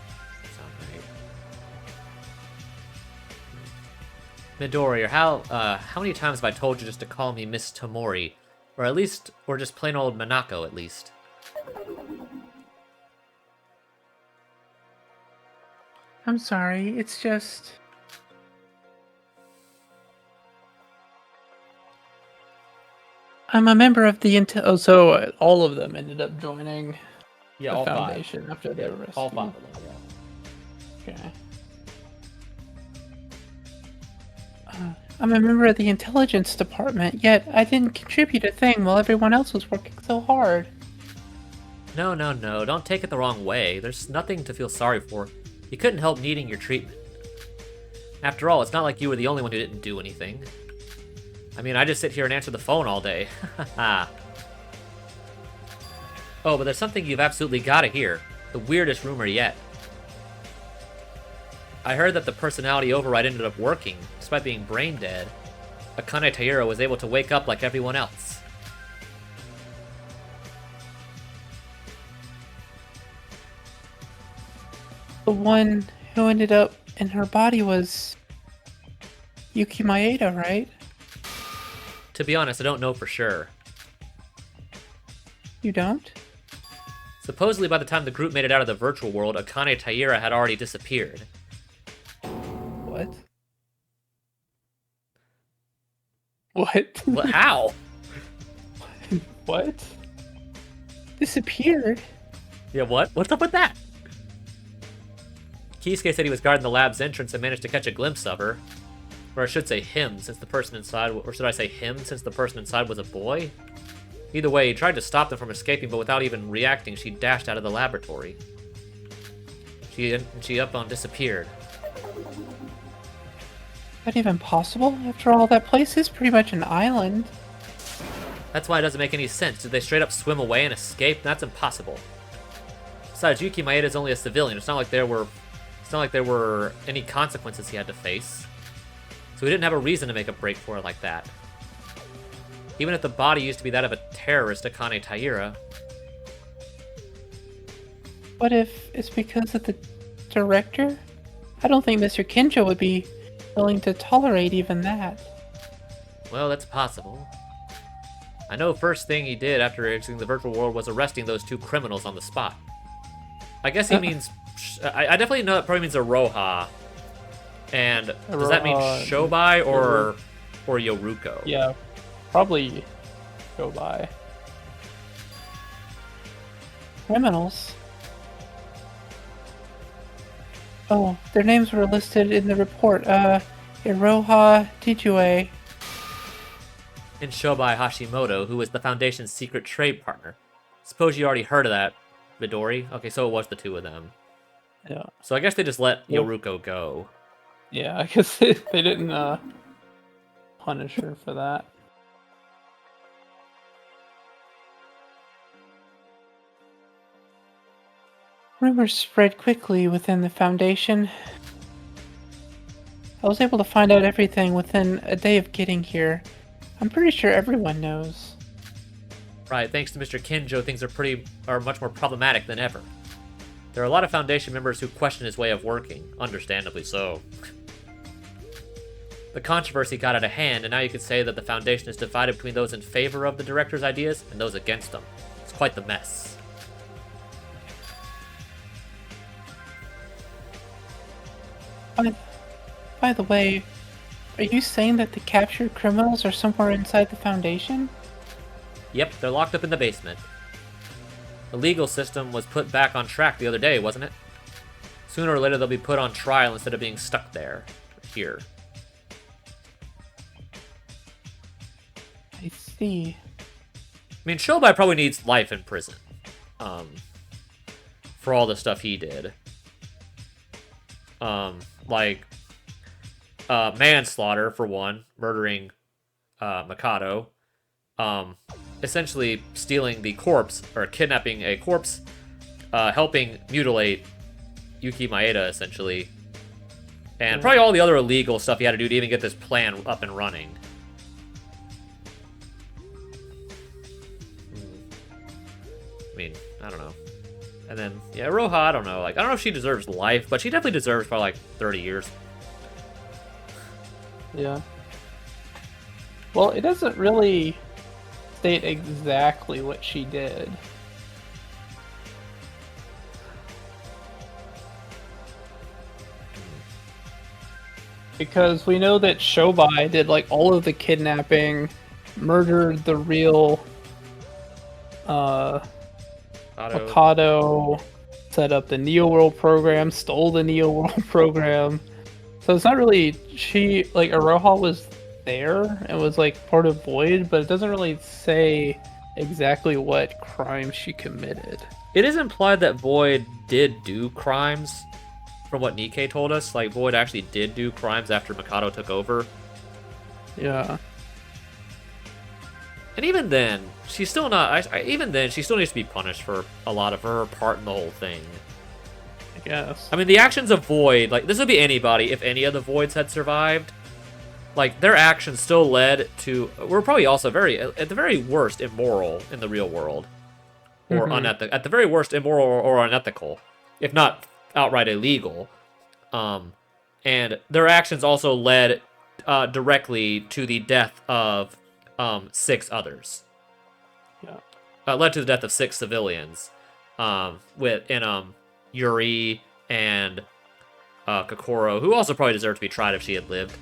sound right. Midori, or how many times have I told you just to call me Miss Tomori, or just plain old Manako at least? I'm sorry, it's just... I'm a member of the so all of them ended up joining Yeah, the all 5. foundation after they were rescued. All 5 of them, yeah. Okay. I'm a member of the intelligence department, yet I didn't contribute a thing while everyone else was working so hard. No, don't take it the wrong way. There's nothing to feel sorry for. You couldn't help needing your treatment. After all, it's not like you were the only one who didn't do anything. I mean, I just sit here and answer the phone all day. Oh, but there's something you've absolutely got to hear. The weirdest rumor yet. I heard that the personality override ended up working, despite being brain dead. Akane Taira was able to wake up like everyone else. The one who ended up in her body was Yuki Maeda, right? To be honest, I don't know for sure. You don't? Supposedly by the time the group made it out of the virtual world, Akane Taira had already disappeared. What? What? How? What? Disappeared? Yeah, what? What's up with that? Kisuke said he was guarding the lab's entrance and managed to catch a glimpse of her. Or I should say him, since the person inside... Or should I say him, since the person inside was a boy? Either way, he tried to stop them from escaping, but without even reacting, she dashed out of the laboratory. She up on disappeared. Is that even possible? After all, that place is pretty much an island. That's why it doesn't make any sense. Did they straight up swim away and escape? That's impossible. Besides, Yuki Maeda is only a civilian. It's not like there were any consequences he had to face. So he didn't have a reason to make a break for it like that. Even if the body used to be that of a terrorist, Akane Taira. What if it's because of the director? I don't think Mr. Kinjo would be willing to tolerate even that. Well, that's possible. I know first thing he did after exiting the virtual world was arresting those two criminals on the spot. I guess he means... I definitely know that probably means Aroha. And does that mean Shobai or Yoruko? Yeah, probably Shobai. Criminals? Oh, their names were listed in the report. Iroha Tijue. And Shobai Hashimoto, who was the Foundation's secret trade partner. Suppose you already heard of that, Midori? Okay, so it was the two of them. Yeah. So I guess they just let Yep. Yoruko go. Yeah, I guess they didn't punish her for that. Rumors spread quickly within the Foundation. I was able to find out everything within a day of getting here. I'm pretty sure everyone knows. Right, thanks to Mr. Kinjo, things are much more problematic than ever. There are a lot of Foundation members who question his way of working, understandably so. The controversy got out of hand, and now you could say that the Foundation is divided between those in favor of the director's ideas and those against them. It's quite the mess. By the way, are you saying that the captured criminals are somewhere inside the Foundation? Yep, they're locked up in the basement. The legal system was put back on track the other day, wasn't it? Sooner or later they'll be put on trial instead of being stuck there. Here. I see. I mean, Shobai probably needs life in prison. For all the stuff he did. Like, manslaughter, for one. Murdering, Mikado. Essentially stealing the corpse, or kidnapping a corpse, helping mutilate Yuki Maeda, essentially. And probably all the other illegal stuff he had to do to even get this plan up and running. I mean, I don't know. And then, yeah, Roha, I don't know. Like, I don't know if she deserves life, but she definitely deserves probably like 30 years. Yeah. Well, it doesn't really state exactly what she did. Because we know that Shobai did like all of the kidnapping, murdered the real Mikado, set up the Neo World program, stole the Neo World program. So it's not really like Aroha was there and was like part of Void, but it doesn't really say exactly what crime she committed. It is implied that Void did do crimes, from what Nikkei told us. Like, Void actually did do crimes after Mikado took over. Yeah. And even then, she's still not. Even then, she still needs to be punished for a lot of her part in the whole thing. I guess. I mean, the actions of Void, like, this would be anybody if any of the Voids had survived. Like, their actions still led to... We're probably also at the very worst, immoral in the real world. Or unethical. At the very worst, immoral or unethical. If not outright illegal. And their actions also led directly to the death of 6 others. Yeah. Led to the death of 6 civilians. Yuri and Kokoro, who also probably deserved to be tried if she had lived.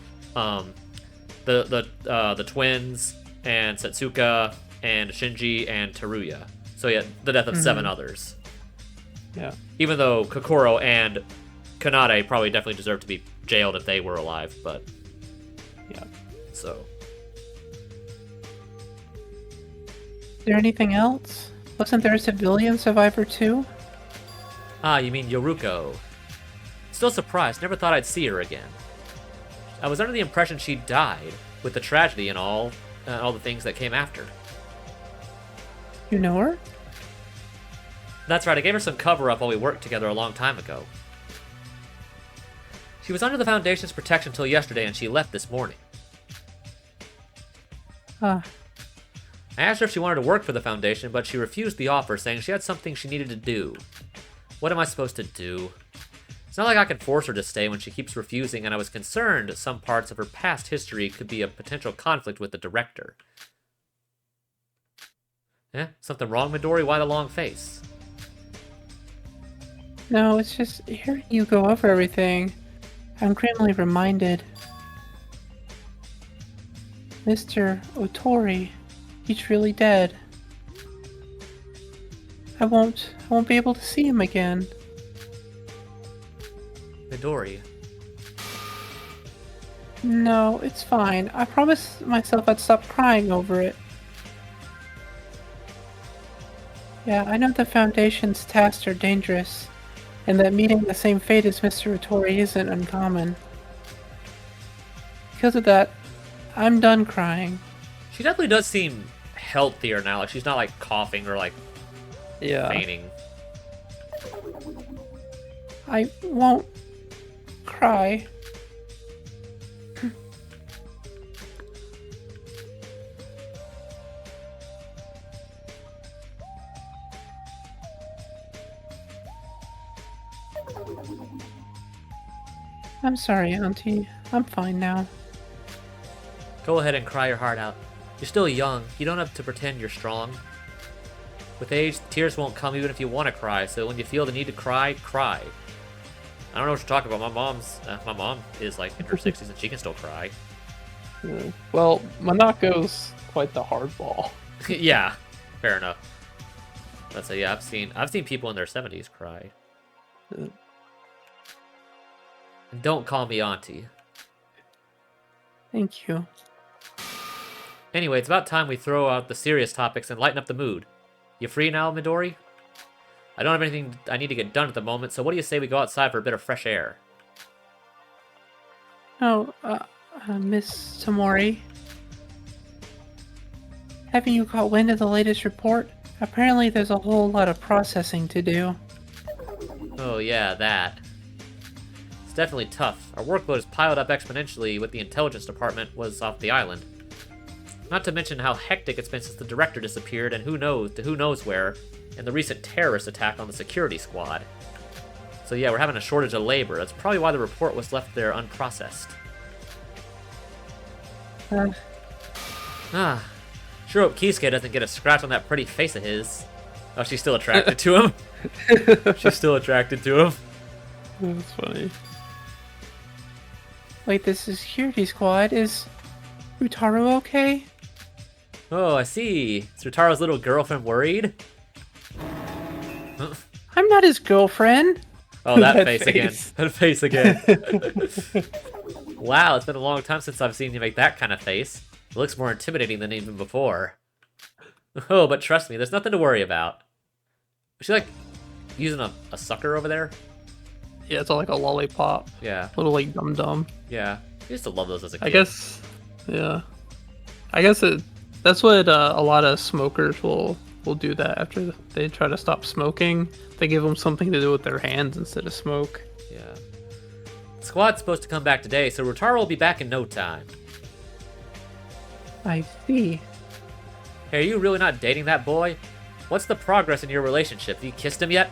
The twins and Setsuka and Shinji and Teruya. So yeah, the death of 7 others. Yeah. Even though Kokoro and Kanade probably definitely deserved to be jailed if they were alive, but yeah. So. Is there anything else? Wasn't there a civilian survivor too? Ah, you mean Yoruko. Still surprised, never thought I'd see her again. I was under the impression she died, with the tragedy and all the things that came after. You know her? That's right, I gave her some cover-up while we worked together a long time ago. She was under the Foundation's protection till yesterday, and she left this morning. Ah. I asked her if she wanted to work for the Foundation, but she refused the offer, saying she had something she needed to do. What am I supposed to do? It's not like I can force her to stay when she keeps refusing, and I was concerned some parts of her past history could be a potential conflict with the director. Eh? Something wrong, Midori? Why the long face? No, it's just hearing you go over everything. I'm grimly reminded. Mr. Otori, he's really dead. I won't be able to see him again. Midori. No, it's fine. I promised myself I'd stop crying over it. Yeah, I know the Foundation's tasks are dangerous, and that meeting the same fate as Mr. Otori isn't uncommon. Because of that, I'm done crying. She definitely does seem healthier now. Like, she's not, like, coughing or, like, Yeah. fainting. I won't cry. I'm sorry, Auntie. I'm fine now. Go ahead and cry your heart out. You're still young. You don't have to pretend you're strong. With age, tears won't come even if you want to cry, so when you feel the need to cry, cry. I don't know what you're talking about. My mom is like in her 60s and she can still cry. Yeah. Well, Monaco's quite the hardball. Yeah, fair enough. Let's say, yeah, I've seen people in their 70s cry. Yeah. And don't call me auntie. Thank you. Anyway, it's about time we throw out the serious topics and lighten up the mood. You free now, Midori? I don't have anything I need to get done at the moment, so what do you say we go outside for a bit of fresh air? Oh, Miss Tamori. Haven't you caught wind of the latest report? Apparently there's a whole lot of processing to do. Oh yeah, that. It's definitely tough. Our workload is piled up exponentially with the intelligence department was off the island. Not to mention how hectic it's been since the director disappeared and who knows where, and the recent terrorist attack on the security squad. So yeah, we're having a shortage of labor. That's probably why the report was left there unprocessed. Sure hope Kisuke doesn't get a scratch on that pretty face of his. Oh, she's still attracted to him? She's still attracted to him? That's funny. Wait, this is security squad. Is Utaru okay? Oh, I see. Is Rutaro's little girlfriend worried? I'm not his girlfriend. Oh, that That face face. again. That face again. Wow, it's been a long time since I've seen you make that kind of face. It looks more intimidating than even before. Oh, but trust me, there's nothing to worry about. Was she, like, using a sucker over there? Yeah, it's all like a lollipop. Yeah, Little like dum dum. yeah. I used to love those as a kid. I guess. Yeah. I guess it That's what a lot of smokers will do that after they try to stop smoking. They give them something to do with their hands instead of smoke. Yeah. Squad's supposed to come back today, so Rotaro will be back in no time. I see. Hey, are you really not dating that boy? What's the progress in your relationship? Have you kissed him yet?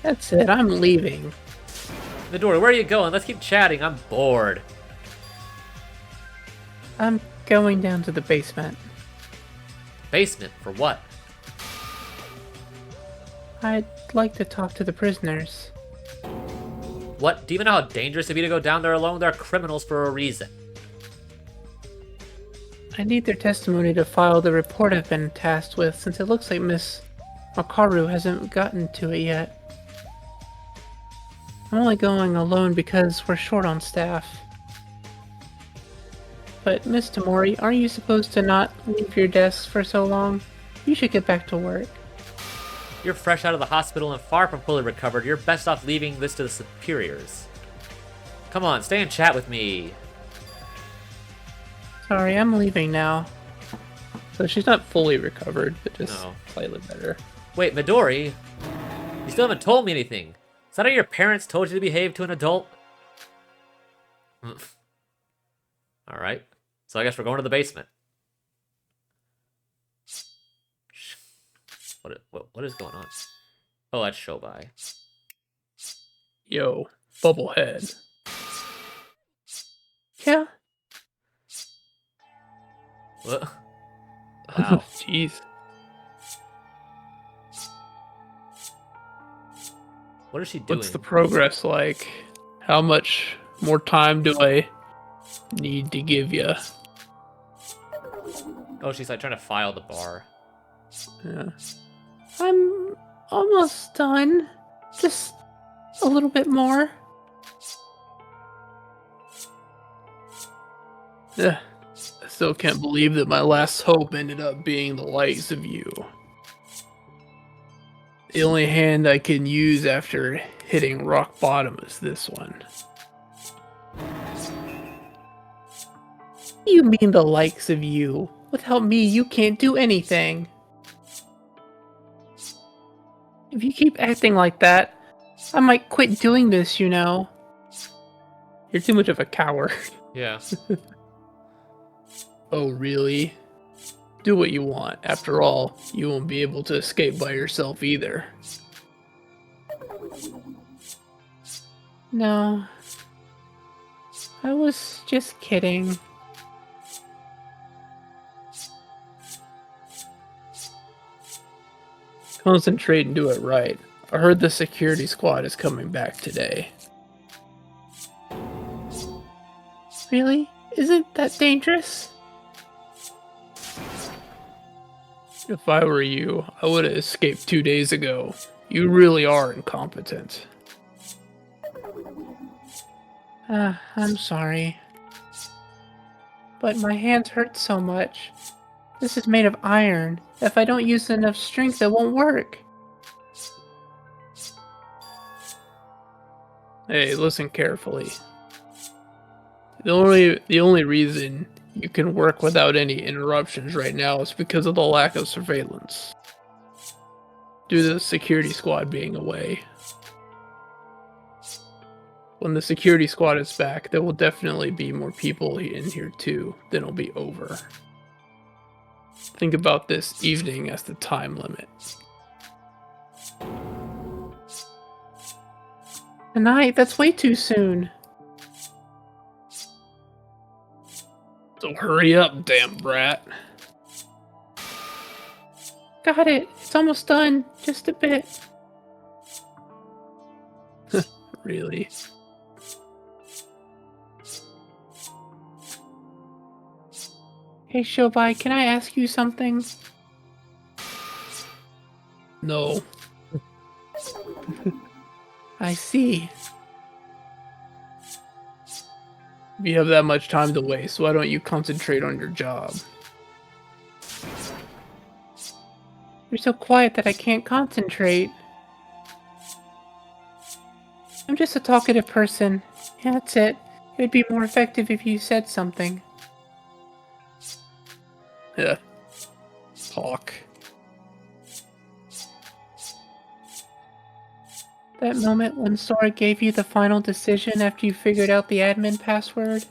That's it, I'm leaving. Midori, where are you going? Let's keep chatting. I'm bored. I'm going down to the basement. Basement? For what? I'd like to talk to the prisoners. What? Do you even know how dangerous it'd be to go down there alone? They're criminals for a reason. I need their testimony to file the report I've been tasked with, since it looks like Miss Makaru hasn't gotten to it yet. I'm only going alone because we're short on staff. But Miss Tamori, aren't you supposed to not leave your desk for so long? You should get back to work. You're fresh out of the hospital and far from fully recovered. You're best off leaving this to the superiors. Come on, stay and chat with me. Sorry, I'm leaving now. So she's not fully recovered, but just No. slightly better. Wait, Midori? You still haven't told me anything. Is that how your parents told you to behave to an adult? Alright. So I guess we're going to the basement. What is going on? Oh, that's Shobai. Yo, Bubblehead. Yeah? What? Wow. Jeez. What is she doing? What's the progress like? How much more time do I need to give you? Oh, she's like trying to file the bar. Yeah. I'm almost done. Just a little bit more. Yeah. I still can't believe that my last hope ended up being the likes of you. The only hand I can use after hitting rock bottom is this one. You mean the likes of you? Without me, you can't do anything. If you keep acting like that, I might quit doing this, you know. You're too much of a coward. Yeah. Oh, really? Do what you want. After all, you won't be able to escape by yourself either. No. I was just kidding. Concentrate and do it right. I heard the security squad is coming back today. Really? Isn't that dangerous? If I were you, I would have escaped 2 days ago. You really are incompetent. I'm sorry. But my hands hurt so much. This is made of iron. If I don't use enough strength, it won't work. Hey, listen carefully. The only reason you can work without any interruptions right now is because of the lack of surveillance. Due to the security squad being away. When the security squad is back, there will definitely be more people in here too. Then it'll be over. Think about this evening as the time limit. Tonight? That's way too soon. So hurry up, damn brat. Got it. It's almost done. Just a bit. Really? Hey Shobai, can I ask you something? No. I see. If you have that much time to waste, why don't you concentrate on your job? You're so quiet that I can't concentrate. I'm just a talkative person. Yeah, that's it. It would be more effective if you said something. Yeah. Talk. That moment when Sora gave you the final decision after you figured out the admin password?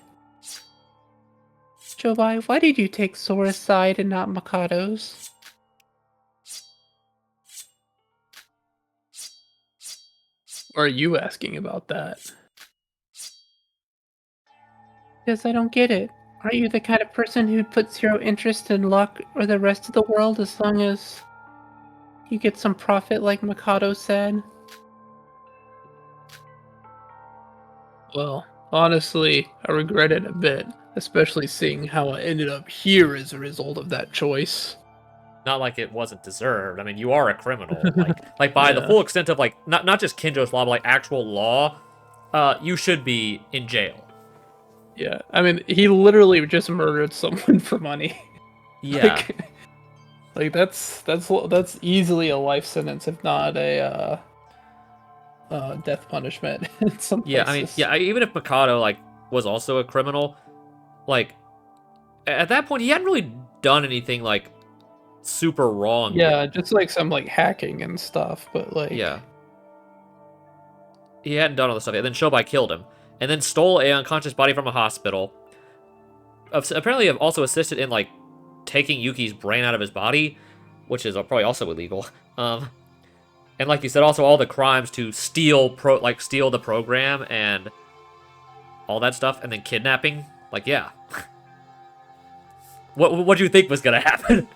Jobai, why did you take Sora's side and not Mikado's? Or are you asking about that? Because I don't get it. Aren't you the kind of person who puts zero interest in luck or the rest of the world as long as you get some profit like Mikado said? Well, honestly, I regret it a bit, especially seeing how I ended up here as a result of that choice. Not like it wasn't deserved. I mean, you are a criminal. Like by the Yeah. full extent of like not just Kinjo's law, but like actual law, you should be in jail. Yeah, I mean, he literally just murdered someone for money. Yeah. like that's easily a life sentence, if not a death punishment in some Yeah, I mean, places. yeah, even if Mikado like was also a criminal, like at that point he hadn't really done anything like super wrong Yeah, yet. just like some like hacking and stuff, but like Yeah. He hadn't done all this stuff yet. Then Shobai killed him, and then stole a unconscious body from a hospital. Apparently, have also assisted in like taking Yuki's brain out of his body, which is probably also illegal. And like you said, also all the crimes to steal steal the program and all that stuff, and then kidnapping. Like, yeah. What do you think was gonna happen?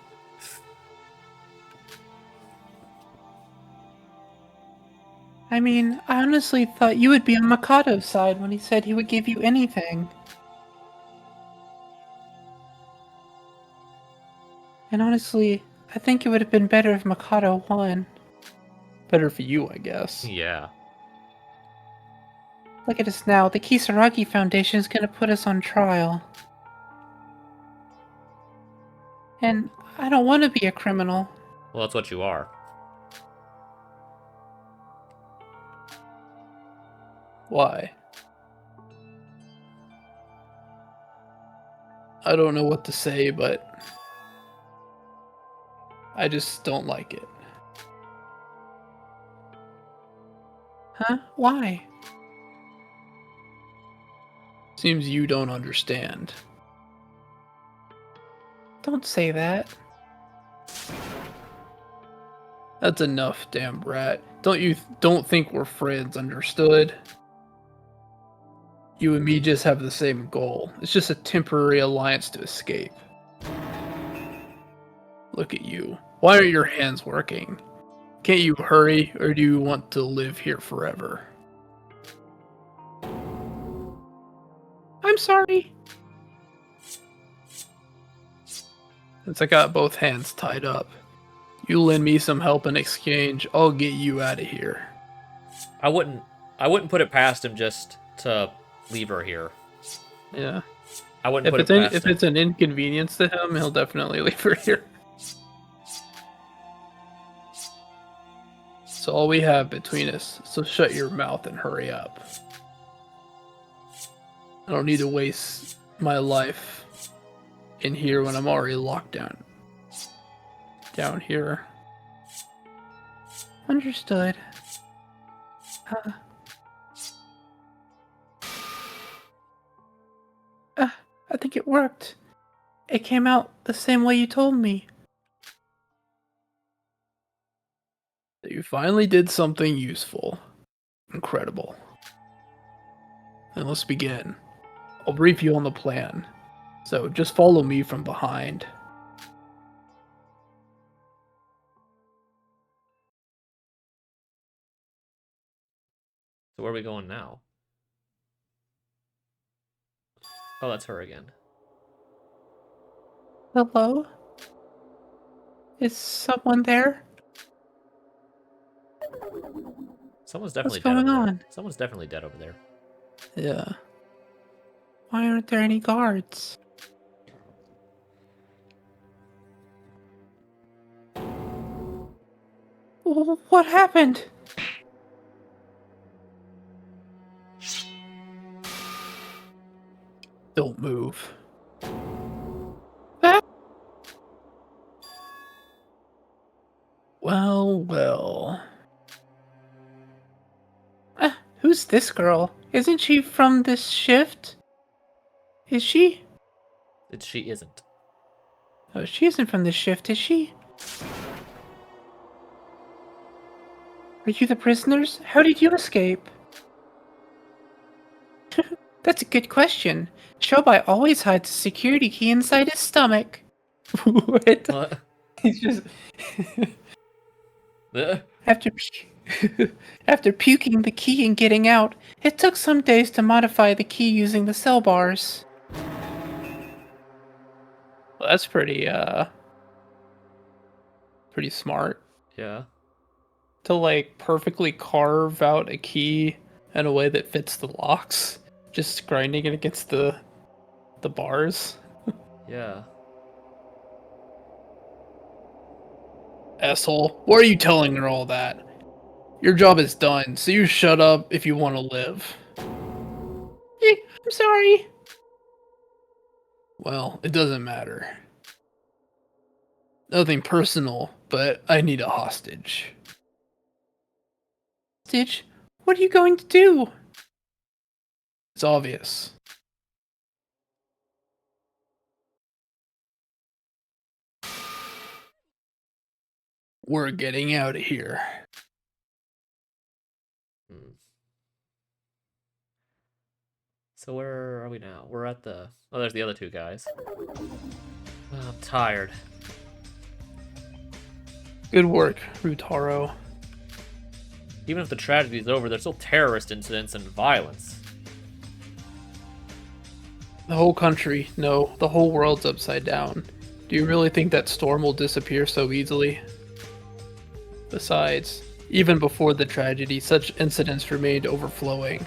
I mean, I honestly thought you would be on Mikado's side when he said he would give you anything. And honestly, I think it would have been better if Mikado won. better for you, I guess. Yeah. Look at us now, the Kisaragi Foundation is gonna put us on trial. And I don't want to be a criminal. Well, that's what you are. Why? I don't know what to say, but I just don't like it. Huh? Why? Seems you don't understand. Don't say that. That's enough, damn brat. Don't think we're friends, understood? You and me just have the same goal. It's just a temporary alliance to escape. Look at you. Why aren't your hands working? Can't you hurry, or do you want to live here forever? I'm sorry. Since I got both hands tied up, you lend me some help in exchange, I'll get you out of here. I wouldn't put it past him just to leave her here. Yeah. I wouldn't If put it past if him. it's an inconvenience to him, he'll definitely leave her here. It's all we have between us, so shut your mouth and hurry up. I don't need to waste my life in here when I'm already locked down here. Understood. I think it worked. It came out the same way you told me. You finally did something useful. Incredible. Then let's begin. I'll brief you on the plan. So just follow me from behind. So where are we going now? Oh, that's her again. Hello? Is someone there? Someone's definitely What's dead going over there. on? Someone's definitely dead over there. Yeah. Why aren't there any guards? What happened? Don't move. Ah! Well, well. Who's this girl? Isn't she from this shift? Is she? She isn't. Oh, she isn't from this shift, is she? Are you the prisoners? How did you escape? That's a good question. Shobai always hides a security key inside his stomach. What? What? He's just. After after puking the key and getting out, it took some days to modify the key using the cell bars. Well, that's pretty smart. Yeah. To like perfectly carve out a key in a way that fits the locks, just grinding it against the bars. Yeah. Asshole, why are you telling her all that? Your job is done, so you shut up if you want to live. I'm sorry. Well, it doesn't matter. Nothing personal, but I need a hostage. Stitch, what are you going to do? It's obvious. We're getting out of here. Hmm. So where are we now? We're at the... Oh, there's the other two guys. Oh, I'm tired. Good work, Rutaro. Even if the tragedy is over, there's still terrorist incidents and violence. The whole country, no, the whole world's upside down. Do you really think that storm will disappear so easily? Besides, even before the tragedy, such incidents remained overflowing.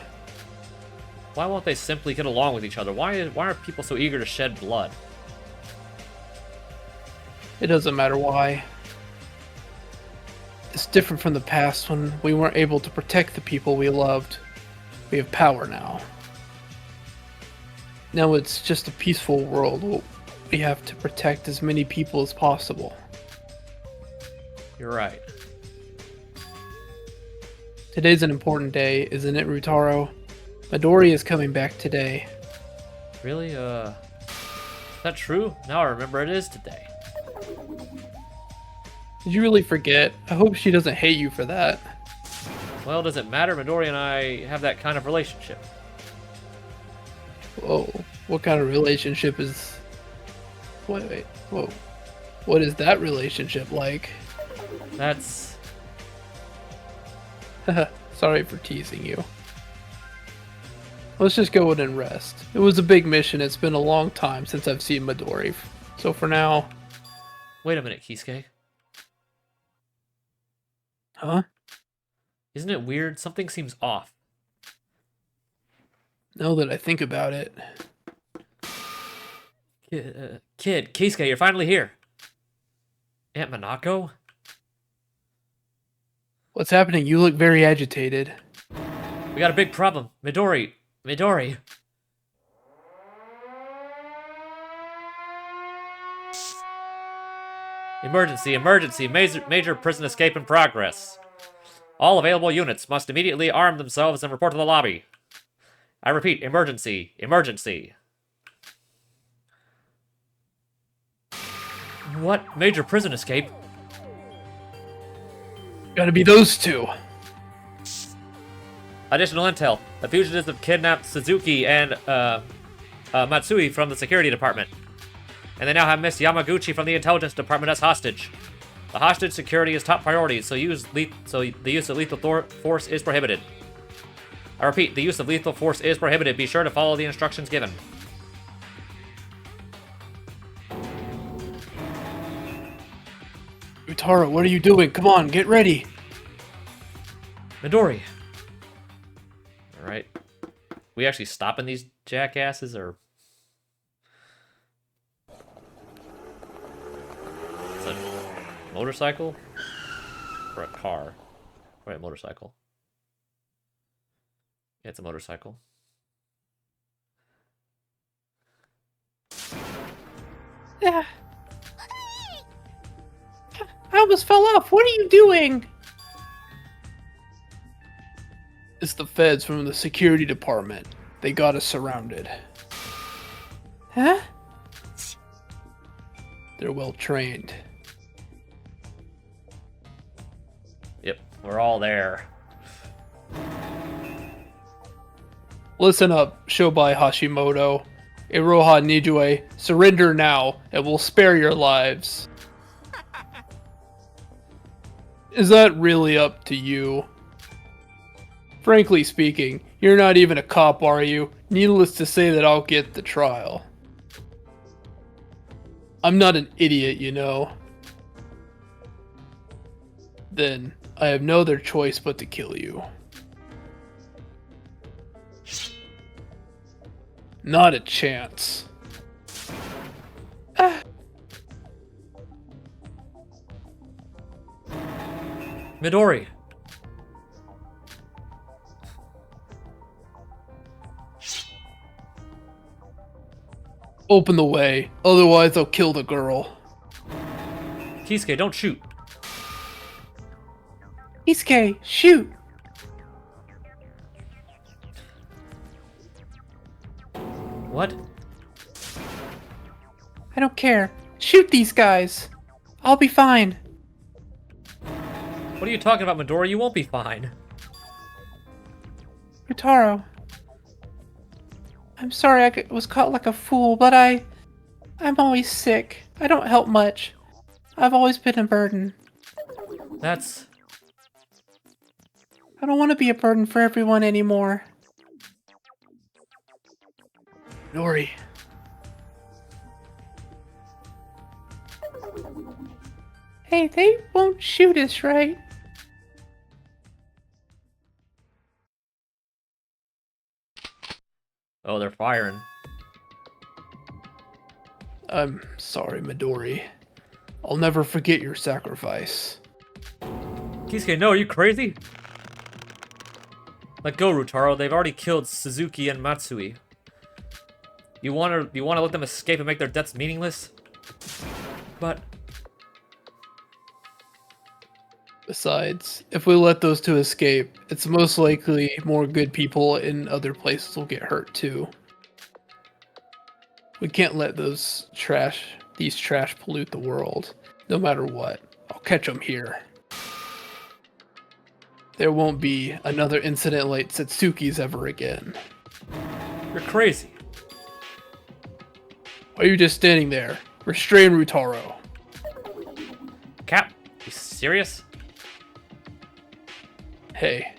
Why won't they simply get along with each other? Why are people so eager to shed blood? It doesn't matter why. It's different from the past when we weren't able to protect the people we loved. We have power now. Now it's just a peaceful world. We have to protect as many people as possible. You're right. Today's an important day, isn't it, Rutaro? Midori is coming back today. Really? Is that true? Now I remember it is today. Did you really forget? I hope she doesn't hate you for that. Well, does it matter? Midori and I have that kind of relationship. Whoa, what kind of relationship is... Wait, whoa. What is that relationship like? That's... Sorry for teasing you. Let's just go in and rest. It was a big mission. It's been a long time since I've seen Midori. So for now... Wait a minute, Kisuke. Huh? Isn't it weird? Something seems off. Now that I think about it... Kid, Kisuke, you're finally here. Aunt Minako? What's happening? You look very agitated. We got a big problem. Midori. Emergency. Major prison escape in progress. All available units must immediately arm themselves and report to the lobby. I repeat, emergency. What? Major prison escape? Gotta be those two. Additional intel. The fugitives have kidnapped Suzuki and Matsui from the security department. And they now have Miss Yamaguchi from the intelligence department as hostage. The hostage security is top priority, so the use of lethal force is prohibited. I repeat, the use of lethal force is prohibited. Be sure to follow the instructions given. Utaro, what are you doing? Come on, get ready. Midori. Alright. We actually stopping these jackasses, or... Is it a motorcycle? Or a car? Right, motorcycle. Yeah, it's a motorcycle. I almost fell off. What are you doing? It's the feds from the security department. They got us surrounded. Huh? They're well trained. Yep, we're all there. Listen up, Shobai Hashimoto. Iroha Nijue, surrender now, and we'll spare your lives. Is that really up to you? Frankly speaking, you're not even a cop, are you? Needless to say that I'll get the trial. I'm not an idiot, you know. Then, I have no other choice but to kill you. Not a chance. Midori. Open the way, otherwise I'll kill the girl. Kisuke, don't shoot. Kisuke, shoot! What? I don't care. Shoot these guys. I'll be fine. What are you talking about, Midori? You won't be fine. Rutaro. I'm sorry I was caught like a fool, but I'm always sick. I don't help much. I've always been a burden. That's... I don't want to be a burden for everyone anymore. Nori. Hey, they won't shoot us, right? Oh, they're firing. I'm sorry, Midori. I'll never forget your sacrifice. Kisuke, no, are you crazy? Let go, Rutaro. They've already killed Suzuki and Matsui. You wanna let them escape and make their deaths meaningless? But... Besides, if we let those two escape, it's most likely more good people in other places will get hurt too. We can't let these trash pollute the world, no matter what. I'll catch them here. There won't be another incident like Satsuki's ever again. you're crazy. Why are you just standing there? Restrain Rutaro. Cap, you serious? Hey.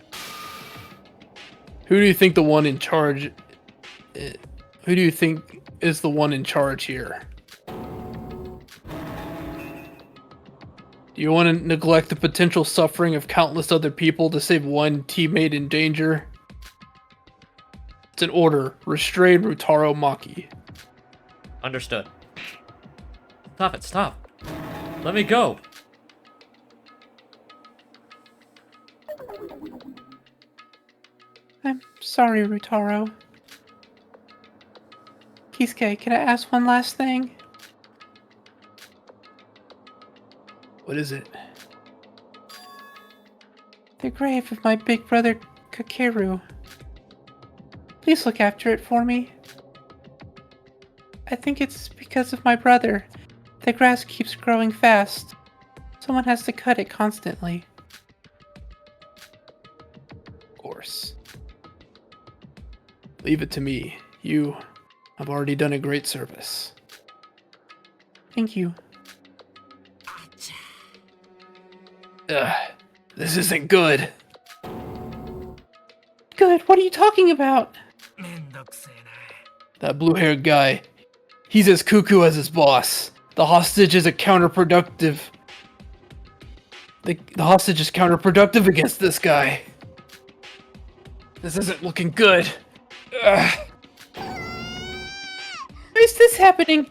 Who do you think the one in charge... Who do you think is the one in charge here? Do you want to neglect the potential suffering of countless other people to save one teammate in danger? It's an order. Restrain Rutaro Maki. Understood. Stop it, stop. Let me go. I'm sorry, Rutaro. Kisuke, can I ask one last thing? What is it? The grave of my big brother, Kakeru. Please look after it for me. I think it's because of my brother. The grass keeps growing fast. Someone has to cut it constantly. Of course. Leave it to me. You have already done a great service. Thank you. This isn't good. Good, what are you talking about? That blue-haired guy. He's as cuckoo as his boss. The hostage is a counterproductive. The hostage is counterproductive against this guy. This isn't looking good. Ugh. Why is this happening?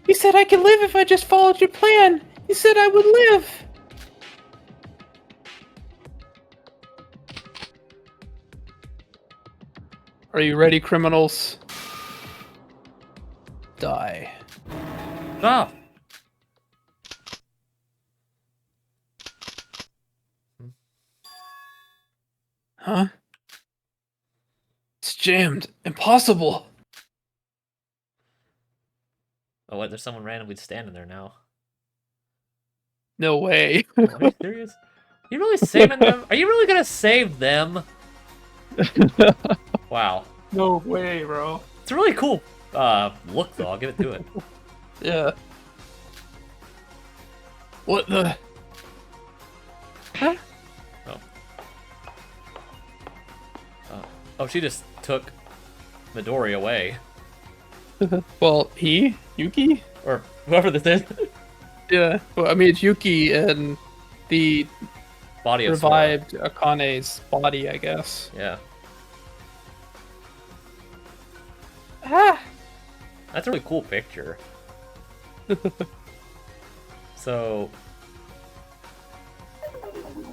You said I could live if I just followed your plan. You said I would live. Are you ready, criminals? Die. Stop. Huh? It's jammed. Impossible. Oh, what? There's someone randomly standing there now. No way. Oh, are you serious? Are you really saving them? Are you really gonna save them? Wow. No way, bro. It's a really cool look, though. I'll give it to it. Yeah. What the? Huh? Oh, she just took Midori away. Well, Yuki? Or whoever this is. Yeah. Well, I mean, it's Yuki and the Body of Sora. revived Akane's body, I guess. Yeah. Ah! That's a really cool picture. So...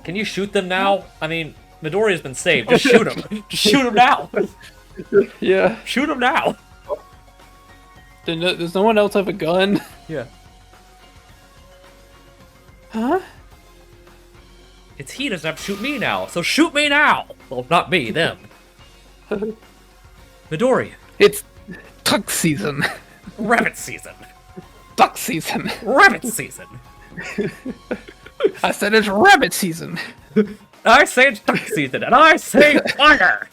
Can you shoot them now? I mean, Midori has been saved. Just shoot him. Just shoot him now. Yeah. Shoot him now. Does no one else have a gun? Yeah. Huh? It's he doesn't have to shoot me now, so shoot me now! Well, not me, them. Midori, It's duck season. rabbit season. Duck season. Rabbit season. I said it's rabbit season. I say it's duck season, and I say fire!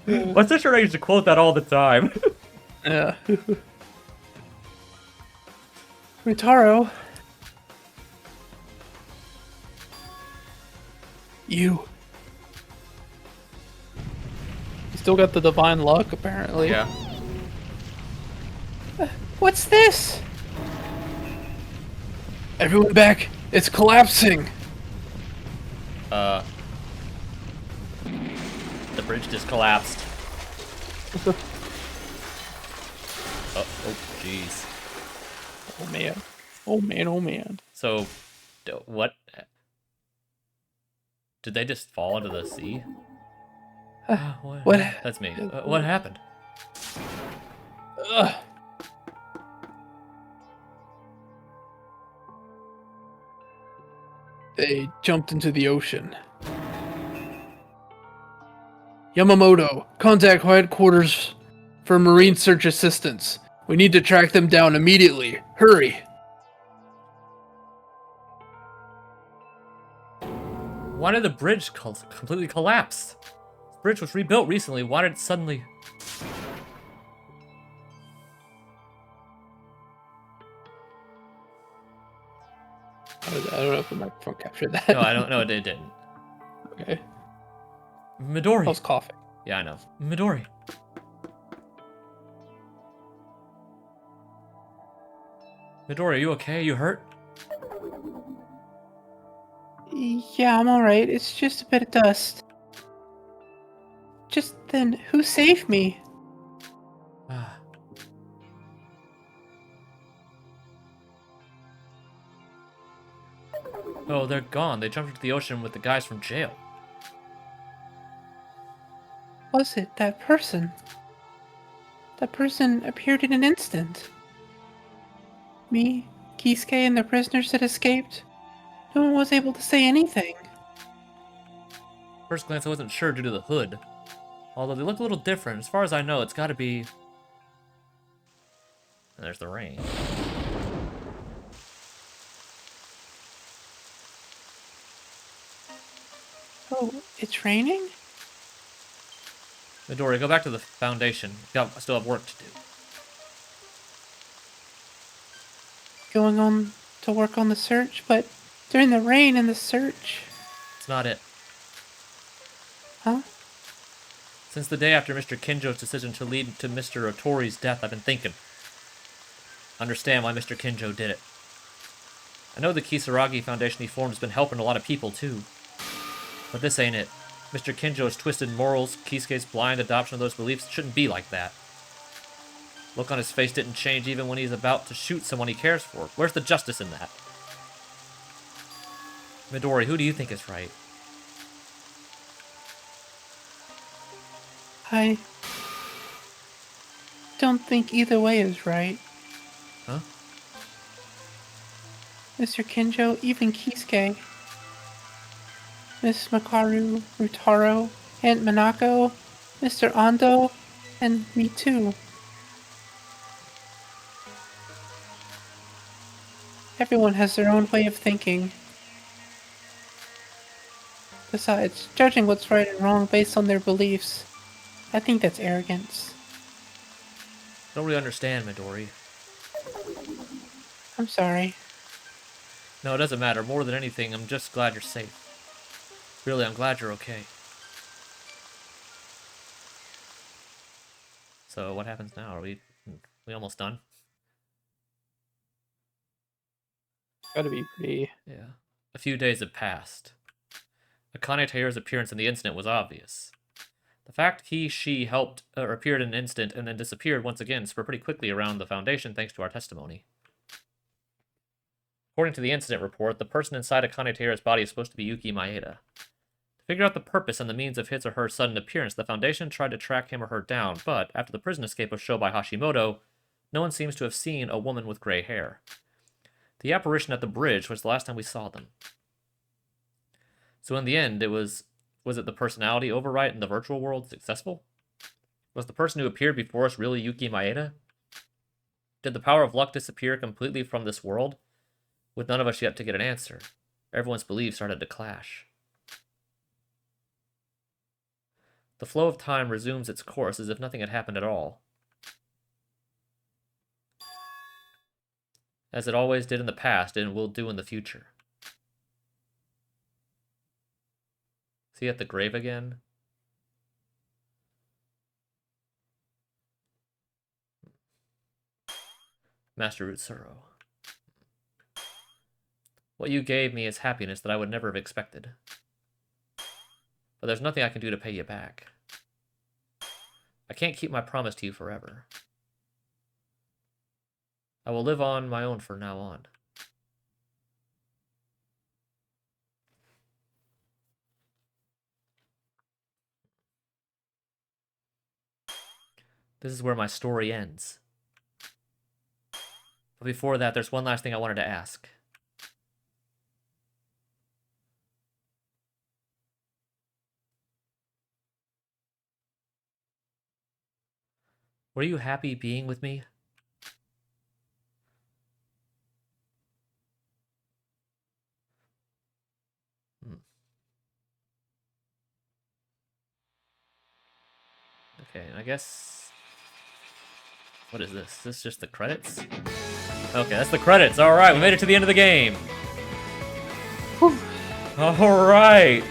My sister and I used to quote that all the time. Yeah. Ritaro. You still got the divine luck, apparently. Yeah. What's this? Everyone back! It's collapsing! The bridge just collapsed. Oh, jeez. Oh man. Oh man, oh man. So, what? Did they just fall into the sea? What? That's me. What happened? Ugh. They jumped into the ocean. Yamamoto, contact headquarters for marine search assistance. We need to track them down immediately. Hurry! Why did the bridge completely collapse? The bridge was rebuilt recently. Why did it suddenly... I don't know if the microphone captured that. No, I don't know. It didn't. Okay. Midori. I was coughing. Yeah, I know. Midori. Midori, are you okay? You hurt? Yeah, I'm alright. It's just a bit of dust. Just then, who saved me? Oh, they're gone. They jumped into the ocean with the guys from jail. Was it that person? That person appeared in an instant. Me, Kisuke, and the prisoners that escaped. No one was able to say anything. First glance, I wasn't sure due to the hood. Although they look a little different. As far as I know, it's gotta be... And there's the rain. Oh, it's raining? Midori, go back to the foundation. I still have work to do. Going on to work on the search, but during the rain and the search... It's not it. Huh? Since the day after Mr. Kinjo's decision to lead to Mr. Otori's death, I've been thinking. Understand why Mr. Kinjo did it. I know the Kisaragi Foundation he formed has been helping a lot of people, too. But this ain't it. Mr. Kinjo's twisted morals, Kisuke's blind adoption of those beliefs shouldn't be like that. Look on his face didn't change even when he's about to shoot someone he cares for. Where's the justice in that? Midori, who do you think is right? I don't think either way is right. Huh? Mr. Kinjo, even Kisuke. Miss Makaru, Rutaro, Aunt Minako, Mr. Ando, and me too. Everyone has their own way of thinking. Besides, judging what's right and wrong based on their beliefs, I think that's arrogance. Don't really understand, Midori. I'm sorry. No, it doesn't matter. More than anything, I'm just glad you're safe. Really, I'm glad you're okay. So, what happens now? Are we almost done? Gotta be pretty. Yeah. A few days have passed. Akane Taira's appearance in the incident was obvious. The fact she helped or appeared in an instant and then disappeared once again spread pretty quickly around the Foundation thanks to our testimony. According to the incident report, the person inside Akane Taira's body is supposed to be Yuki Maeda. To figure out the purpose and the means of his or her sudden appearance, the Foundation tried to track him or her down, but after the prison escape of Shobai Hashimoto, no one seems to have seen a woman with gray hair. The apparition at the bridge was the last time we saw them. So in the end, was it the personality overwrite in the virtual world successful? Was the person who appeared before us really Yuki Maeda? Did the power of luck disappear completely from this world? With none of us yet to get an answer, everyone's beliefs started to clash. The flow of time resumes its course as if nothing had happened at all. As it always did in the past and will do in the future. Is he at the grave again? Master Utsuro. What you gave me is happiness that I would never have expected. But there's nothing I can do to pay you back. I can't keep my promise to you forever. I will live on my own from now on. This is where my story ends. But before that, there's one last thing I wanted to ask. Were you happy being with me? Okay, I guess... What is this? Is this just the credits? Okay, that's the credits. Alright, we made it to the end of the game. Alright.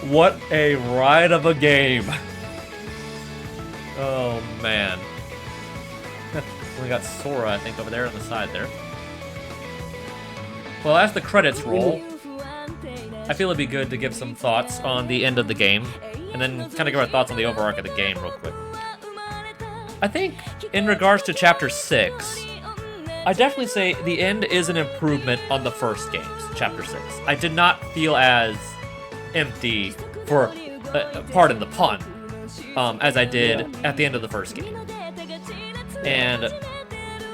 What a ride of a game. Oh, man. We got Sora, I think, over there on the side there. Well, as the credits roll, I feel it'd be good to give some thoughts on the end of the game, and then kind of give our thoughts on the overall arc of the game real quick. I think, in regards to Chapter 6, I definitely say the end is an improvement on the first games, Chapter 6. I did not feel as empty, for, pardon the pun, as I did at the end of the first game. And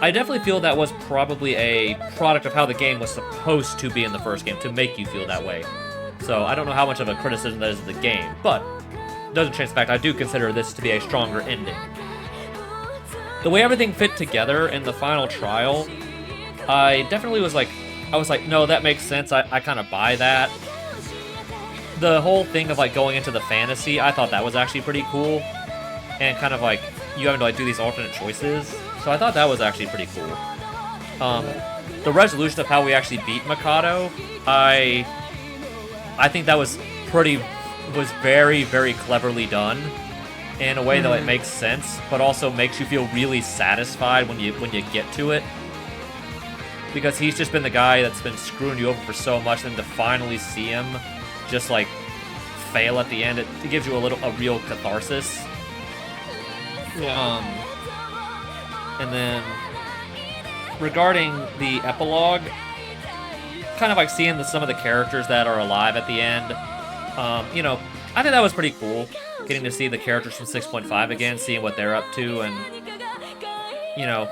I definitely feel that was probably a product of how the game was supposed to be in the first game, to make you feel that way. So I don't know how much of a criticism that is of the game, but it doesn't change the fact I do consider this to be a stronger ending. The way everything fit together in the final trial, I definitely was like, no, that makes sense, I kind of buy that. The whole thing of like going into the fantasy, I thought that was actually pretty cool. And kind of like, you having to like do these alternate choices. So I thought that was actually pretty cool. The resolution of how we actually beat Mikado, I think that was very, very cleverly done. In a way that it makes sense, but also makes you feel really satisfied when you get to it. Because he's just been the guy that's been screwing you over for so much, and to finally see him just like fail at the end, it gives you a real catharsis. Yeah. And then regarding the epilogue, kind of like seeing some of the characters that are alive at the end, you know, I think that was pretty cool. Getting to see the characters from 6.5 again, seeing what they're up to, and, you know,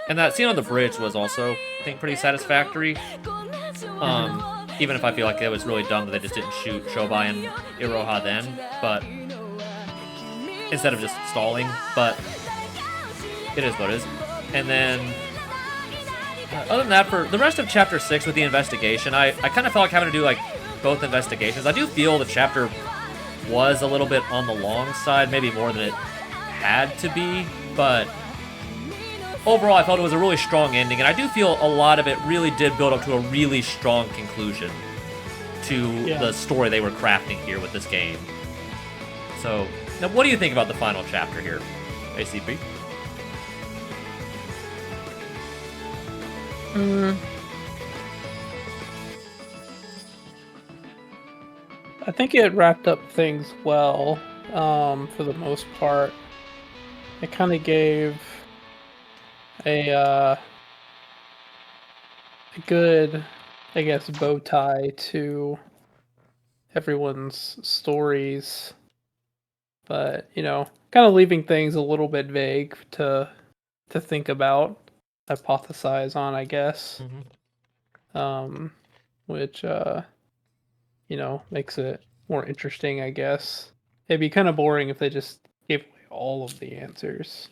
and that scene on the bridge was also, I think, pretty satisfactory. Even if I feel like it was really dumb that they just didn't shoot Shobai and Iroha then, but instead of just stalling, but it is what it is. And then, other than that, for the rest of Chapter 6 with the investigation, I kind of felt like having to do like both investigations. I do feel the chapter was a little bit on the long side, maybe more than it had to be, but overall I felt it was a really strong ending, and I do feel a lot of it really did build up to a really strong conclusion to the story they were crafting here with this game. So, now what do you think about the final chapter here, ACP? I think it wrapped up things well, for the most part. It kind of gave a good, I guess, bow tie to everyone's stories, but kind of leaving things a little bit vague to think about, hypothesize on, I guess. Which makes it more interesting, I guess. It'd be kind of boring if they just gave away all of the answers.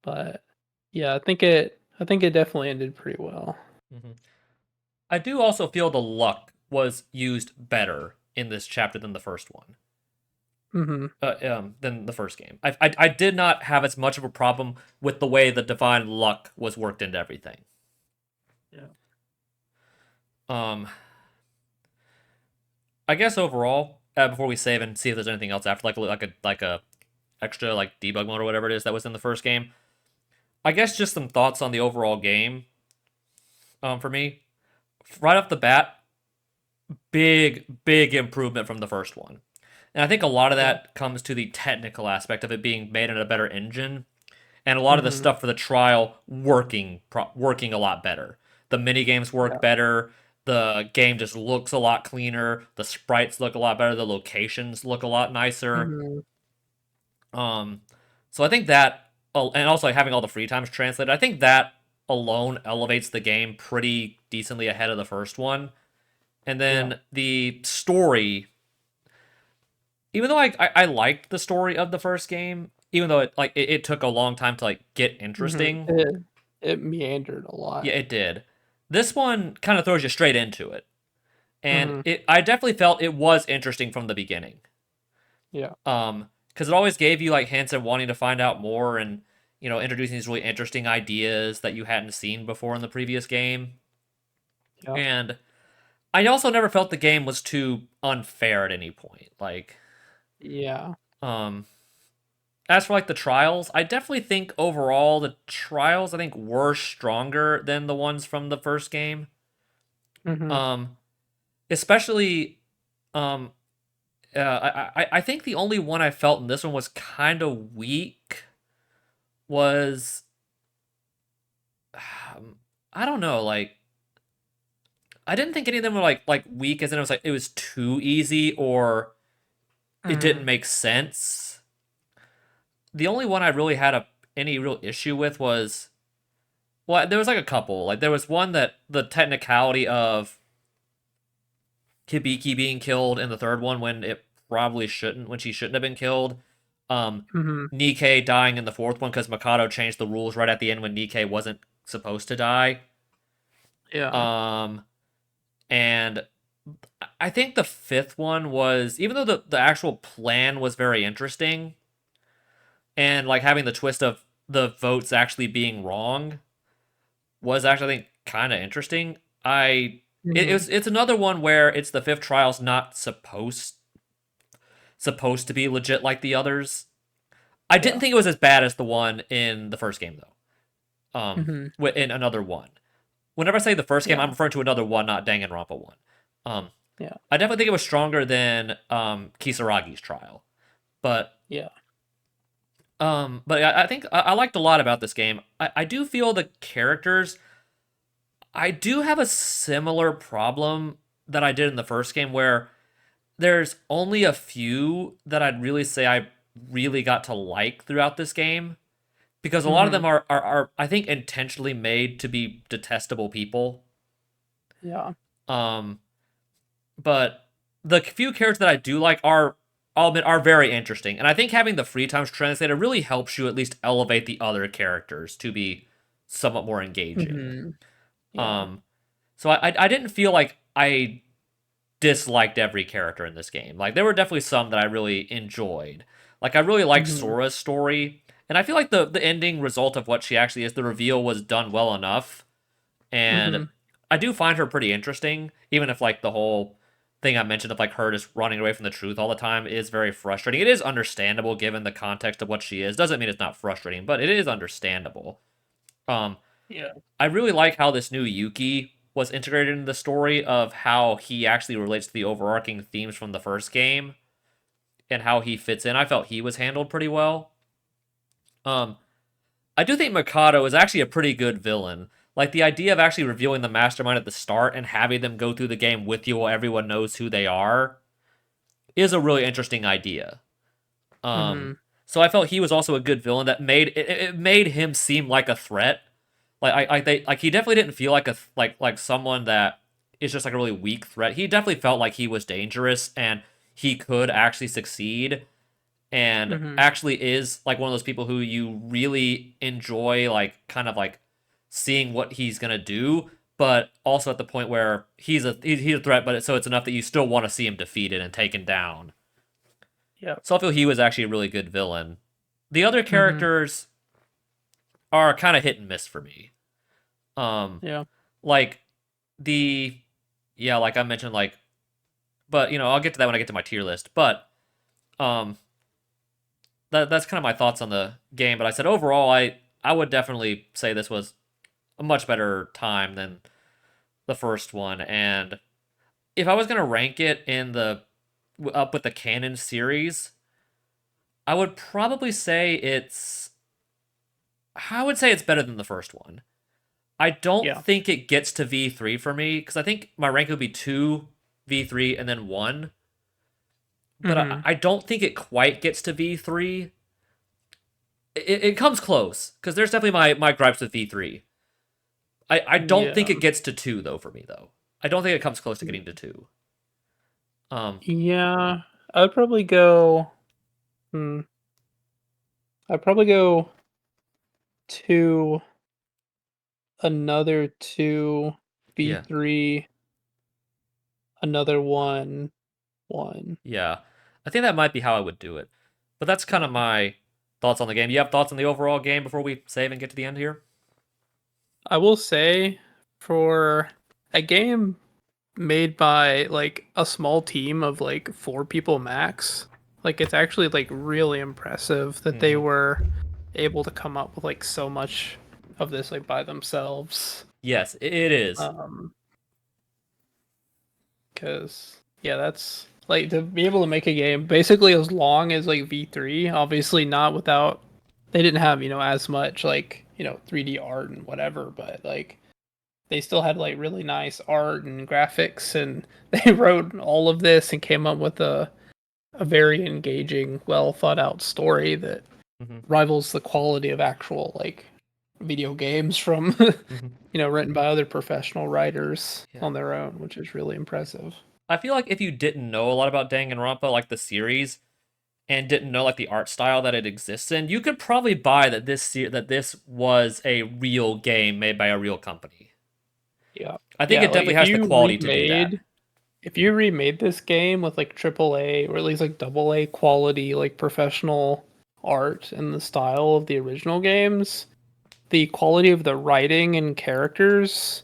But yeah, I think it definitely ended pretty well. I do also feel the luck was used better in this chapter than the first one. Than the first game. I did not have as much of a problem with the way the divine luck was worked into everything. I guess overall, before we save and see if there's anything else after, like a extra like debug mode or whatever it is that was in the first game. I guess just some thoughts on the overall game. For me, right off the bat, big improvement from the first one. And I think a lot of that comes to the technical aspect of it being made in a better engine, and a lot of the stuff for the trial working a lot better. The mini games work better. The game just looks a lot cleaner. The sprites look a lot better. The locations look a lot nicer. So I think that, and also having all the free times translated, I think that alone elevates the game pretty decently ahead of the first one. And then the story, even though I liked the story of the first game, even though it took a long time to get interesting. It meandered a lot. Yeah, it did. This one kind of throws you straight into it. And I definitely felt it was interesting from the beginning. Yeah. Because it always gave you hints and wanting to find out more, and introducing these really interesting ideas that you hadn't seen before in the previous game. Yeah. And I also never felt the game was too unfair at any point. As for the trials, I definitely think overall the trials were stronger than the ones from the first game. Especially, I think the only one I felt in this one was kind of weak was, I don't know, I didn't think any of them were like weak, as in it was too easy or it didn't make sense. The only one I really had any real issue with was, well, there was a couple. There was one that the technicality of Hibiki being killed in the third one when she shouldn't have been killed. Nikkei dying in the fourth one because Mikado changed the rules right at the end when Nikkei wasn't supposed to die. Yeah. And I think the fifth one was, even though the actual plan was very interesting, and having the twist of the votes actually being wrong was actually, I think, kind of interesting. It's another one where it's the fifth trial's not supposed to be legit like the others. I didn't think it was as bad as the one in the first game, though. In another one. Whenever I say the first game, I'm referring to another one, not Danganronpa 1. I definitely think it was stronger than Kisaragi's trial. But I think I liked a lot about this game. I do feel the characters, I do have a similar problem that I did in the first game, where there's only a few that I'd really say I really got to like throughout this game, because a lot of them are I think intentionally made to be detestable people. Yeah. But the few characters that I do like are, I'll admit, are very interesting. And I think having the free times translator really helps you at least elevate the other characters to be somewhat more engaging. Hmm. Yeah. Um, so I didn't feel like I disliked every character in this game. Like there were definitely some that I really enjoyed. Like I really liked Hmm. Sora's story, and I feel like the ending result of what she actually is, the reveal was done well enough. And Hmm. I do find her pretty interesting, even if like the whole thing I mentioned of like her just running away from the truth all the time is very frustrating. It is understandable given the context of what she is. Doesn't mean it's not frustrating, but it is understandable. Um, Yeah. I really like how this new Yuki was integrated into the story of how he actually relates to the overarching themes from the first game and how he fits in. I felt he was handled pretty well. Um, I do think Mikado is actually a pretty good villain. Like the idea of actually revealing the mastermind at the start and having them go through the game with you while everyone knows who they are is a really interesting idea. Um, Hmm. so I felt he was also a good villain that made it made him seem like a threat. Like he definitely didn't feel like like someone that is just like a really weak threat. He definitely felt like he was dangerous and he could actually succeed and Hmm. actually is like one of those people who you really enjoy like kind of like seeing what he's gonna do, but also at the point where he's a threat, but so it's enough that you still want to see him defeated and taken down. Yeah. So I feel he was actually a really good villain. The other Hmm. characters are kind of hit and miss for me. Um, Yeah. like the yeah, like I mentioned, like, but I'll get to that when I get to my tier list. But um, that's kind of my thoughts on the game. But I said overall, I would definitely say this was a much better time than the first one. And if I was gonna rank it in the up with the canon series, I would probably say I would say it's better than the first one. I don't Yeah. think it gets to V3 for me because I think my rank would be 2, V3, and then 1. But I, Hmm. I don't think it quite gets to V3. It comes close because there's definitely my gripes with V3. I don't think Yeah. it gets to 2 though for me though. I don't think it comes close to getting to 2. Yeah. I would probably go. Hmm. I'd probably go to another two, Yeah, B3, another one, one. yeah. I think that might be how I would do it. But that's kind of Yeah. my thoughts on the game. You have thoughts on the overall game before we save and get to the end here? I will say for a game made by like a small team of like four people max, like it's actually like really impressive that they Mm-hmm. were able to come up with like so much of this like by themselves. Yes, it is. Um, because yeah, that's like to be able to make a game basically as long as like V3. Obviously, not without they didn't have as much like 3D art and whatever, but like they still had like really nice art and graphics, and they wrote all of this and came up with a very engaging, well thought out story that Mm-hmm. rivals the quality of actual like video games from Mm-hmm. written by other professional writers Yeah. on their own, which is really impressive. I feel like if you didn't know a lot about Danganronpa, like the series, and didn't know like the art style that it exists in, you could probably buy that this was a real game made by a real company. Yeah. I think Yeah, it like definitely has the quality to do that. if you remade this game with like AAA or at least like AA quality like professional art in the style of the original games, the quality of the writing and characters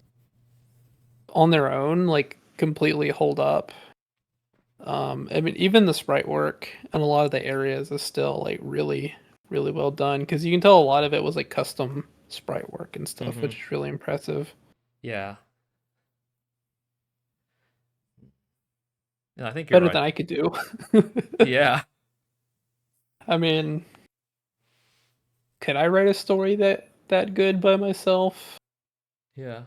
on their own like completely hold up. I mean even the sprite work and a lot of the areas is still like really really well done because you can tell a lot of it was like custom sprite work and stuff, Hmm. which is really impressive. Yeah. Yeah, I think you're Better right. than I could do. Yeah. I mean, could I write a story that good by myself? Yeah.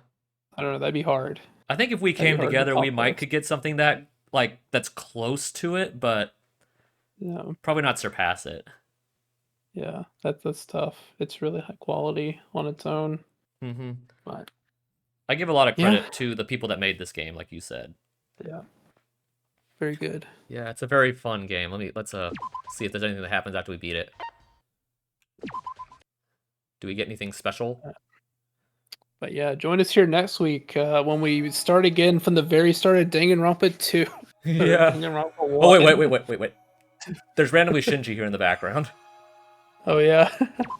I don't know. That'd be hard. I think if we That'd be came hard to together, we top might this. could get something that like that's close to it, but Yeah, probably not surpass it. yeah. That's tough. It's really high quality on its own. Hmm. But I give a lot of Yeah. credit to the people that made this game, like you said. Yeah. Very good. Yeah, it's a very fun game. Let's see if there's anything that happens after we beat it. Do we get anything special? But yeah, join us here next week when we start again from the very start of Danganronpa 2. or Yeah. Danganronpa Oh 1. wait. There's randomly Shinji here in the background. Oh yeah,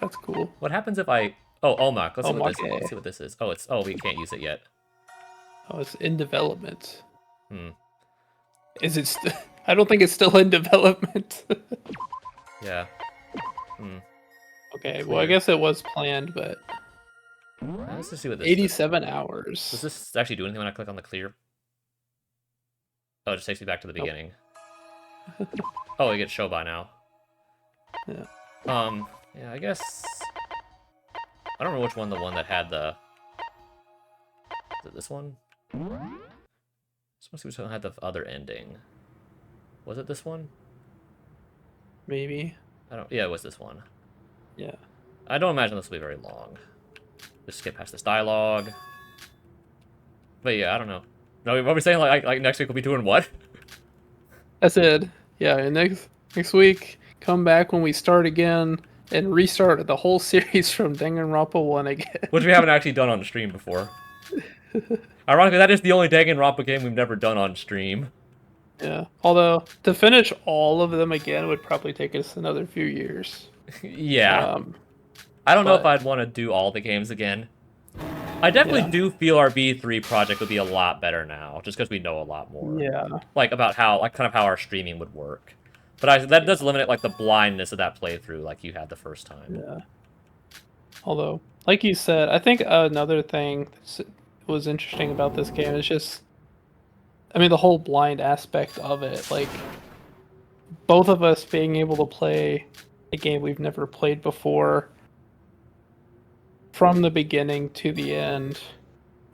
that's cool. What happens if I? Oh, Omak. Let's see what this. Omake. Let's see what this is. We can't use it yet. Oh, it's in development. Hmm. Is it? I don't think it's still in development. Yeah. Hmm. Okay, well I guess it was planned, but Let's just see what this. 87 hours. Does this actually do anything when I click on the clear? Oh, it just takes me back to the Nope. beginning. Oh, we get Shobai now. Yeah. Yeah, I guess. I don't know which one the one that had the. Is it this one? Just want to see which one had the other ending. Was it this one? Maybe. I don't. Yeah, it was this one. Yeah. I don't imagine this will be very long. Just skip past this dialogue. But yeah, I don't know. No, what are we saying? Like next week we'll be doing what? That's it. Yeah, and next week, come back when we start again and restart the whole series from Danganronpa 1 again. Which we haven't actually done on stream before. Ironically, that is the only Danganronpa game we've never done on stream. Yeah. Although to finish all of them again would probably take us another few years. Yeah. I don't know if but- I'd want to do all the games again. I definitely do feel our B3 project would be a lot better now, just because we know a lot more. Yeah. Like about how, like kind of how our streaming would work. But that does eliminate like the blindness of that playthrough, like you had the first time. Yeah. Although, like you said, I think another thing that was interesting about this game is just, I mean, the whole blind aspect of it. Like, both of us being able to play a game we've never played before from the beginning to the end,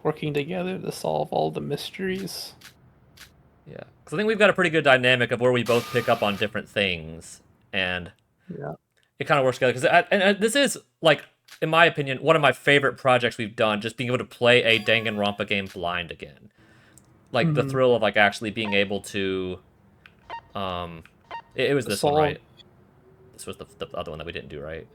working together to solve all the mysteries. Yeah, because I think we've got a pretty good dynamic of where we both pick up on different things, and Yeah. it kind of works together. Because this is, like, in my opinion, one of my favorite projects we've done. Just being able to play a Danganronpa game blind again, like the thrill of like actually being able to, it was this one, right? This was the other one that we didn't do, right?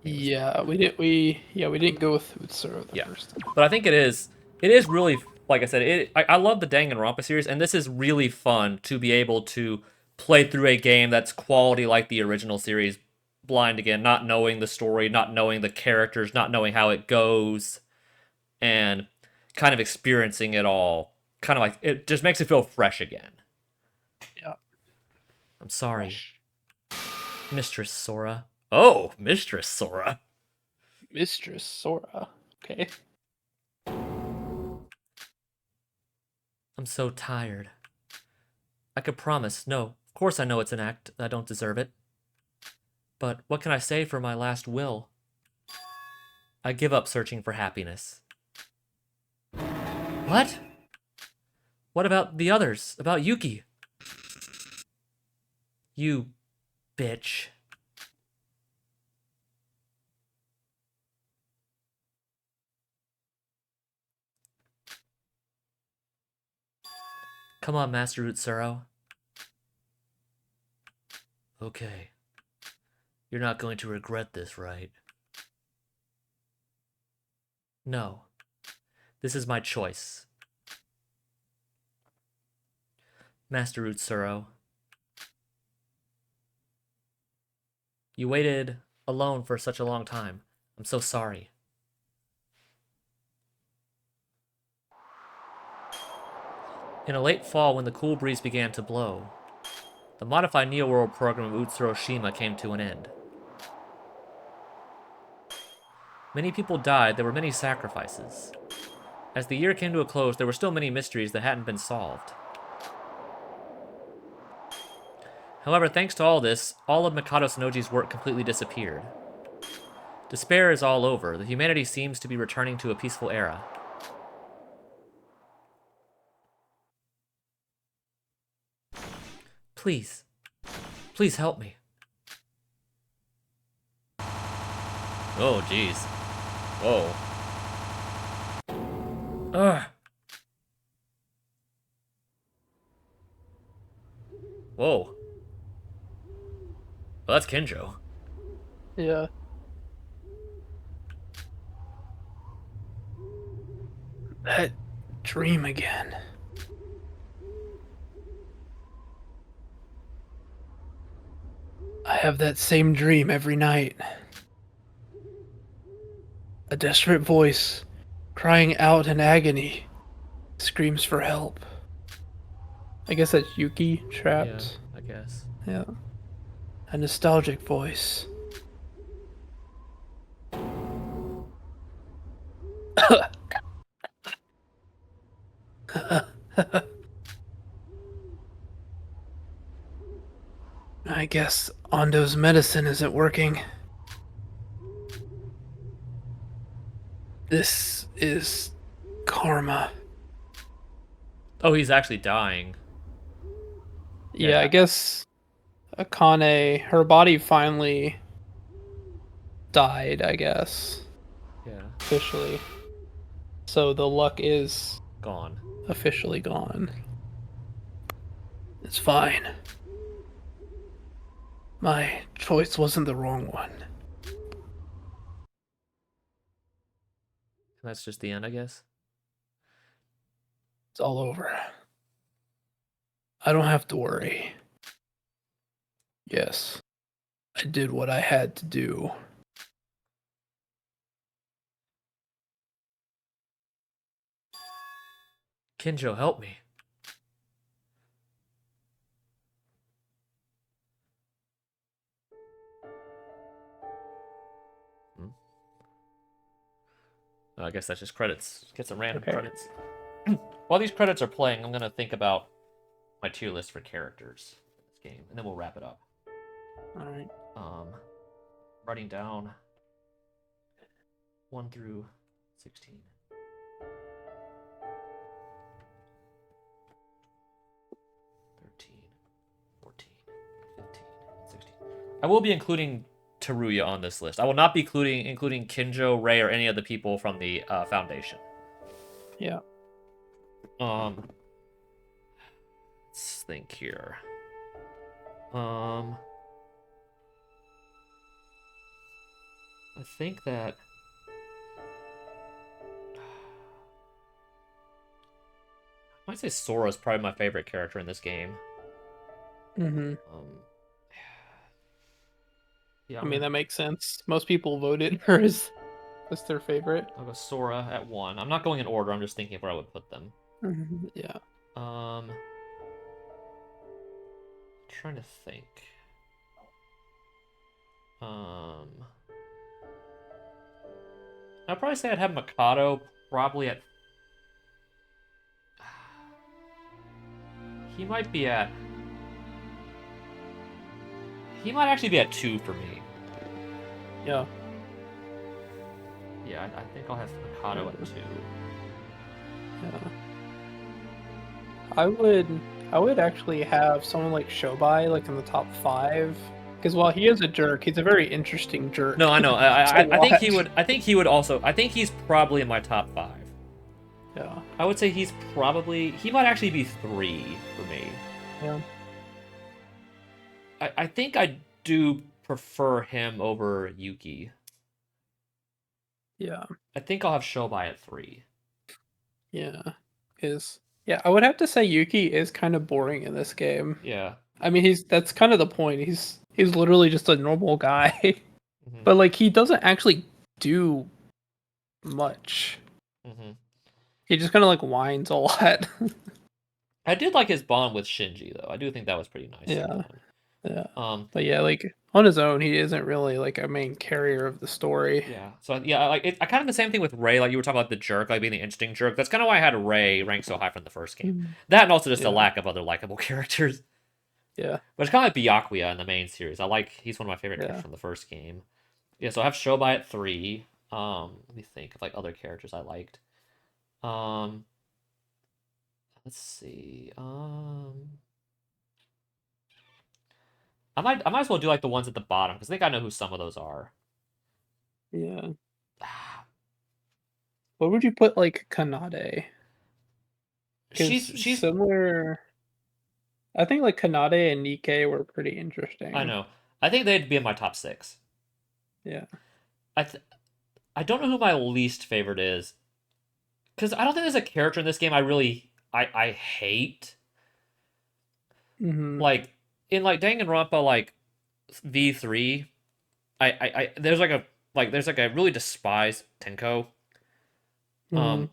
Yeah, we didn't go with Utsuro the first time. But I think it is really, like I said, I love the Danganronpa series, and this is really fun to be able to play through a game that's quality like the original series, blind again, not knowing the story, not knowing the characters, not knowing how it goes, and kind of experiencing it all. Kind of like, it just makes it feel fresh again. Yeah. I'm sorry, Mistress Sora. Oh, Mistress Sora. Mistress Sora. Okay. I'm so tired. I could promise, no, of course I know it's an act, I don't deserve it. But what can I say for my last will? I give up searching for happiness. What? What about the others? About Yuki? You bitch. Come on, Master Utsuro. Okay. You're not going to regret this, right? No. This is my choice. Master Utsuro. You waited alone for such a long time. I'm so sorry. In a late fall, when the cool breeze began to blow, the modified Neo-World program of Utsuro Shima came to an end. Many people died, there were many sacrifices. As the year came to a close, there were still many mysteries that hadn't been solved. However, thanks to all this, all of Mikado Sonoji's work completely disappeared. Despair is all over. The humanity seems to be returning to a peaceful era. Please. Please help me. Oh, jeez. Whoa. Ugh. Whoa. Well, that's Kinjo. Yeah. That dream again. I have that same dream every night. A desperate voice, crying out in agony, screams for help. I guess that's Yuki Yeah, trapped. I guess. Yeah. A nostalgic voice. I guess Ondo's medicine isn't working. This is karma. Oh, he's actually dying. Yeah, I guess Akane, her body finally died, I guess, Yeah. officially. So the luck is Gone. officially gone. It's fine. My choice wasn't the wrong one. And that's just the end, I guess. It's all over. I don't have to worry. Yes, I did what I had to do. Kinjo, help me. Hmm? Oh, I guess that's just credits. Get some random Okay. credits. While these credits are playing, I'm gonna think about my tier list for characters in this game, and then we'll wrap it up. All right. Writing down 1 through 16. 13, 14, 15, 16. I will be including Teruya on this list. I will not be including Kinjo, Rei, or any of the people from the Foundation. Yeah. Let's think here. I think that I might say Sora's probably my favorite character in this game. Mm-hmm. Yeah, I mean, that makes sense. Most people voted her as their favorite. I'll go Sora at 1. I'm not going in order. I'm just thinking of where I would put them. Yeah. Trying to think. I'd probably say I'd have Mikado probably at. He might be at. He might actually be at 2 for me. Yeah. Yeah, I think I'll have Mikado at 2. Yeah. I would actually have someone like Shobai like in the top 5. Because while he is a jerk, he's a very interesting jerk. No, I know. I think he watch. would. I think he would also. I think he's probably in my top 5. Yeah. I would say he's probably. He might actually be 3 for me. Yeah. I think I do prefer him over Yuki. Yeah. I think I'll have Shobai at 3. Yeah. Yeah, I would have to say Yuki is kind of boring in this game. Yeah. I mean, that's kind of the point. He's literally just a normal guy. Mm-hmm. But like he doesn't actually do much. Mm-hmm. He just kind of like whines a lot. I did like his bond with Shinji though. I do think that was pretty nice. Yeah. Yeah. But yeah, like on his own, he isn't really like a main carrier of the story. Yeah. So yeah, like I kind of the same thing with Rei. Like you were talking about the jerk, like being the interesting jerk. That's kind of why I had Rei ranked so high from the first game. That and also just a lack of other likable characters. Yeah. But it's kind of like Byakuya in the main series. He's one of my favorite characters from the first game. Yeah. So I have Shobai at 3. Let me think of like other characters I liked. Let's see. I might as well do like the ones at the bottom because I think I know who some of those are. Yeah. Where would you put like Kanade? She's Because she's similar, I think like Kanade and Nikkei were pretty I interesting. know. I think they'd be in my top 6. Yeah. I th- I don't know who my least favorite is because I don't think there's a character in this game I hate. Mm-hmm. Like in like Danganronpa like V3, I there's like a really despised Tenko. Mm-hmm. Um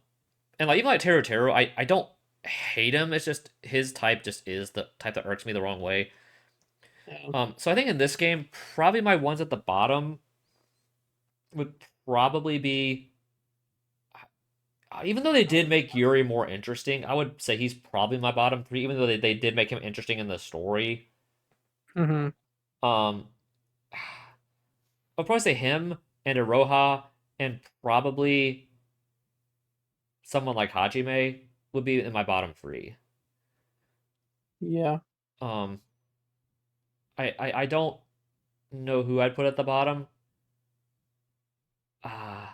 and like even like Teru, I don't hate him. It's just his type just is the type that irks me the wrong way. Yeah. So I think in this game, probably my ones at the bottom would probably be even though they did make Yuri more interesting, I would say he's probably my bottom 3, even though they did make him interesting in the story. Mm-hmm. Um I'll probably say him and Iroha and probably someone like Hajime would be in my bottom 3. Yeah. Um I don't know who I'd put at the bottom. Uh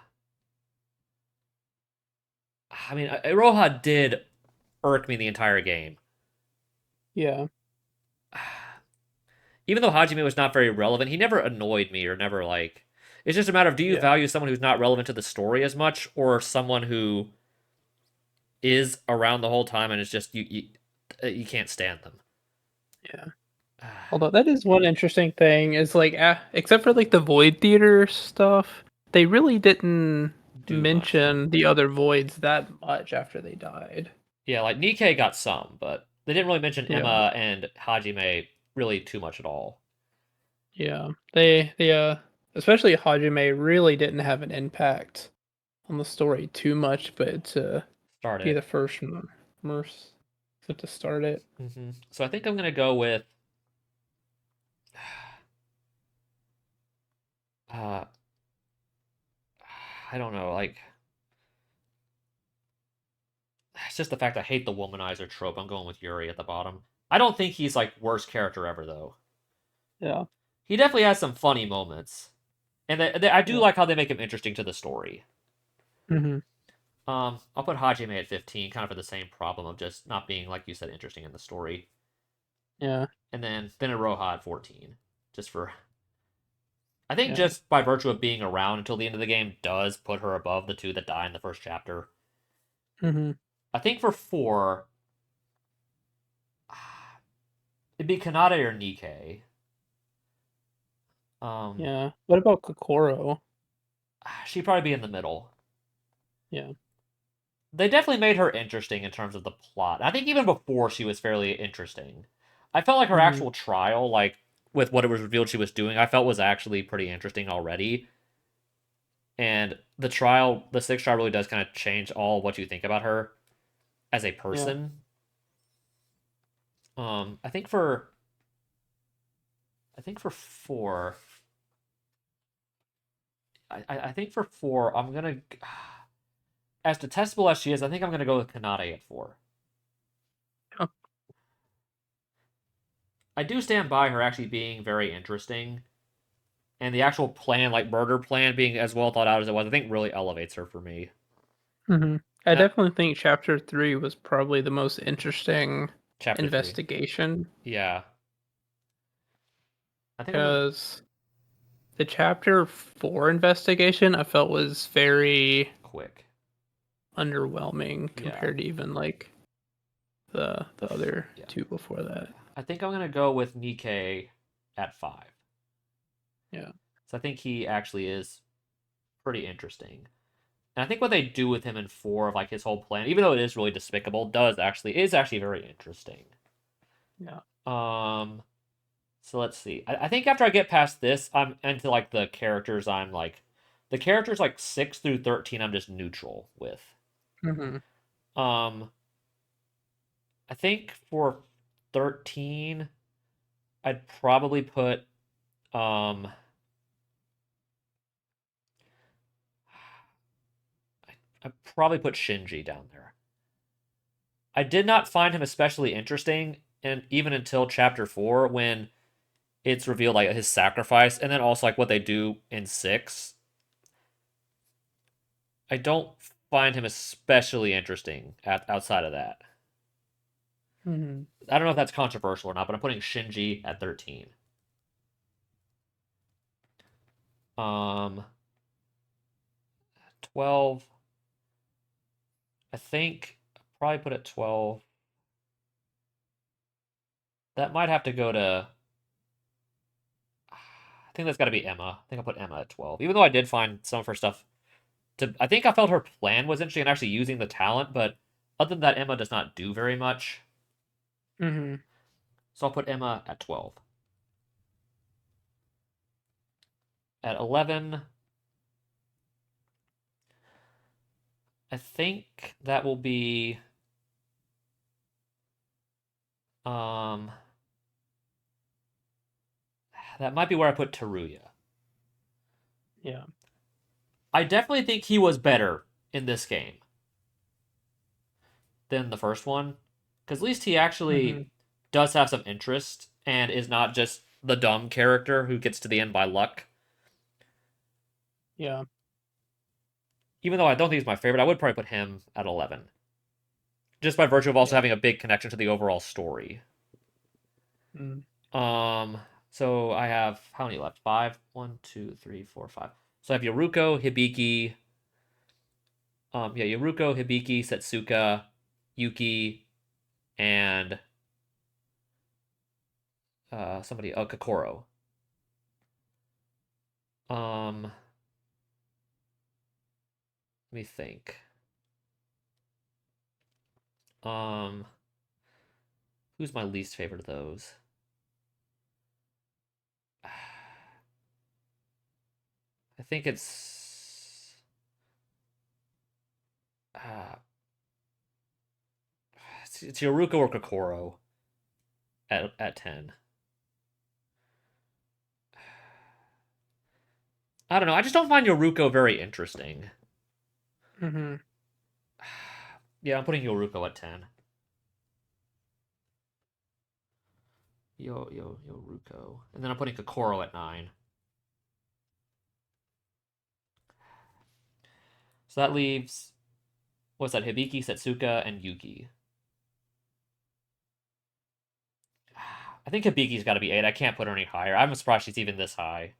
I mean, Iroha did irk me the entire game. Yeah. Even though Hajime was not very relevant, he never annoyed me or never like. It's just a matter of do you Yeah. value someone who's not relevant to the story as much, or someone who is around the whole time and it's just you can't stand them. Yeah. Although that is one interesting thing is like, except for like the Void Theater stuff, they really didn't Do much. mention the other voids that much after they died. Yeah, like Nikkei got some, but they didn't really mention Yeah. Emma and Hajime really too much at all. Yeah. They especially Hajime really didn't have an impact on the story too much, but to Start be it. the first merc to start it. So I think I'm gonna go with. Uh, I don't know, like it's just the fact I hate the womanizer trope. I'm going with Yuri at the bottom. I don't think he's like worst character ever though. Yeah. He definitely has some funny moments, and I do Yeah. like how they make him interesting to the story. Mm-hmm. I'll put Hajime at 15, kind of for the same problem of just not being like you said interesting in the story, Yeah. and then Iroha at 14, just for I think Yeah. just by virtue of being around until the end of the game does put her above the two that die in the first chapter. Mm-hmm. I think for 4, it'd be Kanade or Nikkei. Um, Yeah. What about Kokoro? she'd probably be in the middle. Yeah. They definitely made her interesting in terms of the plot. I think even before she was fairly interesting. I felt like her Mm-hmm. actual trial, like with what it was revealed she was doing, I felt was actually pretty interesting already. And the trial, the 6th trial really does kind of change all what you think about her as a Yeah. person. I think for 4, I think for 4, I'm gonna as detestable as she is, I think I'm gonna go with Kanade at 4. Oh, I do stand by her actually being very interesting, and the actual plan, like murder plan, being as well thought out as it was, I think really elevates her for me. mm-hmm. I Uh, definitely think chapter 3 was probably the most interesting Chapter 3, investigation yeah, I think I'm gonna because the chapter 4 investigation I felt was very quick. underwhelming Yeah, compared to even like the other yeah. two before that. I think I'm gonna go with Nikkei at 5. Yeah. So I think he actually is pretty interesting. And I think what they do with him in 4 of like his whole plan, even though it is really despicable, is actually very interesting. Yeah. So let's see. I think after I get past this, I'm into like the characters. The characters like 6 through 13. I'm just neutral with. Mm-hmm. Um, I think for 13, I'd probably put I'd probably put Shinji down there. I did not find him especially interesting, and even until chapter 4 when it's revealed like his sacrifice, and then also like what they do in 6. I don't find him especially interesting outside of that. Mm-hmm. I don't know if that's controversial or not, but I'm putting Shinji at 13. 12. I think I'll probably put at 12. That might have to go to. I think that's got to be Emma. I think I'll put Emma at 12. Even though I did find some of her stuff I think I felt her plan was interesting and actually using the talent, but other than that, Emma does not do very much. Mm-hmm. So I'll put Emma at 12. At 11, I think that will be that might be where I put Teruya. Yeah. I definitely think he was better in this game than the first one, because at least he actually does have some interest and is not just the dumb character who gets to the end by luck. Yeah. Even though I don't think he's my favorite, I would probably put him at 11. Just by virtue of also having a big connection to the overall story. Mm. So I have how many left? 5? 1, 2, 3, 4, 5. So I have Yoruko, Hibiki. Yoruko, Hibiki, Setsuka, Yuki, and Kokoro. Let me think. Who's my least favorite of those? I think it's Yoruko or Kokoro at 10. I don't know. I just don't find Yoruko very interesting. Mm-hmm. Yeah, I'm putting Yoruko at 10. Yoruko. And then I'm putting Kokoro at 9. So that leaves, what's that, Hibiki, Setsuka, and Yuki. I think Hibiki's got to be 8. I can't put her any higher. I'm surprised she's even this high.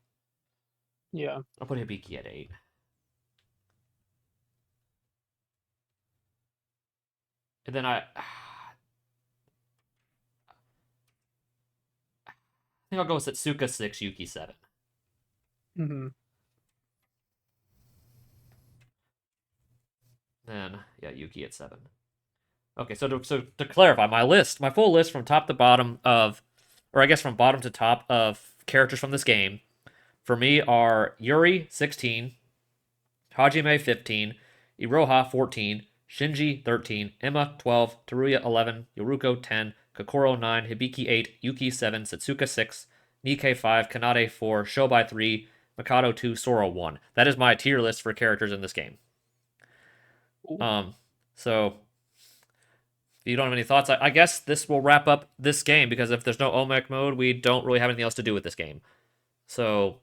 Yeah. I'll put Hibiki at 8. And then I think I'll go with Setsuka 6, Yuki 7. Mm-hmm. Then, yeah, Yuki at 7. Okay, so to clarify, my full list from top to bottom of, or I guess from bottom to top of characters from this game, for me are Yuri 16, Hajime 15, Iroha 14, Shinji 13, Emma 12, Teruya 11, Yoruko 10, Kokoro 9, Hibiki 8, Yuki 7, Setsuka 6, Nikkei 5, Kanade 4, Shobai 3, Mikado 2, Sora 1. That is my tier list for characters in this game. So if you don't have any thoughts, I guess this will wrap up this game, because if there's no Olmec mode, we don't really have anything else to do with this game. So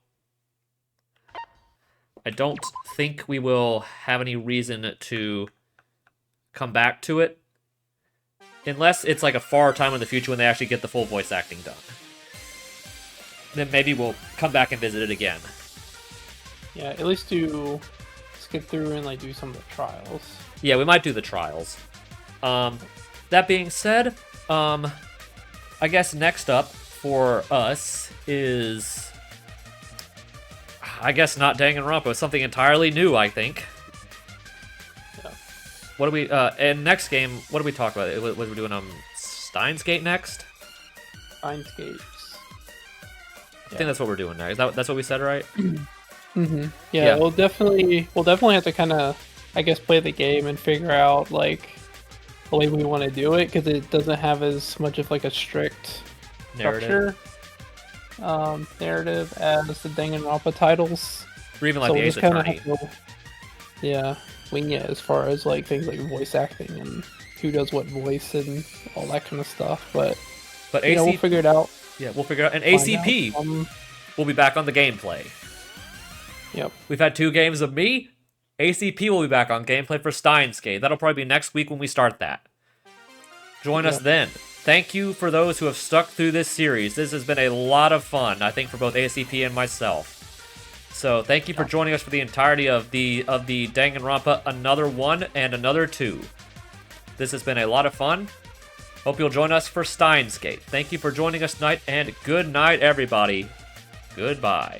I don't think we will have any reason to come back to it, unless it's like a far time in the future when they actually get the full voice acting done. Then maybe we'll come back and visit it again. Yeah, at least skip through and like do some of the trials. Yeah, we might do the trials. That being said, I guess next up for us is, I guess not Danganronpa, it's something entirely new, I think. Yeah. What do we, and next game, what do we talk about? What are we doing, Steins Gate next? Steins Gate. I think that's what we're doing now. That's what we said, right? Mm-hmm. Yeah, Yeah. we'll definitely have to kind of, I guess, play the game and figure out like the way we want to do it, because it doesn't have as much of like a strict Narrative. structure, narrative as the Danganronpa titles. Or even like So the we'll Ace just kind of Attorney. have to, wing it as far as like things like voice acting and who does what voice and all that kind of stuff. But But we'll figure it out. Yeah, we'll figure it out. And find ACP out. will be back on the gameplay. Yep. We've had 2 games of me ACP will be back on gameplay for Steins Gate. That'll probably be next week when we start that. Join us then. Thank you for those who have stuck through this series. This has been a lot of fun, I think, for both ACP and myself. So thank you for joining us for the entirety of the Danganronpa Another 1 and Another 2. This has been a lot of fun. Hope you'll join us for Steins Gate. Thank you for joining us tonight, and good night, everybody. Goodbye.